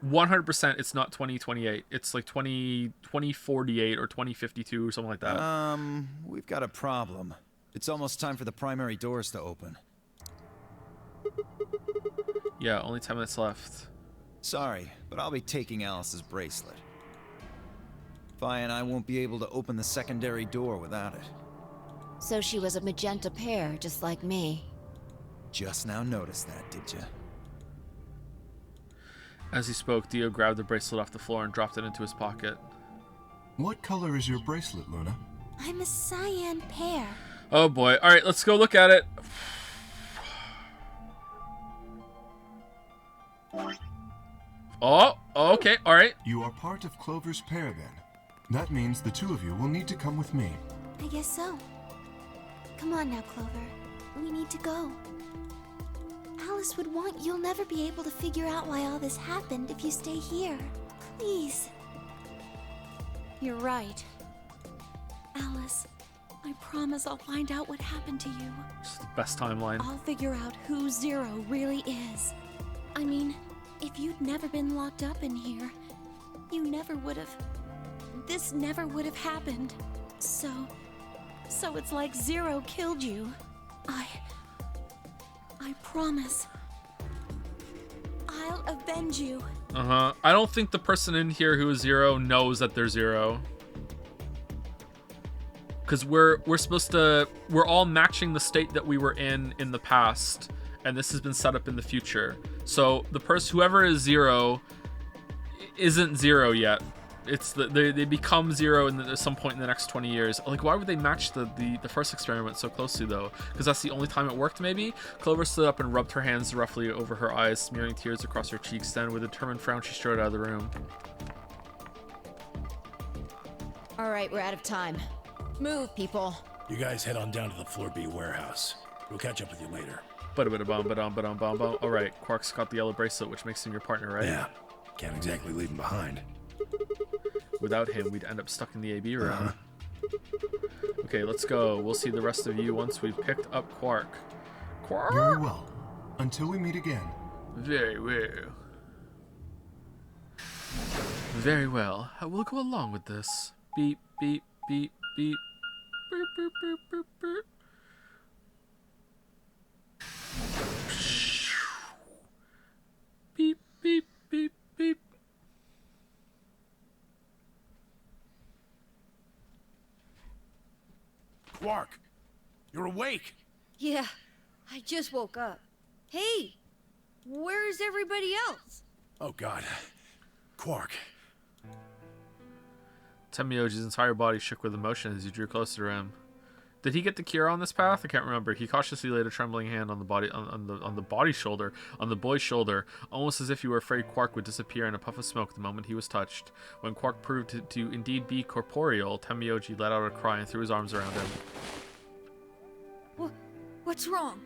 [SPEAKER 2] 100% it's not 2028. It's like 2048 or 2052 or something like that.
[SPEAKER 6] We've got a problem. It's almost time for the primary doors to open.
[SPEAKER 2] Yeah, only 10 minutes left.
[SPEAKER 6] Sorry, but I'll be taking Alice's bracelet. Vi and I won't be able to open the secondary door without it.
[SPEAKER 8] So she was a magenta pair, just like me.
[SPEAKER 6] Just now noticed that, did you?
[SPEAKER 2] As he spoke, Dio grabbed the bracelet off the floor and dropped it into his pocket.
[SPEAKER 5] What color is your bracelet, Luna?
[SPEAKER 11] I'm a cyan pair.
[SPEAKER 2] Oh boy. Alright, let's go look at it. Oh, okay, alright.
[SPEAKER 5] You are part of Clover's pair, then. That means the two of you will need to come with me.
[SPEAKER 11] I guess so. Come on now, Clover. We need to go. Alice would want, you'll never be able to figure out why all this happened if you stay here. Please.
[SPEAKER 3] You're right. Alice, I promise I'll find out what happened to you.
[SPEAKER 2] It's the best timeline.
[SPEAKER 3] I'll figure out who Zero really is. I mean, if you'd never been locked up in here, you never would have... This never would have happened. So it's like Zero killed you. I promise. I'll avenge you.
[SPEAKER 2] Uh-huh. I don't think the person in here who is Zero knows that they're Zero. Because we're supposed to... We're all matching the state that we were in the past. And this has been set up in the future. So the person, whoever is Zero, isn't Zero yet. It's they become Zero at some point in the next 20 years. Like, why would they match the first experiment so closely, though? Because that's the only time it worked, maybe? Clover stood up and rubbed her hands roughly over her eyes, smearing tears across her cheeks. Then, with a determined frown, she strode out of the room.
[SPEAKER 8] All right, we're out of time. Move, people.
[SPEAKER 9] You guys head on down to the Floor B warehouse. We'll catch up with you later.
[SPEAKER 2] Ba-da-ba-da-bum. All right, Quark's got the yellow bracelet, which makes him your partner, right?
[SPEAKER 9] Yeah. Can't exactly leave him behind.
[SPEAKER 2] Without him, we'd end up stuck in the AB room. Okay, let's go. We'll see the rest of you once we've picked up Quark. Quark?
[SPEAKER 5] Very well. Until we meet again.
[SPEAKER 2] Very well. Very well. I will go along with this. Beep, beep, beep, beep. Boop, boop, boop, boop, boop. Beep, beep, beep, beep.
[SPEAKER 9] Quark, you're awake.
[SPEAKER 12] Yeah, I just woke up. Hey, where's everybody else?
[SPEAKER 9] Oh God, Quark.
[SPEAKER 2] Temioji's entire body shook with emotion as he drew closer to him. Did he get the cure on this path? I can't remember. He cautiously laid a trembling hand on the boy's shoulder, almost as if he were afraid Quark would disappear in a puff of smoke the moment he was touched. When Quark proved to indeed be corporeal, Temioji let out a cry and threw his arms around him.
[SPEAKER 12] What's wrong?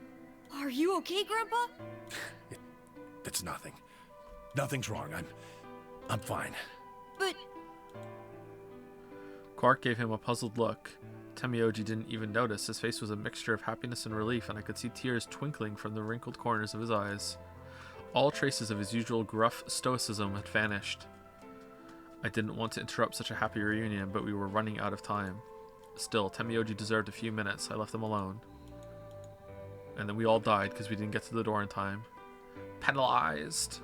[SPEAKER 12] Are you okay, Grandpa?
[SPEAKER 9] It's nothing. Nothing's wrong. I'm fine.
[SPEAKER 12] But...
[SPEAKER 2] Quark gave him a puzzled look. Temioji didn't even notice. His face was a mixture of happiness and relief, and I could see tears twinkling from the wrinkled corners of his eyes. All traces of his usual gruff stoicism had vanished. I didn't want to interrupt such a happy reunion, but we were running out of time. Still, Temioji deserved a few minutes. I left them alone. And then we all died because we didn't get to the door in time. Penalized!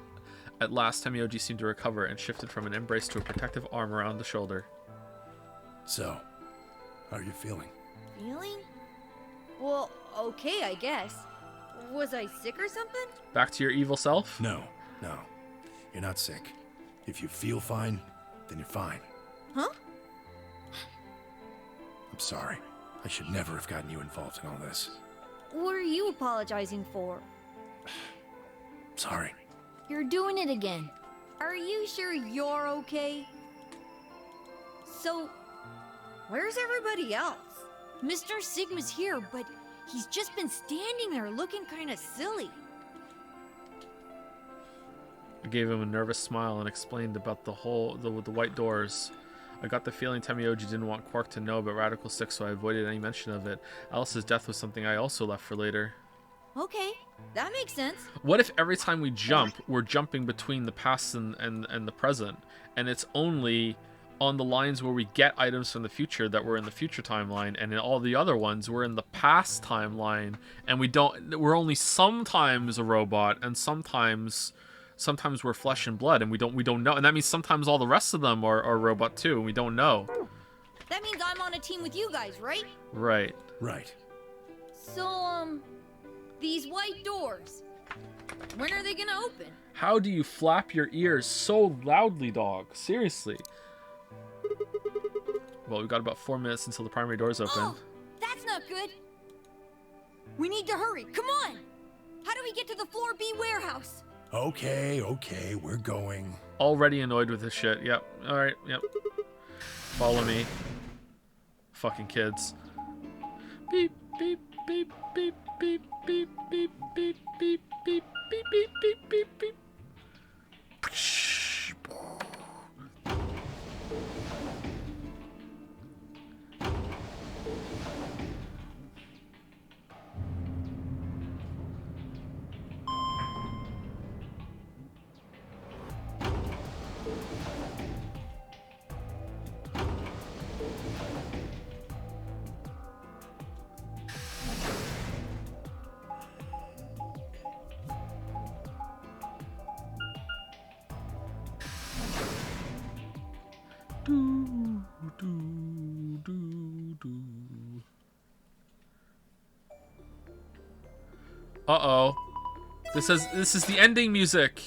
[SPEAKER 2] At last, Temioji seemed to recover and shifted from an embrace to a protective arm around the shoulder.
[SPEAKER 9] So, how are you feeling?
[SPEAKER 12] Feeling? Well, okay, I guess. Was I sick or something?
[SPEAKER 2] Back to your evil self?
[SPEAKER 9] No. You're not sick. If you feel fine, then you're fine.
[SPEAKER 12] Huh?
[SPEAKER 9] I'm sorry. I should never have gotten you involved in all this.
[SPEAKER 12] What are you apologizing for?
[SPEAKER 9] Sorry.
[SPEAKER 12] You're doing it again. Are you sure you're okay? So, where's everybody else? Mr. Sigma's here, but he's just been standing there looking kind of silly.
[SPEAKER 2] I gave him a nervous smile and explained about the white doors. I got the feeling Temioji didn't want Quark to know about Radical 6, so I avoided any mention of it. Alice's death was something I also left for later.
[SPEAKER 12] Okay, that makes sense.
[SPEAKER 2] What if every time we jump, we're jumping between the past and the present, and it's only on the lines where we get items from the future that were in the future timeline, and in all the other ones we're in the past timeline, and we're only sometimes a robot, and sometimes we're flesh and blood, and we don't know, and that means sometimes all the rest of them are robot too, and we don't know.
[SPEAKER 12] That means I'm on a team with you guys, right?
[SPEAKER 2] Right.
[SPEAKER 12] So, these white doors, when are they gonna open?
[SPEAKER 2] How do you flap your ears so loudly, dog? Seriously. Well, we've got about 4 minutes until the primary doors open.
[SPEAKER 12] Oh, that's not good. We need to hurry. Come on. How do we get to the Floor B warehouse?
[SPEAKER 9] Okay, we're going.
[SPEAKER 2] Already annoyed with this shit. Yep. Alright, yep. Follow me. Fucking kids. Beep, beep, beep, beep, beep, beep, beep, beep, beep, beep. Do, do, do, do. Uh-oh. This is the ending music.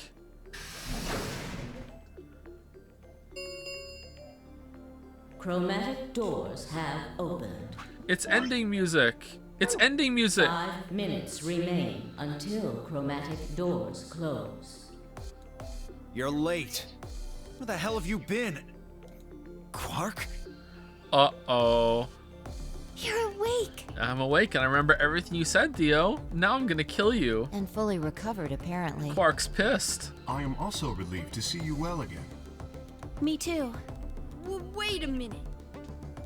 [SPEAKER 4] Chromatic doors have opened.
[SPEAKER 2] It's ending music. It's ending music.
[SPEAKER 4] 5 minutes remain until chromatic doors close.
[SPEAKER 6] You're late. Where the hell have you been? Quark?
[SPEAKER 2] Uh-oh.
[SPEAKER 11] You're awake.
[SPEAKER 2] I'm awake and I remember everything you said, Dio. Now I'm gonna kill you.
[SPEAKER 8] And fully recovered, apparently.
[SPEAKER 2] Quark's pissed.
[SPEAKER 5] I am also relieved to see you well again.
[SPEAKER 11] Me too.
[SPEAKER 12] Wait a minute.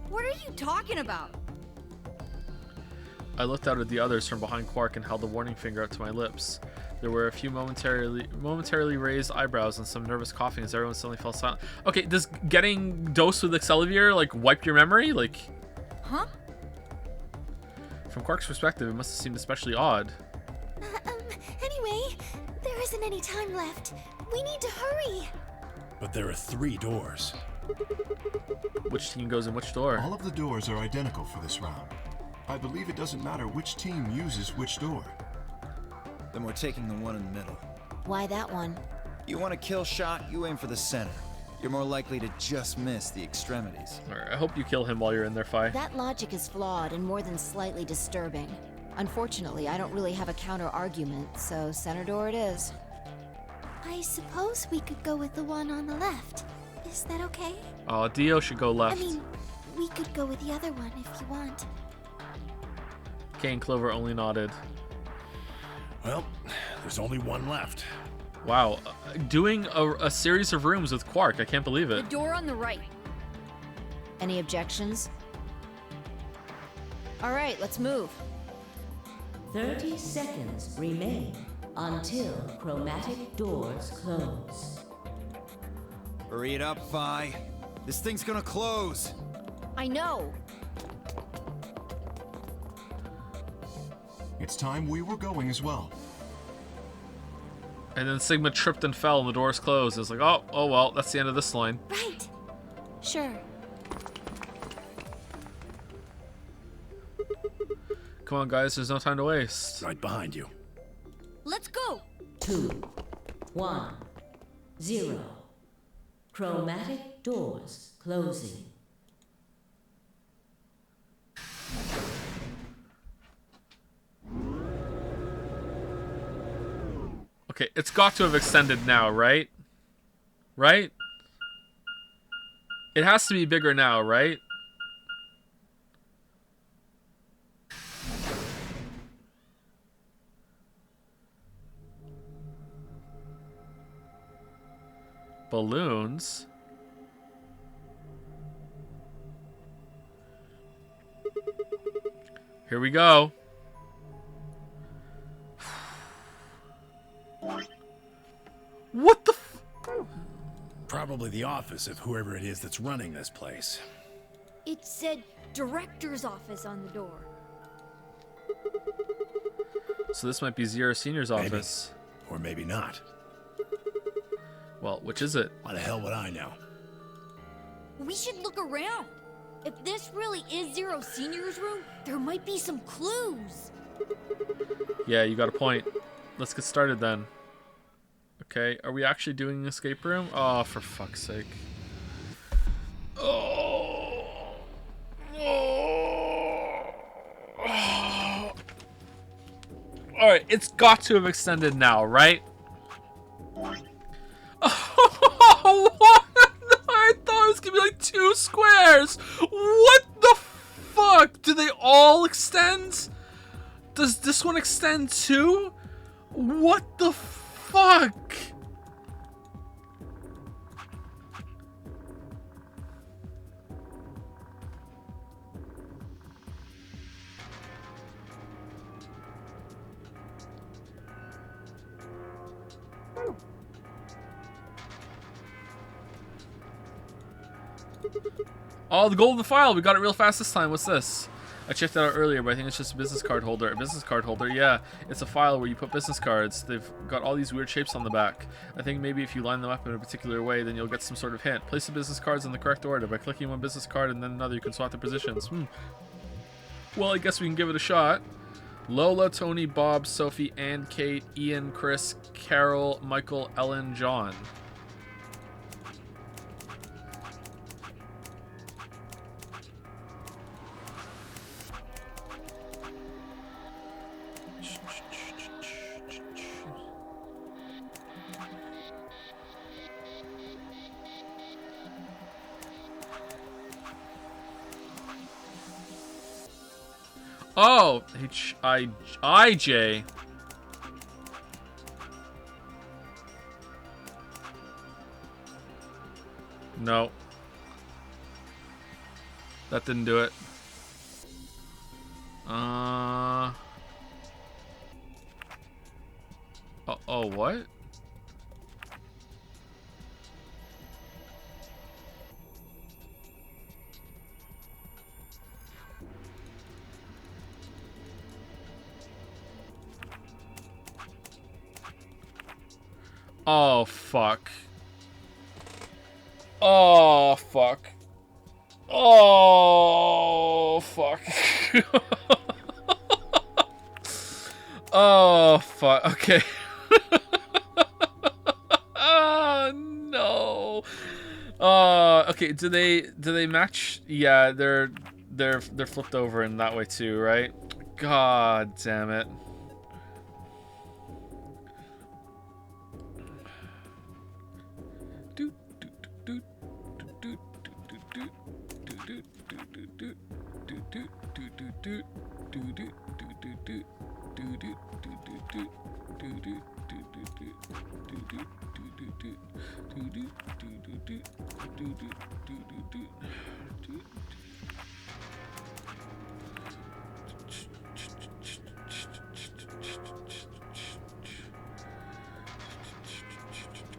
[SPEAKER 12] What are you talking about?
[SPEAKER 2] I looked out at the others from behind Quark and held the warning finger up to my lips. There were a few momentarily raised eyebrows and some nervous coughing as everyone suddenly fell silent. Okay, does getting dosed with Excelsior like wipe your memory? Like,
[SPEAKER 12] Huh?
[SPEAKER 2] from Quark's perspective, it must have seemed especially odd.
[SPEAKER 11] Anyway, there isn't any time left. We need to hurry.
[SPEAKER 9] But there are 3 doors.
[SPEAKER 2] Which team goes in which door?
[SPEAKER 5] All of the doors are identical for this round. I believe it doesn't matter which team uses which door.
[SPEAKER 6] Then we're taking the one in the middle.
[SPEAKER 8] Why that one?
[SPEAKER 6] You want a kill shot, you aim for the center. You're more likely to just miss the extremities.
[SPEAKER 2] Alright, I hope you kill him while you're in there, Fi.
[SPEAKER 8] That logic is flawed and more than slightly disturbing. Unfortunately, I don't really have a counter-argument, so center door it is.
[SPEAKER 11] I suppose we could go with the one on the left. Is that okay?
[SPEAKER 2] Oh, Dio should go left.
[SPEAKER 11] I mean, we could go with the other one if you want.
[SPEAKER 2] Kay and Clover only nodded.
[SPEAKER 9] Well, there's only one left.
[SPEAKER 2] Wow, doing a series of rooms with Quark, I can't believe
[SPEAKER 12] The
[SPEAKER 2] it.
[SPEAKER 12] door on the right.
[SPEAKER 8] Any objections? All right, let's move.
[SPEAKER 4] 30 seconds remain until chromatic doors close.
[SPEAKER 6] Hurry it up, Vi. This thing's gonna close.
[SPEAKER 12] I know.
[SPEAKER 5] It's time we were going as well.
[SPEAKER 2] And then Sigma tripped and fell and the doors closed. It's like, oh well, that's the end of this line.
[SPEAKER 11] Right. Sure.
[SPEAKER 2] Come on, guys, there's no time to waste.
[SPEAKER 9] Right behind you.
[SPEAKER 12] Let's go.
[SPEAKER 4] 2, 1, 0. Chromatic doors closing.
[SPEAKER 2] Okay, it's got to have extended now, right? Right? It has to be bigger now, right? Balloons. Here we go. What the f-
[SPEAKER 9] Probably the office of whoever it is that's running this place.
[SPEAKER 12] It said director's office on the door.
[SPEAKER 2] So this might be Zero Senior's office.
[SPEAKER 9] Or maybe not.
[SPEAKER 2] Well, which is it?
[SPEAKER 9] Why the hell would I know?
[SPEAKER 12] We should look around. If this really is Zero Senior's room, there might be some clues.
[SPEAKER 2] Yeah, you got a point. Let's get started then. Okay, are we actually doing an escape room? Oh, for fuck's sake. Oh. Alright, it's got to have extended now, right? Oh, what? I thought it was gonna be like 2 squares. What the fuck? Do they all extend? Does this one extend too? What the fuck? Oh, the golden file. We got it real fast this time. What's this? I checked that out earlier, but I think it's just a business card holder. A business card holder, yeah. It's a file where you put business cards. They've got all these weird shapes on the back. I think maybe if you line them up in a particular way, then you'll get some sort of hint. Place the business cards in the correct order. By clicking one business card and then another, you can swap the positions. Well, I guess we can give it a shot. Lola, Tony, Bob, Sophie, Ann, Kate, Ian, Chris, Carol, Michael, Ellen, John. Oh, H-I-J. No. That didn't do it. Oh, what? Oh, fuck. Oh, fuck. Oh, fuck. Oh, fuck. Okay. Oh, no. Okay, do they match? Yeah, they're flipped over in that way too, right? God damn it.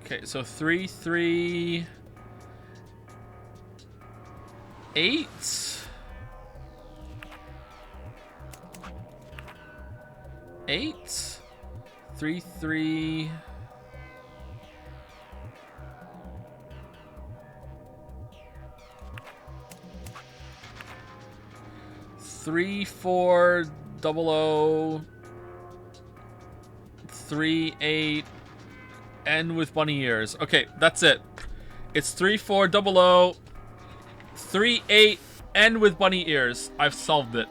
[SPEAKER 2] Okay, so 3, 3, 8. 8, 3, 3. 3, 4, 00, 3, 8, N with bunny ears. Okay, that's it. It's 3, 4, 00, 3, 8, N with bunny ears. I've solved it.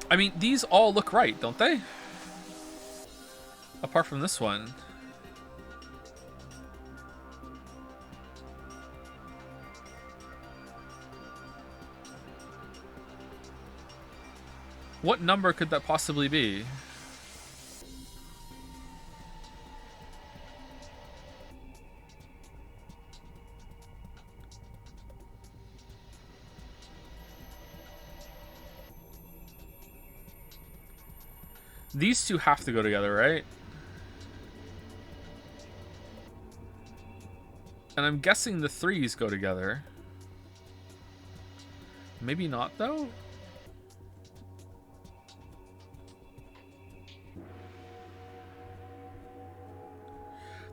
[SPEAKER 2] I mean, these all look right, don't they? Apart from this one. What number could that possibly be? These two have to go together, right? And I'm guessing the 3s go together. Maybe not, though?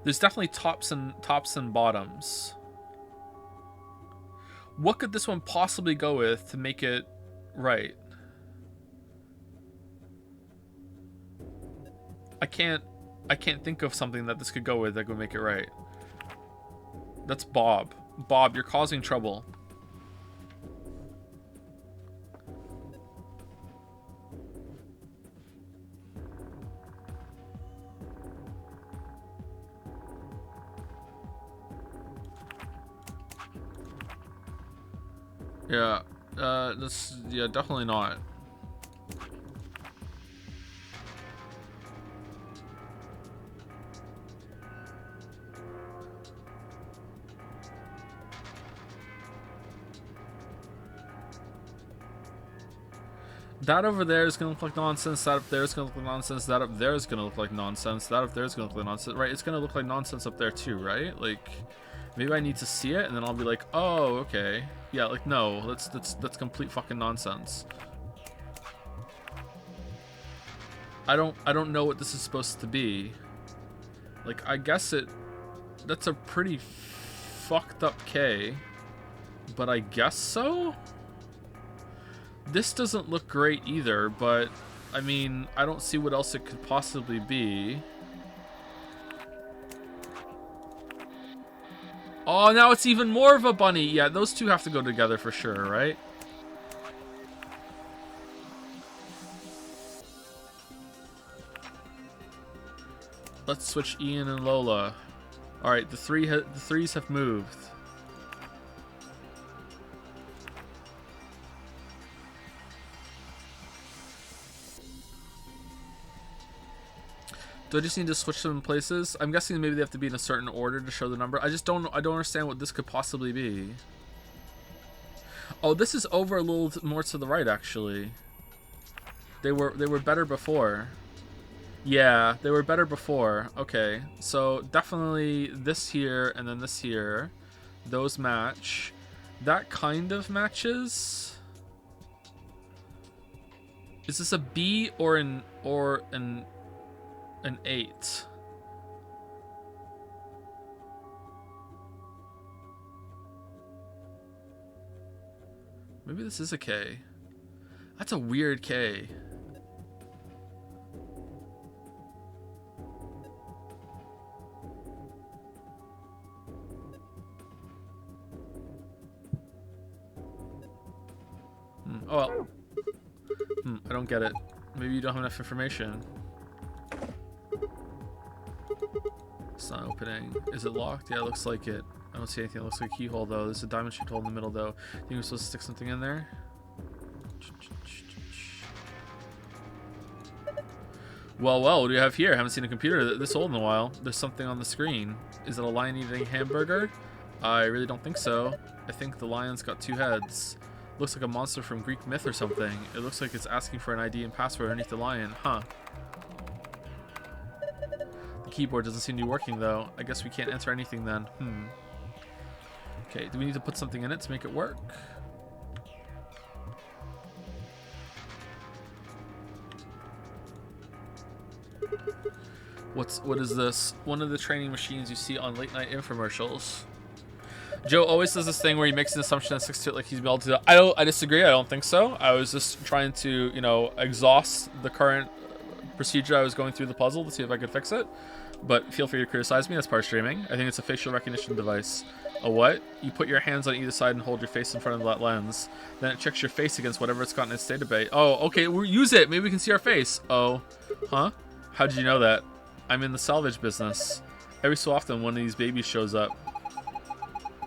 [SPEAKER 2] There's definitely tops and bottoms. What could this one possibly go with to make it right? I can't think of something that this could go with that would make it right. That's Bob. Bob, you're causing trouble. Yeah, yeah, definitely not. That over there is going to look like nonsense. That up there is going to look like nonsense. That up there is going to look like nonsense. That up there is going to look like nonsense. Right? It's going to look like nonsense up there too, right? Like, maybe I need to see it and then I'll be like, oh, okay. Yeah, like, no, that's complete fucking nonsense. I don't know what this is supposed to be. Like, I guess that's a pretty fucked up K, but I guess so? This doesn't look great either, but I mean, I don't see what else it could possibly be. Oh, now it's even more of a bunny. Yeah, those two have to go together for sure, right? Let's switch Ian and Lola. All right, the threes have moved. Do I just need to switch them in places? I'm guessing maybe they have to be in a certain order to show the number. I don't understand what this could possibly be. Oh, this is over a little more to the right actually. They were better before. Yeah, they were better before. Okay, so definitely this here and then this here. Those match. That kind of matches. Is this a B or an 8? Maybe this is a K. That's a weird K. Oh well. I don't get it. Maybe you don't have enough information. It's not opening. Is it locked? Yeah, it looks like it. I don't see anything. It looks like a keyhole though. There's a diamond shaped hole in the middle though. Think we're supposed to stick something in there? Well, what do you have here? I haven't seen a computer this old in a while. There's something on the screen. Is it a lion eating hamburger? I really don't think so. I think the lion's got 2 heads. Looks like a monster from Greek myth or something. It looks like it's asking for an ID and password underneath the lion. Huh. The keyboard doesn't seem to be working though. I guess we can't enter anything then. Okay, do we need to put something in it to make it work? What is this? One of the training machines you see on late night infomercials. Joe always does this thing where he makes an assumption and sticks to it like he's able to. I disagree. I don't think so. I was just trying to, you know, exhaust the current procedure I was going through the puzzle to see if I could fix it. But feel free to criticize me. That's part of streaming. I think it's a facial recognition device. A what? You put your hands on either side and hold your face in front of that lens. Then it checks your face against whatever it's got in its database. Oh, okay. We'll use it. Maybe we can see our face. Oh, huh? How did you know that? I'm in the salvage business. Every so often, one of these babies shows up.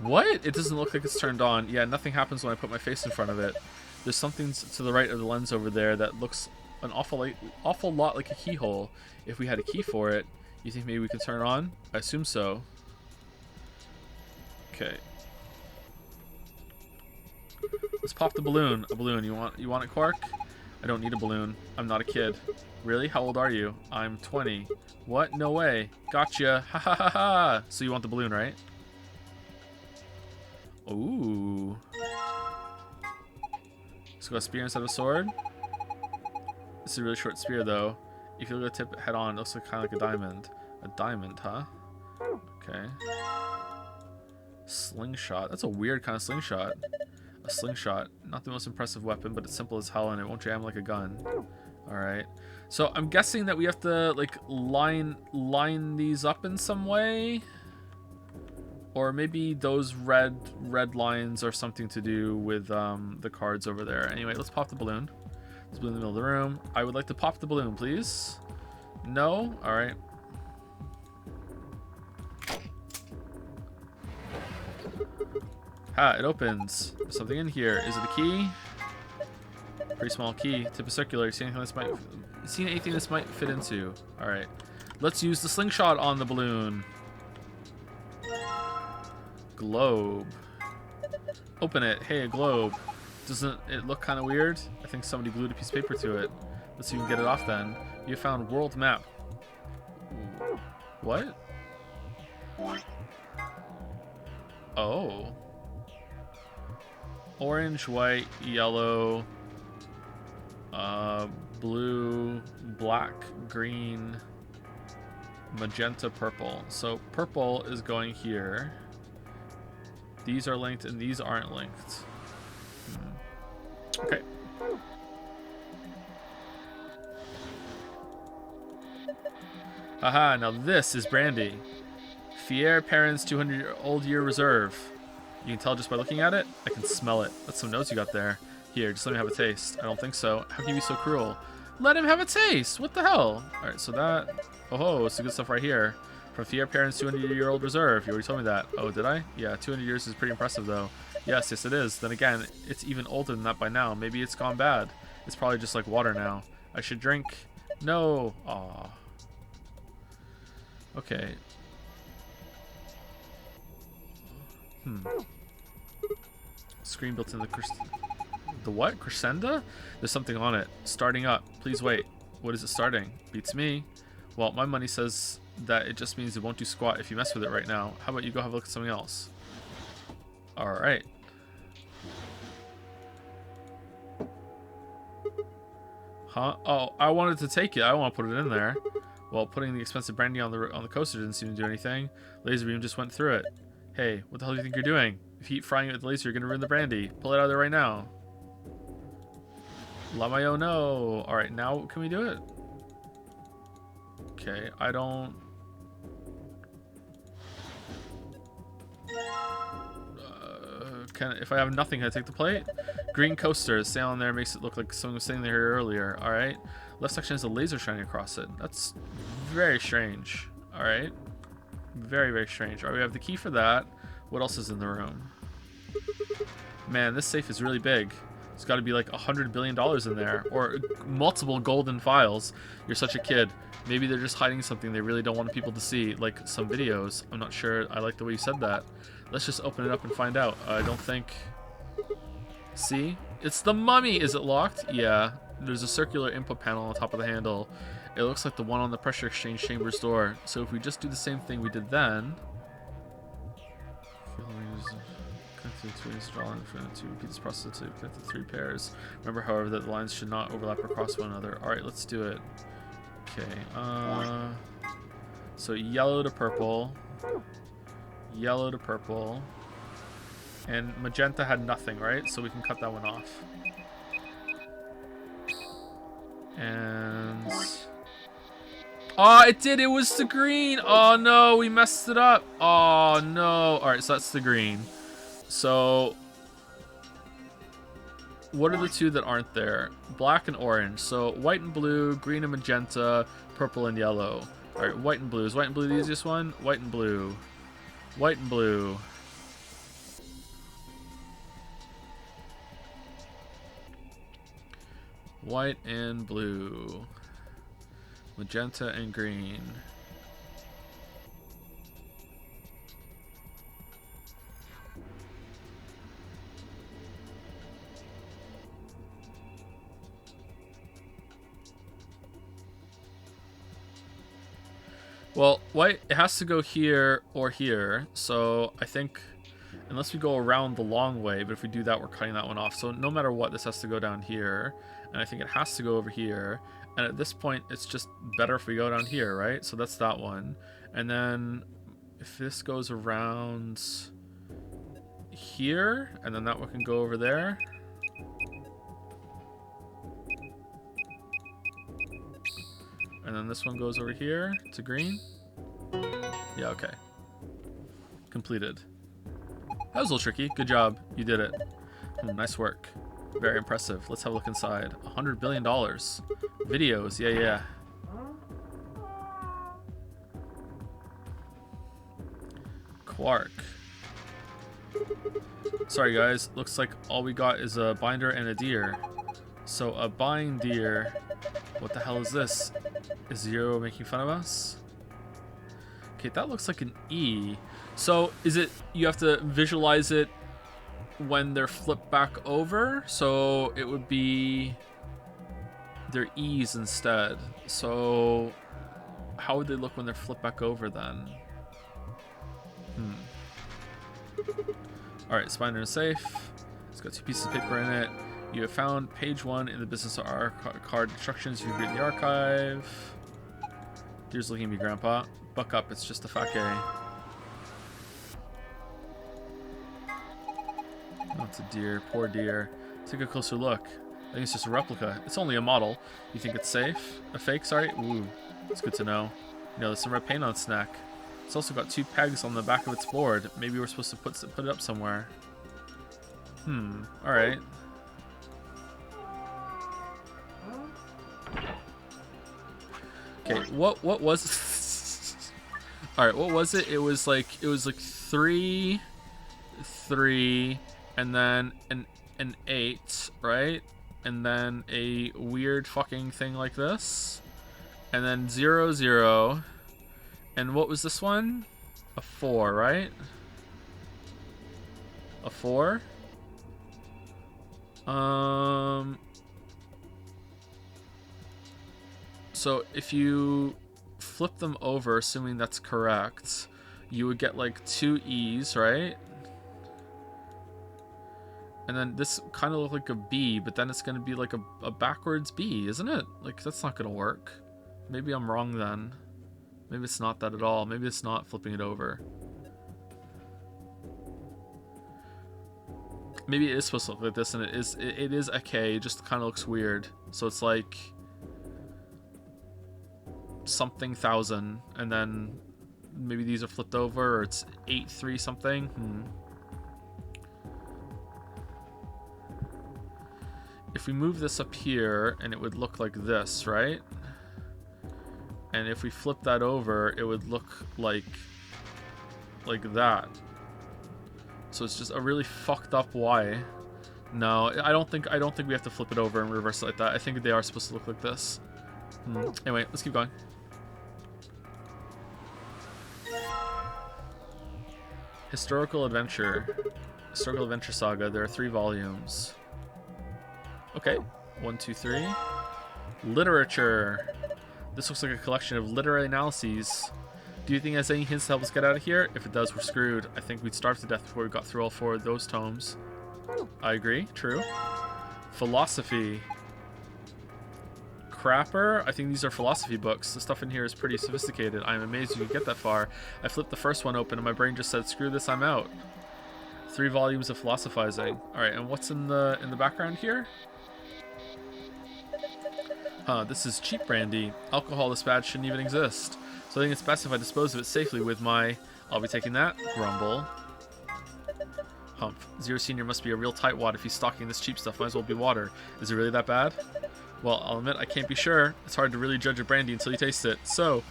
[SPEAKER 2] What? It doesn't look like it's turned on. Yeah, nothing happens when I put my face in front of it. There's something to the right of the lens over there that looks an awful lot like a keyhole. If we had a key for it, you think maybe we could turn it on? I assume so. Okay. Let's pop the balloon. A balloon. You want it, Quark? I don't need a balloon. I'm not a kid. Really? How old are you? I'm 20. What? No way. Gotcha. Ha ha ha ha. So you want the balloon, right? Ooh. Let's go a spear instead of a sword. This is a really short spear, though. If you look at the tip head on, it looks like kind of like a diamond. A diamond, huh? Okay. Slingshot. That's a weird kind of slingshot. A slingshot. Not the most impressive weapon, but it's simple as hell and it won't jam like a gun. Alright. So I'm guessing that we have to, like, line these up in some way? Or maybe those red lines are something to do with the cards over there. Anyway, let's pop the balloon. There's a balloon in the middle of the room. I would like to pop the balloon, please. No? Alright. Ha, it opens. There's something in here. Is it a key? Pretty small key. Tip is circular. You see anything this might fit into? Alright. Let's use the slingshot on the balloon. Globe. Open it. Hey, a globe. Doesn't it look kind of weird? I think somebody glued a piece of paper to it. Let's see if we can get it off then. You found world map. What? Oh. Orange, white, yellow, blue, black, green, magenta, purple. So purple is going here. These are linked and these aren't linked. Okay. Haha, now this is brandy. Fier Perrin's 200-old-year reserve. You can tell just by looking at it. I can smell it. That's some notes you got there. Here, just let me have a taste. I don't think so. How can you be so cruel? Let him have a taste! What the hell? Alright, so that... Oh, it's the good stuff right here. From Fier Perrin's 200-year-old reserve. You already told me that. Oh, did I? Yeah, 200 years is pretty impressive, though. Yes, it is. Then again, it's even older than that by now. Maybe it's gone bad. It's probably just like water now. I should drink. No. Aw. Okay. Screen built in the what? Crescenda? There's something on it. Starting up. Please wait. What is it starting? Beats me. Well, my money says that it just means it won't do squat if you mess with it right now. How about you go have a look at something else? Alright. Huh? Oh, I wanted to take it. I don't want to put it in there. Well, putting the expensive brandy on the coaster didn't seem to do anything. Laser beam just went through it. Hey, what the hell do you think you're doing? If you keep frying it with the laser, you're gonna ruin the brandy. Pull it out of there right now. Lamayo, no. Alright, now can we do it? Okay, I don't... if I have nothing, can I take the plate? Green coaster, stay on there, makes it look like someone was sitting there earlier. Alright. Left section has a laser shining across it. That's very strange. Alright. Very, very strange. Alright, we have the key for that. What else is in the room? Man, this safe is really big. There's got to be like $100 billion in there. Or multiple golden files. You're such a kid. Maybe they're just hiding something they really don't want people to see. Like some videos. I'm not sure. I like the way you said that. Let's just open it up and find out. I don't think... See? It's the mummy! Is it locked? Yeah. There's a circular input panel on top of the handle. It looks like the one on the pressure exchange chamber's door. So if we just do the same thing we did then... To repeat this process to connect the 3 pairs. Remember, however, that the lines should not overlap or cross one another. Alright, let's do it. Okay, so yellow to purple. Yellow to purple. And magenta had nothing, right? So we can cut that one off. And... Oh, it did! It was the green! Oh no, we messed it up! Oh no! Alright, so that's the green. So... What are the two that aren't there? Black and orange. So white and blue, green and magenta, purple and yellow. Alright, white and blue. Is white and blue the easiest one? White and blue. White and blue. White and blue. Magenta and green. Well, white, it has to go here or here. So I think, unless we go around the long way, but if we do that, we're cutting that one off. So no matter what, this has to go down here. And I think it has to go over here. And at this point, it's just better if we go down here, right? So that's that one. And then if this goes around here, and then that one can go over there. And then this one goes over here to green. Yeah, okay. Completed. That was a little tricky. Good job. You did it. Nice work. Very impressive. Let's have a look inside. $100 billion. Videos. Yeah, yeah. Quark. Sorry, guys. Looks like all we got is a binder and a deer. So a bind deer. What the hell is this? Is Zero making fun of us? Okay, that looks like an E. So is it, you have to visualize it when they're flipped back over, so it would be their E's instead. So how would they look when they're flipped back over then? Alright, it's binder and safe. It's got 2 pieces of paper in it. You have found page 1 in the business card instructions. You read in the archive. Deer's looking at me, Grandpa. Buck up, it's just a fat gay. Oh, it's a deer. Poor deer. Take a closer look. I think it's just a replica. It's only a model. You think it's safe? A fake, sorry? Ooh, it's good to know. You know, there's some red paint on its neck. It's also got 2 pegs on the back of its board. Maybe we're supposed to put it up somewhere. Alright. Okay, what was Alright, what was it? It was like 3, 3, and then an 8, right? And then a weird fucking thing like this. And then 0, 0. And what was this one? A 4, right? A 4? So if you flip them over, assuming that's correct, you would get like 2 E's, right? And then this kind of looked like a B, but then it's going to be like a backwards B, isn't it? Like, that's not going to work. Maybe I'm wrong then. Maybe it's not that at all. Maybe it's not flipping it over. Maybe it is supposed to look like this, and it is a K. It just kind of looks weird. So it's like something thousand, and then maybe these are flipped over, or it's 8-3 something. If we move this up here, and it would look like this, right? And if we flip that over, it would look like that. So it's just a really fucked up Y. No, I don't think we have to flip it over and reverse it like that. I think they are supposed to look like this. Anyway, let's keep going. Historical Adventure Saga. There are 3 volumes. Okay, 1, 2, 3. Literature. This looks like a collection of literary analyses. Do you think it has any hints to help us get out of here? If it does, we're screwed. I think we'd starve to death before we got through all 4 of those tomes. I agree. True. Philosophy. Crapper. I think these are philosophy books. The stuff in here is pretty sophisticated. I'm amazed you could get that far. I flipped the first one open and my brain just said, screw this, I'm out. 3 volumes of philosophizing. Alright, and what's in the background here? This is cheap brandy. Alcohol this bad shouldn't even exist. So I think it's best if I dispose of it safely with my... I'll be taking that. Grumble. Humph. Zero Senior must be a real tightwad if he's stocking this cheap stuff. Might as well be water. Is it really that bad? Well, I'll admit I can't be sure. It's hard to really judge a brandy until you taste it. So,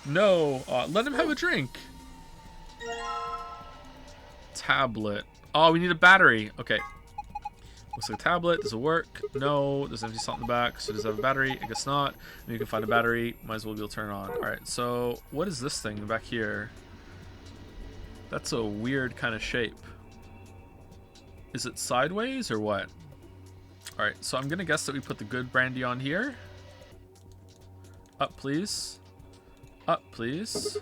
[SPEAKER 2] no. Let him have a drink. Tablet. Oh, we need a battery. Okay. Looks like a tablet. Does it work? No. There's an empty slot in the back. So does it have a battery? I guess not. Maybe you can find a battery. Might as well be able to turn it on. Alright, so what is this thing back here? That's a weird kind of shape. Is it sideways or what? Alright, so I'm going to guess that we put the good brandy on here. Up, please. Up, please.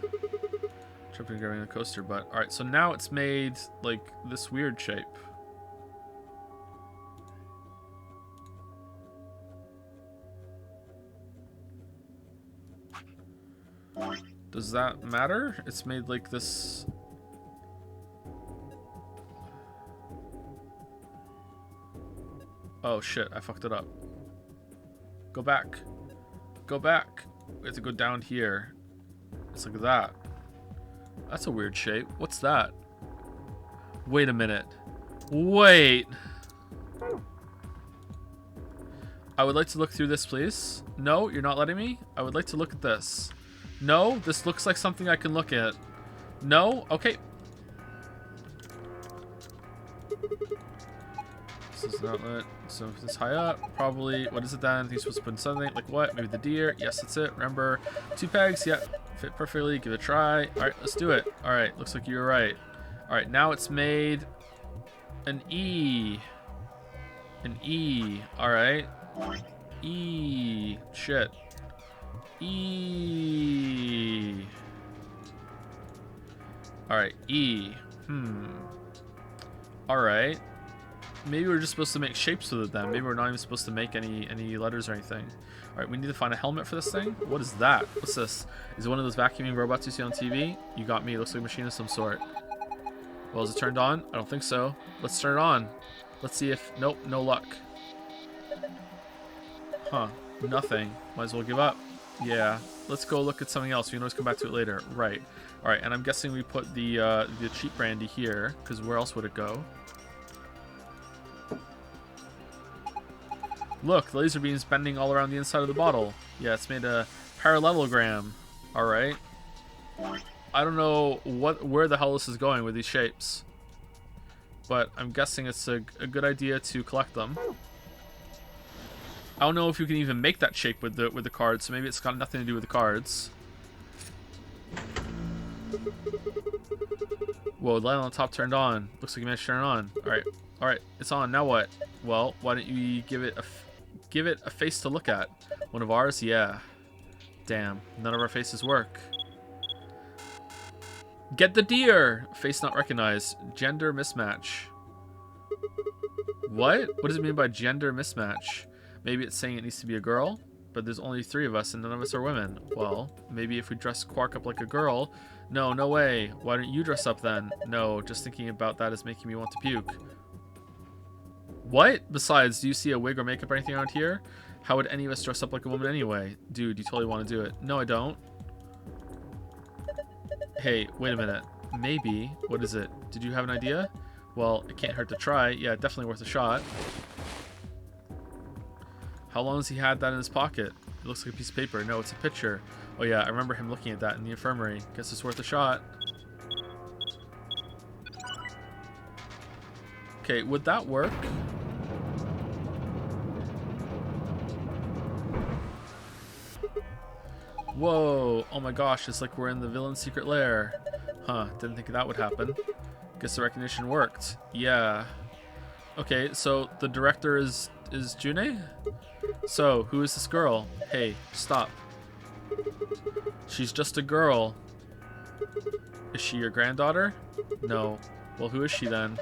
[SPEAKER 2] Tripping and grabbing the coaster, but... Alright, so now it's made, like, this weird shape. Does that matter? It's made like this... Oh shit, I fucked it up. Go back. Go back. We have to go down here. It's like that. That's a weird shape. What's that? Wait a minute. Wait. I would like to look through this, please. No, you're not letting me? I would like to look at this. No, this looks like something I can look at. No? Okay. This is not lit. So if this high up, probably, what is it then? I think you're supposed to put in something, like what? Maybe the deer? Yes, that's it. Remember, 2 pegs, yeah, fit perfectly, give it a try. All right, let's do it. All right, looks like you were right. All right, now it's made An E. An E. Alright. E. Shit. E. Alright, E. Alright. Maybe we're just supposed to make shapes with it then. Maybe we're not even supposed to make any letters or anything. Alright, we need to find a helmet for this thing. What is that? What's this? Is it one of those vacuuming robots you see on TV? You got me. It looks like a machine of some sort. Well, is it turned on? I don't think so. Let's turn it on. Let's see if... Nope, no luck. Huh. Nothing. Might as well give up. Yeah. Let's go look at something else. We can always come back to it later. Right. Alright, and I'm guessing we put the cheap brandy here, because where else would it go? Look, the laser beam's bending all around the inside of the bottle. Yeah, it's made a parallelogram. Alright. I don't know where the hell this is going with these shapes. But I'm guessing it's a good idea to collect them. I don't know if you can even make that shape with the cards, so maybe it's got nothing to do with the cards. Whoa, the light on the top turned on. Looks like you managed to turn it on. Alright, it's on. Now what? Well, why don't you give it a face to look at? One of ours? Yeah. Damn, none of our faces work. Get the deer! Face not recognized. Gender mismatch. What? What does it mean by gender mismatch? Maybe it's saying it needs to be a girl, but there's only 3 of us and none of us are women. Well, maybe if we dress Quark up like a girl... No, no way. Why don't you dress up then? No, just thinking about that is making me want to puke. What? Besides, do you see a wig or makeup or anything around here? How would any of us dress up like a woman anyway? Dude, you totally want to do it. No, I don't. Hey, wait a minute. Maybe. What is it? Did you have an idea? Well, it can't hurt to try. Yeah, definitely worth a shot. How long has he had that in his pocket? It looks like a piece of paper. No, it's a picture. Oh yeah, I remember him looking at that in the infirmary. Guess it's worth a shot. Okay, would that work? Whoa, oh my gosh, it's like we're in the villain's secret lair. Huh, didn't think that would happen. Guess the recognition worked. Yeah. Okay, so the director is June? So, who is this girl? Hey, stop. She's just a girl. Is she your granddaughter? No. Well, who is she then?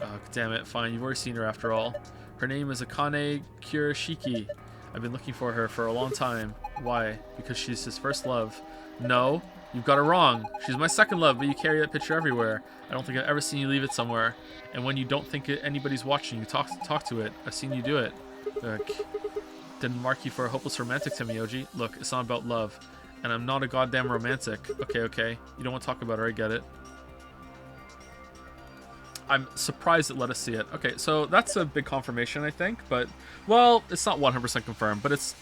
[SPEAKER 2] Oh, damn it, fine, you've already seen her after all. Her name is Akane Kurashiki. I've been looking for her for a long time. Why? Because she's his first love. No, you've got it wrong. She's my second love, but you carry that picture everywhere. I don't think I've ever seen you leave it somewhere. And when you don't think anybody's watching, you talk to it. I've seen you do it. Look, didn't mark you for a hopeless romantic to me, Oji. Look, it's not about love. And I'm not a goddamn romantic. Okay. You don't want to talk about her, I get it. I'm surprised it let us see it. Okay, so that's a big confirmation, I think. But, well, it's not 100% confirmed, but it's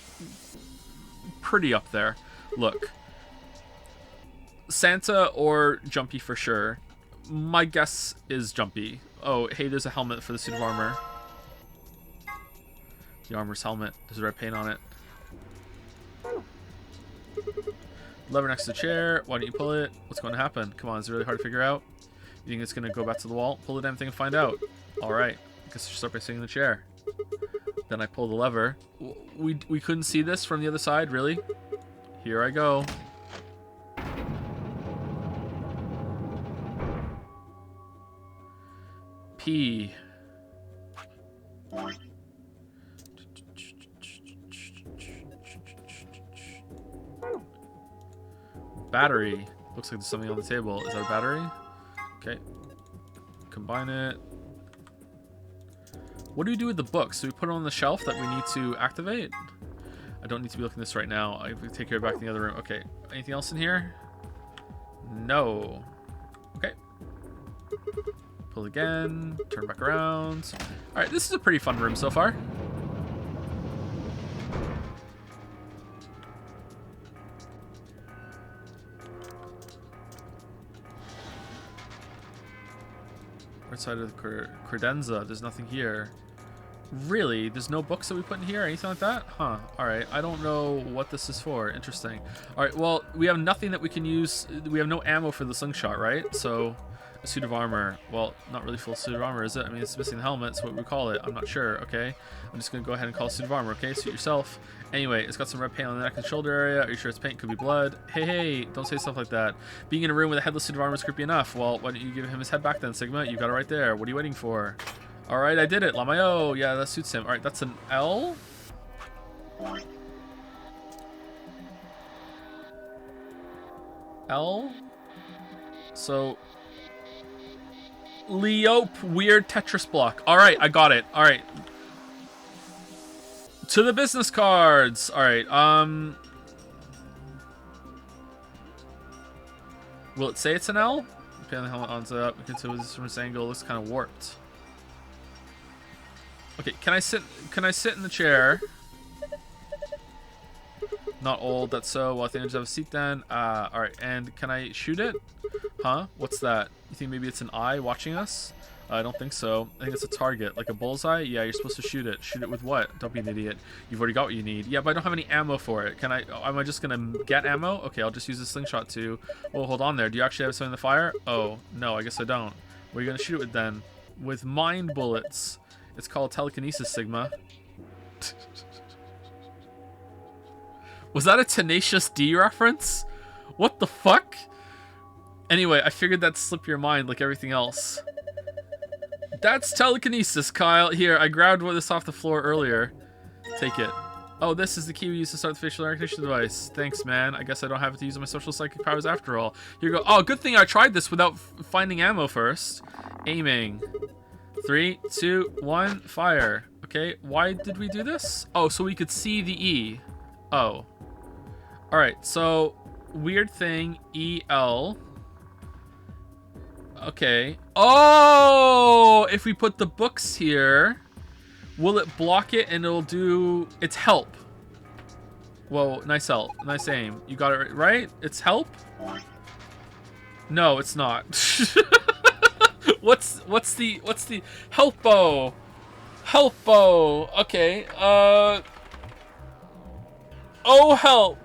[SPEAKER 2] pretty up there. Look. Santa or Jumpy for sure. My guess is Jumpy. Oh, hey, there's a helmet for the suit of armor. The armor's helmet. There's red paint on it. Lever next to the chair. Why don't you pull it? What's going to happen? Come on, it's really hard to figure out. You think it's going to go back to the wall? Pull the damn thing and find out. Alright. I guess I should start by sitting in the chair. Then I pull the lever. We couldn't see this from the other side, really? Here I go. P. Battery. Looks like there's something on the table. Is that a battery? Okay. Combine it. What do we do with the books? Do we put it on the shelf that we need to activate? I don't need to be looking at this right now. I can take care of it back in the other room. Okay. Anything else in here? No. Okay. Pull again. Turn back around. Alright, this is a pretty fun room so far. Right side of the credenza. There's nothing here. Really? There's no books that we put in here or anything like that? Huh. Alright. I don't know what this is for. Interesting. Alright, well, we have nothing that we can use. We have no ammo for the slingshot, right? So, A suit of armor. Well, not really full suit of armor, is it? I mean, it's missing the helmet, so what we call it. I'm not sure, okay? I'm just gonna go ahead and call it suit of armor, okay? Suit yourself. Anyway, it's got some red paint on the neck and shoulder area. Are you sure it's paint? Could be blood. Hey, don't say stuff like that. Being in a room with a headless suit of armor is creepy enough. Well, why don't you give him his head back then, Sigma? You got it right there. What are you waiting for? Alright, I did it. Lamayo. Yeah, that suits him. Alright, that's an L. L. So... Leope weird Tetris block. Alright, I got it. Alright. To the business cards. Alright, will it say it's an L? Depending on the helmet on up. You can tell this from this angle. It looks kind of warped. Okay, can I sit in the chair? Not old, that's so. Well, I think I just have a seat then. Alright, and can I shoot it? Huh? What's that? You think maybe it's an eye watching us? I don't think so. I think it's a target. Like a bullseye? Yeah, you're supposed to shoot it. Shoot it with what? Don't be an idiot. You've already got what you need. Yeah, but I don't have any ammo for it. Can I... Am I just gonna get ammo? Okay, I'll just use a slingshot too. Oh, hold on there. Do you actually have something in the fire? Oh, no, I guess I don't. What are you gonna shoot it with then? With mind bullets. It's called telekinesis, Sigma. Was that a Tenacious D reference? What the fuck? Anyway, I figured that'd slip your mind like everything else. That's telekinesis, Kyle. Here, I grabbed this off the floor earlier. Take it. Oh, this is the key we use to start the facial recognition device. Thanks, man. I guess I don't have to use my social psychic powers after all. Here you go. Oh, good thing I tried this without finding ammo first. Aiming. 3, 2, 1, fire. Okay, why did we do this? Oh, so we could see the E. Oh. Alright, so weird thing, EL. Okay. Oh! If we put the books here, will it block it and it'll do... It's help. Whoa, nice help. Nice aim. You got it right? It's help? No, it's not. What's the helpo? Helpo. Okay. Oh help.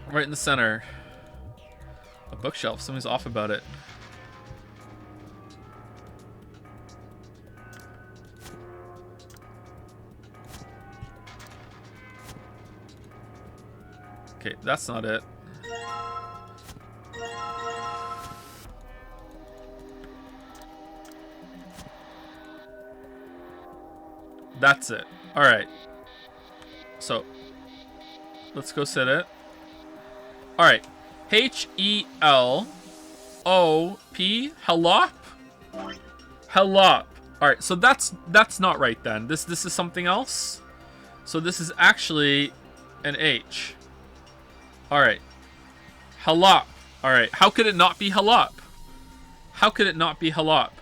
[SPEAKER 2] Right in the center. A bookshelf. Something's off about it. Okay, that's not it. That's it. Alright. So, let's go set it. Alright. H-E-L-O-P. Helop? Helop. Alright, so that's not right then. This is something else. So this is actually an H. Alright. Helop. Alright. How could it not be helop? How could it not be helop?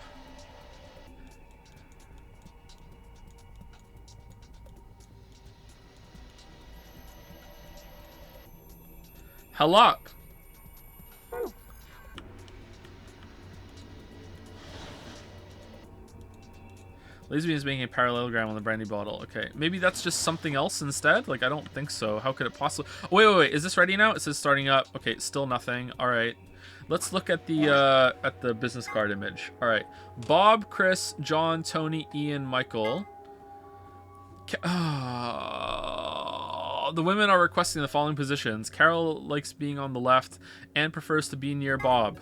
[SPEAKER 2] Helop. Laser beam is making a parallelogram on the brandy bottle. Okay, maybe that's just something else instead? Like, I don't think so. How could it possibly... Oh, wait. Is this ready now? It says starting up. Okay, still nothing. All right. Let's look at the business card image. All right. Bob, Chris, John, Tony, Ian, Michael. The women are requesting the following positions. Carol likes being on the left and prefers to be near Bob.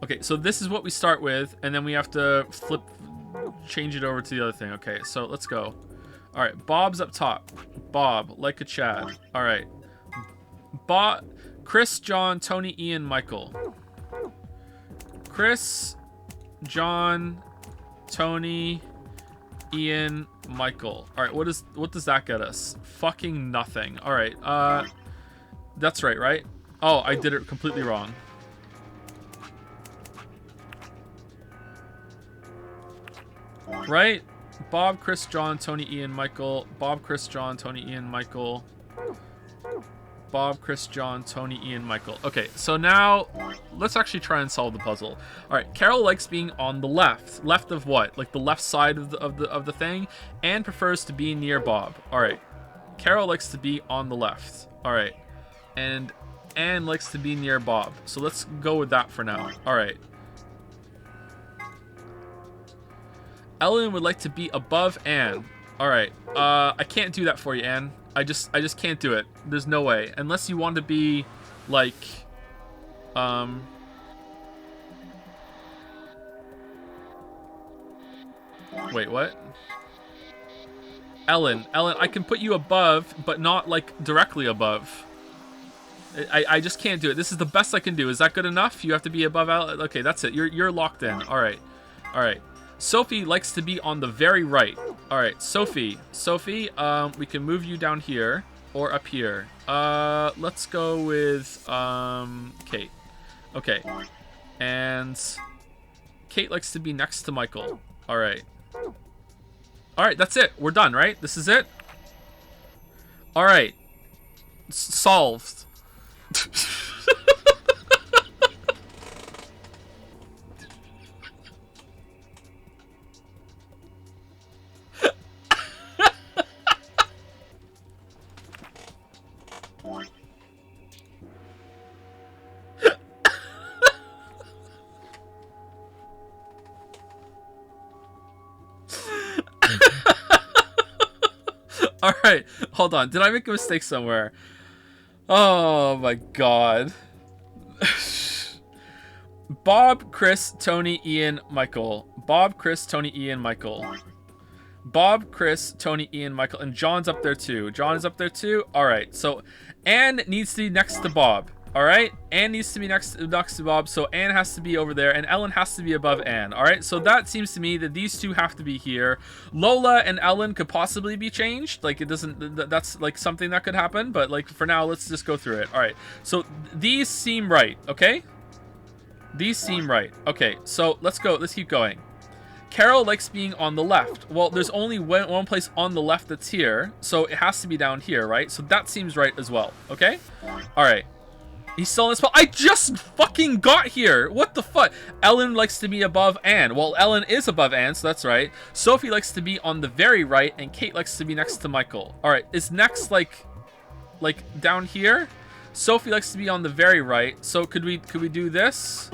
[SPEAKER 2] Okay, so this is what we start with, and then we have to change it over to the other thing. Okay, so let's go. All right, Bob's up top. Bob, like a Chad. All right. Chris, John, Tony, Ian, Michael. Chris, John, Tony, Ian, Michael. All right, what does that get us? Fucking nothing. All right, that's right? Oh, I did it completely wrong. Right? Bob, Chris, John, Tony, Ian, Michael. Bob, Chris, John, Tony, Ian, Michael. Bob, Chris, John, Tony, Ian, Michael. Okay, so now let's actually try and solve the puzzle. All right, Carol likes being on the left. Left of what? Like the left side of the thing, and prefers to be near Bob. All right, Carol likes to be on the left. All right. And Anne likes to be near Bob. So let's go with that for now. All right. Ellen would like to be above Anne. All right. I can't do that for you, Anne. I just can't do it. There's no way. Unless you want to be like wait, what? Ellen, I can put you above, but not like directly above. I just can't do it. This is the best I can do. Is that good enough? You have to be above Ellen. Okay, that's it. You're locked in. All right. All right. Sophie likes to be on the very right. All right, Sophie, we can move you down here or up here. Let's go with Kate. Okay. And Kate likes to be next to Michael. All right. All right, that's it. We're done, right? This is it? All right. Solved. All right, hold on. Did I make a mistake somewhere? Oh my god. Bob, Chris, Tony, Ian, Michael. Bob, Chris, Tony, Ian, Michael. Bob, Chris, Tony, Ian, Michael. And John's up there too. John is up there too. All right, so Anne needs to be next to Bob. All right, Anne needs to be next to Bob, so Anne has to be over there, and Ellen has to be above Anne. All right, so that seems to me that these two have to be here. Lola and Ellen could possibly be changed. Like, it doesn't, that's like something that could happen, but like for now, let's just go through it. All right, so these seem right, okay? These seem right. Okay, so let's go, let's keep going. Carol likes being on the left. Well, there's only one place on the left that's here, so it has to be down here, right? So that seems right as well, okay? All right. He's still in the spot. I just fucking got here. What the fuck? Ellen likes to be above Anne. Well, Ellen is above Anne, so that's right. Sophie likes to be on the very right, and Kate likes to be next to Michael. All right, is next like down here? Sophie likes to be on the very right. So could we do this?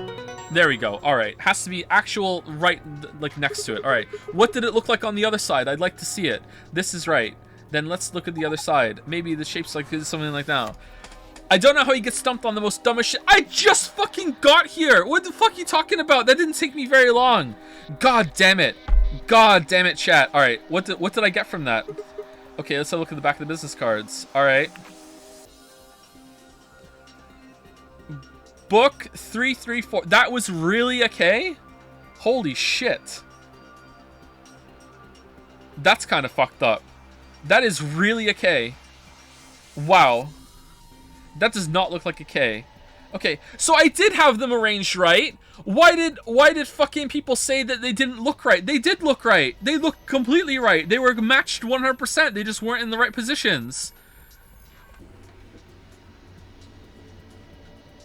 [SPEAKER 2] There we go. All right, has to be actual right, like next to it. All right, what did it look like on the other side? I'd like to see it. This is right. Then let's look at the other side. Maybe the shape's like something like that. I don't know how he gets stumped on the most dumbest shit. I just fucking got here. What the fuck are you talking about? That didn't take me very long. God damn it. God damn it, chat. All right, what did I get from that? Okay, let's have a look at the back of the business cards. All right. Book 334. That was really a K? Holy shit. That's kind of fucked up. That is really a K. Wow. That does not look like a K. Okay, so I did have them arranged right. Why did fucking people say that they didn't look right? They did look right. They looked completely right. They were matched 100%. They just weren't in the right positions.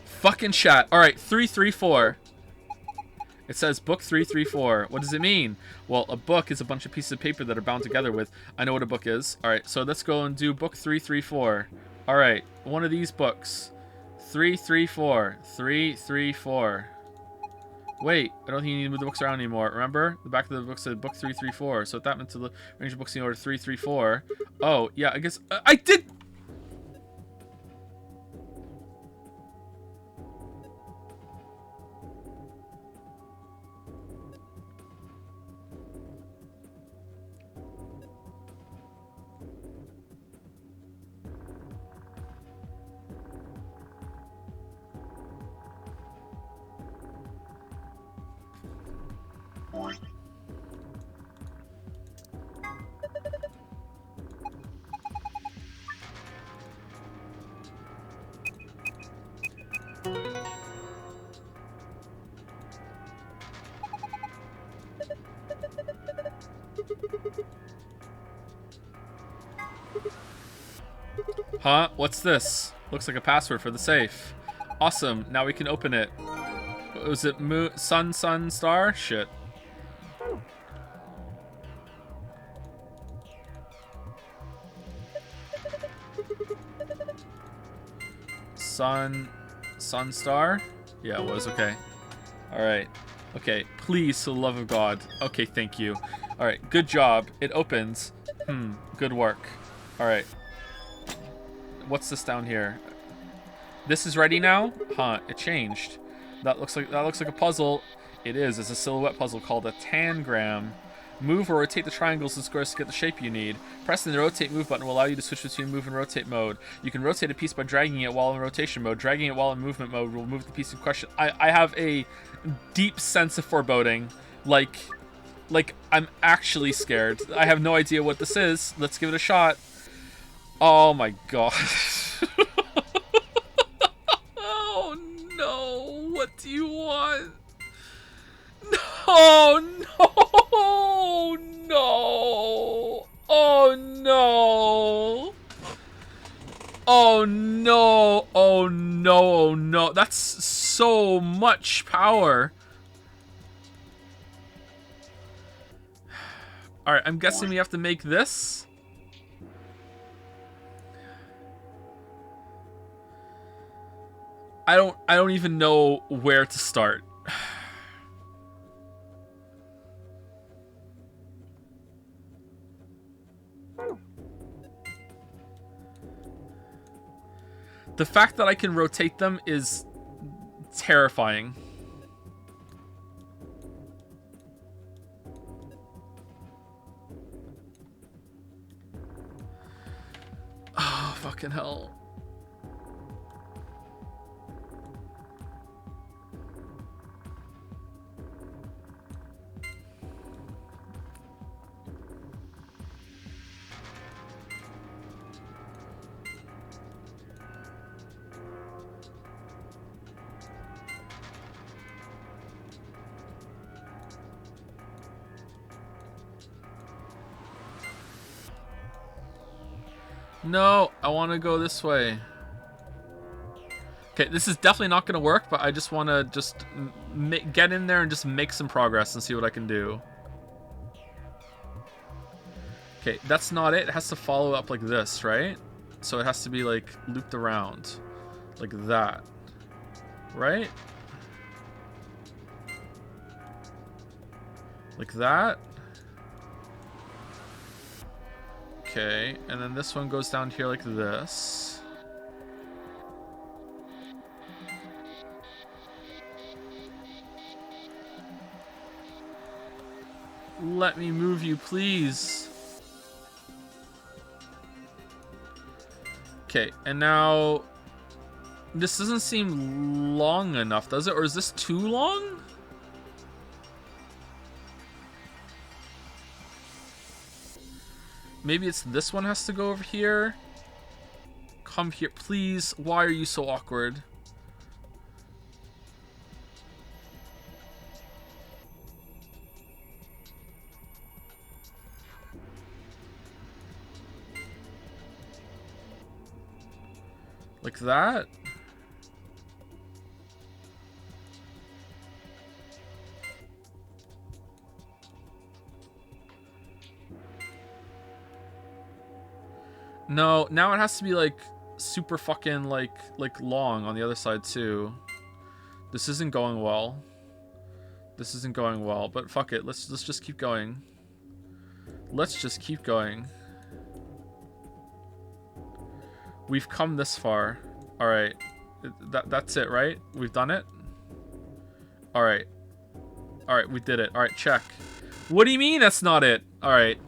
[SPEAKER 2] Fucking chat. All right, 334. It says book 334. What does it mean? Well, a book is a bunch of pieces of paper that are bound together with. I know what a book is. All right, so let's go and do book 334. All right, one of these books. 334. 334. Wait, I don't think you need to move the books around anymore. Remember? The back of the book said book 334. So that meant to arrange the books in order 334. Oh, yeah, I guess... I did... Huh? What's this? Looks like a password for the safe. Awesome. Now we can open it. Was it sun, star? Shit. Sun star? Yeah, it was. Okay. Alright. Okay, please, for the love of God. Okay, thank you. Alright, good job. It opens. Good work. Alright. What's this down here? This is ready now? Huh, it changed. That looks like a puzzle. It is. It's a silhouette puzzle called a tangram. Move or rotate the triangles and squares to get the shape you need. Pressing the rotate move button will allow you to switch between move and rotate mode. You can rotate a piece by dragging it while in rotation mode. Dragging it while in movement mode will move the piece in question. I have a deep sense of foreboding. Like I'm actually scared. I have no idea what this is. Let's give it a shot. Oh my god. Oh no. What do you want? No, no, no. Oh no. Oh no. Oh no. Oh no. That's so much power. Alright, I'm guessing we have to make this. I don't even know where to start. The fact that I can rotate them is terrifying. Oh, fucking hell. No, I want to go this way. Okay, this is definitely not going to work, but I just want to get in there and just make some progress and see what I can do. Okay, that's not it. It has to follow up like this, right? So it has to be like looped around like that, right? Like that. Okay, and then this one goes down here like this. Let me move you, please. Okay, and now this doesn't seem long enough, does it? Or is this too long? Maybe it's this one has to go over here. Come here, please. Why are you so awkward? Like that? No, now it has to be like super fucking like long on the other side too. This isn't going well. This isn't going well, but fuck it. Let's just keep going. Let's just keep going. We've come this far. All right. That's it, right? We've done it. All right. All right, we did it. All right, check. What do you mean that's not it? All right.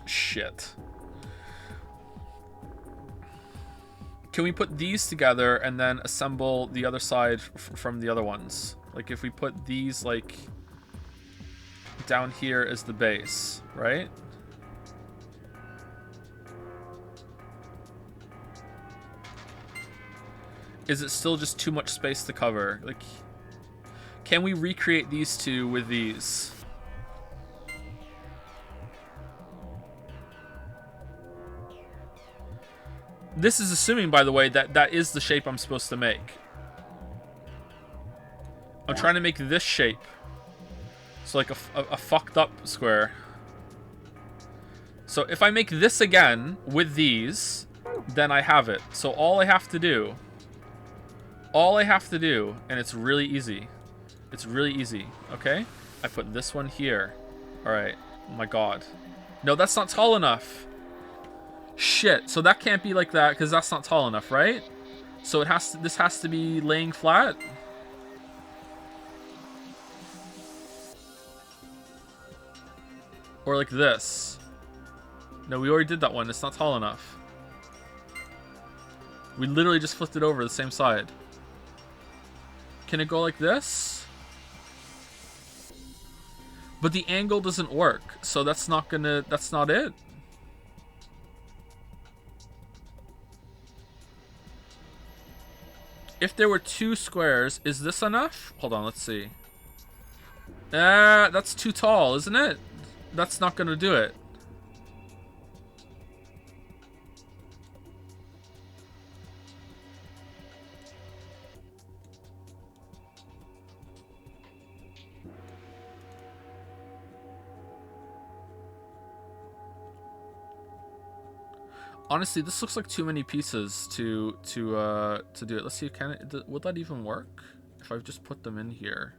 [SPEAKER 2] Shit. Can we put these together and then assemble the other side from the other ones? Like if we put these like down here as the base, right? Is it still just too much space to cover? Like, can we recreate these two with these? This is assuming, by the way, that that is the shape I'm supposed to make. I'm trying to make this shape. So like a fucked up square. So if I make this again with these, then I have it. So all I have to do, and it's really easy. It's really easy, okay? I put this one here. All right, oh my God. No, that's not tall enough. Shit, so that can't be like that because that's not tall enough, right? So it has to, this has to be laying flat. Or like this. No, we already did that one. It's not tall enough. We literally just flipped it over the same side. Can it go like this? But the angle doesn't work, so that's not gonna, that's not it. If there were two squares, is this enough? Hold on, let's see. That's too tall, isn't it? That's not gonna do it. Honestly, this looks like too many pieces to do it. Let's see, can it, would that even work if I just put them in here?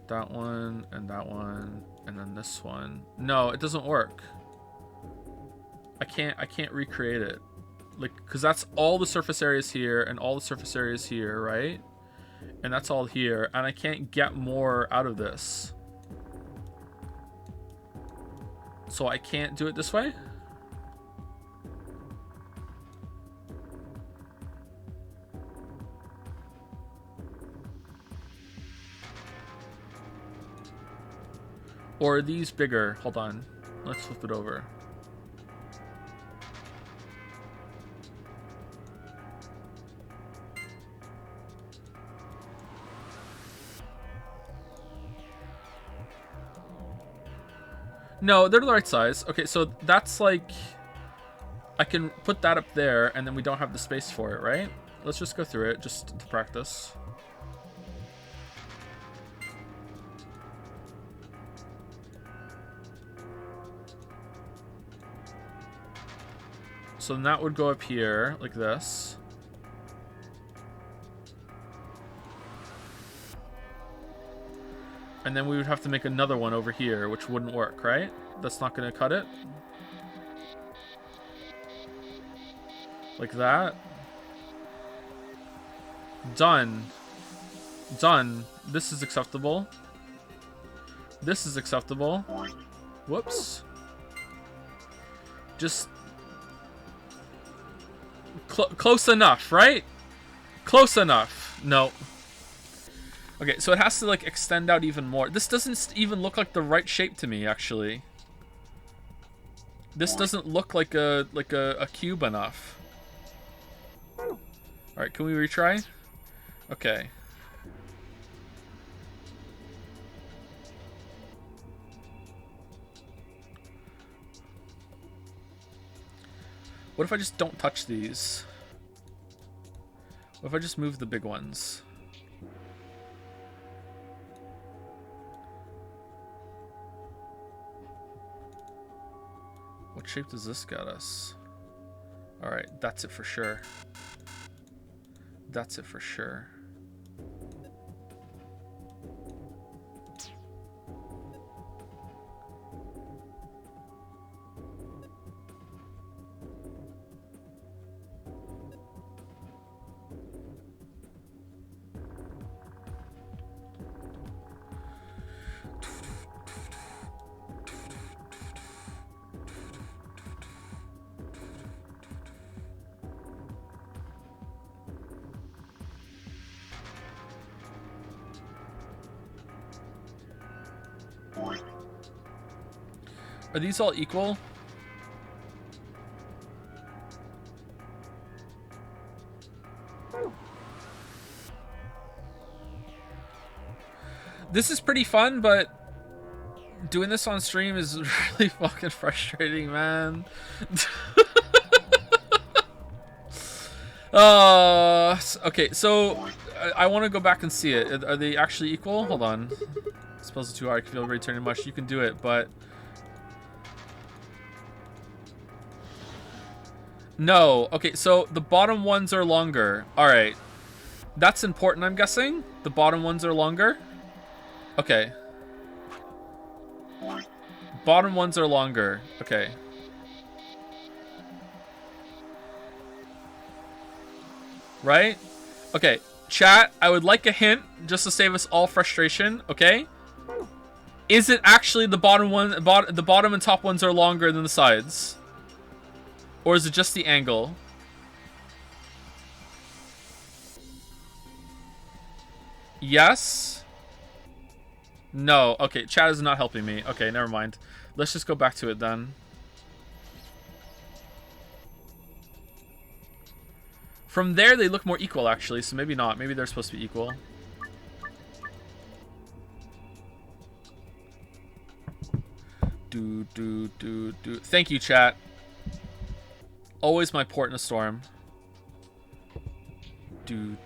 [SPEAKER 2] That one and then this one. No, it doesn't work. I can't recreate it. Like, cause that's all the surface areas here and all the surface areas here, right? And that's all here, and I can't get more out of this. So I can't do it this way? Or are these bigger? Hold on. Let's flip it over. No, they're the right size. Okay, so that's like... I can put that up there, and then we don't have the space for it, right? Let's just go through it, just to practice. So then that would go up here, like this. And then we would have to make another one over here, which wouldn't work, right? That's not going to cut it. Like that. Done. Done. This is acceptable. This is acceptable. Whoops. Just... close enough, right? Close enough. No. Okay, so it has to like extend out even more. This doesn't even look like the right shape to me, actually. This doesn't look like a cube enough. All right, can we retry? Okay. What if I just don't touch these? What if I just move the big ones? What shape does this get us? Alright, that's it for sure. That's it for sure. Are these all equal? This is pretty fun, but doing this on stream is really fucking frustrating, man. Okay, so I want to go back and see it. Are they actually equal? Hold on. I suppose it's too hard. I feel very turning much. You can do it, but No. Okay, so the bottom ones are longer. All right. That's important, I'm guessing. The bottom ones are longer. Okay. Bottom ones are longer. Okay. Right? Okay. Chat, I would like a hint just to save us all frustration, okay? Is it actually the bottom one, the bottom and top ones are longer than the sides? Or is it just the angle? Yes? No. Okay, chat is not helping me. Okay, never mind. Let's just go back to it then. From there, they look more equal, actually, so maybe not. Maybe they're supposed to be equal. Do. Thank you, chat. Always my port in a storm. Do.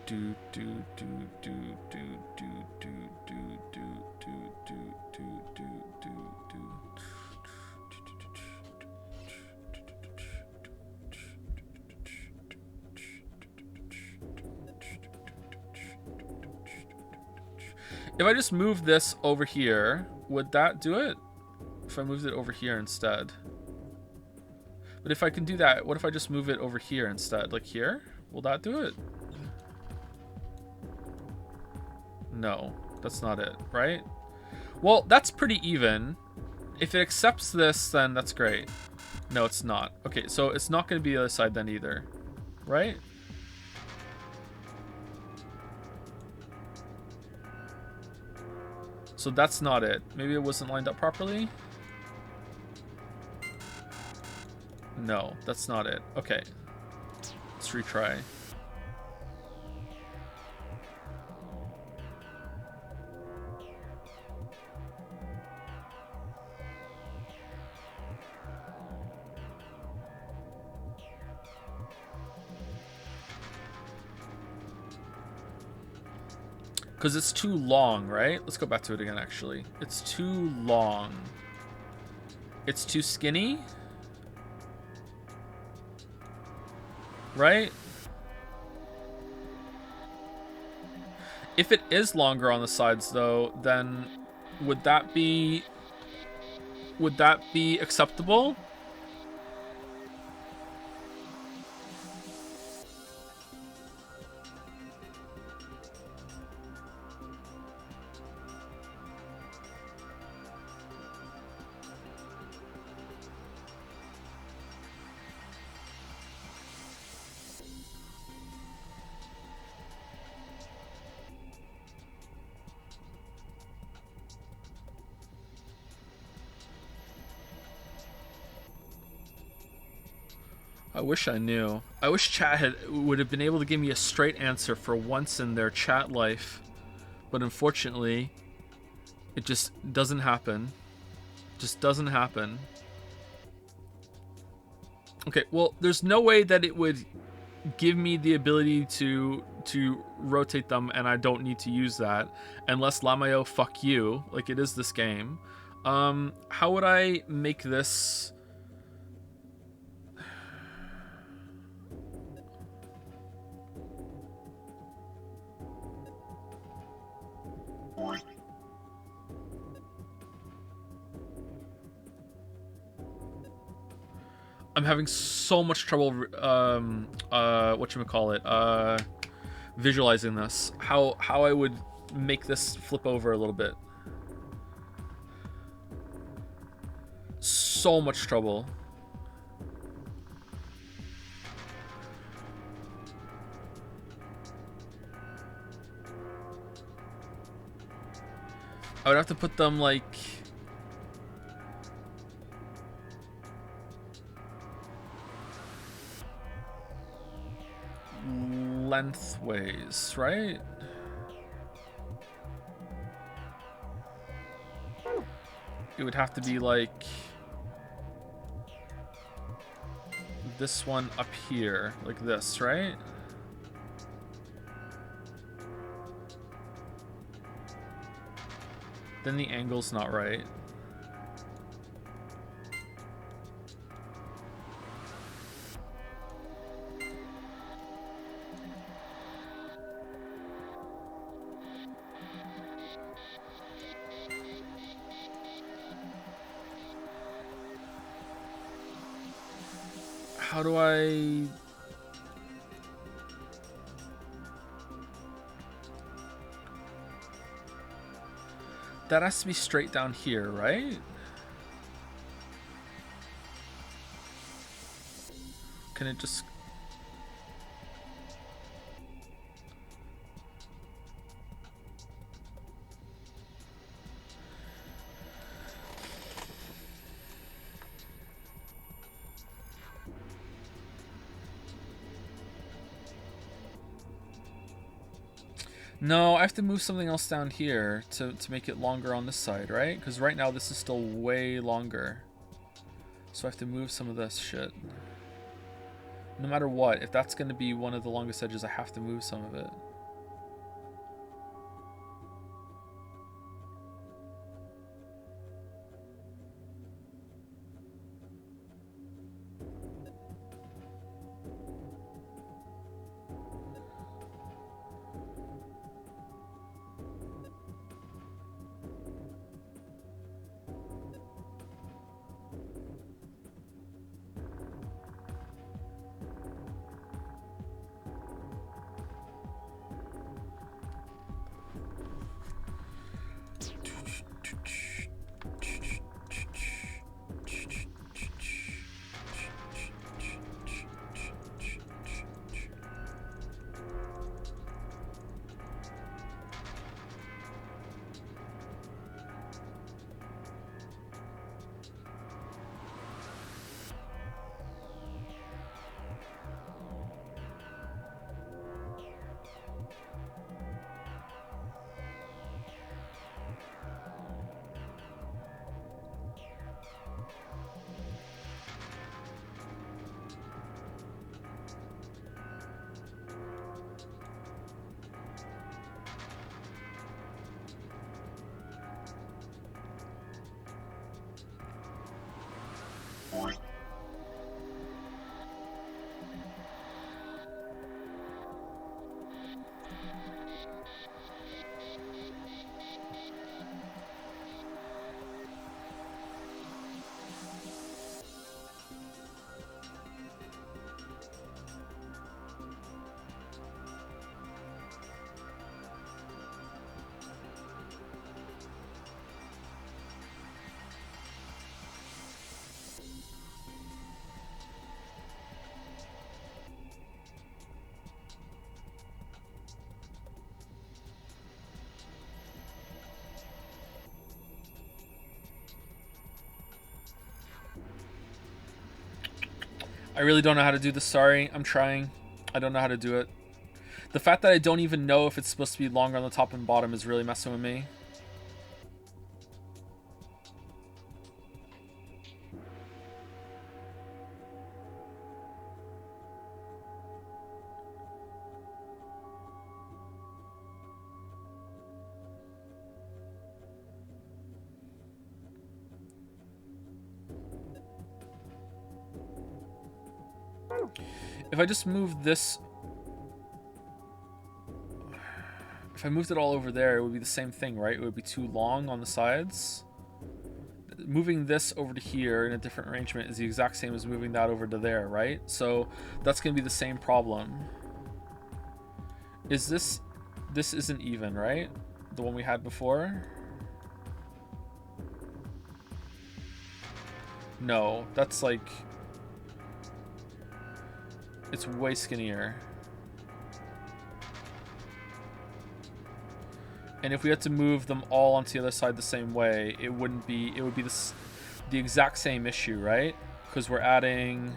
[SPEAKER 2] If I just move this over here, would that do it? If I moved it over here instead. But if I can do that, what if I just move it over here instead? Like here? Will that do it? No, that's not it, right? Well, that's pretty even. If it accepts this, then that's great. No, it's not. Okay, so it's not going to be the other side then either, right? So that's not it. Maybe it wasn't lined up properly. No, that's not it. Okay. Let's retry. Because it's too long, right? Let's go back to it again, actually. It's too long. It's too skinny. Right? If it is longer on the sides, though, then would that be acceptable? I wish I knew. I wish chat would have been able to give me a straight answer for once in their chat life. But unfortunately, it just doesn't happen. Just doesn't happen. Okay, well, there's no way that it would give me the ability to rotate them, and I don't need to use that. Unless Lamayo, fuck you, like it is this game. How would I make this... I'm having so much trouble, whatchamacallit, visualizing this. How I would make this flip over a little bit. So much trouble. I would have to put them like... lengthways, right? It would have to be like this one up here, like this, right? Then the angle's not right. How do I... That has to be straight down here, right? Can it just... No, I have to move something else down here to make it longer on this side, right? Because right now this is still way longer. So I have to move some of this shit. No matter what, if that's going to be one of the longest edges, I have to move some of it. I really don't know how to do this, sorry. I'm trying. I don't know how to do it. The fact that I don't even know if it's supposed to be longer on the top and bottom is really messing with me. If I just move this... If I moved it all over there, it would be the same thing, right? It would be too long on the sides. Moving this over to here in a different arrangement is the exact same as moving that over to there, right? So that's going to be the same problem. Is this... This isn't even, right? The one we had before? No, that's like... It's way skinnier. And if we had to move them all onto the other side the same way, it wouldn't be, it would be the exact same issue, right? Because we're adding...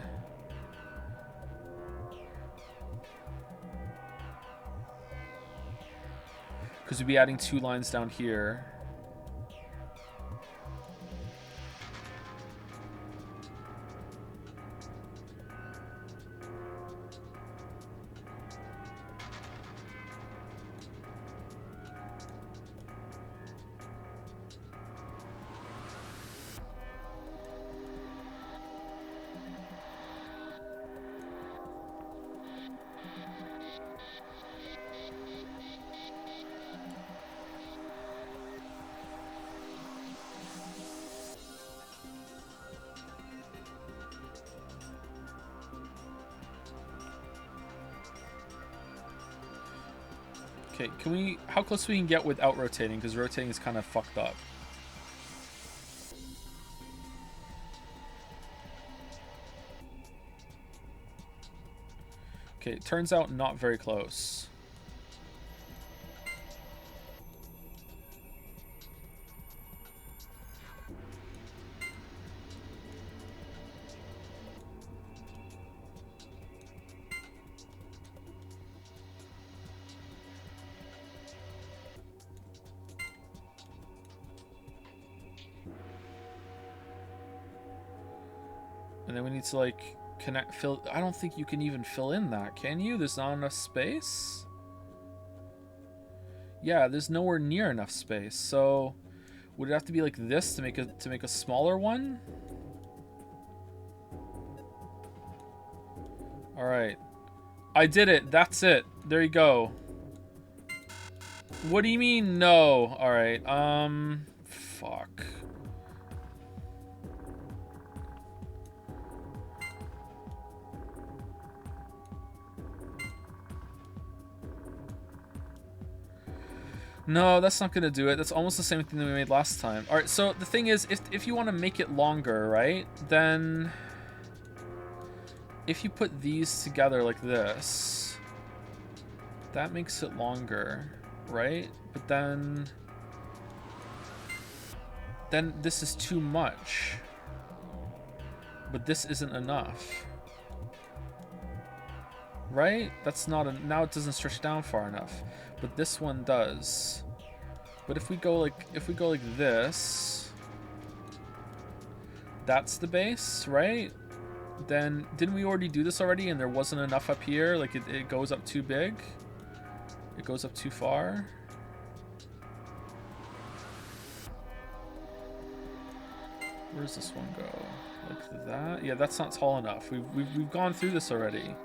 [SPEAKER 2] Because we'd be adding 2 lines down here. Okay, can we... How close we can get without rotating? Because rotating is kind of fucked up. Okay, it turns out not very close. And then we need to like fill. I don't think you can even fill in that, can you? There's not enough space. Yeah, there's nowhere near enough space. So would it have to be like this to make a smaller one? All right, I did it. That's it. There you go. What do you mean no? All right. Fuck. No, that's not gonna do it. That's almost the same thing that we made last time. All right, so the thing is, if you want to make it longer, right, then if you put these together like this, that makes it longer, right? But then this is too much. But this isn't enough. Right? That's not now it doesn't stretch down far enough. But this one does. But if we go like this, that's the base, right? Then didn't we already do this already and there wasn't enough up here? Like it goes up too big? It goes up too far? Where does this one go? Like that? Yeah, that's not tall enough. We've gone through this already.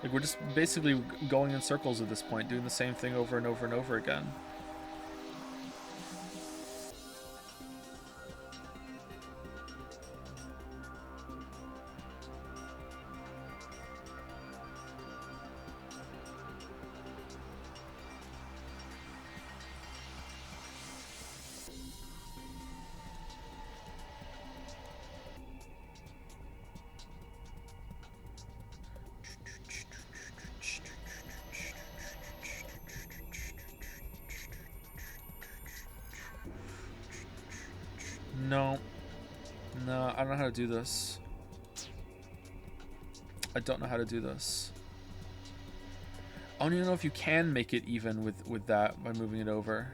[SPEAKER 2] Like, we're just basically going in circles at this point, doing the same thing over and over and over again. No, I don't know how to do this. I don't know how to do this. I don't even know if you can make it even with that by moving it over.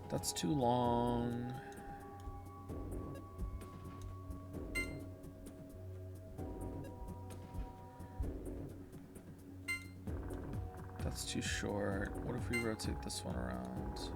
[SPEAKER 2] That's too long. That's too short. What if we rotate this one around?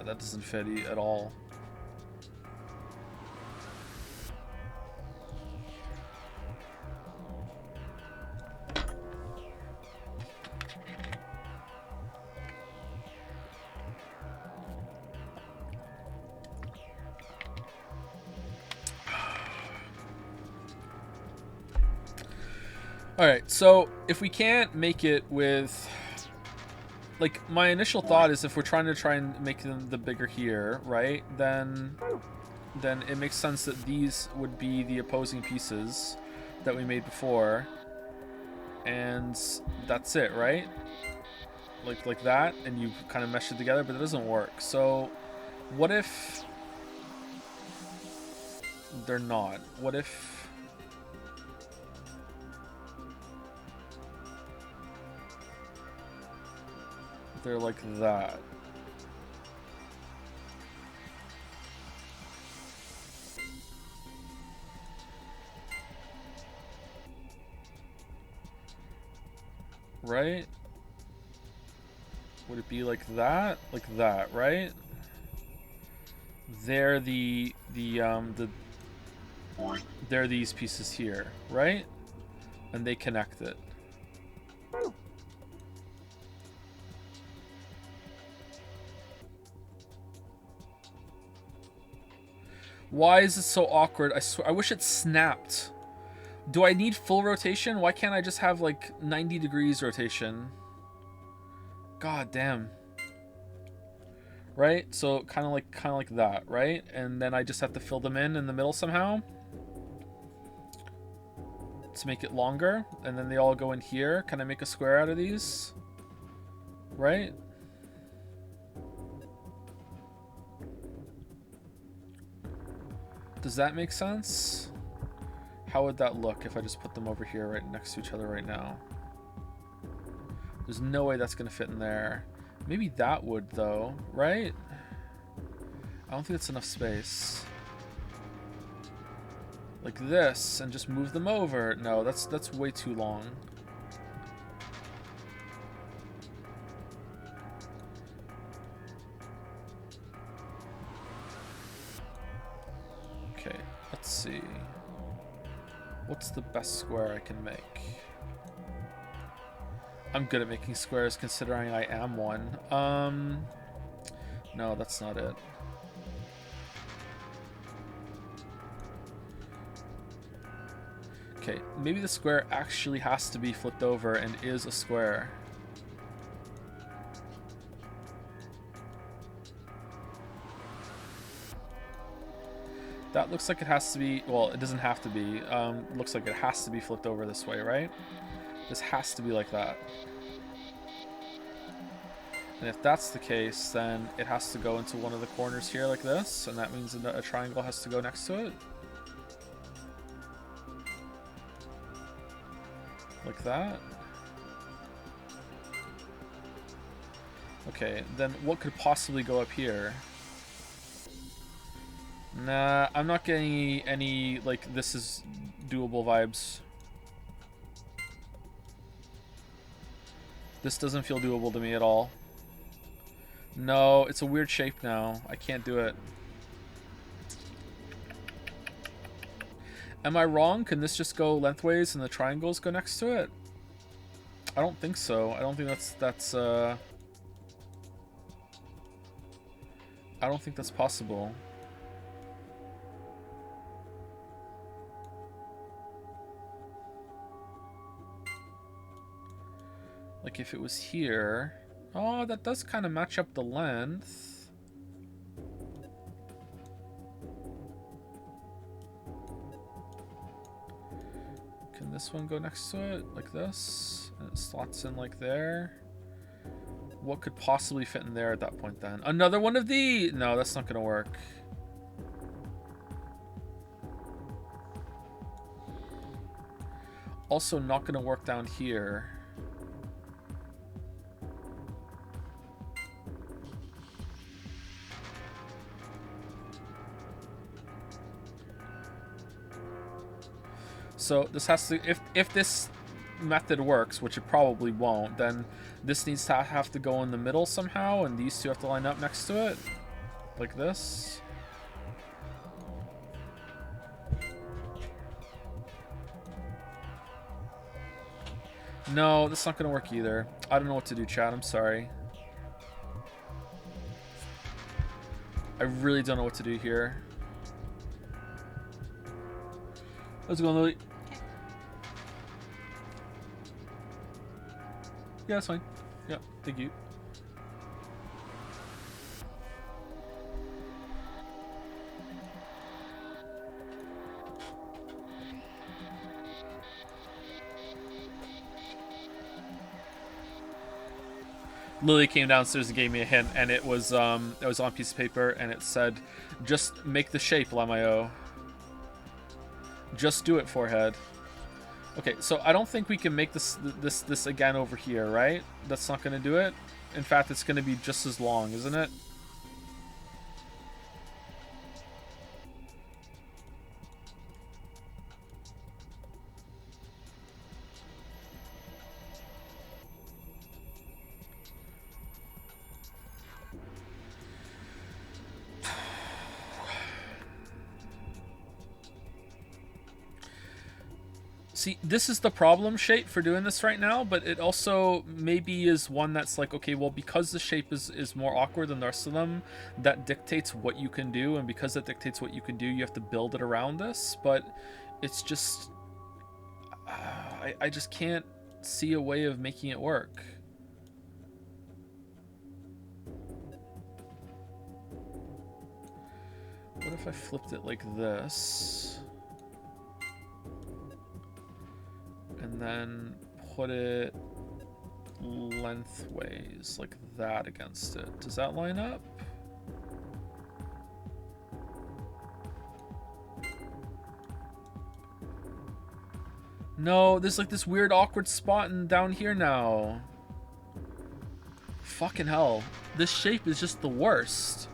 [SPEAKER 2] That doesn't fit at all. All right, so if we can't make it with... Like, my initial thought is if we're trying to make them the bigger here, right, then it makes sense that these would be the opposing pieces that we made before, and that's it, right? Like that, and you kind of mesh it together, but it doesn't work. So what if they're not? What if... they're like that? right? Would it be like that? Like that, right? They're they're these pieces here, right? And they connect it. Why is it so awkward? I swear, I wish it snapped. Do I need full rotation? Why can't I just have like 90 degrees rotation? God damn. Right? So kind of like that, right? And then I just have to fill them in the middle somehow to make it longer, and then they all go in here. Can I make a square out of these? Right? Does that make sense? How would that look if I just put them over here right next to each other right now? There's no way that's gonna fit in there. Maybe that would though, right? I don't think it's enough space. Like this, and just move them over. No, that's way too long. Okay, let's see. What's the best square I can make? I'm good at making squares considering I am one. No, that's not it. Okay, maybe the square actually has to be flipped over and is a square. That looks like it has to be, well, it doesn't have to be. Looks like it has to be flipped over this way, right? This has to be like that. And if that's the case, then it has to go into one of the corners here like this, and that means a triangle has to go next to it. Like that. Okay, then what could possibly go up here? Nah, I'm not getting any like, this is doable vibes. This doesn't feel doable to me at all. No, it's a weird shape now. I can't do it. Am I wrong? Can this just go lengthways and the triangles go next to it? I don't think so. I don't think that's I don't think that's possible. Like if it was here. Oh, that does kind of match up the length. Can this one go next to it? Like this? And it slots in like there. What could possibly fit in there at that point then? Another one of these? No, that's not going to work. Also not going to work down here. So this has to, if this method works, which it probably won't, then this needs to have to go in the middle somehow, and these two have to line up next to it, like this. No, that's not gonna work either. I don't know what to do, chat. I'm sorry. I really don't know what to do here. How's it going, Lily? Yeah, that's fine. Yeah, thank you. Lily came downstairs and gave me a hint, and it was on a piece of paper, and it said, "Just make the shape, Lamayo. Just do it, forehead." Okay, so I don't think we can make this again over here, right? That's not going to do it. In fact, it's going to be just as long, isn't it? See, this is the problem shape for doing this right now, but it also maybe is one that's like, okay, well, because the shape is more awkward than the rest of them, that dictates what you can do, and because that dictates what you can do, you have to build it around this, but it's just... I just can't see a way of making it work. What if I flipped it like this? And then put it lengthways, like that against it. Does that line up? No, there's like this weird awkward spot down here now. Fucking hell. This shape is just the worst.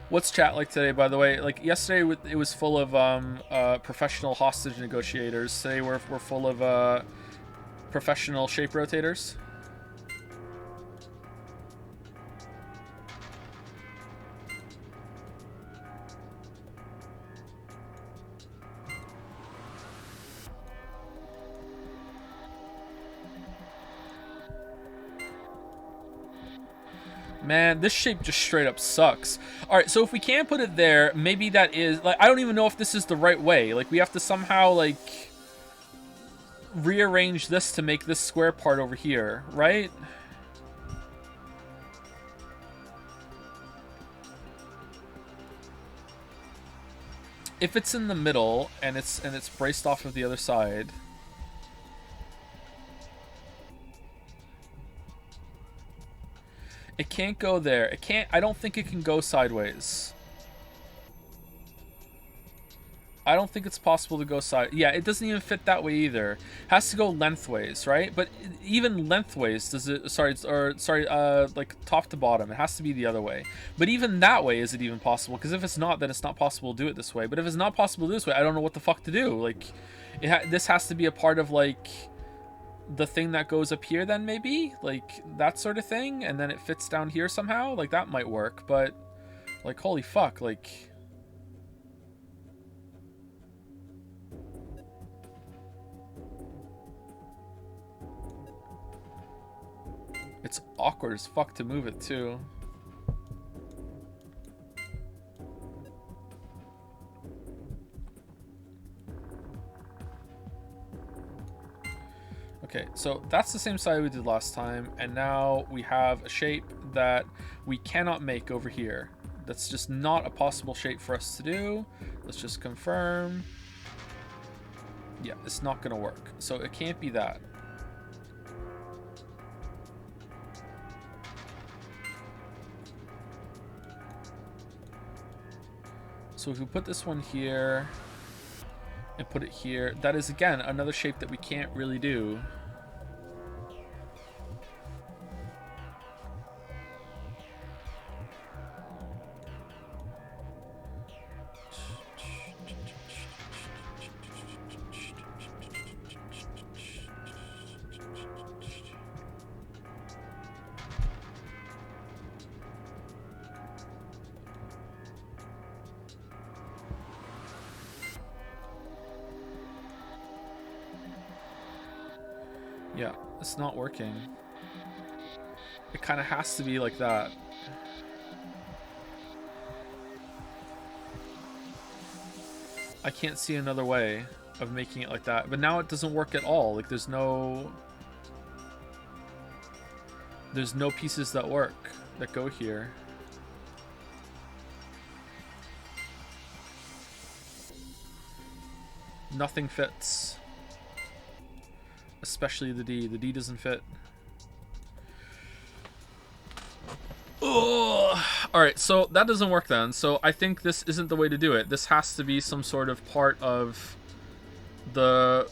[SPEAKER 2] What's chat like today, by the way? Like yesterday, it was full of professional hostage negotiators. Today we're full of professional shape rotators. Man, this shape just straight up sucks. Alright, so if we can't put it there, maybe that is... Like, I don't even know if this is the right way. Like, we have to somehow, like... rearrange this to make this square part over here, right? If it's in the middle, and it's braced off of the other side... It can't go there. It can't... I don't think it can go sideways. I don't think it's possible to go side... Yeah, it doesn't even fit that way either. It has to go lengthways, right? But even lengthways, does it... Sorry, like top to bottom. It has to be the other way. But even that way, is it even possible? Because if it's not, then it's not possible to do it this way. But if it's not possible to do this way, I don't know what the fuck to do. Like, this has to be a part of, like... the thing that goes up here then, maybe? Like, that sort of thing? And then it fits down here somehow? Like, that might work, but... Like, holy fuck, like... It's awkward as fuck to move it, too. Okay, so that's the same side we did last time, and now we have a shape that we cannot make over here. That's just not a possible shape for us to do. Let's just confirm. Yeah, it's not gonna work. So it can't be that. So if we put this one here and put it here, that is again another shape that we can't really do. Yeah, it's not working. It kind of has to be like that. I can't see another way of making it like that. But now it doesn't work at all. Like, there's no pieces that work, that go here. Nothing fits. Especially the D. The D doesn't fit. Ugh. Alright, so that doesn't work then. So I think this isn't the way to do it. This has to be some sort of part of the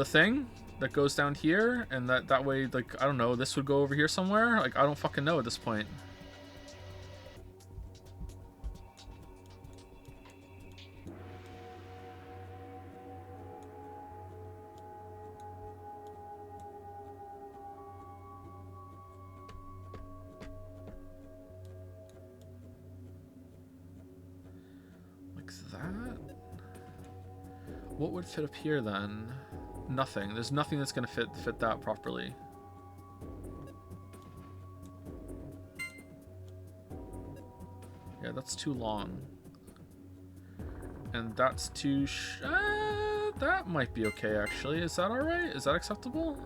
[SPEAKER 2] thing that goes down here. And that way, like, I don't know, this would go over here somewhere. Like, I don't fucking know at this point. what would fit up here then? Nothing. There's nothing that's gonna fit that properly. Yeah, that's too long. And that's too that might be okay, actually. Is that alright? Is that acceptable?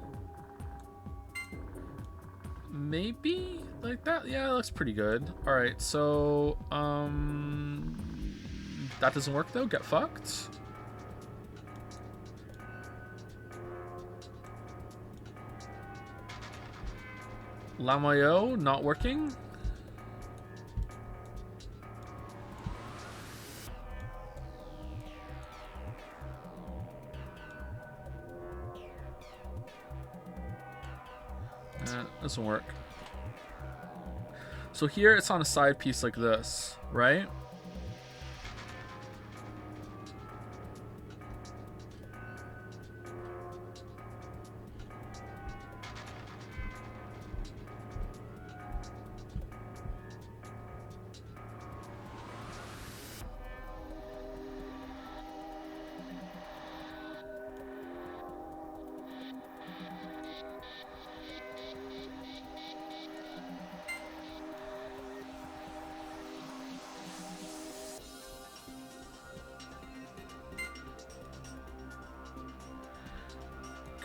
[SPEAKER 2] Maybe? Like that? Yeah, that looks pretty good. Alright, so, that doesn't work, though? Get fucked? Lamayo, not working? Doesn't work. So here it's on a side piece like this, right?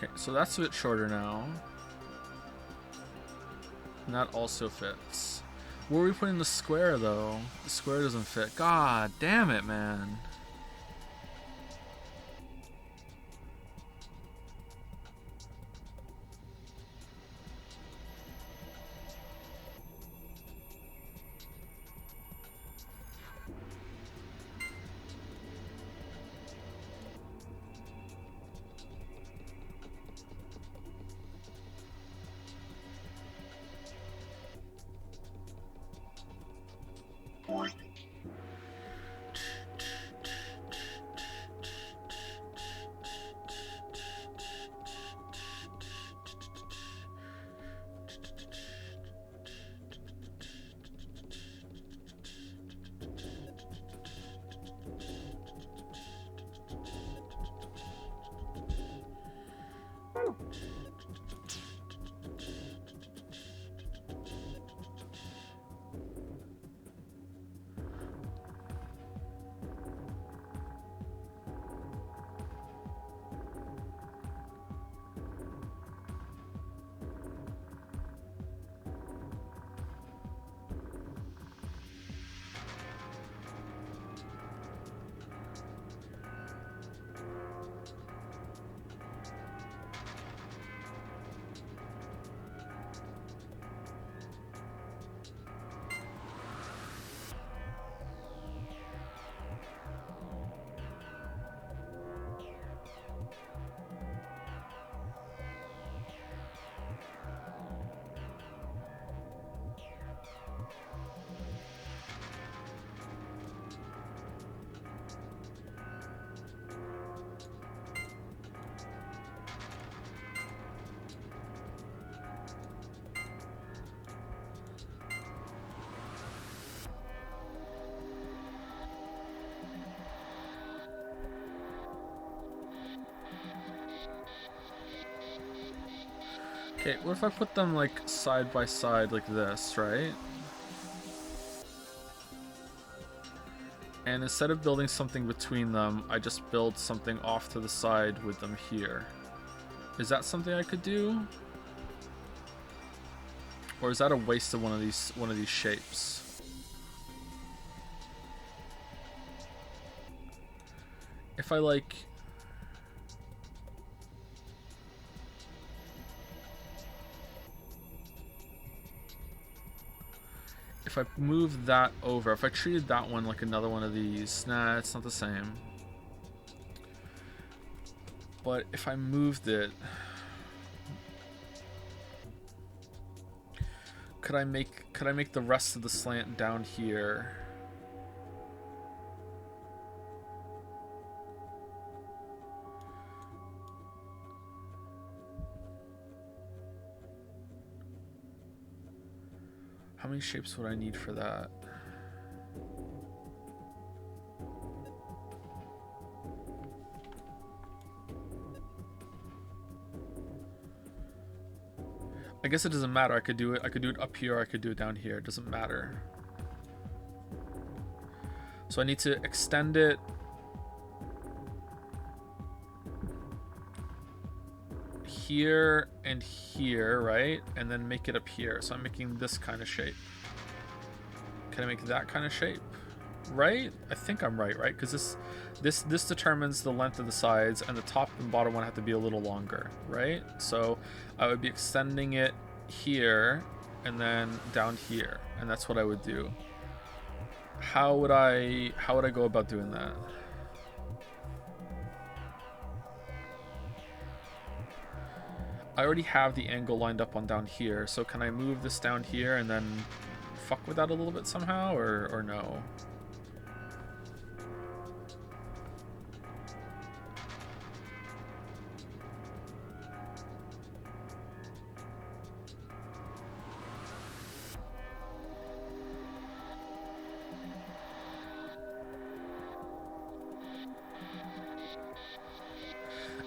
[SPEAKER 2] Okay, so that's a bit shorter now. And that also fits. Where are we putting the square, though? The square doesn't fit. God damn it, man. Okay, what if I put them like side by side like this, right? And instead of building something between them, I just build something off to the side with them here. Is that something I could do? Or is that a waste of one of these shapes? If I like... If I move that over, if I treated that one like another one of these, nah, it's not the same. But if I moved it, could I make the rest of the slant down here? How many shapes would I need for that? guess it doesn't matter. I could do it up here, or I could do it down here. It doesn't matter. So I need to extend it here and here, right? And then make it up here. So I'm making this kind of shape. Can I make that kind of shape? Right? I think I'm right? Because this determines the length of the sides, and the top and bottom one have to be a little longer, right? So I would be extending it here and then down here, and that's what I would do. How would I go about doing that? I already have the angle lined up on down here, so can I move this down here and then fuck with that a little bit somehow, or no?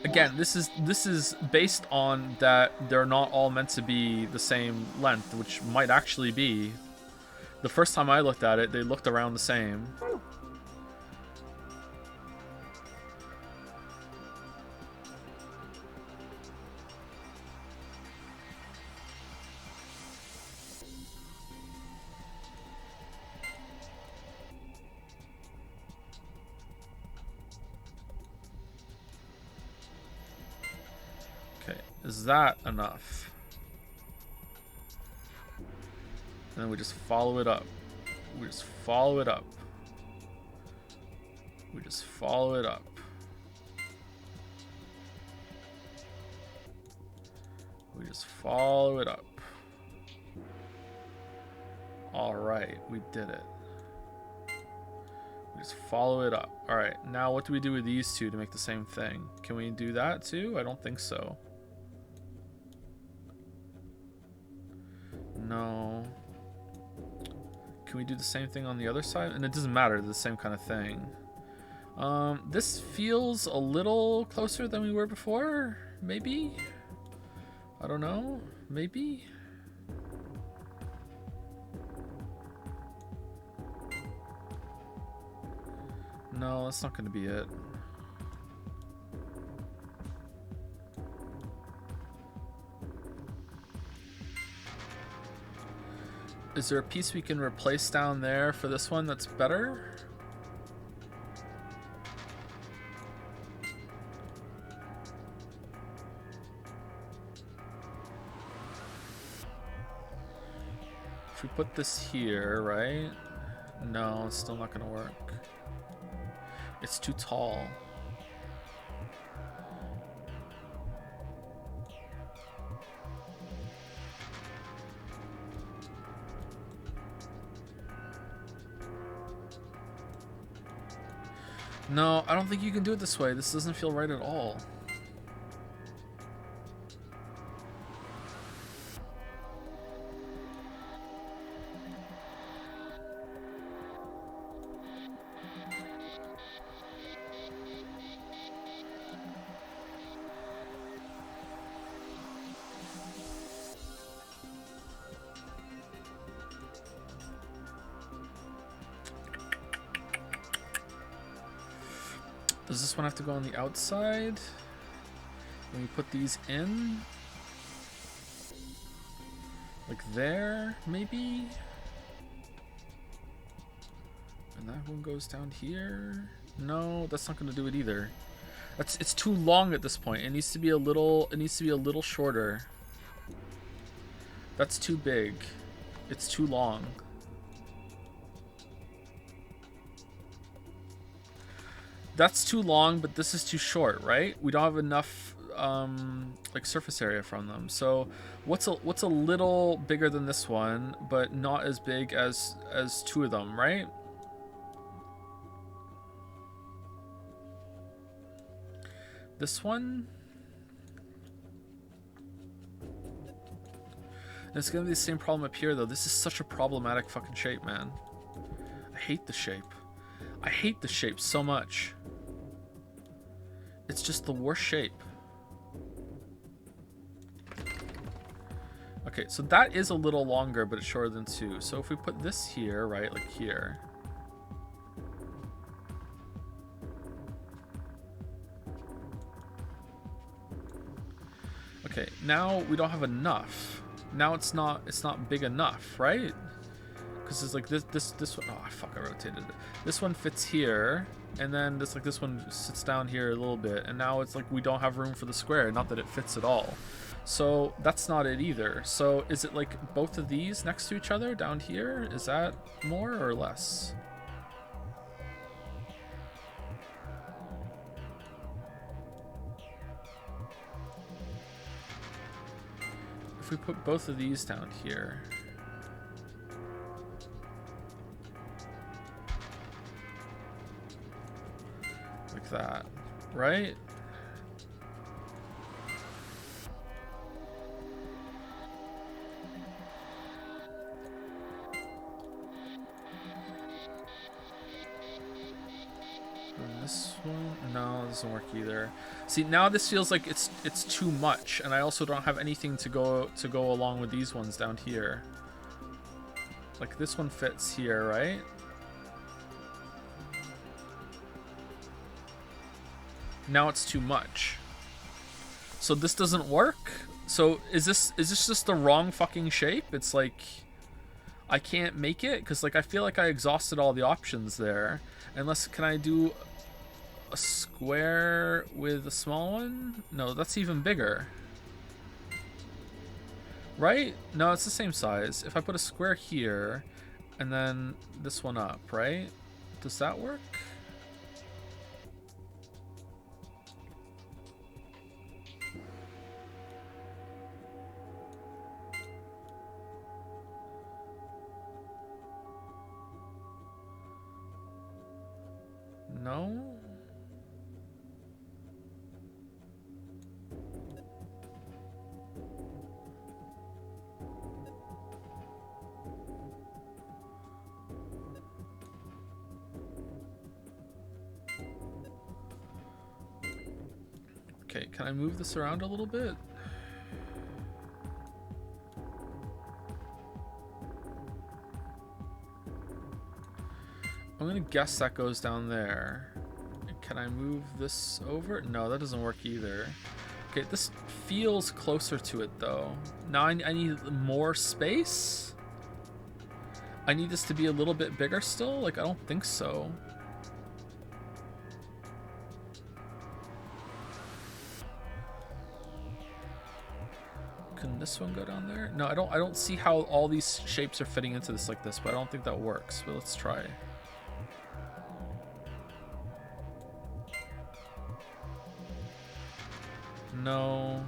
[SPEAKER 2] Again, this is based on that they're not all meant to be the same length, which might actually be. The first time I looked at it, they looked around the same. Is that enough? And then we just follow it up. We just follow it up. We just follow it up. We just follow it up. All right, we did it. We just follow it up. All right, now what do we do with these two to make the same thing? Can we do that too? I don't think so. No. Can we do the same thing on the other side? And it doesn't matter, the same kind of thing. This feels a little closer than we were before, maybe? I don't know, maybe? No, that's not going to be it. Is there a piece we can replace down there for this one that's better? If we put this here, right? No, it's still not gonna work. It's too tall. No, I don't think you can do it this way. This doesn't feel right at all. Does this one have to go on the outside? When we put these in? Like there, maybe? And that one goes down here? No, that's not going to do it either. It's too long at this point. It needs to be a little shorter. That's too big. It's too long. That's too long, but this is too short, right? We don't have enough like surface area from them. So what's a little bigger than this one, but not as big as two of them, right? This one. And it's gonna be the same problem up here though. This is such a problematic fucking shape, man. I hate the shape. I hate the shape so much. It's just the worst shape. Okay, so that is a little longer, but it's shorter than 2. So if we put this here, right, like here. Okay, now we don't have enough. Now it's not big enough, right? Because it's like this one. Oh fuck! I rotated it. This one fits here, and then this one sits down here a little bit, and now it's like we don't have room for the square. Not that it fits at all. So that's not it either. So is it like both of these next to each other down here? Is that more or less? If we put both of these down here. Like that, right? And this one, no, it doesn't work either. See, now this feels like it's too much, and I also don't have anything to go along with these ones down here. Like this one fits here, right? Now it's too much. So this doesn't work? So is this just the wrong fucking shape? It's like I can't make it because like I feel like I exhausted all the options there. Unless, can I do a square with a small one? No, that's even bigger. Right? No, it's the same size. If I put a square here and then this one up, right? Does that work? No? Okay, can I move this around a little bit? I'm gonna guess that goes down there. Can I move this over? No, that doesn't work either. Okay, this feels closer to it though. Now I need more space? I need this to be a little bit bigger still? Like, I don't think so. Can this one go down there? No, I don't see how all these shapes are fitting into this like this, but I don't think that works. But let's try. No.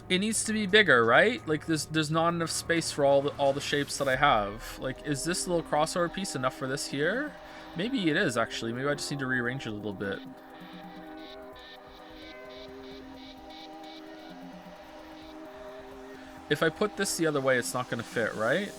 [SPEAKER 2] It needs to be bigger, right? Like there's not enough space for all the shapes that I have. Like, is this little crossover piece enough for this here? Maybe it is actually. Maybe I just need to rearrange it a little bit. If I put this the other way, it's not going to fit, right?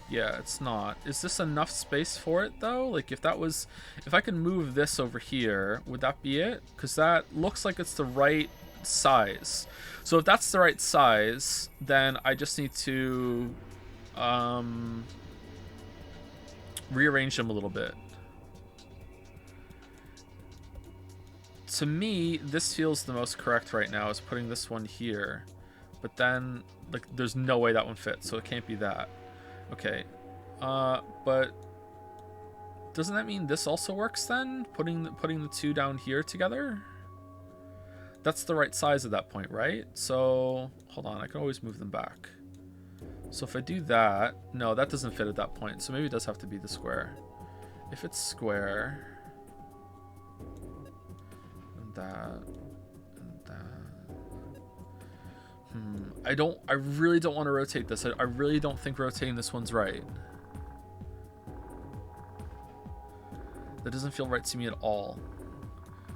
[SPEAKER 2] Yeah, it's not. Is this enough space for it though? Like if I can move this over here, would that be it? Because that looks like it's the right size. So if that's the right size, then I just need to rearrange them a little bit. To me, this feels the most correct right now, is putting this one here. But then, like, there's no way that one fits, so it can't be that. Okay, but doesn't that mean this also works then? Putting the two down here together? That's the right size at that point, right? So, hold on, I can always move them back. So if I do that, no, that doesn't fit at that point, so maybe it does have to be the square. If it's square, and that, I really don't want to rotate this. I really don't think rotating this one's right. doesn't feel right to me at all.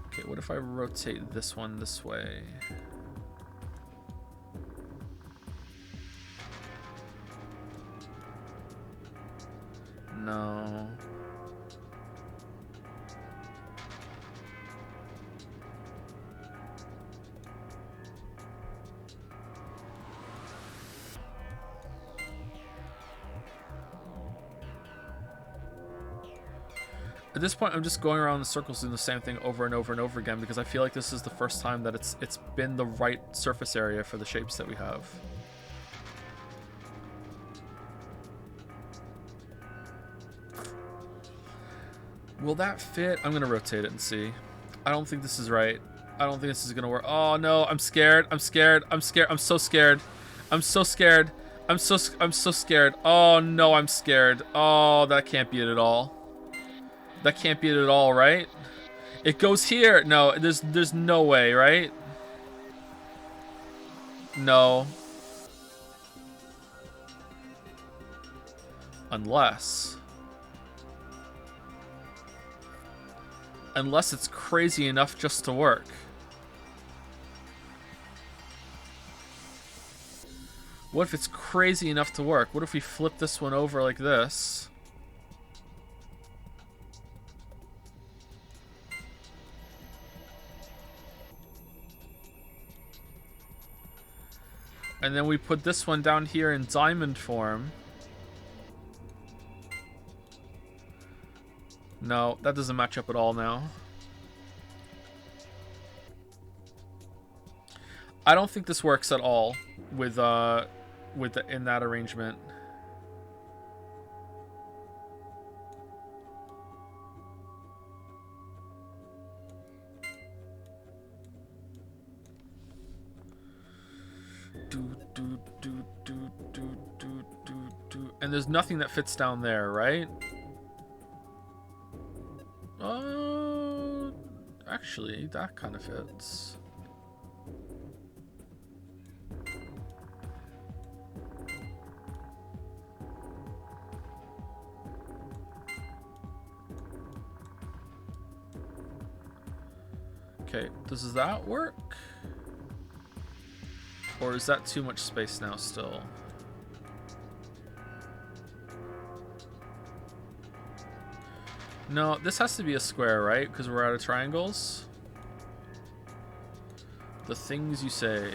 [SPEAKER 2] Okay, what if I rotate this one this way? No. At this point, I'm just going around in circles doing the same thing over and over and over again because I feel like this is the first time that it's been the right surface area for the shapes that we have. Will that fit? I'm gonna rotate it and see. I don't think this is right. I don't think this is gonna work. Oh no, I'm scared. I'm scared. I'm scared. I'm so scared. I'm so scared. I'm so scared. Oh no, I'm scared. Oh, that can't be it at all. That can't be it at all, right? It goes here. No, there's no way, right? No. Unless it's crazy enough just to work. What if it's crazy enough to work? What if we flip this one over like this? And then we put this one down here in diamond form. No, that doesn't match up at all now. I don't think this works at all with in that arrangement. And there's nothing that fits down there, right? Actually, that kind of fits. Okay, does that work? Or is that too much space now still? No, this has to be a square, right? Because we're out of triangles. The things you say.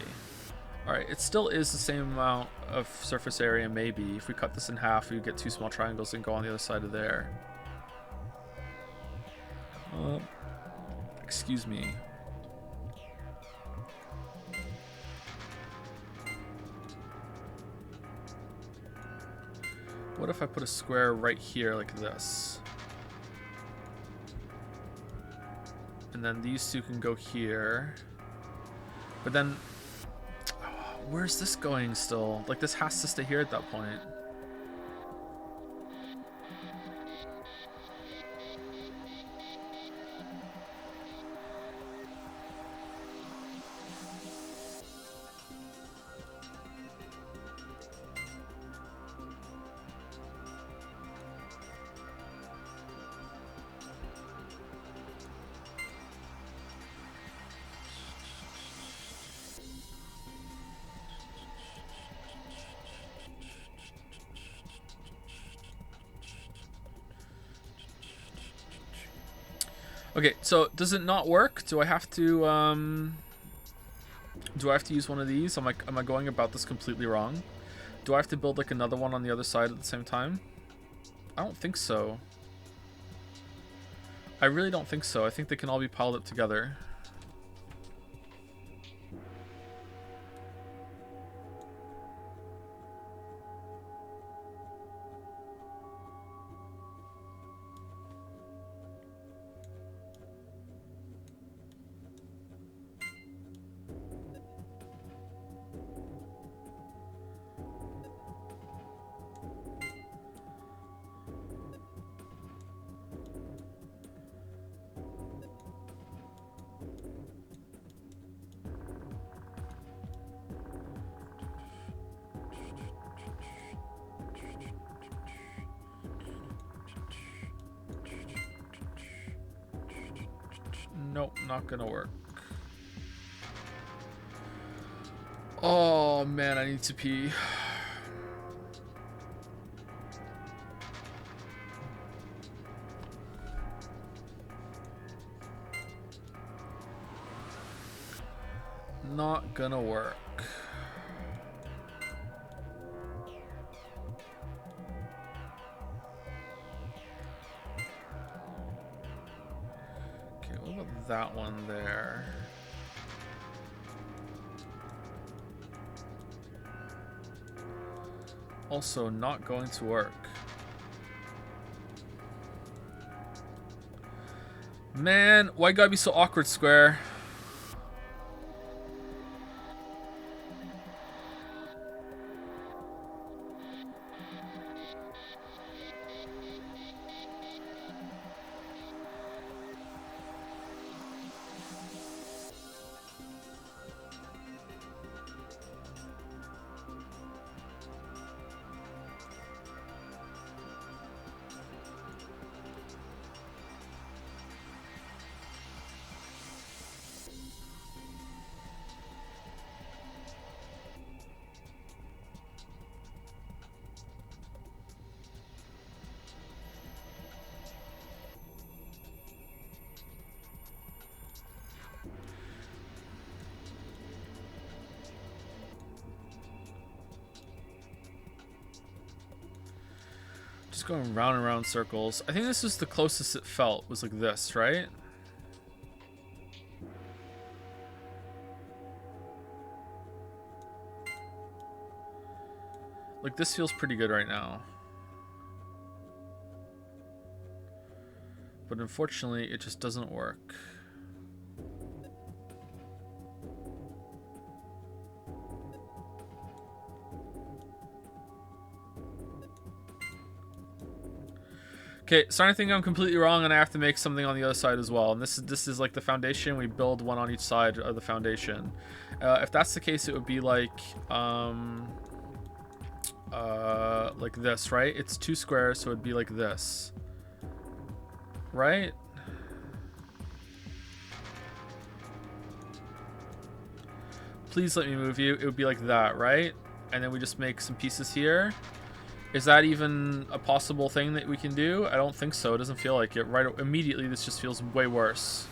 [SPEAKER 2] Alright, it still is the same amount of surface area, maybe. If we cut this in half, we get two small triangles and go on the other side of there. Excuse me. What if I put a square right here like this? And then these two can go here. But then, where's this going still? Like, this has to stay here at that point. Okay, so does it not work? Do I have to use one of these? Am I going about this completely wrong? Do I have to build like another one on the other side at the same time? I don't think so. I really don't think so. I think they can all be piled up together. Nope, not gonna work. Oh man, I need to pee. Not gonna work. Okay, what about that one there? Also not going to work. Man, why gotta be so awkward, Square? Just going round and round circles. I think this is the closest it felt, was like this, right? Like this feels pretty good right now. But unfortunately, it just doesn't work. Okay, starting to think I'm completely wrong, and I have to make something on the other side as well. And this is like the foundation. We build one on each side of the foundation. If that's the case, it would be like this, right? It's 2 squares, so it'd be like this, right? Please let me move you. It would be like that, right? And then we just make some pieces here. Is that even a possible thing that we can do? I don't think so. It doesn't feel like it. Right immediately, this just feels way worse.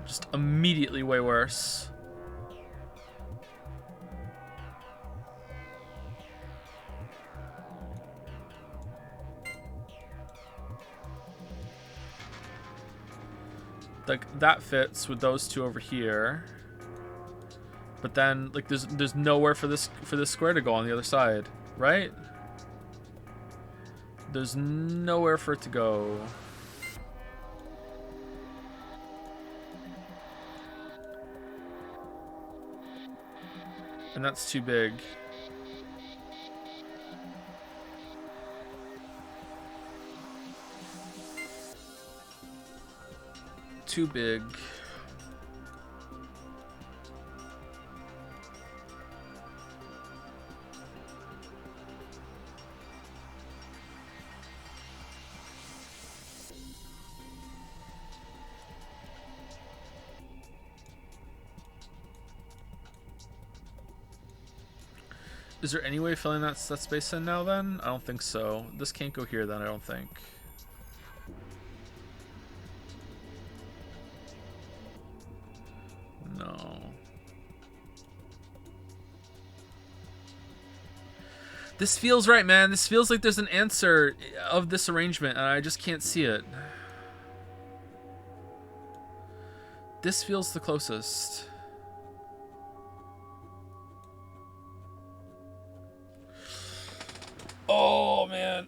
[SPEAKER 2] Just immediately way worse. Like that fits with those two over here. But then, like, there's nowhere for this square to go on the other side, right? There's nowhere for it to go. And that's too big. Too big. Is there any way of filling that space in now then? I don't think so. This can't go here then, I don't think. No. This feels right, man. This feels like there's an answer of this arrangement and I just can't see it. This feels the closest. Oh, man.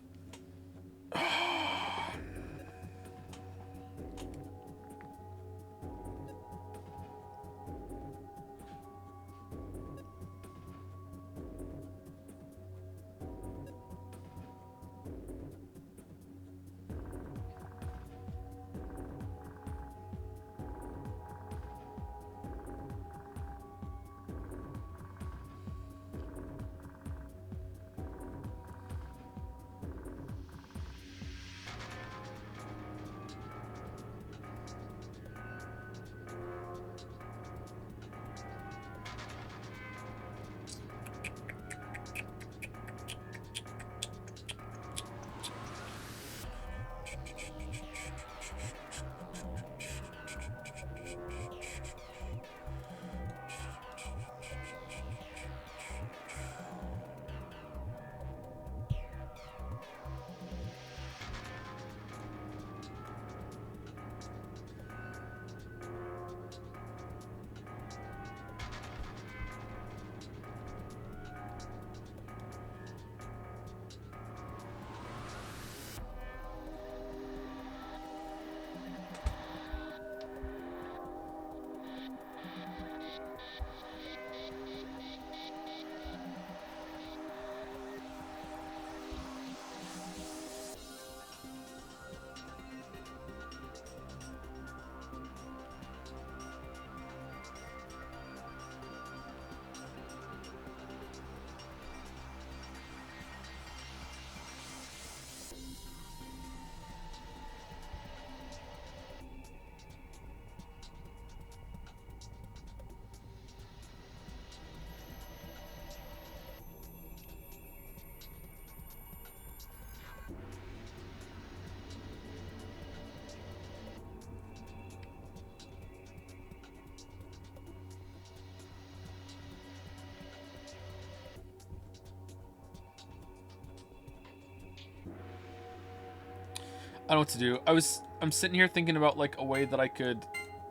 [SPEAKER 2] I don't know what to do. I'm sitting here thinking about like a way that I could,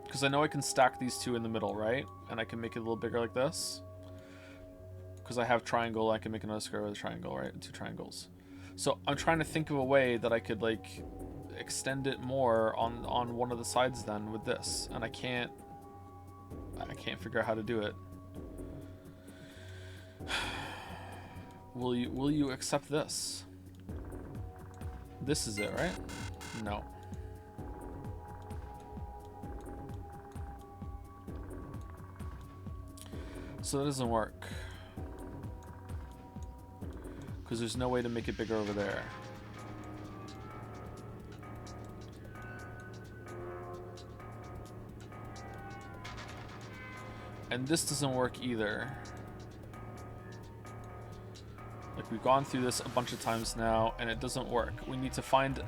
[SPEAKER 2] because I know I can stack these two in the middle, right? And I can make it a little bigger like this. Because I have triangle, I can make another square with a triangle, right? Two triangles. So I'm trying to think of a way that I could like extend it more on one of the sides then with this, and I can't figure out how to do it. Will you accept this? This is it, right? No. So that doesn't work. Because there's no way to make it bigger over there. And this doesn't work either. Like, we've gone through this a bunch of times now, and it doesn't work. We need to find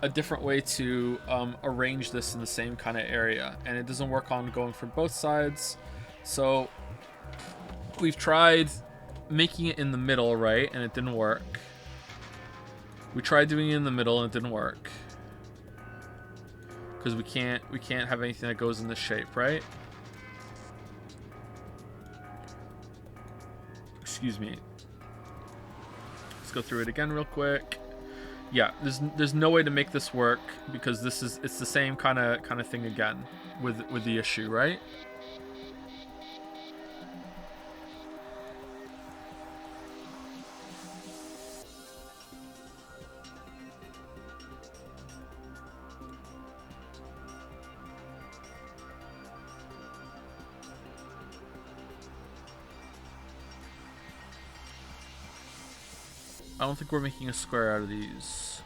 [SPEAKER 2] a different way to arrange this in the same kind of area. And it doesn't work on going from both sides. So, we've tried making it in the middle, right? And it didn't work. We tried doing it in the middle, and it didn't work. Because we can't have anything that goes in this shape, right? Excuse me. Let's go through it again real quick. Yeah, there's no way to make this work because it's the same kind of thing again with the issue, right? I don't think we're making a square out of these.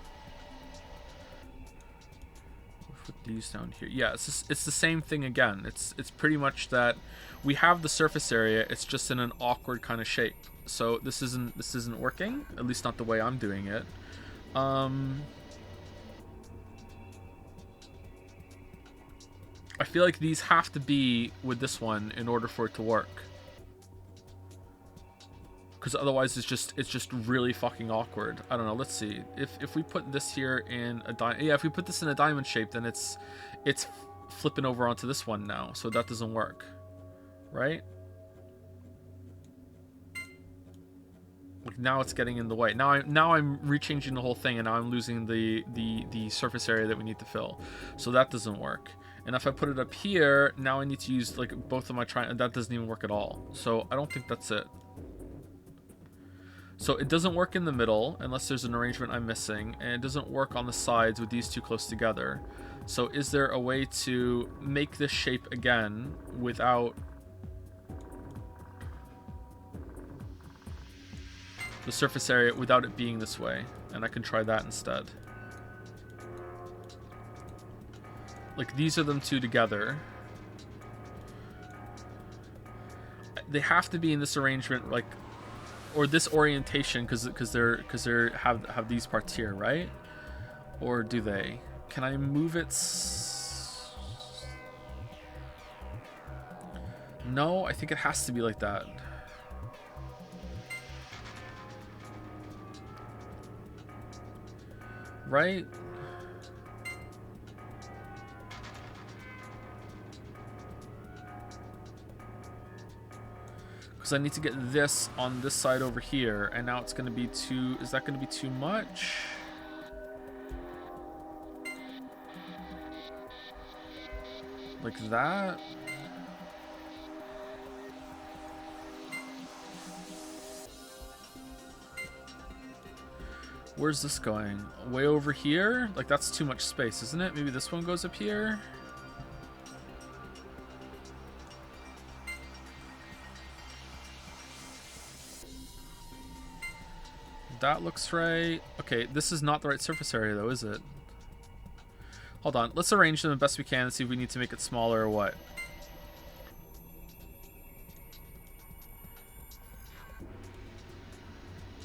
[SPEAKER 2] We'll put these down here. Yeah, it's the same thing again. It's pretty much that we have the surface area. It's just in an awkward kind of shape. So this isn't working. At least not the way I'm doing it. I feel like these have to be with this one in order for it to work. Because otherwise it's just really fucking awkward. I don't know. Let's see. If we put this here in a diamond, yeah, if we put this in a diamond shape, then it's flipping over onto this one now. So that doesn't work, right? Like now it's getting in the way. Now I'm rechanging the whole thing, and now I'm losing the surface area that we need to fill. So that doesn't work. And if I put it up here, now I need to use like both of my triangles. That doesn't even work at all. So I don't think that's it. So it doesn't work in the middle unless there's an arrangement I'm missing, and it doesn't work on the sides with these two close together. So is there a way to make this shape again without the surface area, without it being this way? And I can try that instead. Like these are them two together. They have to be in this arrangement, like, or this orientation, because they're have these parts here, right? Or do they? Can I move it? No, I think it has to be like that. Right? Because I need to get this on this side over here, and now it's going to be too... Is that going to be too much? Like that? Where's this going? Way over here? Like that's too much space, isn't it? Maybe this one goes up here? That looks right. Okay, this is not the right surface area though, is it? Hold on, let's arrange them the best we can and see if we need to make it smaller or what.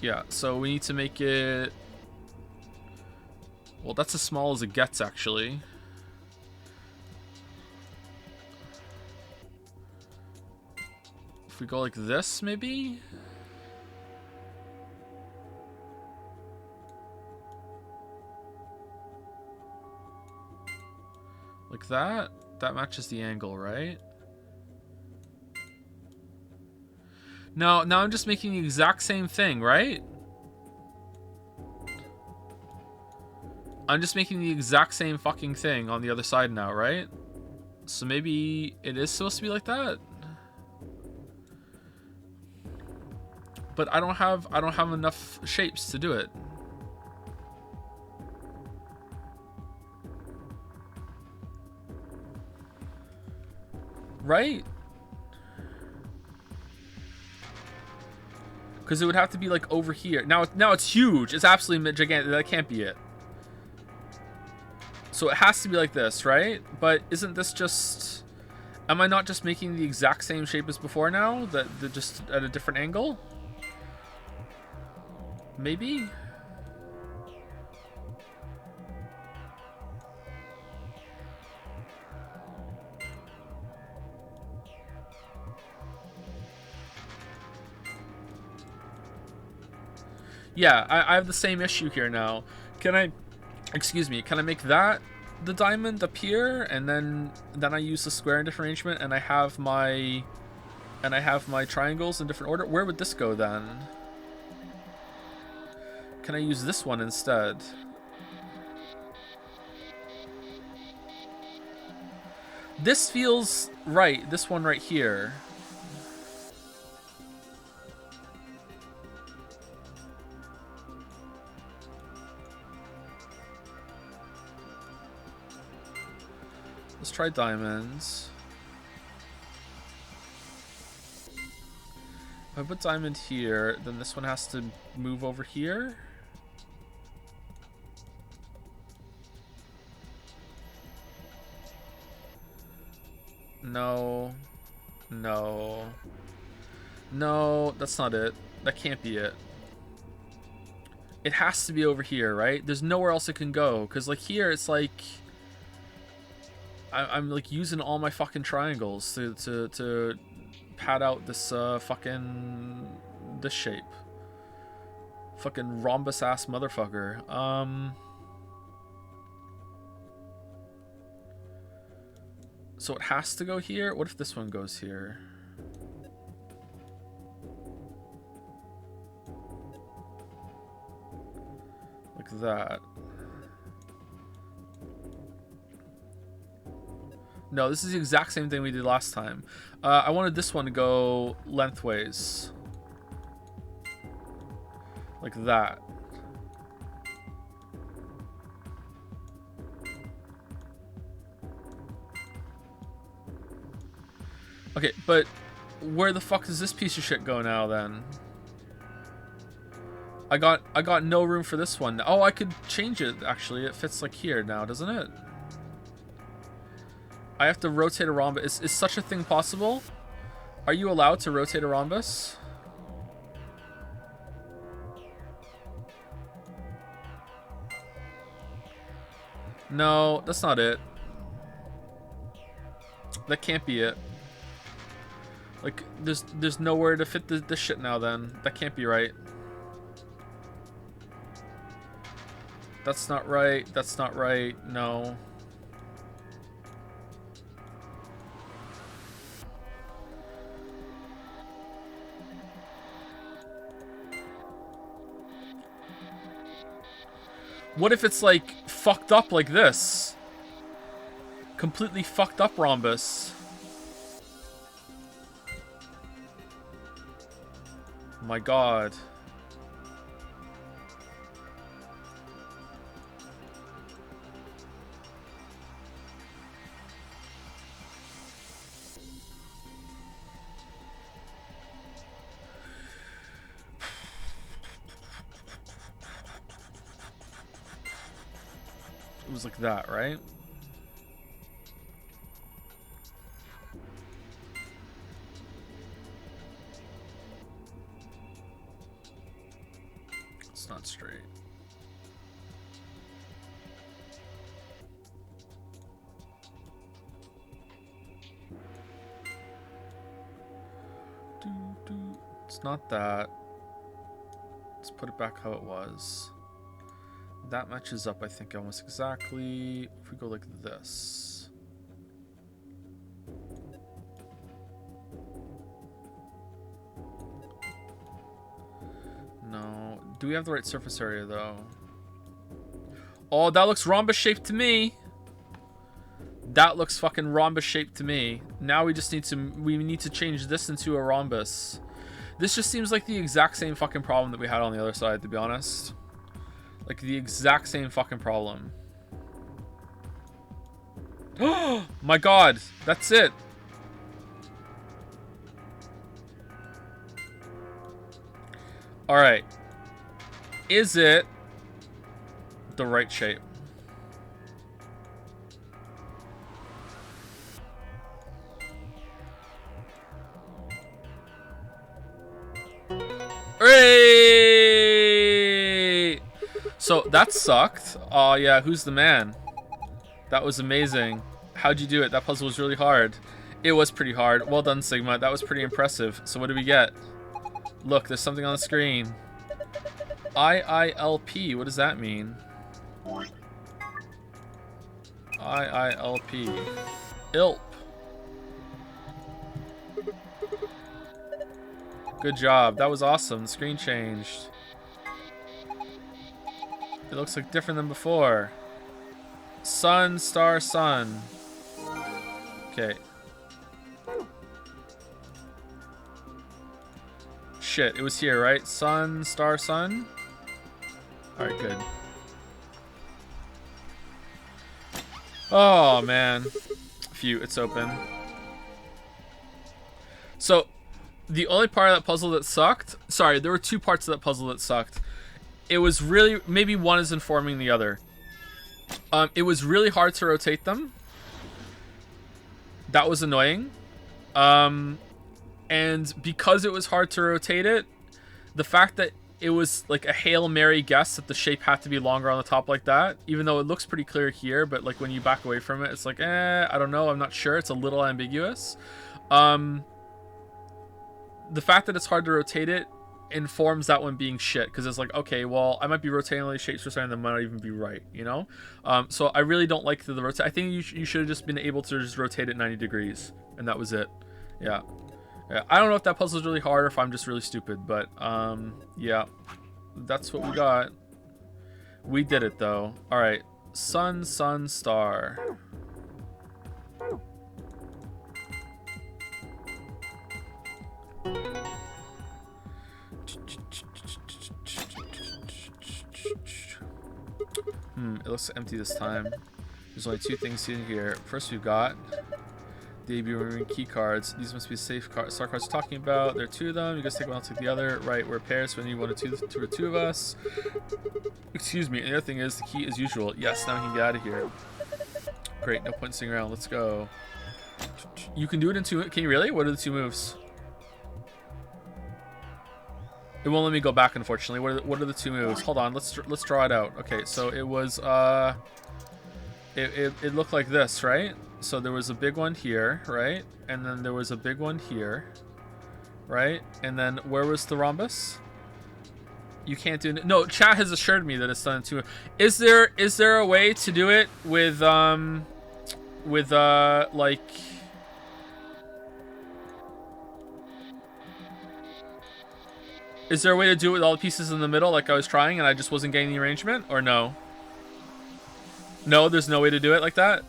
[SPEAKER 2] Yeah, so we need to make it... Well, that's as small as it gets, actually. If we go like this, maybe? like that. That matches the angle, right? Now I'm just making the exact same thing, right? I'm just making the exact same fucking thing on the other side now, right? So maybe it is supposed to be like that? But I don't have enough shapes to do it. Right? Because it would have to be like over here. Now it's huge. It's absolutely gigantic. That can't be it. So it has to be like this, right? But isn't this just... Am I not just making the exact same shape as before now? That they're just at a different angle? Maybe? Yeah, I have the same issue here now. Can I... Excuse me, can I make that the diamond up here, and then I use the square in different arrangement, and I have my triangles in different order? Where would this go then? Can I use this one instead? This feels right. This one right here. Let's try diamonds. If I put diamond here, then this one has to move over here. No. No. No, that's not it. That can't be it. It has to be over here, right? There's nowhere else it can go. Because, like, here, it's like... I'm like using all my fucking triangles to pad out this fucking this shape. Fucking rhombus ass motherfucker. So it has to go here. What if this one goes here? Like that. No, this is the exact same thing we did last time. I wanted this one to go lengthways. Like that. Okay, but where the fuck does this piece of shit go now then? I got no room for this one. Oh, I could change it actually. It fits like here now, doesn't it? I have to rotate a rhombus. Is such a thing possible? Are you allowed to rotate a rhombus? No, that's not it. That can't be it. Like, there's nowhere to fit this shit now then. That can't be right. That's not right. That's not right. No. What if it's like fucked up like this? Completely fucked up rhombus. Oh my god. It was like that, right? It's not straight. It's not that. Let's put it back how it was. That matches up, I think, almost exactly. If we go like this. Do we have the right surface area, though? Oh, that looks rhombus-shaped to me. That looks fucking rhombus-shaped to me. Now we just need to change this into a rhombus. This just seems like the exact same fucking problem that we had on the other side, to be honest. Like, the exact same fucking problem. Oh my god, that's it. Alright. Is it the right shape? Hooray! So that sucked. Oh yeah, who's the man? That was amazing. How'd you do it? That puzzle was really hard. It was pretty hard. Well done, Sigma. That was pretty impressive. So what do we get? Look, there's something on the screen. IILP. What does that mean? IILP. ILP. Good job. That was awesome. The screen changed. It looks like different than before. Sun, star, sun. Okay. Shit, it was here, right? Sun, star, sun? Alright, good. Oh, man. Phew, it's open. So, the only part of that puzzle that sucked... Sorry, there were two parts of that puzzle that sucked. It was really... Maybe one is informing the other. It was really hard to rotate them. That was annoying. And because it was hard to rotate it, the fact that it was like a Hail Mary guess that the shape had to be longer on the top like that, even though it looks pretty clear here, but like when you back away from it, it's like, I don't know, I'm not sure. It's a little ambiguous. The fact that it's hard to rotate it informs that one being shit, because it's like, okay, well, I might be rotating all these shapes for something that might not even be right, you know? So I really don't like the rotate. I think you should have just been able to just rotate it 90 degrees, and that was it. Yeah. Yeah, I don't know if that puzzle is really hard or if I'm just really stupid, but yeah, that's what we got. We did it though. All right, sun, sun, star. It looks empty this time. There's only two things in here. First, we've got the AB removing key cards. These must be safe star cards we're talking about. There are two of them. You guys take one, I'll take the other. Right, we're pairs, so we need one or two of us. Excuse me. And the other thing is, the key as usual. Yes, now we can get out of here. Great, no point sitting around. Let's go. You can do it in two. Can you really? What are the two moves? It won't let me go back, unfortunately. What are the two moves? Hold on, let's draw it out. Okay, so it was it looked like this, right? So there was a big one here, right? And then there was a big one here, right? And then where was the rhombus? You can't do it. No, chat has assured me that it's done in two. Is there a way to do it with like? Is there a way to do it with all the pieces in the middle like I was trying and I just wasn't getting the arrangement? Or no? No, there's no way to do it like that?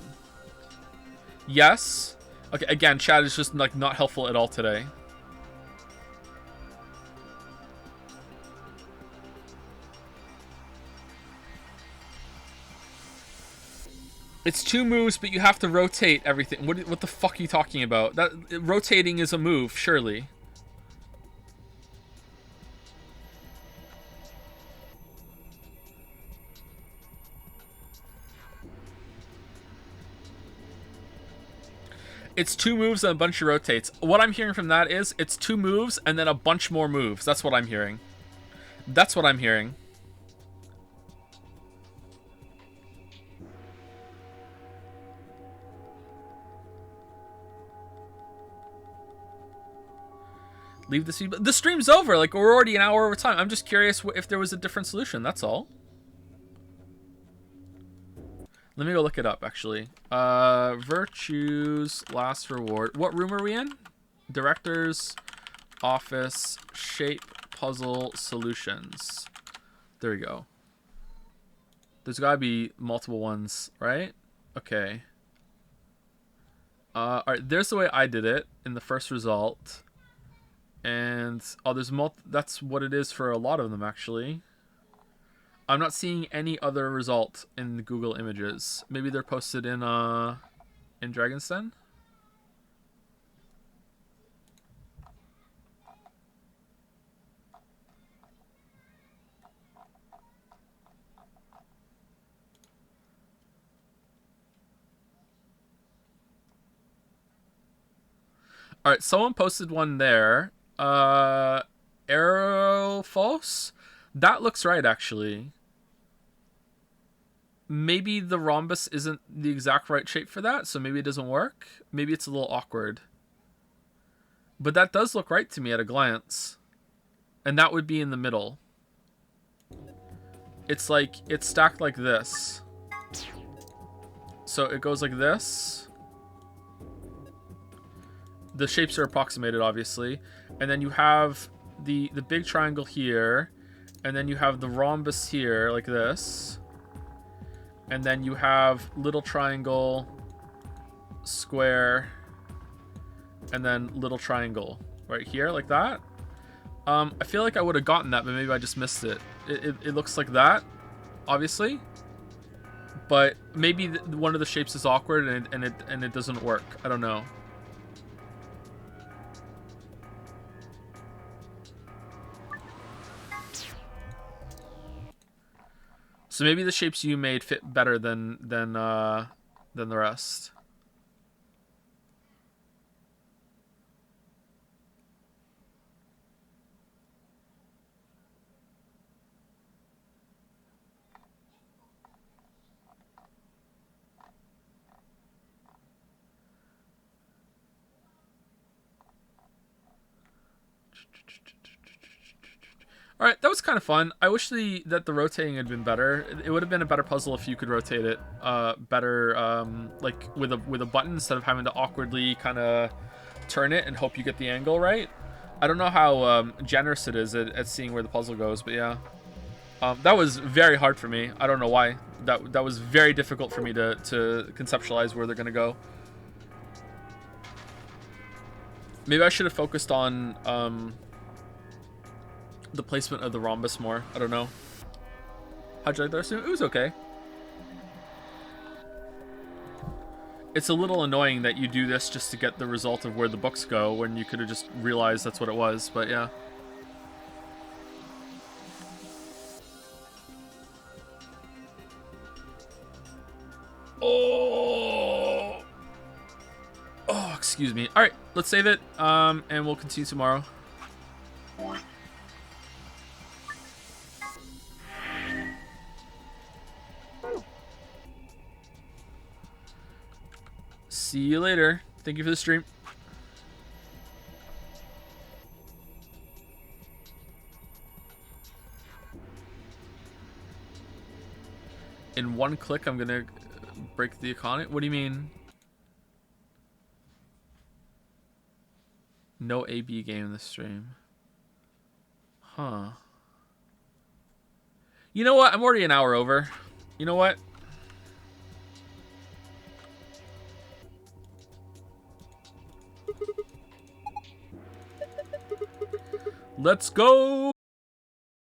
[SPEAKER 2] Yes? Okay, again, chat is just like not helpful at all today. It's two moves, but you have to rotate everything. What the fuck are you talking about? That rotating is a move, surely. It's two moves and a bunch of rotates. What I'm hearing from that is it's two moves and then a bunch more moves. That's what I'm hearing. That's what I'm hearing. Leave the stream. The stream's over. Like, we're already an hour over time. I'm just curious if there was a different solution. That's all. Let me go look it up, actually. Virtues, last reward. What room are we in? Director's office, shape, puzzle, solutions. There we go. There's gotta be multiple ones, right? Okay. Alright, there's the way I did it in the first result. And, oh, there's that's what it is for a lot of them, actually. I'm not seeing any other result in the Google Images. Maybe they're posted in Dragon's Den? Alright, someone posted one there. Aerofos? That looks right, actually. Maybe the rhombus isn't the exact right shape for that, so maybe it doesn't work. Maybe it's a little awkward. But that does look right to me at a glance. And that would be in the middle. It's like, it's stacked like this. So it goes like this. The shapes are approximated, obviously. And then you have the big triangle here. And then you have the rhombus here, like this. And then you have little triangle, square, and then little triangle right here, like that. I feel like I would have gotten that, but maybe I just missed it. It looks like that, obviously. But maybe one of the shapes is awkward and it doesn't work. I don't know. So maybe the shapes you made fit better than the rest. All right, that was kind of fun. I wish that the rotating had been better. It would have been a better puzzle if you could rotate it better, like with a button instead of having to awkwardly kind of turn it and hope you get the angle right. I don't know how generous it is at seeing where the puzzle goes, but yeah, that was very hard for me. I don't know why. That was very difficult for me to conceptualize where they're gonna go. Maybe I should have focused on the placement of the rhombus more. I don't know. How'd you like that? It was okay. It's a little annoying that you do this just to get the result of where the books go when you could have just realized that's what it was, but yeah. Oh, excuse me. All right, let's save it, and we'll continue tomorrow. See you later. Thank you for the stream. In one click, I'm gonna break the economy. What do you mean? No AB game in the stream. Huh. You know what? I'm already an hour over. You know what? Let's go!